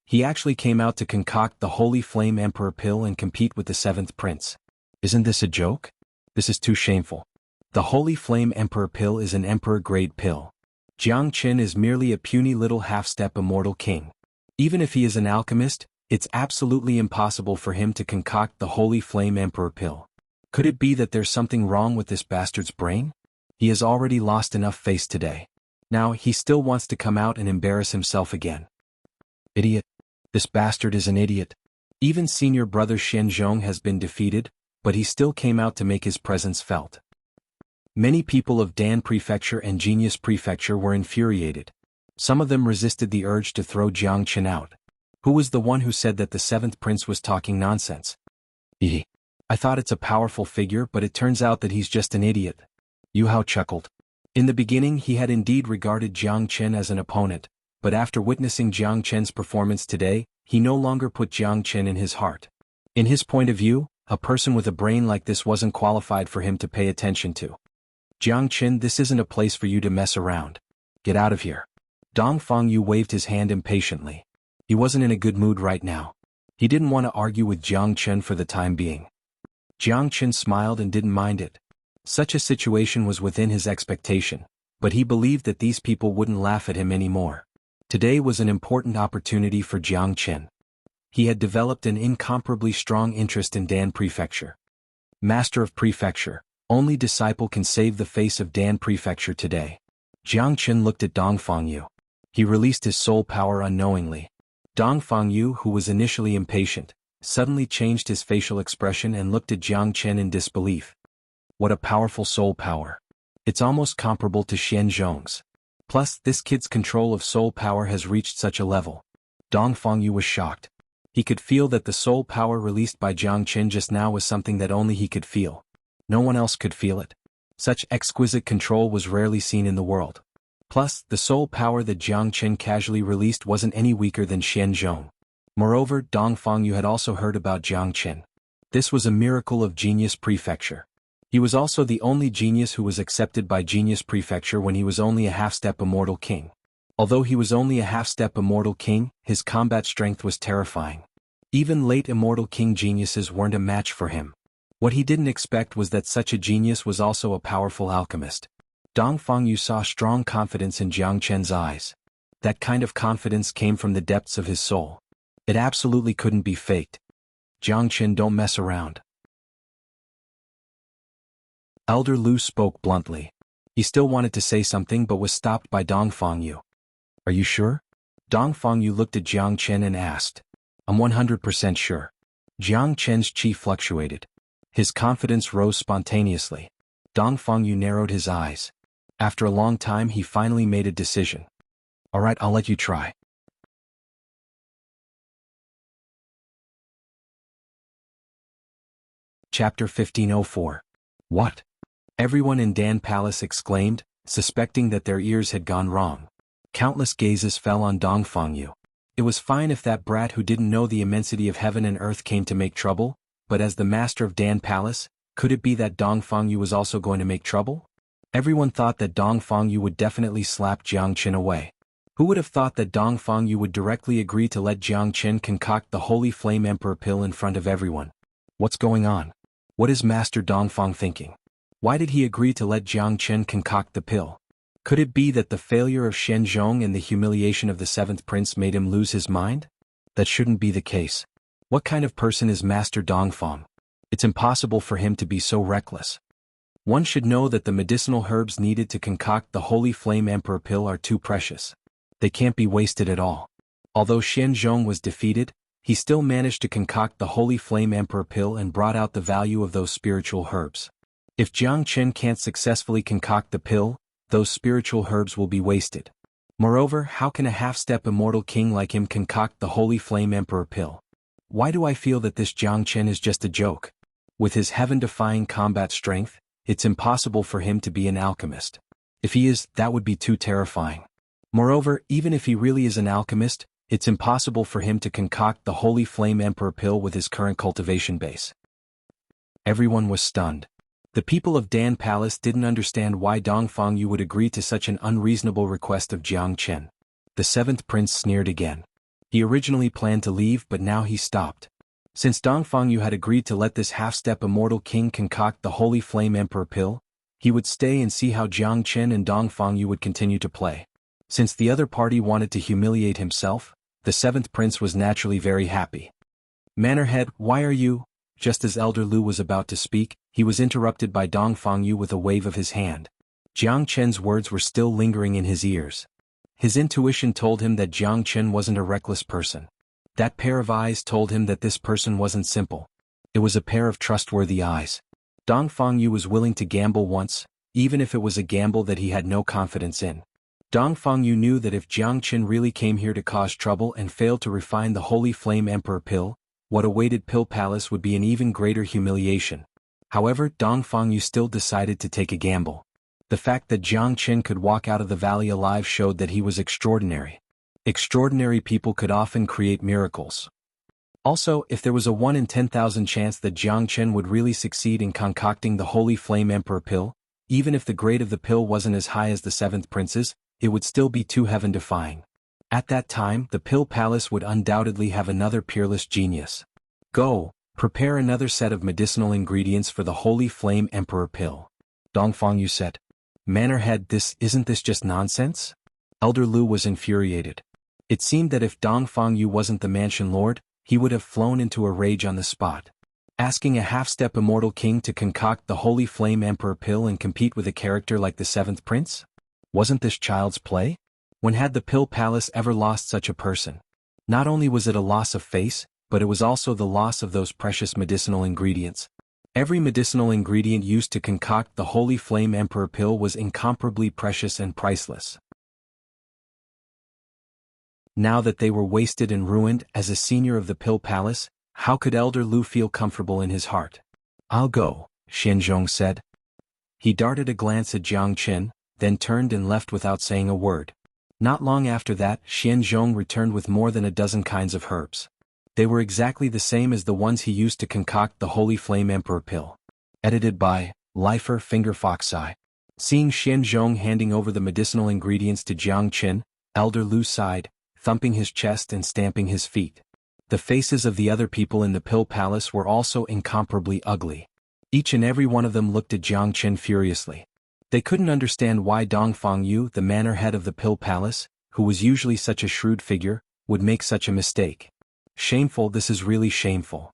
He actually came out to concoct the Holy Flame Emperor pill and compete with the seventh prince. Isn't this a joke? This is too shameful. The Holy Flame Emperor pill is an emperor-grade pill. Jiang Chen is merely a puny little half-step immortal king. Even if he is an alchemist, it's absolutely impossible for him to concoct the Holy Flame Emperor pill. Could it be that there's something wrong with this bastard's brain? He has already lost enough face today. Now he still wants to come out and embarrass himself again. Idiot. This bastard is an idiot. Even senior brother Shenzhong has been defeated, but he still came out to make his presence felt. Many people of Dan Prefecture and Genius Prefecture were infuriated. Some of them resisted the urge to throw Jiang Chen out. Who was the one who said that the seventh prince was talking nonsense? I thought it's a powerful figure, but it turns out that he's just an idiot. Yu Hao chuckled. In the beginning he had indeed regarded Jiang Chen as an opponent, but after witnessing Jiang Chen's performance today, he no longer put Jiang Chen in his heart. In his point of view, a person with a brain like this wasn't qualified for him to pay attention to. Jiang Chen, this isn't a place for you to mess around. Get out of here. Dong Fengyu waved his hand impatiently. He wasn't in a good mood right now. He didn't want to argue with Jiang Chen for the time being. Jiang Chen smiled and didn't mind it. Such a situation was within his expectation, but he believed that these people wouldn't laugh at him anymore. Today was an important opportunity for Jiang Chen. He had developed an incomparably strong interest in Dan Prefecture. Master of Prefecture, only disciple can save the face of Dan Prefecture today. Jiang Chen looked at Dong Fengyu. He released his soul power unknowingly. Dong Fengyu, who was initially impatient, suddenly changed his facial expression and looked at Jiang Chen in disbelief. What a powerful soul power. It's almost comparable to Shenzhong's. Plus, this kid's control of soul power has reached such a level. Dong Fengyu was shocked. He could feel that the soul power released by Jiang Chen just now was something that only he could feel. No one else could feel it. Such exquisite control was rarely seen in the world. Plus, the soul power that Jiang Chen casually released wasn't any weaker than Shenzhong. Moreover, Dong Fengyu had also heard about Jiang Chen. This was a miracle of Genius Prefecture. He was also the only genius who was accepted by Genius Prefecture when he was only a half-step immortal king. Although he was only a half-step immortal king, his combat strength was terrifying. Even late immortal king geniuses weren't a match for him. What he didn't expect was that such a genius was also a powerful alchemist. Dong Fengyu saw strong confidence in Jiang Chen's eyes. That kind of confidence came from the depths of his soul. It absolutely couldn't be faked. Jiang Chen, don't mess around. Elder Lu spoke bluntly. He still wanted to say something but was stopped by Dong Fengyu. Are you sure? Dong Fangyu looked at Jiang Chen and asked. I'm 100% sure. Jiang Chen's chi fluctuated. His confidence rose spontaneously. Dong Fangyu narrowed his eyes. After a long time he finally made a decision. Alright, I'll let you try. Chapter 1504. What? Everyone in Dan Palace exclaimed, suspecting that their ears had gone wrong. Countless gazes fell on Dong Fangyu. It was fine if that brat who didn't know the immensity of heaven and earth came to make trouble, but as the master of Dan Palace, could it be that Dong Fangyu was also going to make trouble? Everyone thought that Dong Fangyu would definitely slap Jiang Chen away. Who would have thought that Dong Fangyu would directly agree to let Jiang Chen concoct the Holy Flame Emperor pill in front of everyone? What's going on? What is Master Dongfang thinking? Why did he agree to let Jiang Chen concoct the pill? Could it be that the failure of Shenzhong and the humiliation of the seventh prince made him lose his mind? That shouldn't be the case. What kind of person is Master Dongfang? It's impossible for him to be so reckless. One should know that the medicinal herbs needed to concoct the Holy Flame Emperor pill are too precious. They can't be wasted at all. Although Shenzhong was defeated, he still managed to concoct the Holy Flame Emperor pill and brought out the value of those spiritual herbs. If Jiang Chen can't successfully concoct the pill, those spiritual herbs will be wasted. Moreover, how can a half-step immortal king like him concoct the Holy Flame Emperor pill? Why do I feel that this Jiang Chen is just a joke? With his heaven-defying combat strength, it's impossible for him to be an alchemist. If he is, that would be too terrifying. Moreover, even if he really is an alchemist, it's impossible for him to concoct the Holy Flame Emperor pill with his current cultivation base. Everyone was stunned. The people of Dan Palace didn't understand why Dong Fangyu would agree to such an unreasonable request of Jiang Chen. The seventh prince sneered again. He originally planned to leave, but now he stopped. Since Dong Fangyu had agreed to let this half-step immortal king concoct the Holy Flame Emperor pill, he would stay and see how Jiang Chen and Dong Fangyu would continue to play. Since the other party wanted to humiliate himself, the seventh prince was naturally very happy. Manorhead, why are you? Just as Elder Lu was about to speak, he was interrupted by Dong Fangyu with a wave of his hand. Jiang Chen's words were still lingering in his ears. His intuition told him that Jiang Chen wasn't a reckless person. That pair of eyes told him that this person wasn't simple. It was a pair of trustworthy eyes. Dong Fangyu was willing to gamble once, even if it was a gamble that he had no confidence in. Dong Fangyu knew that if Jiang Chen really came here to cause trouble and failed to refine the Holy Flame Emperor pill, what awaited Pill Palace would be an even greater humiliation. However, Dong Fangyu still decided to take a gamble. The fact that Jiang Chen could walk out of the valley alive showed that he was extraordinary. Extraordinary people could often create miracles. Also, if there was a 1 in 10,000 chance that Jiang Chen would really succeed in concocting the Holy Flame Emperor pill, even if the grade of the pill wasn't as high as the seventh prince's, it would still be too heaven-defying. At that time, the Pill Palace would undoubtedly have another peerless genius. Go, prepare another set of medicinal ingredients for the Holy Flame Emperor pill. Dong Fangyu said. Manorhead, isn't this just nonsense? Elder Lu was infuriated. It seemed that if Dong Fangyu wasn't the mansion lord, he would have flown into a rage on the spot. Asking a half-step immortal king to concoct the Holy Flame Emperor pill and compete with a character like the seventh prince? Wasn't this child's play? When had the Pill Palace ever lost such a person? Not only was it a loss of face, but it was also the loss of those precious medicinal ingredients. Every medicinal ingredient used to concoct the Holy Flame Emperor pill was incomparably precious and priceless. Now that they were wasted and ruined as a senior of the Pill Palace, how could Elder Lu feel comfortable in his heart? I'll go, Shenzhong said. He darted a glance at Jiang Chen, then turned and left without saying a word. Not long after that, Shenzhong returned with more than a dozen kinds of herbs. They were exactly the same as the ones he used to concoct the Holy Flame Emperor pill. Edited by Lifer Finger Foxeye. Seeing Shenzhong handing over the medicinal ingredients to Jiang Chen, Elder Lu sighed, thumping his chest and stamping his feet. The faces of the other people in the Pill Palace were also incomparably ugly. Each and every one of them looked at Jiang Chen furiously. They couldn't understand why Dong Fangyu, the manor head of the Pill Palace, who was usually such a shrewd figure, would make such a mistake. Shameful, this is really shameful.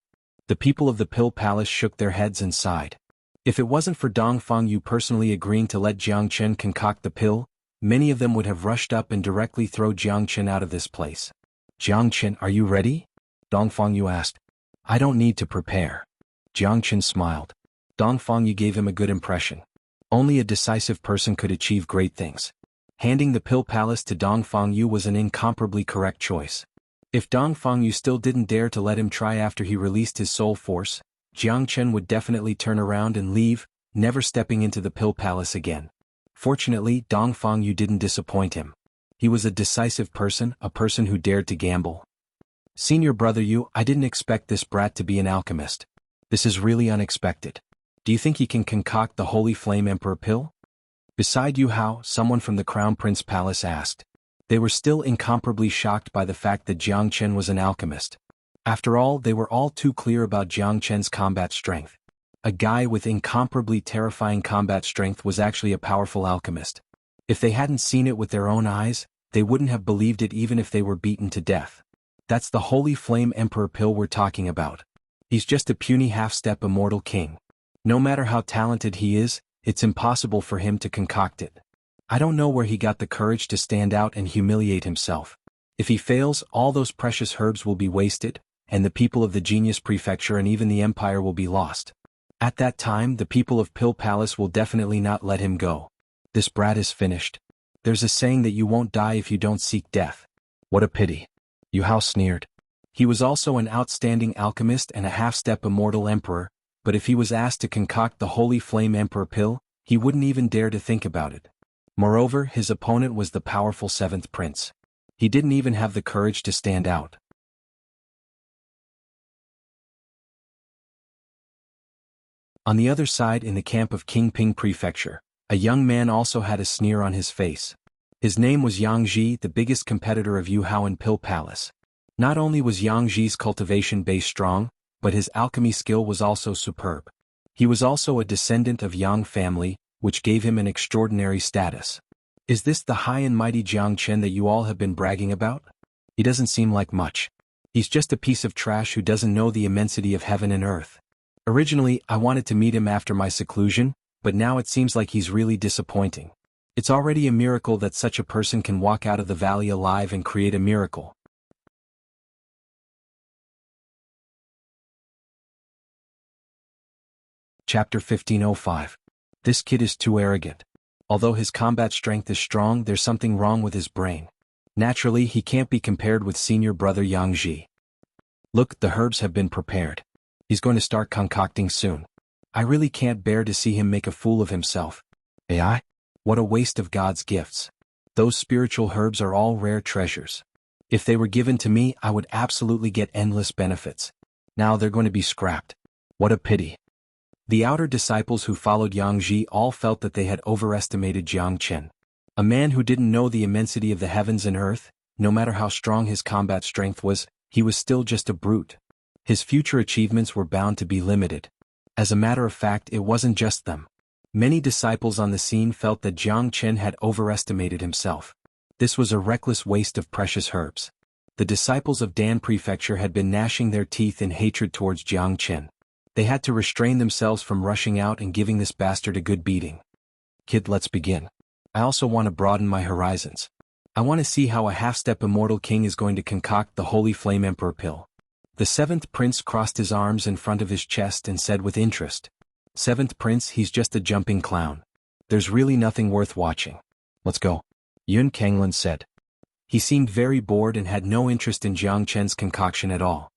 The people of the Pill Palace shook their heads and sighed. If it wasn't for Dong Fangyu personally agreeing to let Jiang Chen concoct the pill, many of them would have rushed up and directly throw Jiang Chen out of this place. Jiang Chen, are you ready? Dongfang Yu asked. I don't need to prepare. Jiang Chen smiled. Dongfang Yu gave him a good impression. Only a decisive person could achieve great things. Handing the pill palace to Dongfang Yu was an incomparably correct choice. If Dongfang Yu still didn't dare to let him try after he released his soul force, Jiang Chen would definitely turn around and leave, never stepping into the pill palace again. Fortunately, Dongfang Yu didn't disappoint him. He was a decisive person, a person who dared to gamble. Senior brother Yu, I didn't expect this brat to be an alchemist. This is really unexpected. Do you think he can concoct the Holy Flame Emperor pill? Beside Yu Hao, someone from the Crown Prince Palace asked. They were still incomparably shocked by the fact that Jiang Chen was an alchemist. After all, they were all too clear about Jiang Chen's combat strength. A guy with incomparably terrifying combat strength was actually a powerful alchemist. If they hadn't seen it with their own eyes, they wouldn't have believed it even if they were beaten to death. That's the Holy Flame Emperor pill we're talking about. He's just a puny half-step immortal king. No matter how talented he is, it's impossible for him to concoct it. I don't know where he got the courage to stand out and humiliate himself. If he fails, all those precious herbs will be wasted, and the people of the Genius Prefecture and even the Empire will be lost. At that time, the people of Pill Palace will definitely not let him go. This brat is finished. There's a saying that you won't die if you don't seek death. What a pity. Yu Hao sneered. He was also an outstanding alchemist and a half-step immortal emperor, but if he was asked to concoct the Holy Flame Emperor pill, he wouldn't even dare to think about it. Moreover, his opponent was the powerful 7th Prince. He didn't even have the courage to stand out. On the other side, in the camp of Qingping Prefecture, a young man also had a sneer on his face. His name was Yang Ji, the biggest competitor of Yu Hao in Pill Palace. Not only was Yang Ji's cultivation base strong, but his alchemy skill was also superb. He was also a descendant of Yang family, which gave him an extraordinary status. Is this the high and mighty Jiang Chen that you all have been bragging about? He doesn't seem like much. He's just a piece of trash who doesn't know the immensity of heaven and earth. Originally, I wanted to meet him after my seclusion, but now it seems like he's really disappointing. It's already a miracle that such a person can walk out of the valley alive and create a miracle. Chapter 1505. This kid is too arrogant. Although his combat strength is strong, there's something wrong with his brain. Naturally, he can't be compared with senior brother Yang Ji. Look, the herbs have been prepared. He's going to start concocting soon. I really can't bear to see him make a fool of himself. AI? What a waste of God's gifts. Those spiritual herbs are all rare treasures. If they were given to me, I would absolutely get endless benefits. Now they're going to be scrapped. What a pity. The outer disciples who followed Yang Ji all felt that they had overestimated Jiang Chen. A man who didn't know the immensity of the heavens and earth, no matter how strong his combat strength was, he was still just a brute. His future achievements were bound to be limited. As a matter of fact, it wasn't just them. Many disciples on the scene felt that Jiang Chen had overestimated himself. This was a reckless waste of precious herbs. The disciples of Dan Prefecture had been gnashing their teeth in hatred towards Jiang Chen. They had to restrain themselves from rushing out and giving this bastard a good beating. Kid, let's begin. I also want to broaden my horizons. I want to see how a half-step immortal king is going to concoct the Holy Flame Emperor pill. The 7th Prince crossed his arms in front of his chest and said with interest, 7th Prince, he's just a jumping clown. There's really nothing worth watching. Let's go. Yun Kanglan said. He seemed very bored and had no interest in Jiang Chen's concoction at all.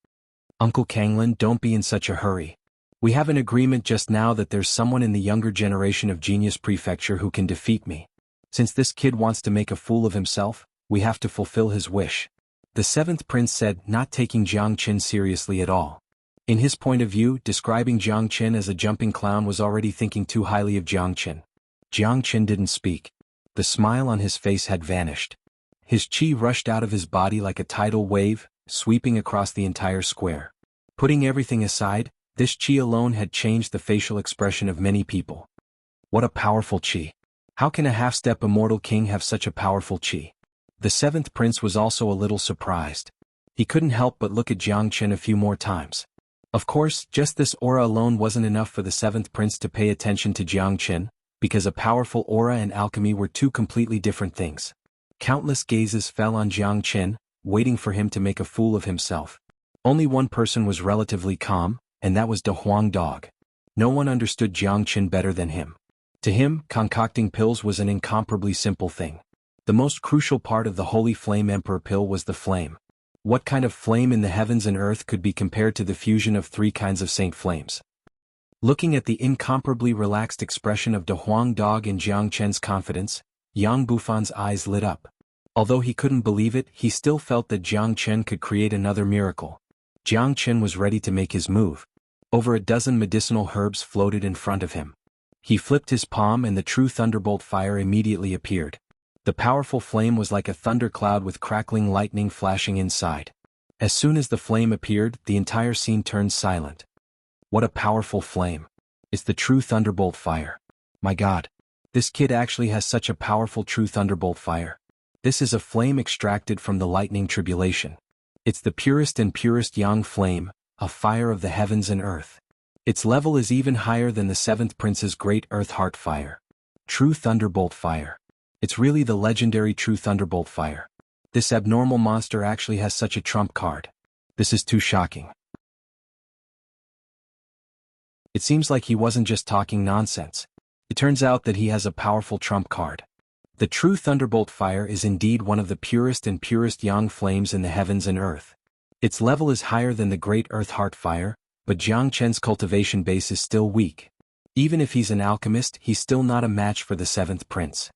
Uncle Kanglan, don't be in such a hurry. We have an agreement just now that there's someone in the younger generation of Genius Prefecture who can defeat me. Since this kid wants to make a fool of himself, we have to fulfill his wish. The 7th Prince said, not taking Jiang Chen seriously at all. In his point of view, describing Jiang Chen as a jumping clown was already thinking too highly of Jiang Chen. Jiang Chen didn't speak. The smile on his face had vanished. His qi rushed out of his body like a tidal wave, sweeping across the entire square. Putting everything aside, this qi alone had changed the facial expression of many people. What a powerful qi. How can a half-step immortal king have such a powerful qi? The 7th Prince was also a little surprised. He couldn't help but look at Jiang Chen a few more times. Of course, just this aura alone wasn't enough for the 7th Prince to pay attention to Jiang Chen. because a powerful aura and alchemy were two completely different things. Countless gazes fell on Jiang Chen, waiting for him to make a fool of himself. Only one person was relatively calm, and that was De Huang Dog. No one understood Jiang Chen better than him. To him, concocting pills was an incomparably simple thing. The most crucial part of the Holy Flame Emperor pill was the flame. What kind of flame in the heavens and earth could be compared to the fusion of three kinds of saint flames? Looking at the incomparably relaxed expression of De Huang Dog and Jiang Chen's confidence, Yang Bufan's eyes lit up. Although he couldn't believe it, he still felt that Jiang Chen could create another miracle. Jiang Chen was ready to make his move. Over a dozen medicinal herbs floated in front of him. He flipped his palm and the true thunderbolt fire immediately appeared. The powerful flame was like a thundercloud with crackling lightning flashing inside. As soon as the flame appeared, the entire scene turned silent. What a powerful flame. It's the true thunderbolt fire. My God. This kid actually has such a powerful true thunderbolt fire. This is a flame extracted from the lightning tribulation. It's the purest and purest yang flame, a fire of the heavens and earth. Its level is even higher than the seventh prince's great earth heart fire. True thunderbolt fire. It's really the legendary true thunderbolt fire. This abnormal monster actually has such a trump card. This is too shocking. It seems like he wasn't just talking nonsense. It turns out that he has a powerful trump card. The true thunderbolt fire is indeed one of the purest and purest yang flames in the heavens and earth. Its level is higher than the great earth heart fire, but Jiang Chen's cultivation base is still weak. Even if he's an alchemist, he's still not a match for the seventh prince.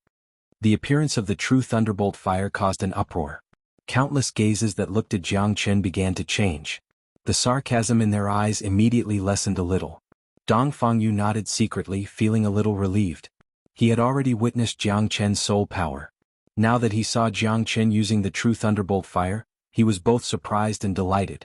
The appearance of the true thunderbolt fire caused an uproar. Countless gazes that looked at Jiang Chen began to change. The sarcasm in their eyes immediately lessened a little. Dong Fangyu nodded secretly, feeling a little relieved. He had already witnessed Jiang Chen's soul power. Now that he saw Jiang Chen using the true thunderbolt fire, he was both surprised and delighted.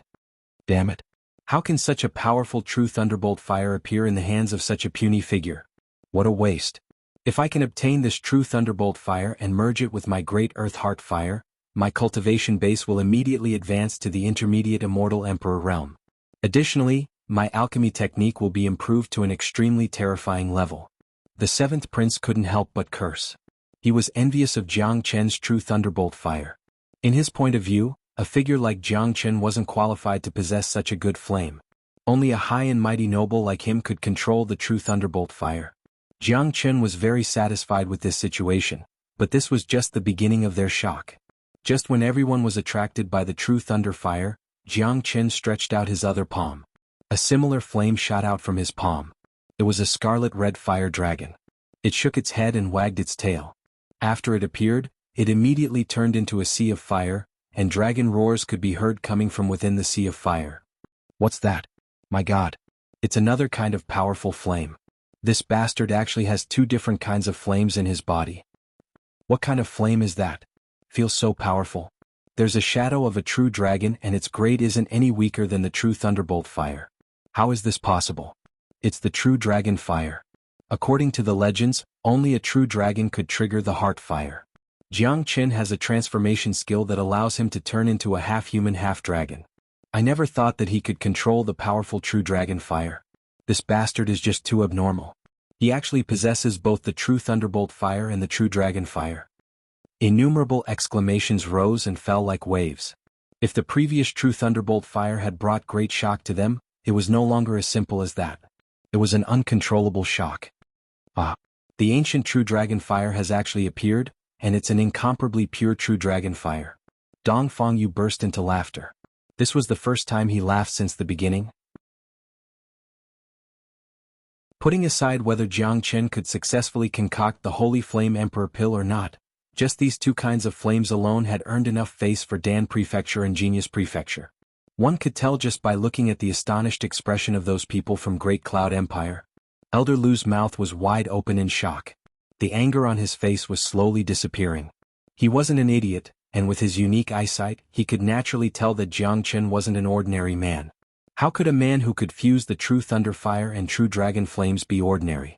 Damn it. How can such a powerful true thunderbolt fire appear in the hands of such a puny figure? What a waste. If I can obtain this true thunderbolt fire and merge it with my great earth heart fire, my cultivation base will immediately advance to the intermediate immortal emperor realm. Additionally, my alchemy technique will be improved to an extremely terrifying level. The seventh prince couldn't help but curse. He was envious of Jiang Chen's true thunderbolt fire. In his point of view, a figure like Jiang Chen wasn't qualified to possess such a good flame. Only a high and mighty noble like him could control the true thunderbolt fire. Jiang Chen was very satisfied with this situation, but this was just the beginning of their shock. Just when everyone was attracted by the true thunder fire, Jiang Chen stretched out his other palm. A similar flame shot out from his palm. It was a scarlet-red fire dragon. It shook its head and wagged its tail. After it appeared, it immediately turned into a sea of fire, and dragon roars could be heard coming from within the sea of fire. What's that? My God. It's another kind of powerful flame. This bastard actually has two different kinds of flames in his body. What kind of flame is that? Feels so powerful. There's a shadow of a true dragon and its grade isn't any weaker than the true thunderbolt fire. How is this possible? It's the true dragon fire. According to the legends, only a true dragon could trigger the heart fire. Jiang Chen has a transformation skill that allows him to turn into a half-human half-dragon. I never thought that he could control the powerful true dragon fire. This bastard is just too abnormal. He actually possesses both the true thunderbolt fire and the true dragon fire. Innumerable exclamations rose and fell like waves. If the previous true thunderbolt fire had brought great shock to them, it was no longer as simple as that. It was an uncontrollable shock. Ah, the ancient true dragon fire has actually appeared, and it's an incomparably pure true dragon fire. Dong Fangyu burst into laughter. This was the first time he laughed since the beginning. Putting aside whether Jiang Chen could successfully concoct the Holy Flame Emperor pill or not, just these two kinds of flames alone had earned enough face for Dan Prefecture and Genius Prefecture. One could tell just by looking at the astonished expression of those people from Great Cloud Empire. Elder Lu's mouth was wide open in shock. The anger on his face was slowly disappearing. He wasn't an idiot, and with his unique eyesight, he could naturally tell that Jiang Chen wasn't an ordinary man. How could a man who could fuse the true thunder fire and true dragon flames be ordinary?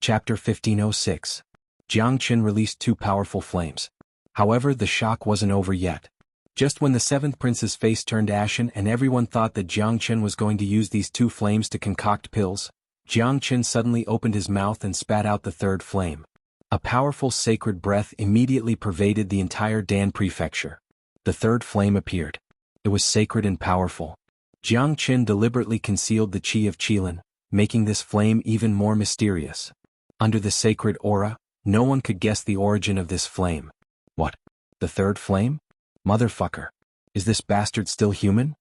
Chapter 1506. Jiang Chen released two powerful flames. However, the shock wasn't over yet. Just when the seventh prince's face turned ashen and everyone thought that Jiang Chen was going to use these two flames to concoct pills, Jiang Chen suddenly opened his mouth and spat out the third flame. A powerful sacred breath immediately pervaded the entire Dan prefecture. The third flame appeared. It was sacred and powerful. Jiang Chen deliberately concealed the chi of Qilin, making this flame even more mysterious. Under the sacred aura, no one could guess the origin of this flame. What? The third flame? Motherfucker. Is this bastard still human?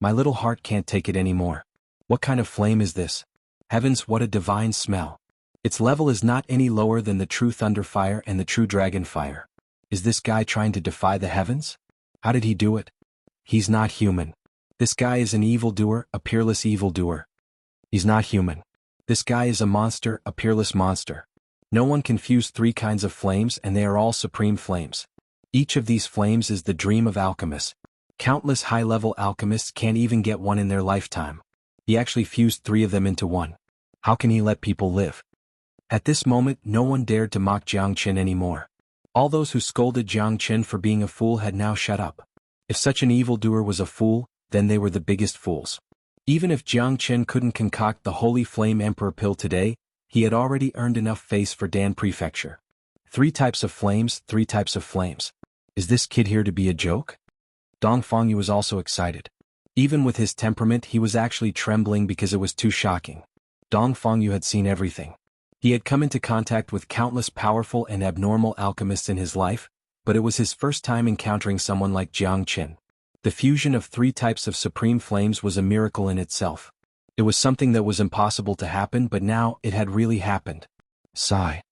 My little heart can't take it anymore. What kind of flame is this? Heavens, what a divine smell. Its level is not any lower than the true thunder fire and the true dragon fire. Is this guy trying to defy the heavens? How did he do it? He's not human. This guy is an evildoer, a peerless evildoer. He's not human. This guy is a monster, a peerless monster. No one can fuse three kinds of flames and they are all supreme flames. Each of these flames is the dream of alchemists. Countless high-level alchemists can't even get one in their lifetime. He actually fused three of them into one. How can he let people live? At this moment, no one dared to mock Jiang Chen anymore. All those who scolded Jiang Chen for being a fool had now shut up. If such an evildoer was a fool, then they were the biggest fools. Even if Jiang Chen couldn't concoct the Holy Flame Emperor pill today, he had already earned enough face for Dan Prefecture. 3 types of flames, 3 types of flames. Is this kid here to be a joke? Dong Fangyu was also excited. Even with his temperament, he was actually trembling because it was too shocking. Dong Fangyu had seen everything. He had come into contact with countless powerful and abnormal alchemists in his life, but it was his first time encountering someone like Jiang Chen. The fusion of 3 types of supreme flames was a miracle in itself. It was something that was impossible to happen, but now it had really happened. Sigh.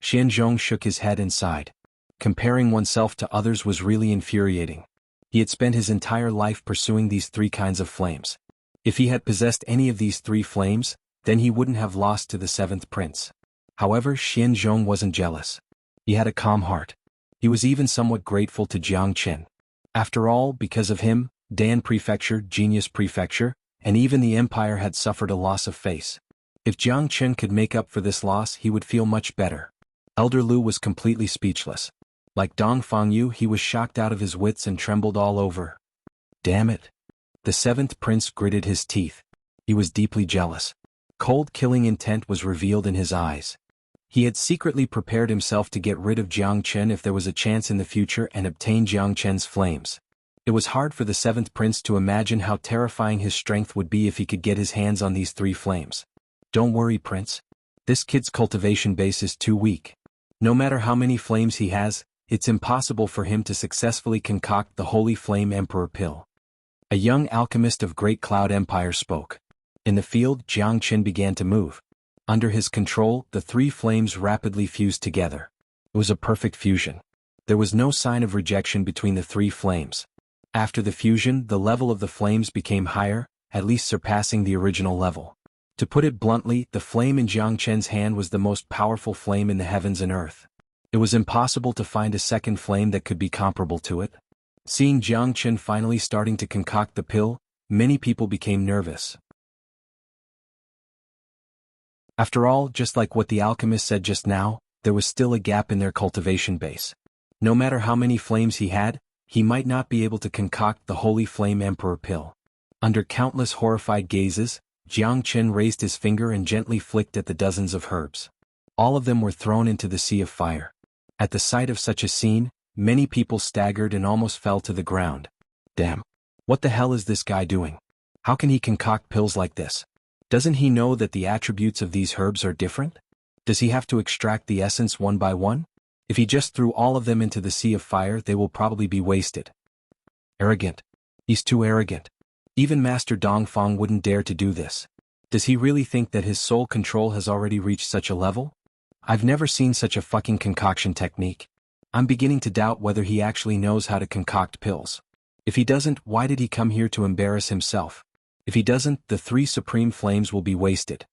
Xianzhong shook his head and sighed. Comparing oneself to others was really infuriating. He had spent his entire life pursuing these 3 kinds of flames. If he had possessed any of these 3 flames, then he wouldn't have lost to the 7th prince. However, Xianzhong wasn't jealous. He had a calm heart. He was even somewhat grateful to Jiang Chen. After all, because of him, Dan Prefecture, Genius Prefecture, and even the Empire had suffered a loss of face. If Jiang Chen could make up for this loss, he would feel much better. Elder Lu was completely speechless. Like Dong Fangyu, he was shocked out of his wits and trembled all over. Damn it. The 7th prince gritted his teeth. He was deeply jealous. Cold killing intent was revealed in his eyes. He had secretly prepared himself to get rid of Jiang Chen if there was a chance in the future and obtain Jiang Chen's flames. It was hard for the 7th prince to imagine how terrifying his strength would be if he could get his hands on these 3 flames. Don't worry, prince. This kid's cultivation base is too weak. No matter how many flames he has, it's impossible for him to successfully concoct the Holy Flame Emperor pill. A young alchemist of Great Cloud Empire spoke. In the field, Jiang Chen began to move. Under his control, the 3 flames rapidly fused together. It was a perfect fusion. There was no sign of rejection between the 3 flames. After the fusion, the level of the flames became higher, at least surpassing the original level. To put it bluntly, the flame in Jiang Chen's hand was the most powerful flame in the heavens and earth. It was impossible to find a second flame that could be comparable to it. Seeing Jiang Chen finally starting to concoct the pill, many people became nervous. After all, just like what the alchemist said just now, there was still a gap in their cultivation base. No matter how many flames he had, he might not be able to concoct the Holy Flame Emperor pill. Under countless horrified gazes, Jiang Chen raised his finger and gently flicked at the dozens of herbs. All of them were thrown into the sea of fire. At the sight of such a scene, many people staggered and almost fell to the ground. Damn. What the hell is this guy doing? How can he concoct pills like this? Doesn't he know that the attributes of these herbs are different? Does he have to extract the essence one by one? If he just threw all of them into the sea of fire, they will probably be wasted. Arrogant. He's too arrogant. Even Master Dongfang wouldn't dare to do this. Does he really think that his soul control has already reached such a level? I've never seen such a fucking concoction technique. I'm beginning to doubt whether he actually knows how to concoct pills. If he doesn't, why did he come here to embarrass himself? If he doesn't, the 3 supreme flames will be wasted.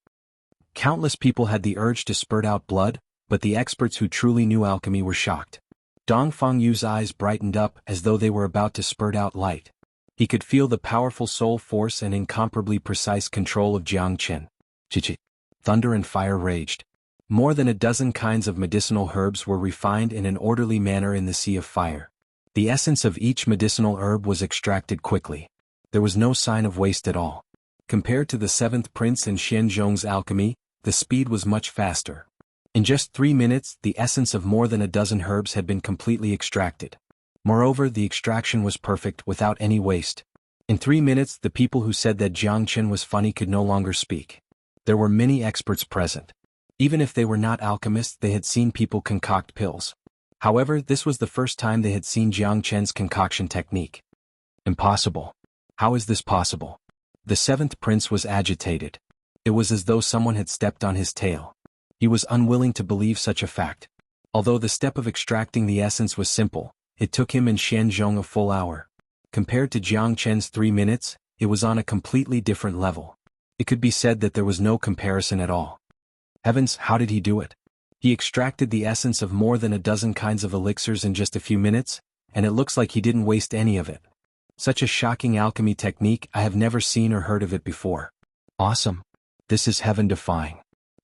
Countless people had the urge to spurt out blood, but the experts who truly knew alchemy were shocked. Dong Fangyu's eyes brightened up as though they were about to spurt out light. He could feel the powerful soul force and incomparably precise control of Jiang Chen. Chichi. Thunder and fire raged. More than a dozen kinds of medicinal herbs were refined in an orderly manner in the sea of fire. The essence of each medicinal herb was extracted quickly. There was no sign of waste at all. Compared to the seventh prince and Xianzhong's alchemy, the speed was much faster. In just 3 minutes, the essence of more than a dozen herbs had been completely extracted. Moreover, the extraction was perfect without any waste. In 3 minutes, the people who said that Jiang Chen was funny could no longer speak. There were many experts present. Even if they were not alchemists, they had seen people concoct pills. However, this was the first time they had seen Jiang Chen's concoction technique. Impossible. How is this possible? The seventh prince was agitated. It was as though someone had stepped on his tail. He was unwilling to believe such a fact. Although the step of extracting the essence was simple, it took him and Xianzhong a full hour. Compared to Jiang Chen's 3 minutes, it was on a completely different level. It could be said that there was no comparison at all. Heavens, how did he do it? He extracted the essence of more than a dozen kinds of elixirs in just a few minutes, and it looks like he didn't waste any of it. Such a shocking alchemy technique, I have never seen or heard of it before. Awesome. This is heaven-defying.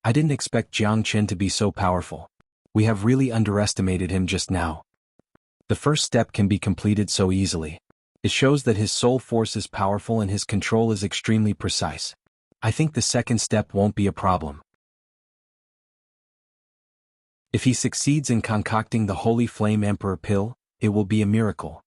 I didn't expect Jiang Chen to be so powerful. We have really underestimated him just now. The first step can be completed so easily. It shows that his soul force is powerful and his control is extremely precise. I think the second step won't be a problem. If he succeeds in concocting the Holy Flame Emperor pill, it will be a miracle.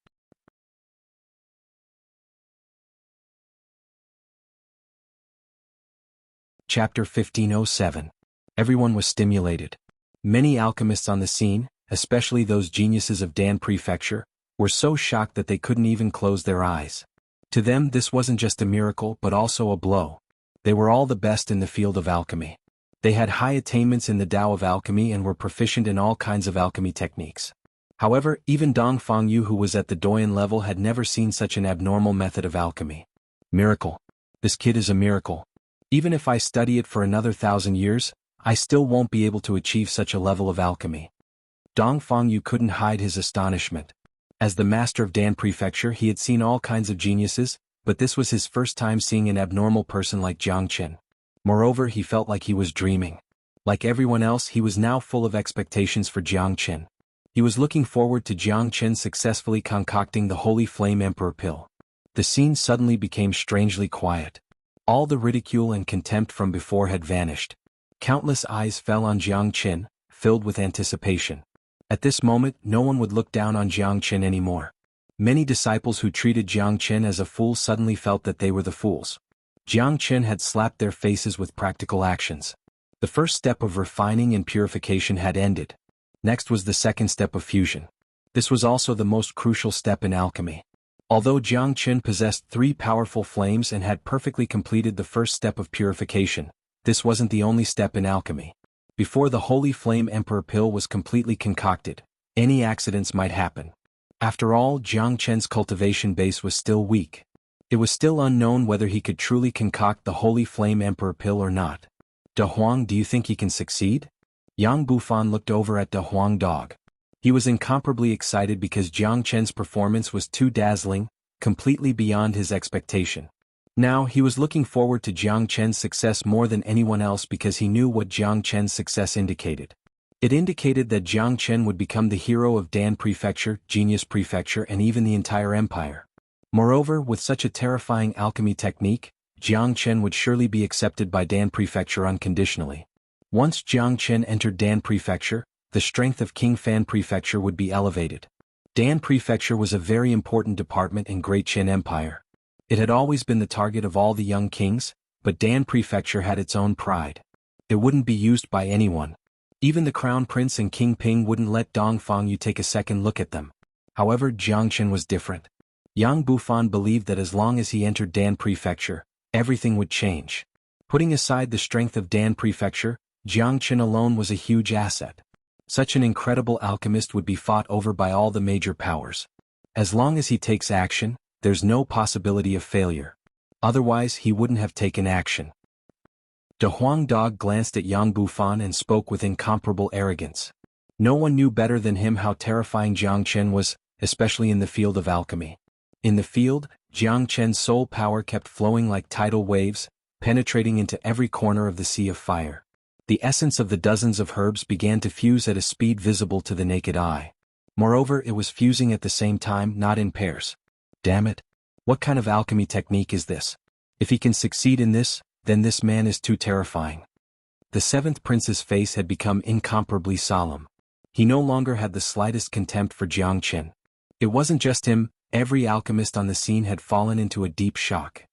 Chapter 1507. Everyone was stimulated. Many alchemists on the scene, especially those geniuses of Dan Prefecture, were so shocked that they couldn't even close their eyes. To them, this wasn't just a miracle but also a blow. They were all the best in the field of alchemy. They had high attainments in the Tao of alchemy and were proficient in all kinds of alchemy techniques. However, even Dong Fangyu, who was at the Doyen level, had never seen such an abnormal method of alchemy. Miracle. This kid is a miracle. Even if I study it for another 1,000 years, I still won't be able to achieve such a level of alchemy. Dong Fangyu couldn't hide his astonishment. As the master of Dan Prefecture, he had seen all kinds of geniuses, but this was his first time seeing an abnormal person like Jiang Chen. Moreover, he felt like he was dreaming. Like everyone else, he was now full of expectations for Jiang Chen. He was looking forward to Jiang Chen successfully concocting the Holy Flame Emperor pill. The scene suddenly became strangely quiet. All the ridicule and contempt from before had vanished. Countless eyes fell on Jiang Chen, filled with anticipation. At this moment, no one would look down on Jiang Chen anymore. Many disciples who treated Jiang Chen as a fool suddenly felt that they were the fools. Jiang Chen had slapped their faces with practical actions. The first step of refining and purification had ended. Next was the second step of fusion. This was also the most crucial step in alchemy. Although Jiang Chen possessed 3 powerful flames and had perfectly completed the first step of purification, this wasn't the only step in alchemy. Before the Holy Flame Emperor pill was completely concocted, any accidents might happen. After all, Jiang Chen's cultivation base was still weak. It was still unknown whether he could truly concoct the Holy Flame Emperor pill or not. De Huang, do you think he can succeed? Yang Bufan looked over at De Huang Dog. He was incomparably excited because Jiang Chen's performance was too dazzling, completely beyond his expectation. Now, he was looking forward to Jiang Chen's success more than anyone else because he knew what Jiang Chen's success indicated. It indicated that Jiang Chen would become the hero of Dan Prefecture, Genius Prefecture, and even the entire empire. Moreover, with such a terrifying alchemy technique, Jiang Chen would surely be accepted by Dan Prefecture unconditionally. Once Jiang Chen entered Dan Prefecture, the strength of King Fan Prefecture would be elevated. Dan Prefecture was a very important department in Great Qin Empire. It had always been the target of all the young kings, but Dan Prefecture had its own pride. It wouldn't be used by anyone. Even the Crown Prince and King Ping wouldn't let Dong Fangyu take a second look at them. However, Jiang Chen was different. Yang Bufan believed that as long as he entered Dan Prefecture, everything would change. Putting aside the strength of Dan Prefecture, Jiang Chen alone was a huge asset. Such an incredible alchemist would be fought over by all the major powers. As long as he takes action, there's no possibility of failure. Otherwise, he wouldn't have taken action. De Huang Dog glanced at Yang Bufan and spoke with incomparable arrogance. No one knew better than him how terrifying Jiang Chen was, especially in the field of alchemy. In the field, Jiang Chen's soul power kept flowing like tidal waves, penetrating into every corner of the sea of fire. The essence of the dozens of herbs began to fuse at a speed visible to the naked eye. Moreover, it was fusing at the same time, not in pairs. Damn it. What kind of alchemy technique is this? If he can succeed in this, then this man is too terrifying. The seventh prince's face had become incomparably solemn. He no longer had the slightest contempt for Jiangchen. It wasn't just him, every alchemist on the scene had fallen into a deep shock.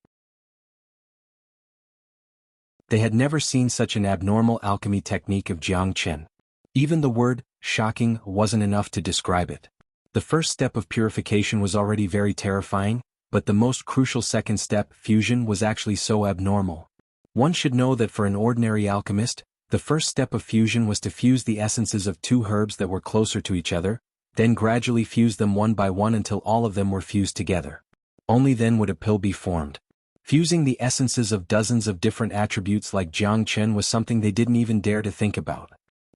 They had never seen such an abnormal alchemy technique of Jiangchen. Even the word, shocking, wasn't enough to describe it. The first step of purification was already very terrifying, but the most crucial second step, fusion, was actually so abnormal. One should know that for an ordinary alchemist, the first step of fusion was to fuse the essences of two herbs that were closer to each other, then gradually fuse them one by one until all of them were fused together. Only then would a pill be formed. Fusing the essences of dozens of different attributes like Jiangchen was something they didn't even dare to think about.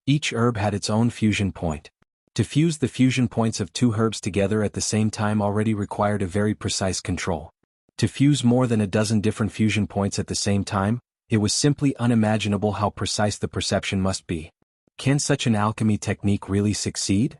Each herb had its own fusion point. To fuse the fusion points of two herbs together at the same time already required a very precise control. To fuse more than a dozen different fusion points at the same time, it was simply unimaginable how precise the perception must be. Can such an alchemy technique really succeed?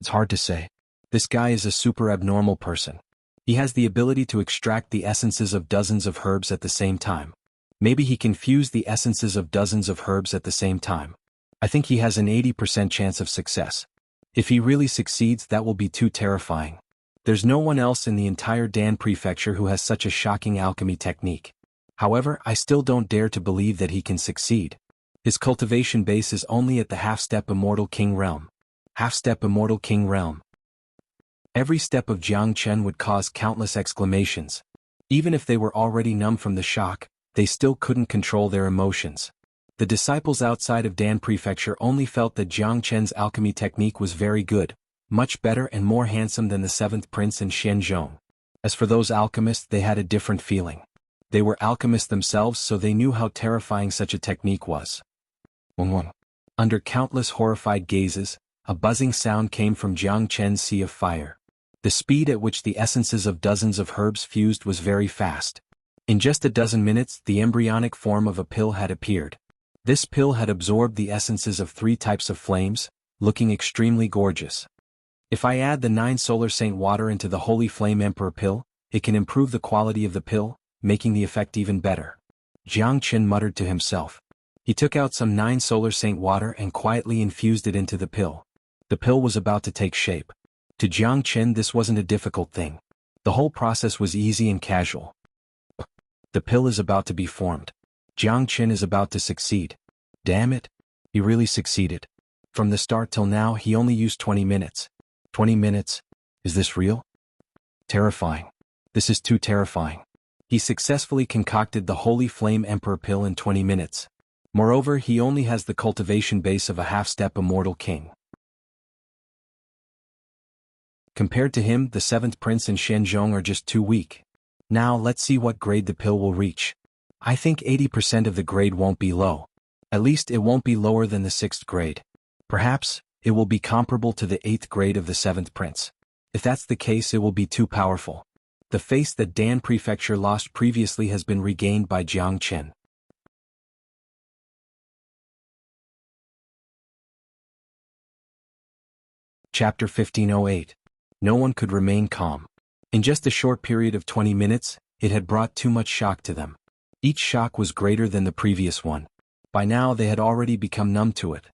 It's hard to say. This guy is a super abnormal person. He has the ability to extract the essences of dozens of herbs at the same time. Maybe he can fuse the essences of dozens of herbs at the same time. I think he has an 80% chance of success. If he really succeeds, that will be too terrifying. There's no one else in the entire Dan prefecture who has such a shocking alchemy technique. However, I still don't dare to believe that he can succeed. His cultivation base is only at the half-step Immortal King realm. Half-step Immortal King realm. Every step of Jiangchen would cause countless exclamations. Even if they were already numb from the shock, they still couldn't control their emotions. The disciples outside of Dan Prefecture only felt that Jiangchen's alchemy technique was very good, much better and more handsome than the seventh prince and Shenzhong. As for those alchemists, they had a different feeling. They were alchemists themselves, so they knew how terrifying such a technique was. Under countless horrified gazes, a buzzing sound came from Jiangchen's sea of fire. The speed at which the essences of dozens of herbs fused was very fast. In just a dozen minutes, the embryonic form of a pill had appeared. This pill had absorbed the essences of 3 types of flames, looking extremely gorgeous. If I add the 9 solar saint water into the holy flame emperor pill, it can improve the quality of the pill, making the effect even better. Jiangchen muttered to himself. He took out some 9 solar saint water and quietly infused it into the pill. The pill was about to take shape. To Jiangchen, this wasn't a difficult thing. The whole process was easy and casual. The pill is about to be formed. Jiangchen is about to succeed. Damn it. He really succeeded. From the start till now, he only used 20 minutes. 20 minutes? Is this real? Terrifying. This is too terrifying. He successfully concocted the Holy Flame Emperor pill in 20 minutes. Moreover, he only has the cultivation base of a half-step Immortal King. Compared to him, the 7th Prince and Shenzhong are just too weak. Now let's see what grade the pill will reach. I think 80% of the grade won't be low. At least it won't be lower than the 6th grade. Perhaps, it will be comparable to the 8th grade of the 7th Prince. If that's the case, it will be too powerful. The face that Dan Prefecture lost previously has been regained by Jiangchen. Chapter 1508. No one could remain calm. In just a short period of 20 minutes, it had brought too much shock to them. Each shock was greater than the previous one. By now they had already become numb to it.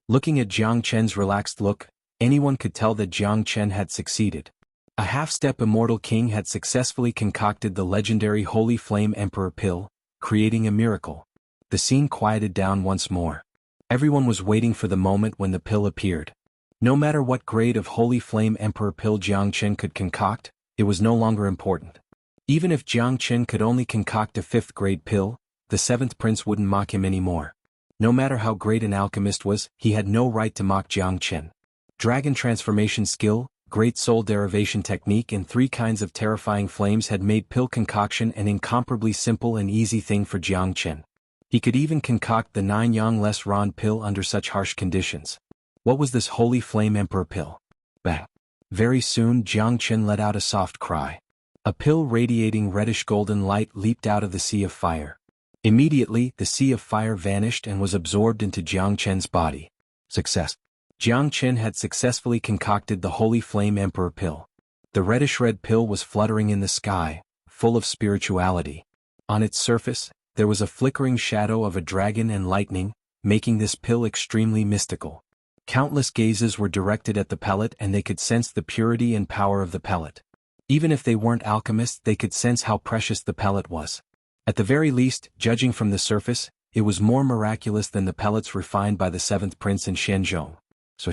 Looking at Jiangchen's relaxed look, anyone could tell that Jiangchen had succeeded. A half-step Immortal King had successfully concocted the legendary Holy Flame Emperor pill, creating a miracle. The scene quieted down once more. Everyone was waiting for the moment when the pill appeared. No matter what grade of Holy Flame Emperor pill Jiangchen could concoct, it was no longer important. Even if Jiangchen could only concoct a 5th grade pill, the 7th Prince wouldn't mock him anymore. No matter how great an alchemist was, he had no right to mock Jiangchen. Dragon transformation skill, great soul derivation technique and 3 kinds of terrifying flames had made pill concoction an incomparably simple and easy thing for Jiangchen. He could even concoct the 9 yang less Ron pill under such harsh conditions. What was this Holy Flame Emperor pill? Bang! Very soon Jiangchen let out a soft cry. A pill radiating reddish-golden light leaped out of the sea of fire. Immediately, the sea of fire vanished and was absorbed into Jiangchen's body. Success. Jiang Qin had successfully concocted the Holy Flame Emperor pill. The reddish-red pill was fluttering in the sky, full of spirituality. On its surface, there was a flickering shadow of a dragon and lightning, making this pill extremely mystical. Countless gazes were directed at the pellet and they could sense the purity and power of the pellet. Even if they weren't alchemists, they could sense how precious the pellet was. At the very least, judging from the surface, it was more miraculous than the pellets refined by the seventh prince in Shenzhou. So,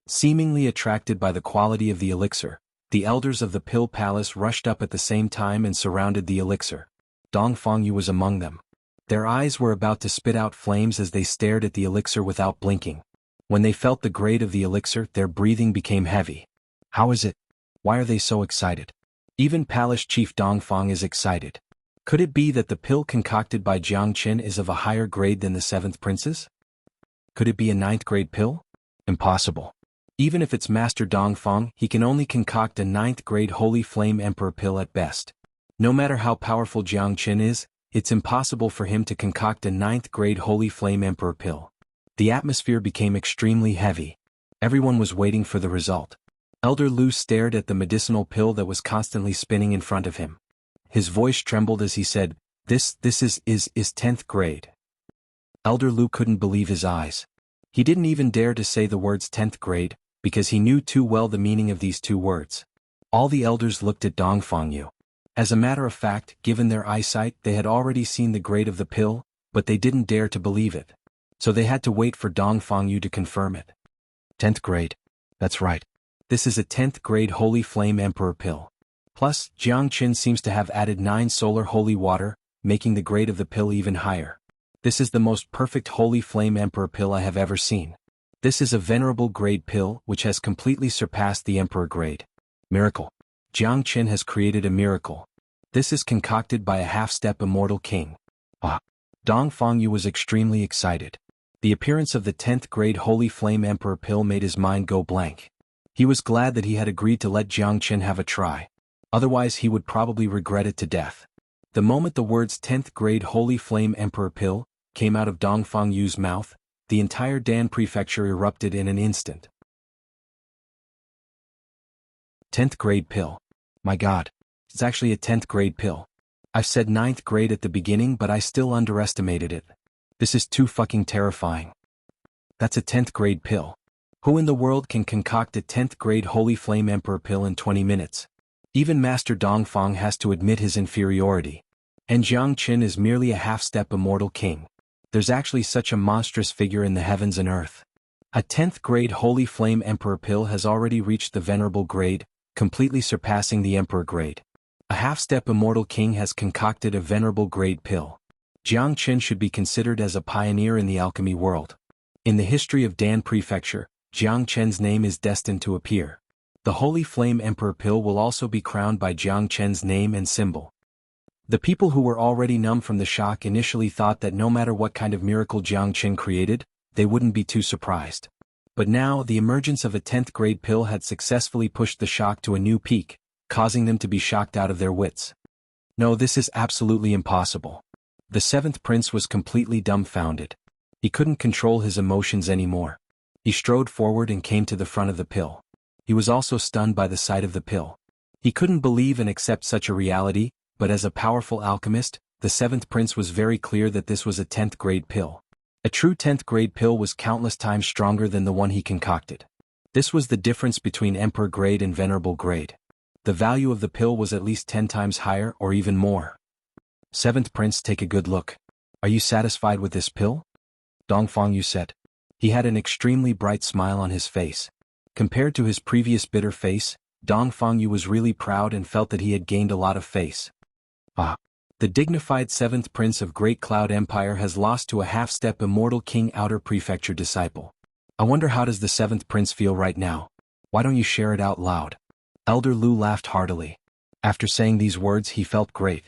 seemingly attracted by the quality of the elixir, the elders of the Pill Palace rushed up at the same time and surrounded the elixir. Dong Fangyu was among them. Their eyes were about to spit out flames as they stared at the elixir without blinking. When they felt the grade of the elixir, their breathing became heavy. How is it? Why are they so excited? Even Palace Chief Dongfang is excited. Could it be that the pill concocted by Jiang Qin is of a higher grade than the seventh prince's? Could it be a ninth grade pill? Impossible. Even if it's Master Dongfang, he can only concoct a ninth grade Holy Flame Emperor pill at best. No matter how powerful Jiang Qin is, it's impossible for him to concoct a ninth grade Holy Flame Emperor pill. The atmosphere became extremely heavy. Everyone was waiting for the result. Elder Lu stared at the medicinal pill that was constantly spinning in front of him. His voice trembled as he said, This is 10th grade. Elder Lu couldn't believe his eyes. He didn't even dare to say the words 10th grade, because he knew too well the meaning of these two words. All the elders looked at Dong Fangyu. As a matter of fact, given their eyesight, they had already seen the grade of the pill, but they didn't dare to believe it. So they had to wait for Dong Fangyu to confirm it. 10th grade. That's right. This is a 10th grade Holy Flame Emperor pill. Plus, Jiang Qin seems to have added 9 solar holy water, making the grade of the pill even higher. This is the most perfect Holy Flame Emperor pill I have ever seen. This is a venerable grade pill which has completely surpassed the Emperor grade. Miracle. Jiang Qin has created a miracle. This is concocted by a half-step immortal king. Dong Fangyu was extremely excited. The appearance of the 10th grade Holy Flame Emperor pill made his mind go blank. He was glad that he had agreed to let Jiang Qin have a try. Otherwise he would probably regret it to death. The moment the words 10th grade Holy Flame Emperor pill came out of Dong Fangyu's mouth, the entire Dan prefecture erupted in an instant. 10th grade pill. My god. It's actually a 10th grade pill. I've said 9th grade at the beginning, but I still underestimated it. This is too fucking terrifying. That's a 10th grade pill. Who in the world can concoct a 10th grade Holy Flame Emperor pill in 20 minutes? Even Master Dongfang has to admit his inferiority. And Jiang Qin is merely a half-step immortal king. There's actually such a monstrous figure in the heavens and earth. A 10th grade Holy Flame Emperor pill has already reached the venerable grade, completely surpassing the Emperor grade. A half-step immortal king has concocted a venerable grade pill. Jiang Qin should be considered as a pioneer in the alchemy world. In the history of Dan Prefecture, Jiang Qin's name is destined to appear. The Holy Flame Emperor pill will also be crowned by Jiang Qin's name and symbol. The people who were already numb from the shock initially thought that no matter what kind of miracle Jiang Qin created, they wouldn't be too surprised. But now, the emergence of a 10th grade pill had successfully pushed the shock to a new peak, causing them to be shocked out of their wits. No, this is absolutely impossible. The 7th prince was completely dumbfounded. He couldn't control his emotions anymore. He strode forward and came to the front of the pill. He was also stunned by the sight of the pill. He couldn't believe and accept such a reality, but as a powerful alchemist, the 7th prince was very clear that this was a 10th grade pill. A true 10th grade pill was countless times stronger than the one he concocted. This was the difference between Emperor grade and Venerable grade. The value of the pill was at least 10 times higher or even more. 7th prince, take a good look. Are you satisfied with this pill? Dong Fangyu said. He had an extremely bright smile on his face. Compared to his previous bitter face, Dong Fangyu was really proud and felt that he had gained a lot of face. The dignified 7th prince of Great Cloud Empire has lost to a half-step immortal king outer prefecture disciple. I wonder how does the 7th prince feel right now? Why don't you share it out loud? Elder Lu laughed heartily. After saying these words he felt great.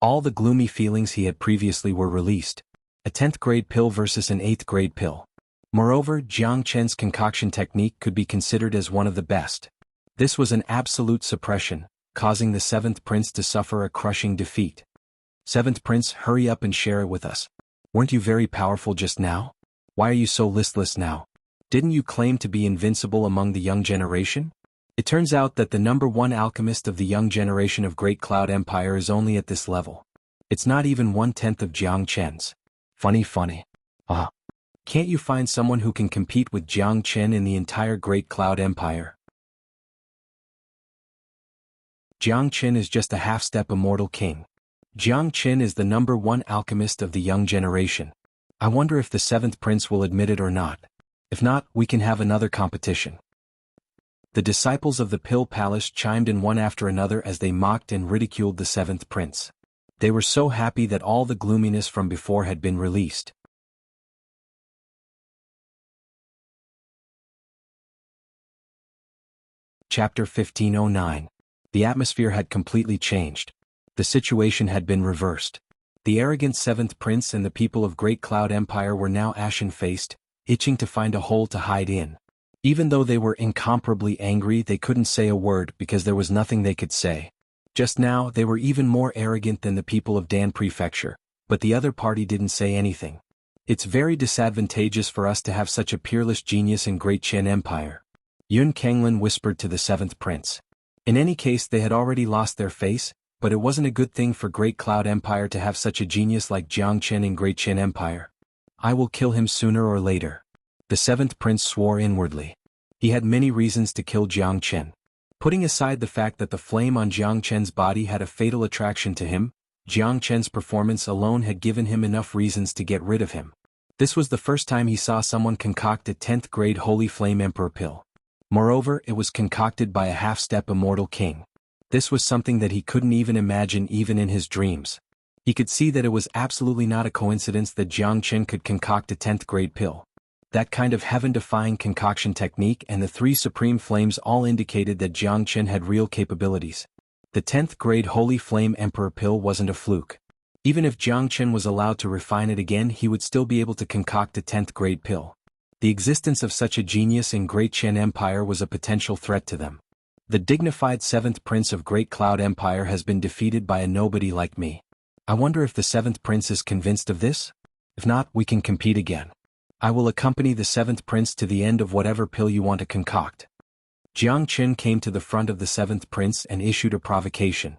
All the gloomy feelings he had previously were released. A 10th grade pill versus an 8th grade pill. Moreover, Jiang Qin's concoction technique could be considered as one of the best. This was an absolute suppression, causing the 7th prince to suffer a crushing defeat. 7th prince, hurry up and share it with us. Weren't you very powerful just now? Why are you so listless now? Didn't you claim to be invincible among the young generation? It turns out that the #1 alchemist of the young generation of Great Cloud Empire is only at this level. It's not even 1/10 of Jiang Chen's. Funny. Ah. Can't you find someone who can compete with Jiang Chen in the entire Great Cloud Empire? Jiang Chen is just a half-step immortal king. Jiang Chen is the #1 alchemist of the young generation. I wonder if the 7th prince will admit it or not. If not, we can have another competition. The disciples of the Pill Palace chimed in one after another as they mocked and ridiculed the 7th prince. They were so happy that all the gloominess from before had been released. Chapter 1509. The atmosphere had completely changed. The situation had been reversed. The arrogant 7th prince and the people of Great Cloud Empire were now ashen-faced, itching to find a hole to hide in. Even though they were incomparably angry, they couldn't say a word because there was nothing they could say. Just now, they were even more arrogant than the people of Dan Prefecture, but the other party didn't say anything. It's very disadvantageous for us to have such a peerless genius in Great Chen Empire. Yun Kenglin whispered to the 7th prince. In any case, they had already lost their face, but it wasn't a good thing for Great Cloud Empire to have such a genius like Jiang Chen in Great Chen Empire. I will kill him sooner or later. The 7th prince swore inwardly. He had many reasons to kill Jiang Chen. Putting aside the fact that the flame on Jiang Chen's body had a fatal attraction to him, Jiang Chen's performance alone had given him enough reasons to get rid of him. This was the first time he saw someone concoct a 10th grade Holy Flame Emperor pill. Moreover, it was concocted by a half-step immortal king. This was something that he couldn't even imagine even in his dreams. He could see that it was absolutely not a coincidence that Jiang Chen could concoct a 10th grade pill. That kind of heaven-defying concoction technique and the 3 supreme flames all indicated that Jiang Chen had real capabilities. The 10th grade Holy Flame Emperor pill wasn't a fluke. Even if Jiang Chen was allowed to refine it again, he would still be able to concoct a 10th grade pill. The existence of such a genius in Great Chen Empire was a potential threat to them. The dignified 7th prince of Great Cloud Empire has been defeated by a nobody like me. I wonder if the 7th prince is convinced of this? If not, we can compete again. I will accompany the 7th prince to the end of whatever pill you want to concoct. Jiang Chen came to the front of the 7th prince and issued a provocation.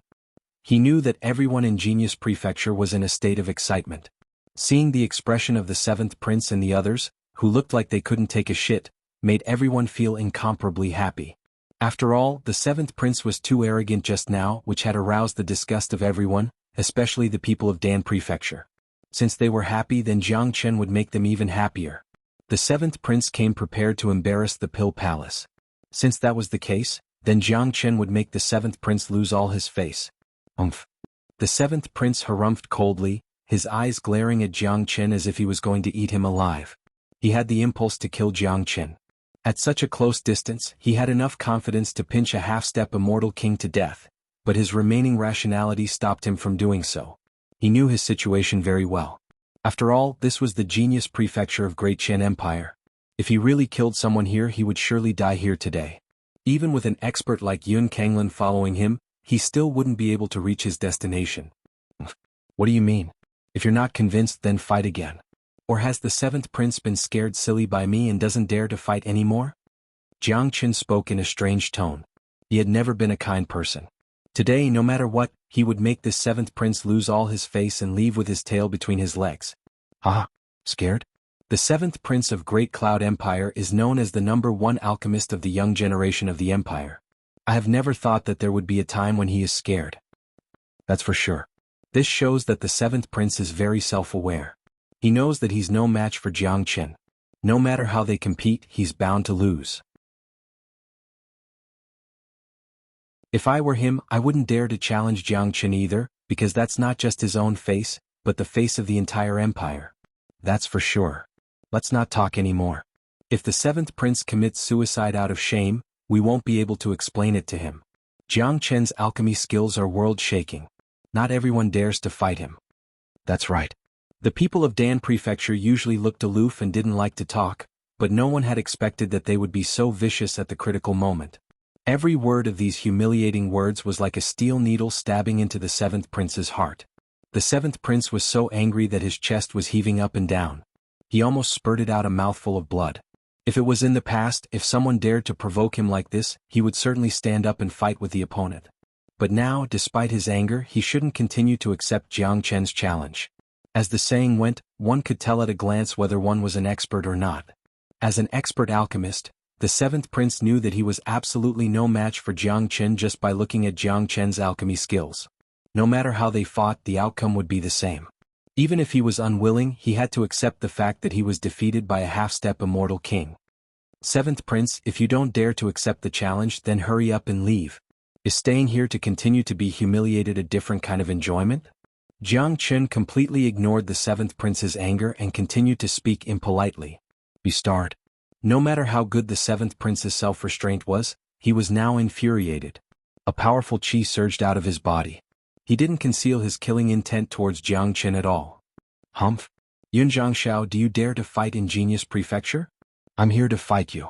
He knew that everyone in Genius Prefecture was in a state of excitement. Seeing the expression of the 7th prince and the others, who looked like they couldn't take a shit, made everyone feel incomparably happy. After all, the 7th prince was too arrogant just now, which had aroused the disgust of everyone, especially the people of Dan Prefecture. Since they were happy, then Jiang Chen would make them even happier. The 7th prince came prepared to embarrass the Pill Palace. Since that was the case, then Jiang Chen would make the 7th prince lose all his face. Umph. The 7th prince harumphed coldly, his eyes glaring at Jiang Chen as if he was going to eat him alive. He had the impulse to kill Jiang Chen. At such a close distance, he had enough confidence to pinch a half-step immortal king to death, but his remaining rationality stopped him from doing so. He knew his situation very well. After all, this was the Genius Prefecture of Great Chen Empire. If he really killed someone here, he would surely die here today. Even with an expert like Yun Kenglin following him, he still wouldn't be able to reach his destination. What do you mean? If you're not convinced, then fight again. Or has the 7th prince been scared silly by me and doesn't dare to fight anymore? Jiang Chen spoke in a strange tone. He had never been a kind person. Today, no matter what, he would make this 7th prince lose all his face and leave with his tail between his legs. Ah, scared? The 7th prince of Great Cloud Empire is known as the #1 alchemist of the young generation of the empire. I have never thought that there would be a time when he is scared. That's for sure. This shows that the 7th prince is very self-aware. He knows that he's no match for Jiang Chen. No matter how they compete, he's bound to lose. If I were him, I wouldn't dare to challenge Jiang Chen either, because that's not just his own face, but the face of the entire empire. That's for sure. Let's not talk anymore. If the 7th prince commits suicide out of shame, we won't be able to explain it to him. Jiang Chen's alchemy skills are world-shaking. Not everyone dares to fight him. That's right. The people of Dan Prefecture usually looked aloof and didn't like to talk, but no one had expected that they would be so vicious at the critical moment. Every word of these humiliating words was like a steel needle stabbing into the 7th prince's heart. The 7th prince was so angry that his chest was heaving up and down. He almost spurted out a mouthful of blood. If it was in the past, if someone dared to provoke him like this, he would certainly stand up and fight with the opponent. But now, despite his anger, he shouldn't continue to accept Jiang Chen's challenge. As the saying went, one could tell at a glance whether one was an expert or not. As an expert alchemist, the seventh prince knew that he was absolutely no match for Jiang Chen just by looking at Jiang Chen's alchemy skills. No matter how they fought, the outcome would be the same. Even if he was unwilling, he had to accept the fact that he was defeated by a half-step immortal king. Seventh prince, if you don't dare to accept the challenge, then hurry up and leave. Is staying here to continue to be humiliated a different kind of enjoyment? Jiang Chen completely ignored the seventh prince's anger and continued to speak impolitely. Bestard. No matter how good the seventh prince's self-restraint was, he was now infuriated. A powerful qi surged out of his body. He didn't conceal his killing intent towards Jiang Chen at all. Humph? Yun Zhangxiao, do you dare to fight in Genius Prefecture? I'm here to fight you.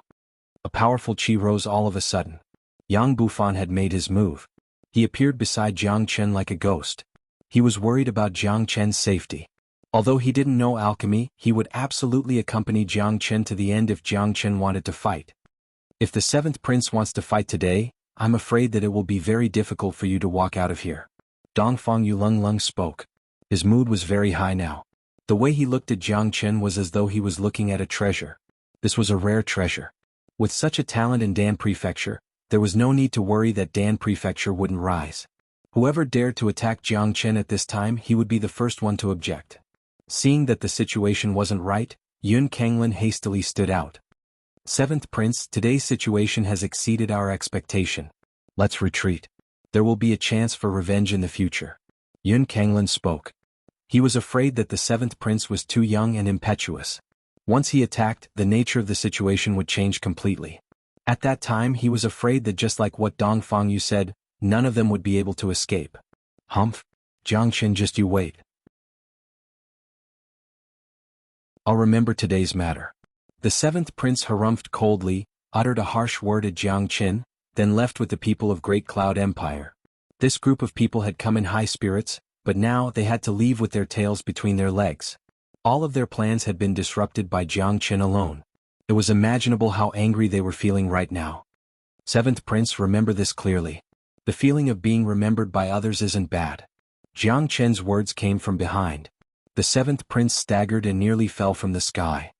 A powerful qi rose all of a sudden. Yang Bufan had made his move. He appeared beside Jiang Chen like a ghost. He was worried about Jiang Chen's safety. Although he didn't know alchemy, he would absolutely accompany Jiang Chen to the end if Jiang Chen wanted to fight. If the seventh prince wants to fight today, I'm afraid that it will be very difficult for you to walk out of here. Dongfang Yulunglung spoke. His mood was very high now. The way he looked at Jiang Chen was as though he was looking at a treasure. This was a rare treasure. With such a talent in Dan Prefecture, there was no need to worry that Dan Prefecture wouldn't rise. Whoever dared to attack Jiang Chen at this time, he would be the first one to object. Seeing that the situation wasn't right, Yun Kanglin hastily stood out. Seventh Prince, today's situation has exceeded our expectation. Let's retreat. There will be a chance for revenge in the future. Yun Kanglin spoke. He was afraid that the seventh prince was too young and impetuous. Once he attacked, the nature of the situation would change completely. At that time he was afraid that just like what Dongfang Yu said, none of them would be able to escape. Humph? Jiang Chen, just you wait. I'll remember today's matter. The seventh prince harumphed coldly, uttered a harsh word at Jiang Chen, then left with the people of Great Cloud Empire. This group of people had come in high spirits, but now they had to leave with their tails between their legs. All of their plans had been disrupted by Jiang Chen alone. It was imaginable how angry they were feeling right now. Seventh Prince, remember this clearly. The feeling of being remembered by others isn't bad. Jiang Chen's words came from behind. The seventh prince staggered and nearly fell from the sky.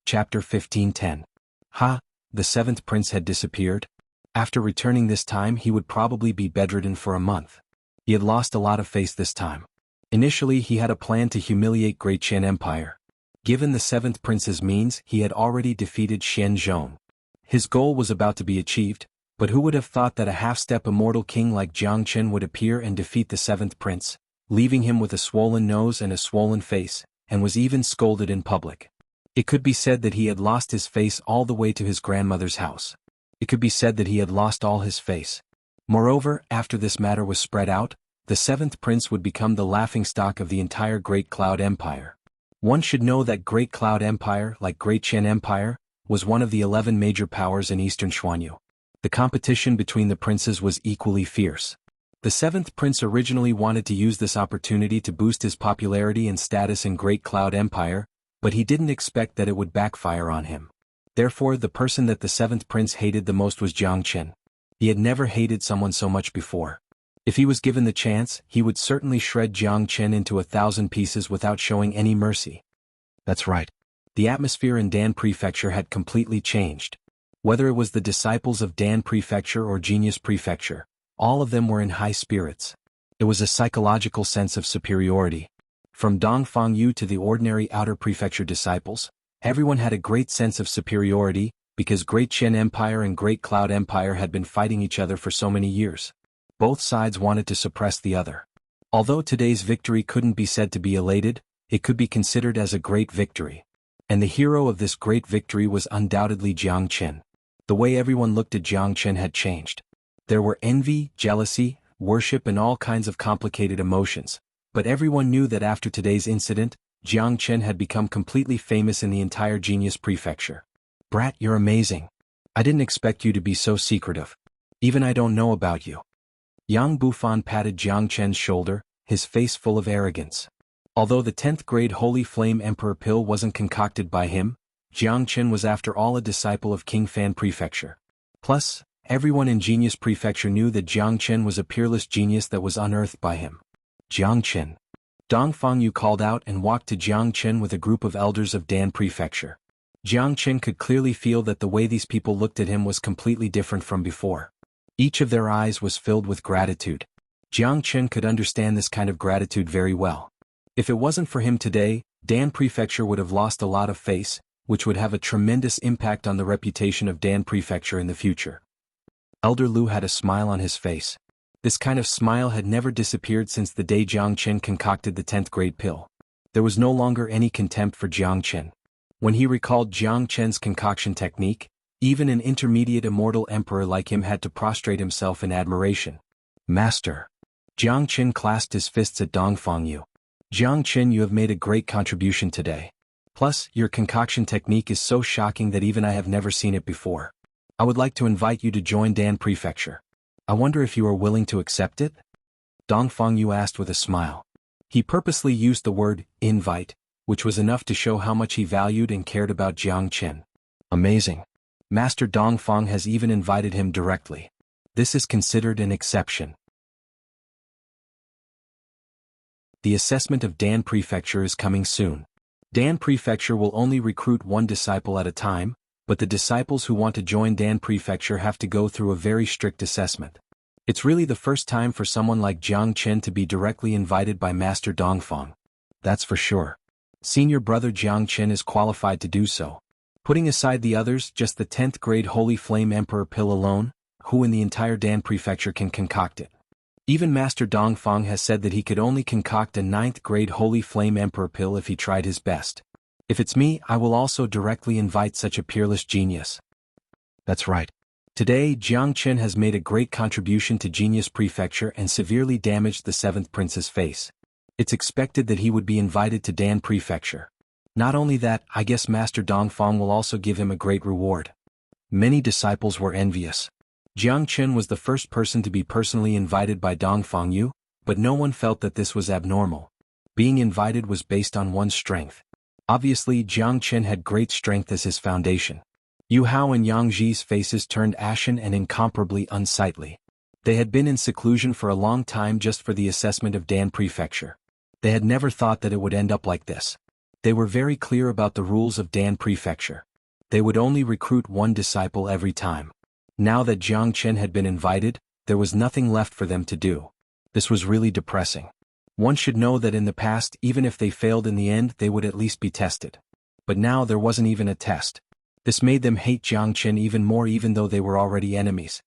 Chapter 15:10. Ha! The seventh prince had disappeared. After returning this time, he would probably be bedridden for a month. He had lost a lot of face this time. Initially, he had a plan to humiliate Great Qian Empire. Given the seventh prince's means, he had already defeated Xianxia. His goal was about to be achieved, but who would have thought that a half-step immortal king like Jiang Chen would appear and defeat the seventh prince, leaving him with a swollen nose and a swollen face, and was even scolded in public. It could be said that he had lost his face all the way to his grandmother's house. It could be said that he had lost all his face. Moreover, after this matter was spread out, the seventh prince would become the laughingstock of the entire Great Cloud Empire. One should know that Great Cloud Empire, like Great Qian Empire, was one of the 11 major powers in eastern Xuanhu. The competition between the princes was equally fierce. The seventh prince originally wanted to use this opportunity to boost his popularity and status in Great Cloud Empire, but he didn't expect that it would backfire on him. Therefore, the person that the seventh prince hated the most was Jiang Chen. He had never hated someone so much before. If he was given the chance, he would certainly shred Jiang Chen into 1,000 pieces without showing any mercy. That's right. The atmosphere in Dan Prefecture had completely changed. Whether it was the disciples of Dan Prefecture or Genius Prefecture, all of them were in high spirits. It was a psychological sense of superiority. From Dongfang Yu to the ordinary outer prefecture disciples, everyone had a great sense of superiority, because Great Qian Empire and Great Cloud Empire had been fighting each other for so many years. Both sides wanted to suppress the other. Although today's victory couldn't be said to be elated, it could be considered as a great victory. And the hero of this great victory was undoubtedly Jiang Chen. The way everyone looked at Jiang Chen had changed. There were envy, jealousy, worship and all kinds of complicated emotions, but everyone knew that after today's incident, Jiang Chen had become completely famous in the entire Genius Prefecture. Brat, you're amazing. I didn't expect you to be so secretive. Even I don't know about you. Yang Bufan patted Jiang Chen's shoulder, his face full of arrogance. Although the 10th grade Holy Flame Emperor pill wasn't concocted by him, Jiangchen was after all a disciple of King Fan Prefecture. Plus, everyone in Genius Prefecture knew that Jiangchen was a peerless genius that was unearthed by him. Jiangchen. Dongfang Yu called out and walked to Jiangchen with a group of elders of Dan Prefecture. Jiangchen could clearly feel that the way these people looked at him was completely different from before. Each of their eyes was filled with gratitude. Jiangchen could understand this kind of gratitude very well. If it wasn't for him today, Dan Prefecture would have lost a lot of face, which would have a tremendous impact on the reputation of Dan Prefecture in the future. Elder Lu had a smile on his face. This kind of smile had never disappeared since the day Jiangchen concocted the 10th grade pill. There was no longer any contempt for Jiangchen. When he recalled Jiangchen's concoction technique, even an intermediate immortal emperor like him had to prostrate himself in admiration. Master. Jiangchen clasped his fists at Dongfang Yu. Jiangchen, you have made a great contribution today. Plus, your concoction technique is so shocking that even I have never seen it before. I would like to invite you to join Dan Prefecture. I wonder if you are willing to accept it? Dongfang Yu asked with a smile. He purposely used the word, invite, which was enough to show how much he valued and cared about Jiangchen. Amazing. Master Dongfang has even invited him directly. This is considered an exception. The assessment of Dan Prefecture is coming soon. Dan Prefecture will only recruit one disciple at a time, but the disciples who want to join Dan Prefecture have to go through a very strict assessment. It's really the first time for someone like Jiangchen to be directly invited by Master Dongfang. That's for sure. Senior brother Jiangchen is qualified to do so. Putting aside the others, just the 10th grade Holy Flame Emperor pill alone, who in the entire Dan Prefecture can concoct it? Even Master Dongfang has said that he could only concoct a 9th grade Holy Flame Emperor pill if he tried his best. If it's me, I will also directly invite such a peerless genius. That's right. Today, Jiangchen has made a great contribution to Genius Prefecture and severely damaged the 7th prince's face. It's expected that he would be invited to Dan Prefecture. Not only that, I guess Master Dongfang will also give him a great reward. Many disciples were envious. Jiangchen was the first person to be personally invited by Dongfang Yu, but no one felt that this was abnormal. Being invited was based on one's strength. Obviously, Jiangchen had great strength as his foundation. Yu Hao and Yang Ji's faces turned ashen and incomparably unsightly. They had been in seclusion for a long time just for the assessment of Dan Prefecture. They had never thought that it would end up like this. They were very clear about the rules of Dan Prefecture. They would only recruit one disciple every time. Now that Jiangchen had been invited, there was nothing left for them to do. This was really depressing. One should know that in the past, even if they failed in the end, they would at least be tested. But now there wasn't even a test. This made them hate Jiangchen even more, even though they were already enemies.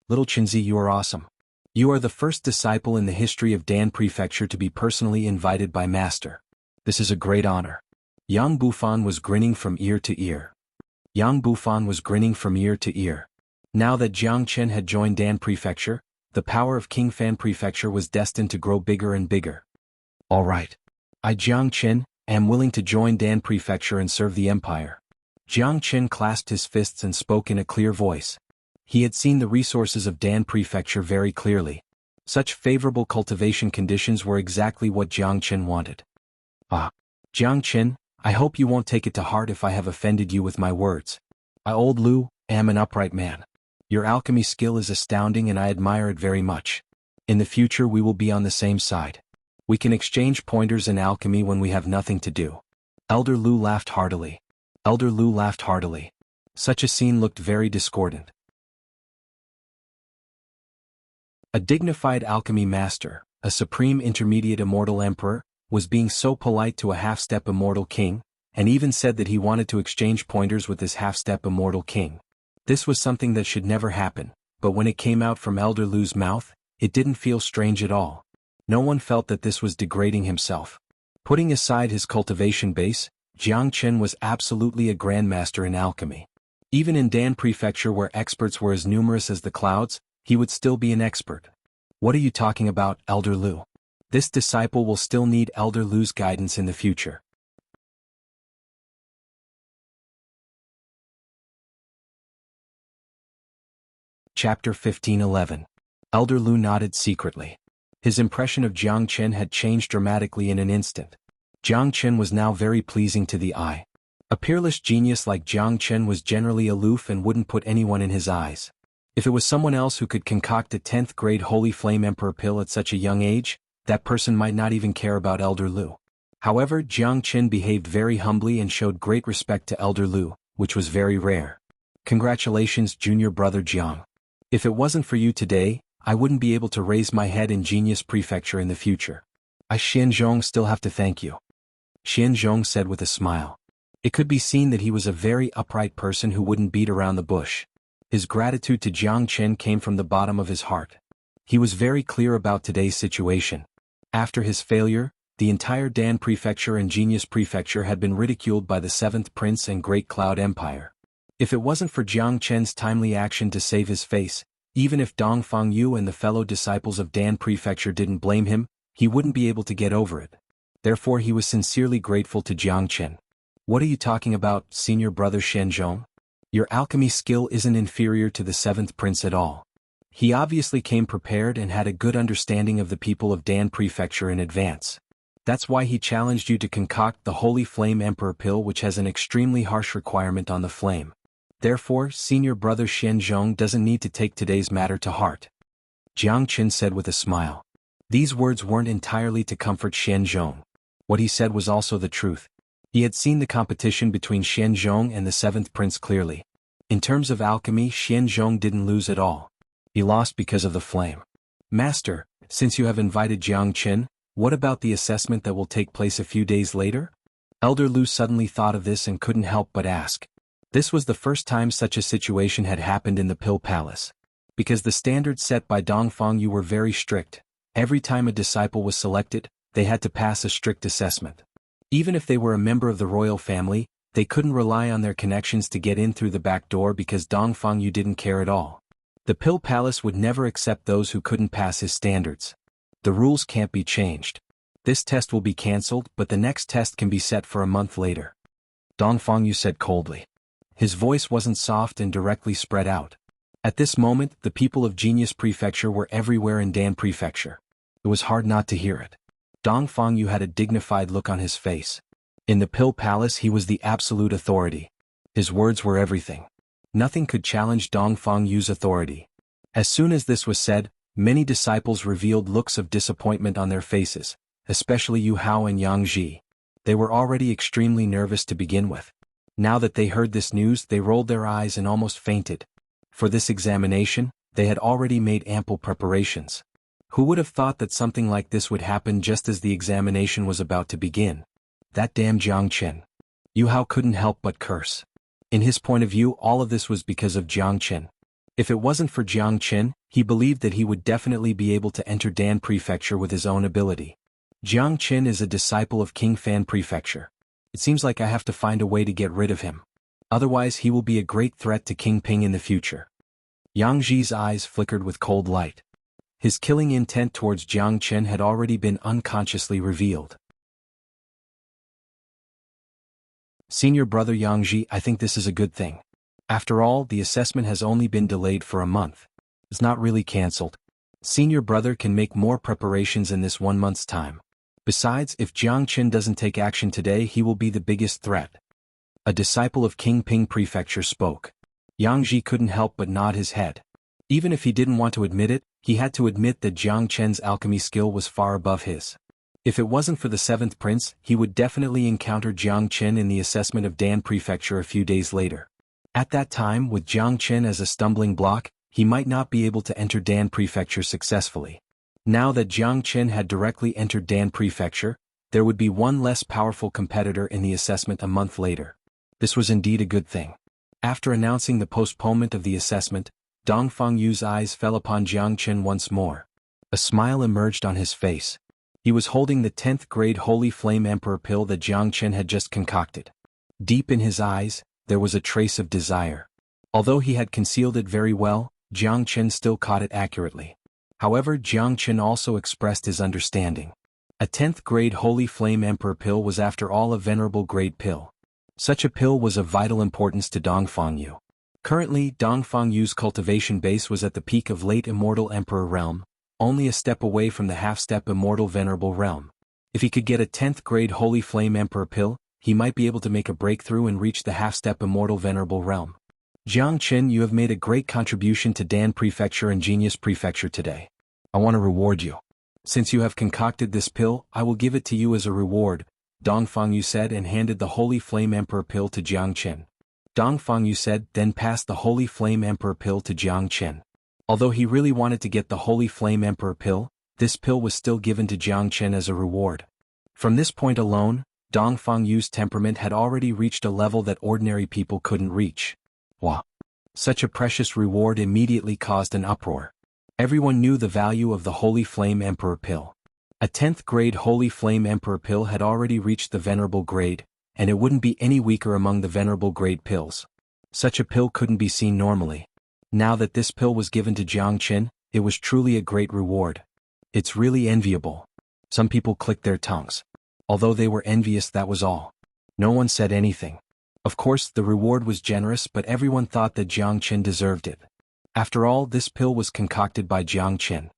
Little Chenzi, you are awesome. You are the first disciple in the history of Dan Prefecture to be personally invited by Master. This is a great honor. Yang Bufan was grinning from ear to ear. Yang Bufan was grinning from ear to ear. Now that Jiangchen had joined Dan Prefecture, the power of King Fan Prefecture was destined to grow bigger and bigger. All right. I, Jiangchen, am willing to join Dan Prefecture and serve the Empire. Jiangchen clasped his fists and spoke in a clear voice. He had seen the resources of Dan Prefecture very clearly. Such favorable cultivation conditions were exactly what Jiangchen wanted. Jiangchen, I hope you won't take it to heart if I have offended you with my words. I, Old Lu, am an upright man. Your alchemy skill is astounding and I admire it very much. In the future we will be on the same side. We can exchange pointers in alchemy when we have nothing to do. Elder Lu laughed heartily. Elder Lu laughed heartily. Such a scene looked very discordant. A dignified alchemy master, a supreme intermediate immortal emperor, was being so polite to a half-step immortal king, and even said that he wanted to exchange pointers with this half-step immortal king. This was something that should never happen, but when it came out from Elder Lu's mouth, it didn't feel strange at all. No one felt that this was degrading himself. Putting aside his cultivation base, Jiangchen was absolutely a grandmaster in alchemy. Even in Dan Prefecture where experts were as numerous as the clouds, he would still be an expert. What are you talking about, Elder Lu? This disciple will still need Elder Lu's guidance in the future. Chapter 15:11. Elder Lu nodded secretly. His impression of Jiang Chen had changed dramatically in an instant. Jiang Chen was now very pleasing to the eye. A peerless genius like Jiang Chen was generally aloof and wouldn't put anyone in his eyes. If it was someone else who could concoct a 10th grade Holy Flame Emperor pill at such a young age, that person might not even care about Elder Lu. However, Jiang Chen behaved very humbly and showed great respect to Elder Lu, which was very rare. Congratulations, junior brother Jiang. If it wasn't for you today, I wouldn't be able to raise my head in Genius Prefecture in the future. I Xianzhong still have to thank you. Xianzhong said with a smile. It could be seen that he was a very upright person who wouldn't beat around the bush. His gratitude to Jiang Chen came from the bottom of his heart. He was very clear about today's situation. After his failure, the entire Dan Prefecture and Genius Prefecture had been ridiculed by the 7th Prince and Great Cloud Empire. If it wasn't for Jiang Chen's timely action to save his face, even if Dongfang Yu and the fellow disciples of Dan Prefecture didn't blame him, he wouldn't be able to get over it. Therefore he was sincerely grateful to Jiang Chen. What are you talking about, senior brother Xianzhong? Your alchemy skill isn't inferior to the 7th Prince at all. He obviously came prepared and had a good understanding of the people of Dan Prefecture in advance. That's why he challenged you to concoct the Holy Flame Emperor pill, which has an extremely harsh requirement on the flame. Therefore, senior brother Xianzhong doesn't need to take today's matter to heart. Jiang Chen said with a smile. These words weren't entirely to comfort Xianzhong. What he said was also the truth. He had seen the competition between Xianzhong and the 7th Prince clearly. In terms of alchemy, Xianzhong didn't lose at all. He lost because of the flame. Master, since you have invited Jiang Chen, what about the assessment that will take place a few days later? Elder Lu suddenly thought of this and couldn't help but ask. This was the first time such a situation had happened in the Pill Palace. Because the standards set by Dongfang Yu were very strict, every time a disciple was selected, they had to pass a strict assessment. Even if they were a member of the royal family, they couldn't rely on their connections to get in through the back door because Dongfang Yu didn't care at all. The Pill Palace would never accept those who couldn't pass his standards. The rules can't be changed. This test will be cancelled, but the next test can be set for a month later. Dongfang Yu said coldly. His voice wasn't soft and directly spread out. At this moment, the people of Genius Prefecture were everywhere in Dan Prefecture. It was hard not to hear it. Dongfang Yu had a dignified look on his face. In the Pill Palace he was the absolute authority. His words were everything. Nothing could challenge Dongfang Yu's authority. As soon as this was said, many disciples revealed looks of disappointment on their faces, especially Yu Hao and Yang Ji. They were already extremely nervous to begin with. Now that they heard this news, they rolled their eyes and almost fainted. For this examination, they had already made ample preparations. Who would have thought that something like this would happen just as the examination was about to begin? That damn Jiang Chen. Yu Hao couldn't help but curse. In his point of view, all of this was because of Jiang Chen. If it wasn't for Jiang Chen, he believed that he would definitely be able to enter Dan Prefecture with his own ability. Jiang Chen is a disciple of King Fan Prefecture. It seems like I have to find a way to get rid of him. Otherwise he will be a great threat to King Ping in the future. Yang Ji's eyes flickered with cold light. His killing intent towards Jiang Chen had already been unconsciously revealed. Senior brother Yang Ji, I think this is a good thing. After all, the assessment has only been delayed for a month. It's not really cancelled. Senior brother can make more preparations in this 1 month's time. Besides, if Jiang Chen doesn't take action today, he will be the biggest threat. A disciple of King Ping Prefecture spoke. Yang Ji couldn't help but nod his head. Even if he didn't want to admit it, he had to admit that Jiang Chen's alchemy skill was far above his. If it wasn't for the 7th Prince, he would definitely encounter Jiang Chen in the assessment of Dan Prefecture a few days later. At that time, with Jiang Chen as a stumbling block, he might not be able to enter Dan Prefecture successfully. Now that Jiang Chen had directly entered Dan Prefecture, there would be one less powerful competitor in the assessment a month later. This was indeed a good thing. After announcing the postponement of the assessment, Dongfang Yu's eyes fell upon Jiang Chen once more. A smile emerged on his face. He was holding the 10th grade Holy Flame Emperor pill that Jiang Chen had just concocted. Deep in his eyes, there was a trace of desire. Although he had concealed it very well, Jiang Chen still caught it accurately. However, Jiang Chen also expressed his understanding. A 10th grade Holy Flame Emperor pill was after all a venerable grade pill. Such a pill was of vital importance to Dongfang Yu. Currently, Dongfang Yu's cultivation base was at the peak of late immortal emperor realm, only a step away from the half-step immortal venerable realm. If he could get a 10th grade Holy Flame Emperor pill, he might be able to make a breakthrough and reach the half-step immortal venerable realm. Jiang Qin, you have made a great contribution to Dan Prefecture and Genius Prefecture today. I want to reward you. Since you have concocted this pill, I will give it to you as a reward, Dongfang Yu said, and handed the Holy Flame Emperor pill to Jiang Qin. Dongfang Yu said, then passed the Holy Flame Emperor pill to Jiang Qin. Although he really wanted to get the Holy Flame Emperor pill, this pill was still given to Jiang Qin as a reward. From this point alone, Dongfang Yu's temperament had already reached a level that ordinary people couldn't reach. Wow! Such a precious reward immediately caused an uproar. Everyone knew the value of the Holy Flame Emperor pill. A 10th grade Holy Flame Emperor pill had already reached the Venerable grade, and it wouldn't be any weaker among the Venerable grade pills. Such a pill couldn't be seen normally. Now that this pill was given to Jiang Qin, it was truly a great reward. It's really enviable. Some people clicked their tongues. Although they were envious, that was all. No one said anything. Of course, the reward was generous, but everyone thought that Jiang Qin deserved it. After all, this pill was concocted by Jiang Qin.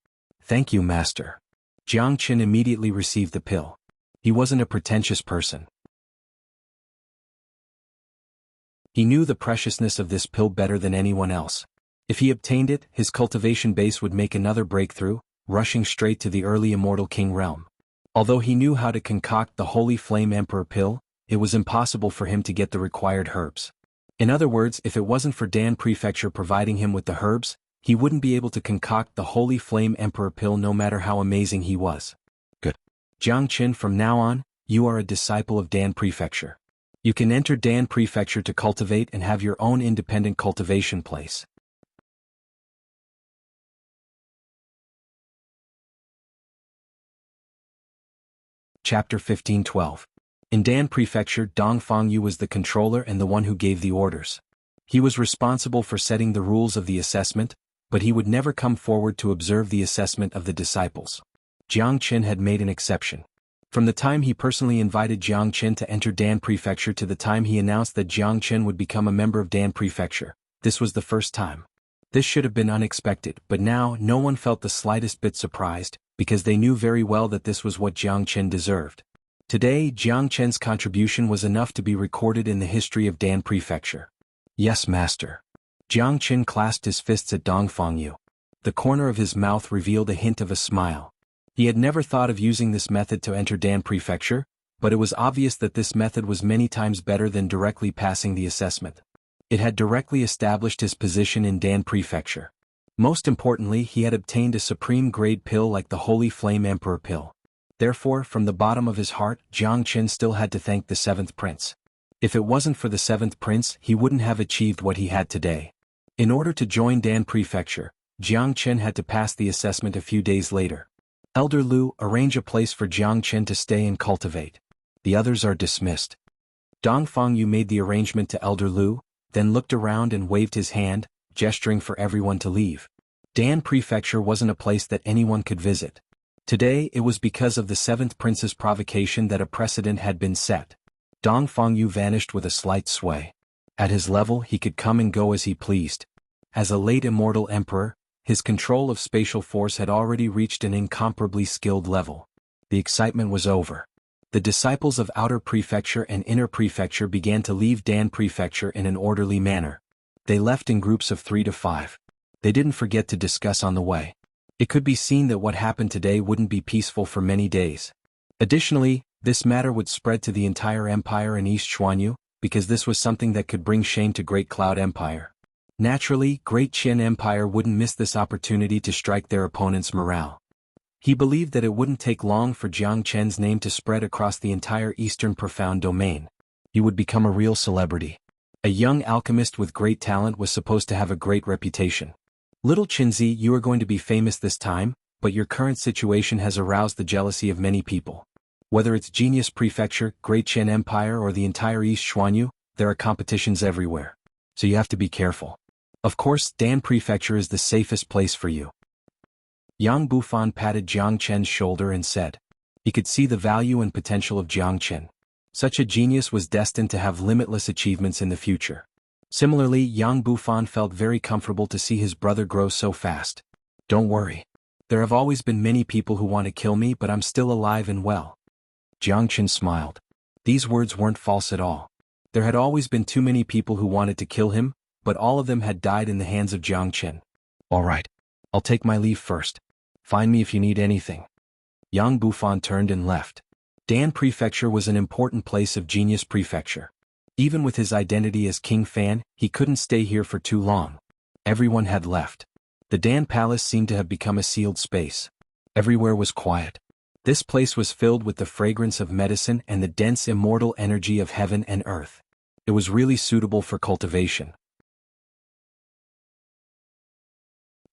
Thank you, Master. Jiang Qin immediately received the pill. He wasn't a pretentious person. He knew the preciousness of this pill better than anyone else. If he obtained it, his cultivation base would make another breakthrough, rushing straight to the early Immortal King realm. Although he knew how to concoct the Holy Flame Emperor pill, it was impossible for him to get the required herbs. In other words, if it wasn't for Dan Prefecture providing him with the herbs, he wouldn't be able to concoct the Holy Flame Emperor pill no matter how amazing he was. Good. Jiang Qin, from now on, you are a disciple of Dan Prefecture. You can enter Dan Prefecture to cultivate and have your own independent cultivation place. Chapter 15:12. In Dan Prefecture, Dongfang Yu was the controller and the one who gave the orders. He was responsible for setting the rules of the assessment, but he would never come forward to observe the assessment of the disciples. Jiang Qin had made an exception. From the time he personally invited Jiang Qin to enter Dan Prefecture to the time he announced that Jiang Qin would become a member of Dan Prefecture, this was the first time. This should have been unexpected, but now no one felt the slightest bit surprised, because they knew very well that this was what Jiang Qin deserved. Today, Jiang Qin's contribution was enough to be recorded in the history of Dan Prefecture. Yes, Master. Jiang Qin clasped his fists at Dongfang Yu. The corner of his mouth revealed a hint of a smile. He had never thought of using this method to enter Dan Prefecture, but it was obvious that this method was many times better than directly passing the assessment. It had directly established his position in Dan Prefecture. Most importantly, he had obtained a supreme grade pill like the Holy Flame Emperor pill. Therefore, from the bottom of his heart, Jiang Qin still had to thank the 7th prince. If it wasn't for the 7th prince, he wouldn't have achieved what he had today. In order to join Dan Prefecture, Jiang Qin had to pass the assessment a few days later. Elder Lu, arrange a place for Jiang Qin to stay and cultivate. The others are dismissed. Dongfang Yu made the arrangement to Elder Lu, then looked around and waved his hand, gesturing for everyone to leave. Dan Prefecture wasn't a place that anyone could visit. Today, it was because of the 7th prince's provocation that a precedent had been set. Dongfang Yu vanished with a slight sway. At his level, he could come and go as he pleased. As a late immortal emperor, his control of spatial force had already reached an incomparably skilled level. The excitement was over. The disciples of Outer Prefecture and Inner Prefecture began to leave Dan Prefecture in an orderly manner. They left in groups of 3 to 5. They didn't forget to discuss on the way. It could be seen that what happened today wouldn't be peaceful for many days. Additionally, this matter would spread to the entire empire in East Xuanhu, because this was something that could bring shame to Great Cloud Empire. Naturally, Great Qin Empire wouldn't miss this opportunity to strike their opponent's morale. He believed that it wouldn't take long for Jiang Qin's name to spread across the entire Eastern Profound Domain. He would become a real celebrity. A young alchemist with great talent was supposed to have a great reputation. Little Qinzi, you are going to be famous this time, but your current situation has aroused the jealousy of many people. Whether it's Genius Prefecture, Great Qin Empire or the entire East Xuanhu, there are competitions everywhere. So you have to be careful. Of course, Dan Prefecture is the safest place for you. Yang Bufan patted Jiang Qin's shoulder and said. He could see the value and potential of Jiang Qin. Such a genius was destined to have limitless achievements in the future. Similarly, Yang Bufan felt very comfortable to see his brother grow so fast. Don't worry. There have always been many people who want to kill me, but I'm still alive and well. Jiangchen smiled. These words weren't false at all. There had always been too many people who wanted to kill him, but all of them had died in the hands of Jiangchen. All right. I'll take my leave first. Find me if you need anything. Yang Bufan turned and left. Dan Prefecture was an important place of Genius Prefecture. Even with his identity as King Fan, he couldn't stay here for too long. Everyone had left. The Dan Palace seemed to have become a sealed space. Everywhere was quiet. This place was filled with the fragrance of medicine and the dense immortal energy of heaven and earth. It was really suitable for cultivation.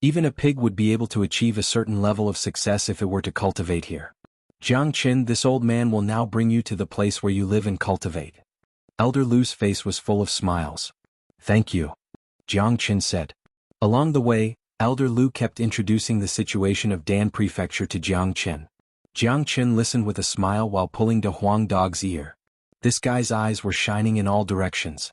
Even a pig would be able to achieve a certain level of success if it were to cultivate here. Jiangchen, this old man will now bring you to the place where you live and cultivate. Elder Lu's face was full of smiles. Thank you, Jiangchen said. Along the way, Elder Lu kept introducing the situation of Dan Prefecture to Jiangchen. Jiangchen listened with a smile while pulling De Huang Dog's ear. This guy's eyes were shining in all directions.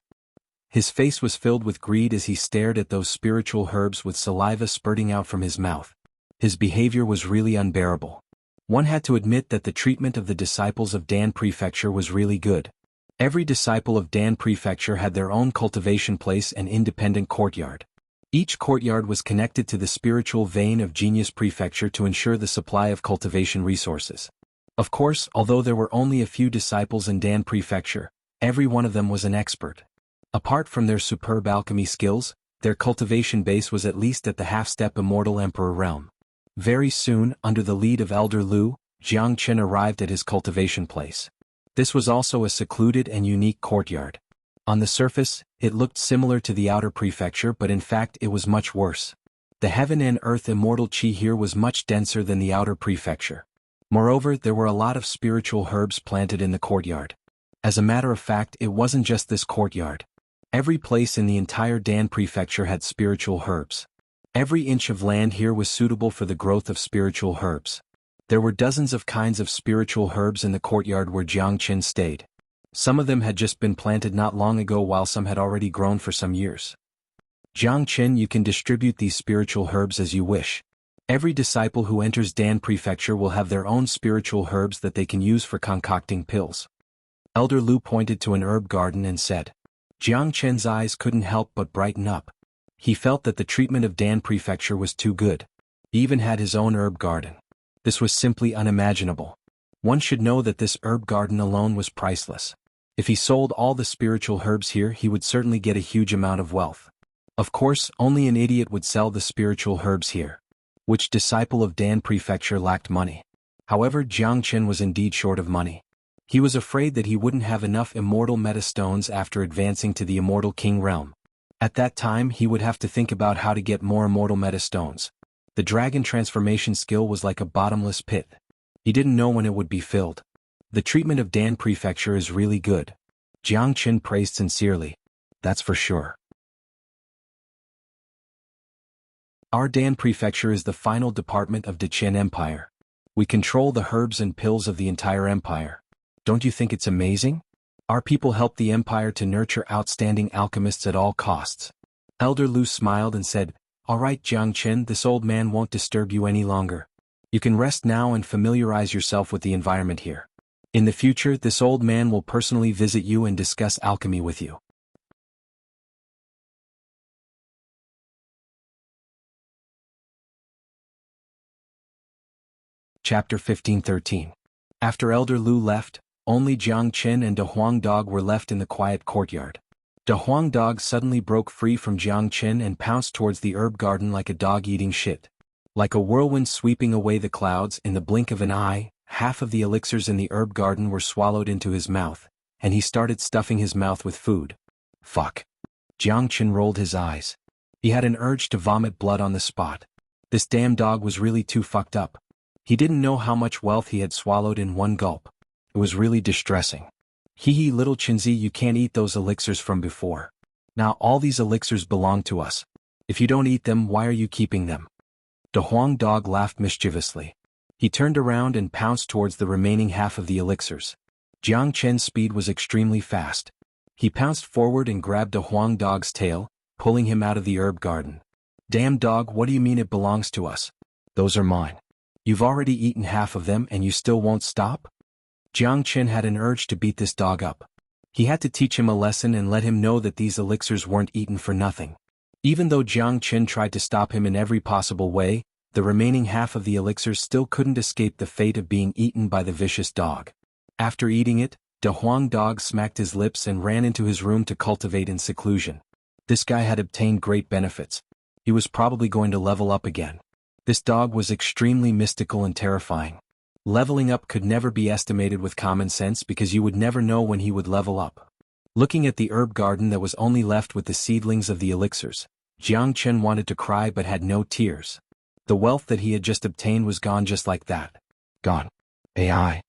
His face was filled with greed as he stared at those spiritual herbs with saliva spurting out from his mouth. His behavior was really unbearable. One had to admit that the treatment of the disciples of Dan Prefecture was really good. Every disciple of Dan Prefecture had their own cultivation place and independent courtyard. Each courtyard was connected to the spiritual vein of Genius Prefecture to ensure the supply of cultivation resources. Of course, although there were only a few disciples in Dan Prefecture, every one of them was an expert. Apart from their superb alchemy skills, their cultivation base was at least at the half-step Immortal Emperor realm. Very soon, under the lead of Elder Lu, Jiangchen arrived at his cultivation place. This was also a secluded and unique courtyard. On the surface, it looked similar to the outer prefecture, but in fact it was much worse. The heaven and earth immortal chi here was much denser than the outer prefecture. Moreover, there were a lot of spiritual herbs planted in the courtyard. As a matter of fact, it wasn't just this courtyard. Every place in the entire Dan Prefecture had spiritual herbs. Every inch of land here was suitable for the growth of spiritual herbs. There were dozens of kinds of spiritual herbs in the courtyard where Jiangchen stayed. Some of them had just been planted not long ago while some had already grown for some years. Jiangchen, you can distribute these spiritual herbs as you wish. Every disciple who enters Dan Prefecture will have their own spiritual herbs that they can use for concocting pills. Elder Lu pointed to an herb garden and said. Jiangchen's eyes couldn't help but brighten up. He felt that the treatment of Dan Prefecture was too good. He even had his own herb garden. This was simply unimaginable. One should know that this herb garden alone was priceless. If he sold all the spiritual herbs here, he would certainly get a huge amount of wealth. Of course, only an idiot would sell the spiritual herbs here. Which disciple of Dan Prefecture lacked money? However, Jiangchen was indeed short of money. He was afraid that he wouldn't have enough immortal metastones after advancing to the Immortal King realm. At that time, he would have to think about how to get more immortal metastones. The dragon transformation skill was like a bottomless pit. He didn't know when it would be filled. The treatment of Dan Prefecture is really good. Jiangchen praised sincerely. That's for sure. Our Dan Prefecture is the final department of the Qin Empire. We control the herbs and pills of the entire empire. Don't you think it's amazing? Our people help the empire to nurture outstanding alchemists at all costs. Elder Lu smiled and said, All right, Jiangchen, this old man won't disturb you any longer. You can rest now and familiarize yourself with the environment here. In the future, this old man will personally visit you and discuss alchemy with you. Chapter 15-13. After Elder Lu left, only Jiangchen and De Huang Dog were left in the quiet courtyard. De Huang Dog suddenly broke free from Jiangchen and pounced towards the herb garden like a dog eating shit. Like a whirlwind sweeping away the clouds, in the blink of an eye, half of the elixirs in the herb garden were swallowed into his mouth, and he started stuffing his mouth with food. Fuck. Jiangchen rolled his eyes. He had an urge to vomit blood on the spot. This damn dog was really too fucked up. He didn't know how much wealth he had swallowed in one gulp. It was really distressing. Hee little Chinzi, you can't eat those elixirs from before. Now all these elixirs belong to us. If you don't eat them, why are you keeping them? De Huang Dog laughed mischievously. He turned around and pounced towards the remaining half of the elixirs. Jiangchen's speed was extremely fast. He pounced forward and grabbed De Huang Dog's tail, pulling him out of the herb garden. Damn dog, what do you mean it belongs to us? Those are mine. You've already eaten half of them and you still won't stop? Jiang Qin had an urge to beat this dog up. He had to teach him a lesson and let him know that these elixirs weren't eaten for nothing. Even though Jiang Qin tried to stop him in every possible way, the remaining half of the elixirs still couldn't escape the fate of being eaten by the vicious dog. After eating it, the Huang dog smacked his lips and ran into his room to cultivate in seclusion. This guy had obtained great benefits. He was probably going to level up again. This dog was extremely mystical and terrifying. Leveling up could never be estimated with common sense because you would never know when he would level up. Looking at the herb garden that was only left with the seedlings of the elixirs, Jiang Qin wanted to cry but had no tears. The wealth that he had just obtained was gone just like that. Gone. AI.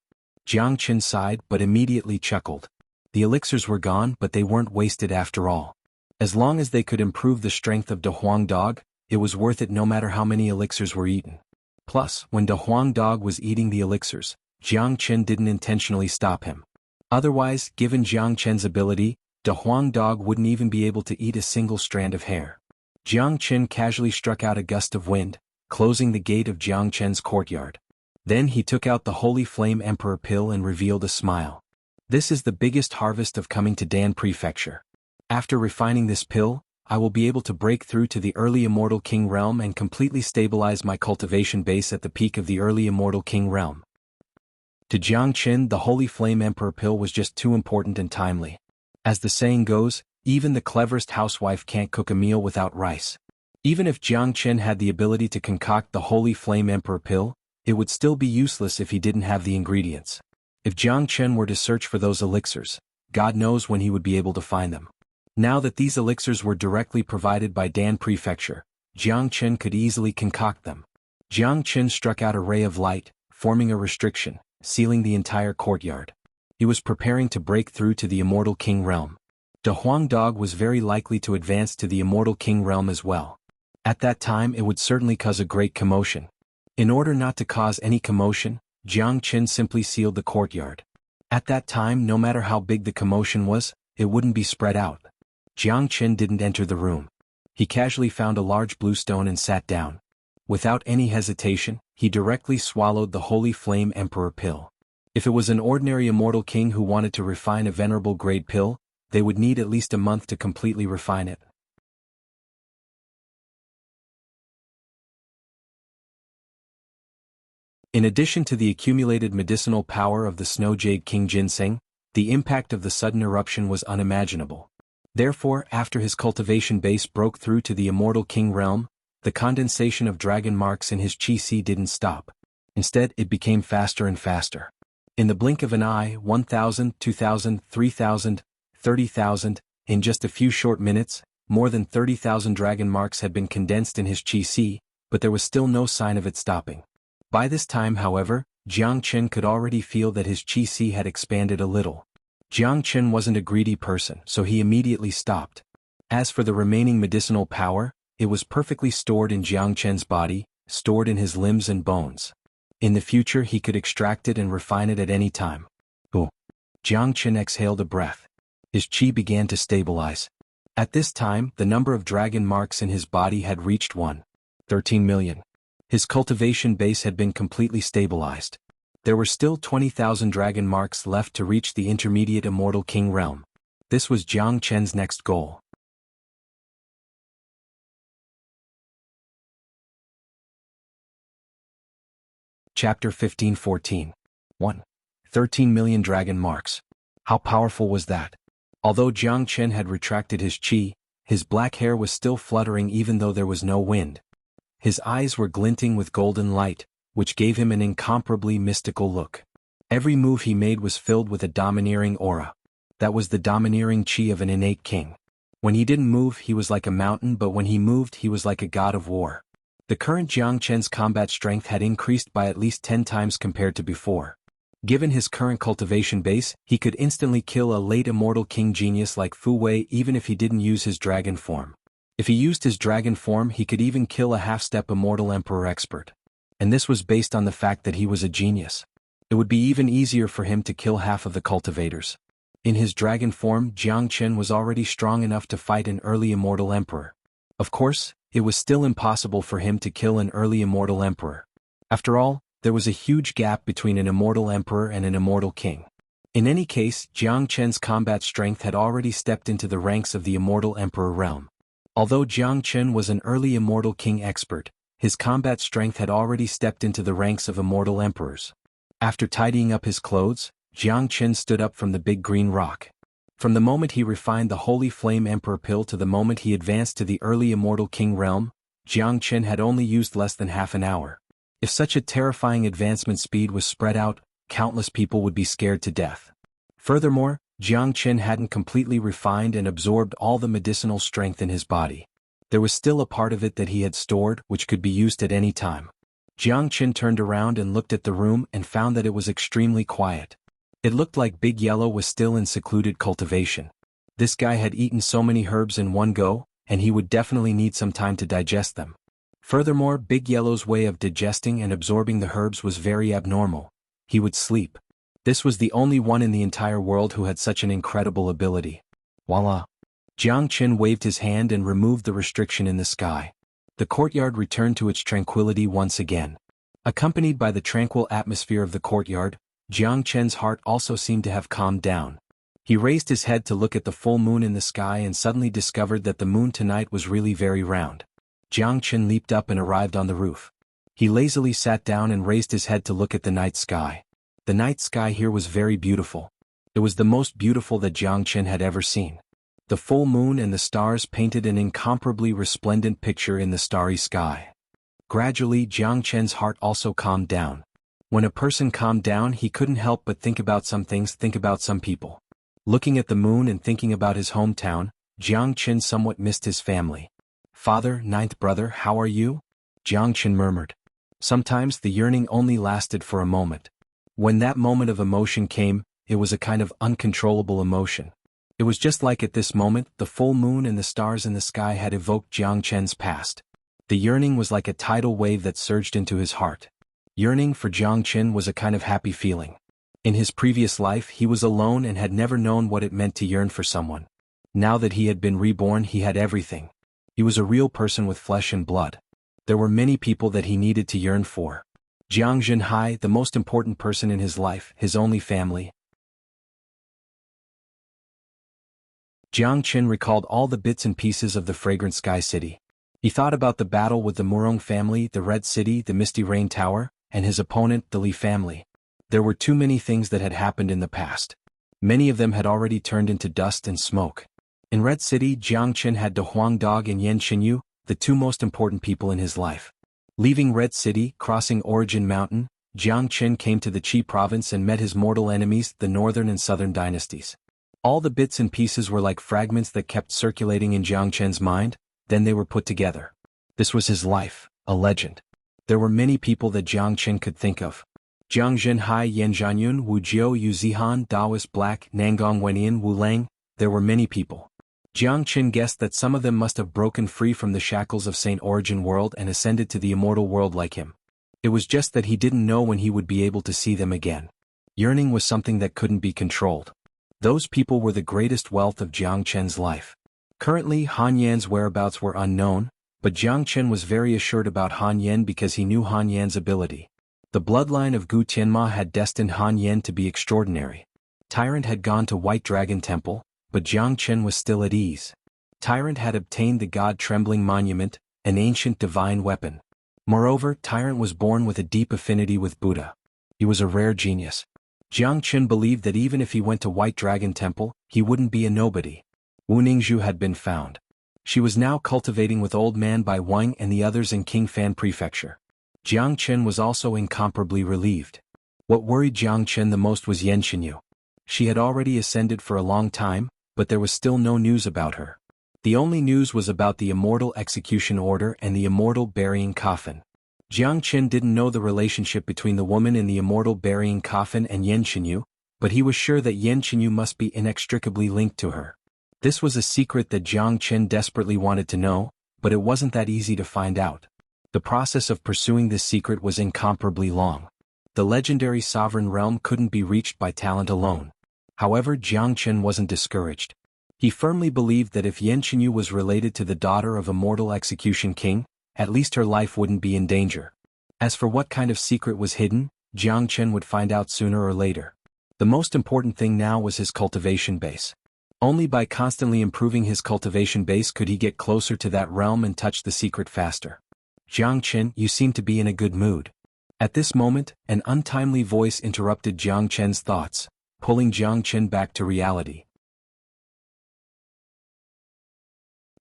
Jiang Qin sighed but immediately chuckled. The elixirs were gone but they weren't wasted after all. As long as they could improve the strength of the Huang dog, it was worth it no matter how many elixirs were eaten. Plus, when the Huang dog was eating the elixirs, Jiang Qin didn't intentionally stop him. Otherwise, given Jiang Qin's ability, the Huang dog wouldn't even be able to eat a single strand of hair. Jiang Qin casually struck out a gust of wind, closing the gate of Jiang Qin's courtyard. Then he took out the Holy Flame Emperor pill and revealed a smile. This is the biggest harvest of coming to Dan Prefecture. After refining this pill, I will be able to break through to the early Immortal King realm and completely stabilize my cultivation base at the peak of the early Immortal King realm. To Jiang Qin, the Holy Flame Emperor pill was just too important and timely. As the saying goes, even the cleverest housewife can't cook a meal without rice. Even if Jiang Qin had the ability to concoct the Holy Flame Emperor pill, it would still be useless if he didn't have the ingredients. If Jiang Qin were to search for those elixirs, God knows when he would be able to find them. Now that these elixirs were directly provided by Dan Prefecture, Jiang Qin could easily concoct them. Jiang Qin struck out a ray of light, forming a restriction, sealing the entire courtyard. He was preparing to break through to the Immortal King realm. The Huang dog was very likely to advance to the Immortal King realm as well. At that time it would certainly cause a great commotion. In order not to cause any commotion, Jiang Qin simply sealed the courtyard. At that time, no matter how big the commotion was, it wouldn't be spread out. Jiang Qin didn't enter the room. He casually found a large blue stone and sat down. Without any hesitation, he directly swallowed the Holy Flame Emperor pill. If it was an ordinary immortal king who wanted to refine a venerable grade pill, they would need at least a month to completely refine it. In addition to the accumulated medicinal power of the Snow Jade King Ginseng, the impact of the sudden eruption was unimaginable. Therefore, after his cultivation base broke through to the Immortal King realm, the condensation of dragon marks in his chi didn't stop. Instead, it became faster and faster. In the blink of an eye, 1,000, 2,000, 3,000, 30,000, in just a few short minutes, more than 30,000 dragon marks had been condensed in his chi, but there was still no sign of it stopping. By this time, however, Jiang Qin could already feel that his chi had expanded a little. Jiang Qin wasn't a greedy person, so he immediately stopped. As for the remaining medicinal power, it was perfectly stored in Jiang Qin's body, stored in his limbs and bones. In the future he could extract it and refine it at any time. Oh! Jiang Qin exhaled a breath. His chi began to stabilize. At this time, the number of dragon marks in his body had reached 13 million. His cultivation base had been completely stabilized. There were still 20,000 dragon marks left to reach the intermediate Immortal King realm. This was Jiang Qin's next goal. Chapter 15-14. 1. 13 million dragon marks. How powerful was that? Although Jiang Qin had retracted his chi, his black hair was still fluttering even though there was no wind. His eyes were glinting with golden light, which gave him an incomparably mystical look. Every move he made was filled with a domineering aura. That was the domineering chi of an innate king. When he didn't move, he was like a mountain, but when he moved, he was like a god of war. The current Jiang Qin's combat strength had increased by at least 10 times compared to before. Given his current cultivation base, he could instantly kill a late immortal king genius like Fu Wei even if he didn't use his dragon form. If he used his dragon form, he could even kill a half-step immortal emperor expert. And this was based on the fact that he was a genius. It would be even easier for him to kill half of the cultivators. In his dragon form, Jiang Qin was already strong enough to fight an early immortal emperor. Of course, it was still impossible for him to kill an early immortal emperor. After all, there was a huge gap between an immortal emperor and an immortal king. In any case, Jiang Chen's combat strength had already stepped into the ranks of the immortal emperor realm. Although Jiang Chen was an early immortal king expert, his combat strength had already stepped into the ranks of immortal emperors. After tidying up his clothes, Jiang Chen stood up from the big green rock. From the moment he refined the Holy Flame Emperor pill to the moment he advanced to the early immortal king realm, Jiang Chen had only used less than half an hour. If such a terrifying advancement speed was spread out, countless people would be scared to death. Furthermore, Jiang Chen hadn't completely refined and absorbed all the medicinal strength in his body. There was still a part of it that he had stored which could be used at any time. Jiang Chen turned around and looked at the room and found that it was extremely quiet. It looked like Big Yellow was still in secluded cultivation. This guy had eaten so many herbs in one go, and he would definitely need some time to digest them. Furthermore, Big Yellow's way of digesting and absorbing the herbs was very abnormal. He would sleep. This was the only one in the entire world who had such an incredible ability. Voila! Jiang Chen waved his hand and removed the restriction in the sky. The courtyard returned to its tranquility once again. Accompanied by the tranquil atmosphere of the courtyard, Jiang Chen's heart also seemed to have calmed down. He raised his head to look at the full moon in the sky and suddenly discovered that the moon tonight was really very round. Jiang Chen leaped up and arrived on the roof. He lazily sat down and raised his head to look at the night sky. The night sky here was very beautiful. It was the most beautiful that Jiang Chen had ever seen. The full moon and the stars painted an incomparably resplendent picture in the starry sky. Gradually, Jiang Chen's heart also calmed down. When a person calmed down, he couldn't help but think about some things, think about some people. Looking at the moon and thinking about his hometown, Jiang Chen somewhat missed his family. "Father, ninth brother, how are you?" Jiang Chen murmured. Sometimes the yearning only lasted for a moment. When that moment of emotion came, it was a kind of uncontrollable emotion. It was just like at this moment, the full moon and the stars in the sky had evoked Jiang Chen's past. The yearning was like a tidal wave that surged into his heart. Yearning for Jiang Chen was a kind of happy feeling. In his previous life, he was alone and had never known what it meant to yearn for someone. Now that he had been reborn, he had everything. He was a real person with flesh and blood. There were many people that he needed to yearn for. Xuanhuan, the most important person in his life, his only family. Jiang Chen recalled all the bits and pieces of the fragrant sky city. He thought about the battle with the Murong family, the Red City, the Misty Rain Tower, and his opponent, the Li family. There were too many things that had happened in the past. Many of them had already turned into dust and smoke. In Red City, Jiang Chen had De Huang Dog and Yan Xinyu, the two most important people in his life. Leaving Red City, crossing Origin Mountain, Jiang Chen came to the Qi province and met his mortal enemies, the northern and southern dynasties. All the bits and pieces were like fragments that kept circulating in Jiang Chen's mind, then they were put together. This was his life, a legend. There were many people that Jiang Chen could think of. Jiang Zhenhai, Yan Zhanyun, Wu Jiao, Yu Zihan, Daoist Black, Nangong Wenian, Wu Lang, there were many people. Jiang Chen guessed that some of them must have broken free from the shackles of Saint Origin World and ascended to the immortal world like him. It was just that he didn't know when he would be able to see them again. Yearning was something that couldn't be controlled. Those people were the greatest wealth of Jiang Chen's life. Currently, Han Yan's whereabouts were unknown, but Jiang Chen was very assured about Han Yan because he knew Han Yan's ability. The bloodline of Gu Tianma had destined Han Yan to be extraordinary. Tyrant had gone to White Dragon Temple, but Jiang Chen was still at ease. Tyrant had obtained the God-Trembling Monument, an ancient divine weapon. Moreover, Tyrant was born with a deep affinity with Buddha. He was a rare genius. Jiang Chen believed that even if he went to White Dragon Temple, he wouldn't be a nobody. Wu Ningzhu had been found. She was now cultivating with Old Man Bai Wang and the others in King Fan Prefecture. Jiang Chen was also incomparably relieved. What worried Jiang Chen the most was Yan Xinyu. She had already ascended for a long time, but there was still no news about her. The only news was about the immortal execution order and the immortal burying coffin. Jiang Chen didn't know the relationship between the woman in the immortal burying coffin and Yan Xinyu, but he was sure that Yan Xinyu must be inextricably linked to her. This was a secret that Jiang Chen desperately wanted to know, but it wasn't that easy to find out. The process of pursuing this secret was incomparably long. The legendary sovereign realm couldn't be reached by talent alone. However, Jiang Chen wasn't discouraged. He firmly believed that if Xianxia was related to the daughter of a mortal execution king, at least her life wouldn't be in danger. As for what kind of secret was hidden, Jiang Chen would find out sooner or later. The most important thing now was his cultivation base. Only by constantly improving his cultivation base could he get closer to that realm and touch the secret faster. Jiang Chen, you seem to be in a good mood. At this moment, an untimely voice interrupted Jiang Chen's thoughts, pulling Jiang Chen back to reality.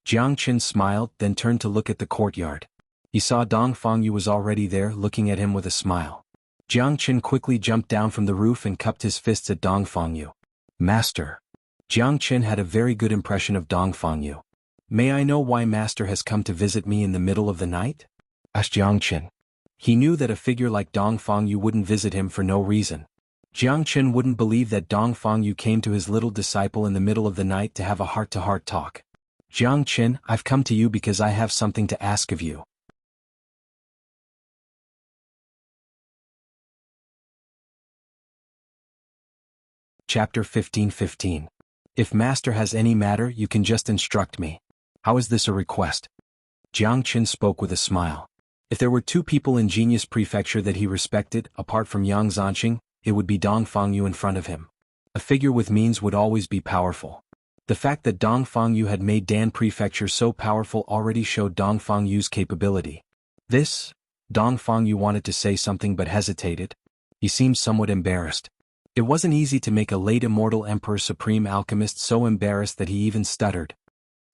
Jiang Chen smiled, then turned to look at the courtyard. He saw Dong Fangyu was already there, looking at him with a smile. Jiang Chen quickly jumped down from the roof and cupped his fists at Dong Fangyu. Master. Jiang Chen had a very good impression of Dong Fangyu. May I know why Master has come to visit me in the middle of the night? Asked Jiang Chen. He knew that a figure like Dong Fangyu wouldn't visit him for no reason. Jiang Chen wouldn't believe that Dong Fangyu came to his little disciple in the middle of the night to have a heart-to-heart talk. Jiang Chen, I've come to you because I have something to ask of you. Chapter 15:15. If Master has any matter, you can just instruct me. How is this a request? Jiang Chen spoke with a smile. If there were two people in Genius Prefecture that he respected, apart from Yang Zanqing, it would be Dong Fangyu in front of him. A figure with means would always be powerful. The fact that Dong Fangyu had made Dan Prefecture so powerful already showed Dong Fangyu's capability. Dong Fangyu wanted to say something but hesitated. He seemed somewhat embarrassed. It wasn't easy to make a late immortal Emperor Supreme Alchemist so embarrassed that he even stuttered.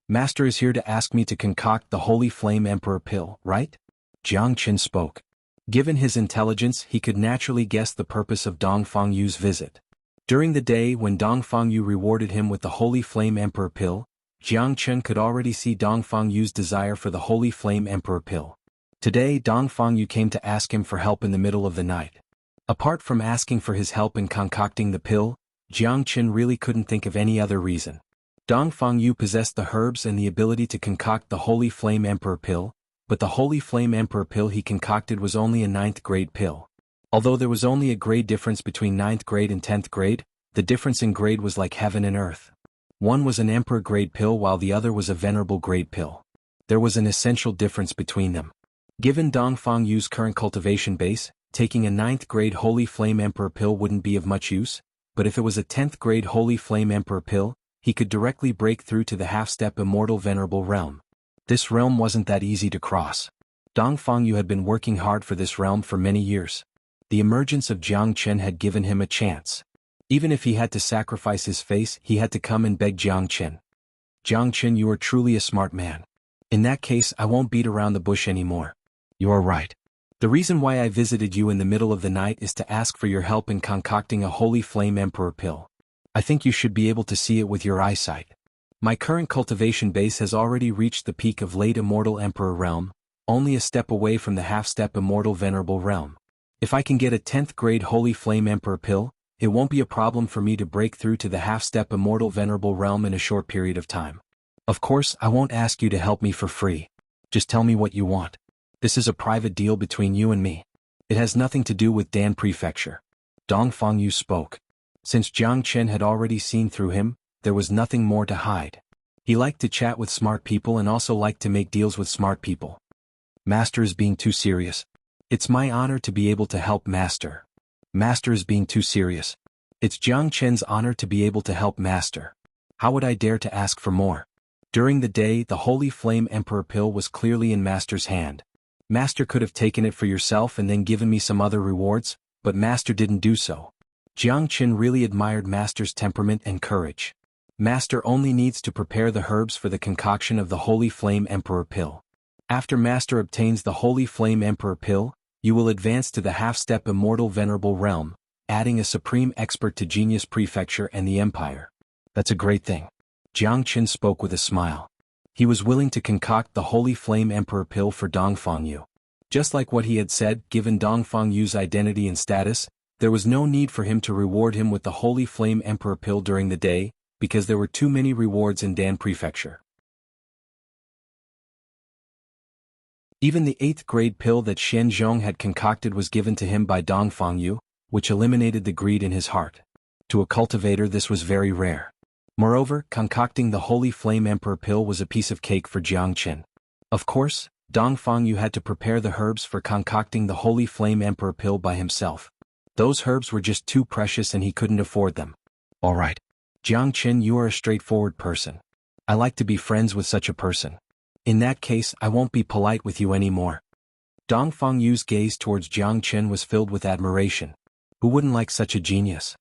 Master is here to ask me to concoct the Holy Flame Emperor pill, right? Jiang Chen spoke. Given his intelligence, he could naturally guess the purpose of Dong Fangyu's visit. During the day when Dong Fangyu rewarded him with the Holy Flame Emperor pill, Jiang Chen could already see Dong Fangyu's desire for the Holy Flame Emperor pill. Today Dong Fangyu came to ask him for help in the middle of the night. Apart from asking for his help in concocting the pill, Jiang Chen really couldn't think of any other reason. Dong Fangyu possessed the herbs and the ability to concoct the Holy Flame Emperor pill, but the Holy Flame Emperor pill he concocted was only a 9th grade pill. Although there was only a grade difference between 9th grade and 10th grade, the difference in grade was like heaven and earth. One was an Emperor grade pill while the other was a Venerable grade pill. There was an essential difference between them. Given Dong Fangyu's current cultivation base, taking a 9th grade Holy Flame Emperor pill wouldn't be of much use, but if it was a 10th grade Holy Flame Emperor pill, he could directly break through to the half-step Immortal Venerable realm. This realm wasn't that easy to cross. Dong Fangyu had been working hard for this realm for many years. The emergence of Jiang Chen had given him a chance. Even if he had to sacrifice his face, he had to come and beg Jiang Chen. Jiang Chen, you are truly a smart man. In that case, I won't beat around the bush anymore. You are right. The reason why I visited you in the middle of the night is to ask for your help in concocting a Holy Flame Emperor pill. I think you should be able to see it with your eyesight. My current cultivation base has already reached the peak of late Immortal Emperor realm, only a step away from the half-step Immortal Venerable realm. If I can get a 10th grade Holy Flame Emperor pill, it won't be a problem for me to break through to the half-step Immortal Venerable realm in a short period of time. Of course, I won't ask you to help me for free. Just tell me what you want. This is a private deal between you and me. It has nothing to do with Dan Prefecture. Dong Fangyu spoke. Since Jiang Chen had already seen through him, there was nothing more to hide. He liked to chat with smart people and also liked to make deals with smart people. Master is being too serious. It's my honor to be able to help Master. Master is being too serious. It's Jiang Chen's honor to be able to help Master. How would I dare to ask for more? During the day, the Holy Flame Emperor pill was clearly in Master's hand. Master could have taken it for yourself and then given me some other rewards, but Master didn't do so. Jiang Chen really admired Master's temperament and courage. Master only needs to prepare the herbs for the concoction of the Holy Flame Emperor pill. After Master obtains the Holy Flame Emperor pill, you will advance to the half-step Immortal Venerable realm, adding a supreme expert to Genius Prefecture and the Empire. That's a great thing. Jiang Chen spoke with a smile. He was willing to concoct the Holy Flame Emperor pill for Dong Fangyu. Just like what he had said, given Dong Fangyu's identity and status, there was no need for him to reward him with the Holy Flame Emperor pill during the day, because there were too many rewards in Dan Prefecture. Even the 8th grade pill that Shen Zhong had concocted was given to him by Dong Fangyu, which eliminated the greed in his heart. To a cultivator this was very rare. Moreover, concocting the Holy Flame Emperor pill was a piece of cake for Jiang Chen. Of course, Dongfang Yu had to prepare the herbs for concocting the Holy Flame Emperor pill by himself. Those herbs were just too precious and he couldn't afford them. Alright. Jiang Chen, you are a straightforward person. I like to be friends with such a person. In that case, I won't be polite with you anymore. Dongfang Yu's gaze towards Jiang Chen was filled with admiration. Who wouldn't like such a genius?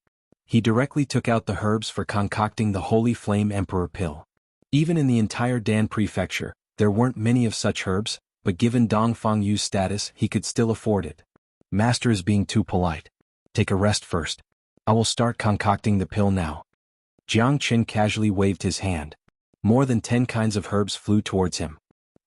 He directly took out the herbs for concocting the Holy Flame Emperor pill. Even in the entire Dan prefecture, there weren't many of such herbs, but given Dongfang Yu's status, he could still afford it. Master is being too polite. Take a rest first. I will start concocting the pill now. Jiang Chen casually waved his hand. More than 10 kinds of herbs flew towards him.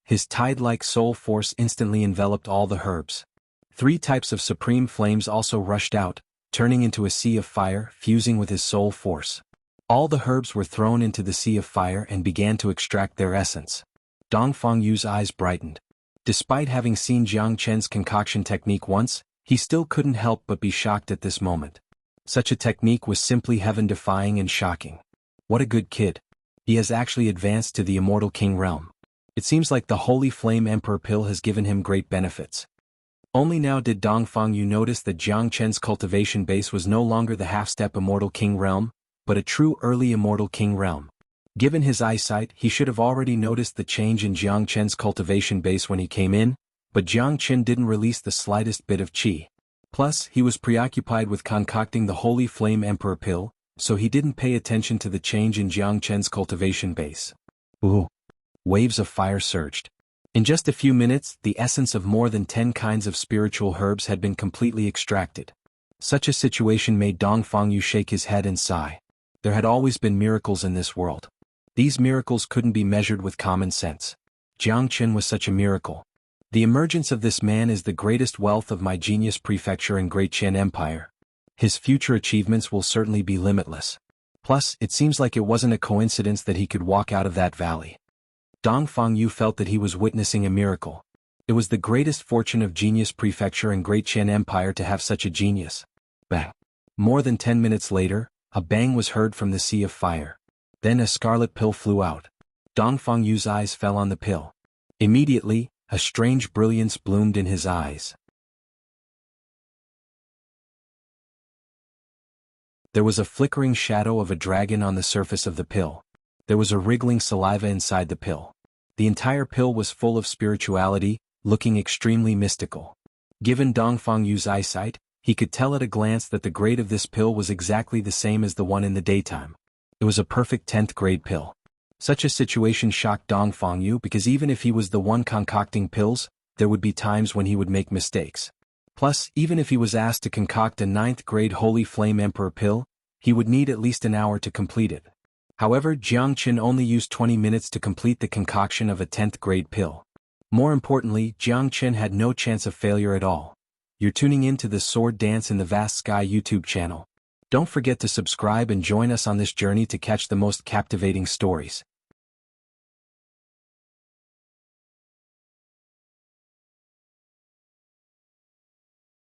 His tide-like soul force instantly enveloped all the herbs. 3 types of supreme flames also rushed out, turning into a sea of fire, fusing with his soul force. All the herbs were thrown into the sea of fire and began to extract their essence. Dongfang Yu's eyes brightened. Despite having seen Jiang Chen's concoction technique once, he still couldn't help but be shocked at this moment. Such a technique was simply heaven-defying and shocking. What a good kid. He has actually advanced to the Immortal King realm. It seems like the Holy Flame Emperor pill has given him great benefits. Only now did Dongfang Yu notice that Jiang Chen's cultivation base was no longer the half-step Immortal King realm, but a true early Immortal King realm. Given his eyesight, he should have already noticed the change in Jiang Chen's cultivation base when he came in, but Jiang Chen didn't release the slightest bit of qi. Plus, he was preoccupied with concocting the Holy Flame Emperor pill, so he didn't pay attention to the change in Jiang Chen's cultivation base. Ooh! Waves of fire surged. In just a few minutes, the essence of more than 10 kinds of spiritual herbs had been completely extracted. Such a situation made Dongfang Yu shake his head and sigh. There had always been miracles in this world. These miracles couldn't be measured with common sense. Jiang Chen was such a miracle. The emergence of this man is the greatest wealth of my genius prefecture and Great Qian Empire. His future achievements will certainly be limitless. Plus, it seems like it wasn't a coincidence that he could walk out of that valley. Dongfang Yu felt that he was witnessing a miracle. It was the greatest fortune of Genius Prefecture and Great Qian Empire to have such a genius. Bang! More than 10 minutes later, a bang was heard from the sea of fire. Then a scarlet pill flew out. Dongfang Yu's eyes fell on the pill. Immediately, a strange brilliance bloomed in his eyes. There was a flickering shadow of a dragon on the surface of the pill. There was a wriggling saliva inside the pill. The entire pill was full of spirituality, looking extremely mystical. Given Dongfang Yu's eyesight, he could tell at a glance that the grade of this pill was exactly the same as the one in the daytime. It was a perfect 10th grade pill. Such a situation shocked Dongfang Yu because even if he was the one concocting pills, there would be times when he would make mistakes. Plus, even if he was asked to concoct a 9th grade Holy Flame Emperor pill, he would need at least an hour to complete it. However, Jiang Chen only used 20 minutes to complete the concoction of a 10th grade pill. More importantly, Jiang Chen had no chance of failure at all. You're tuning in to the Sword Dance in the Vast Sky YouTube channel. Don't forget to subscribe and join us on this journey to catch the most captivating stories.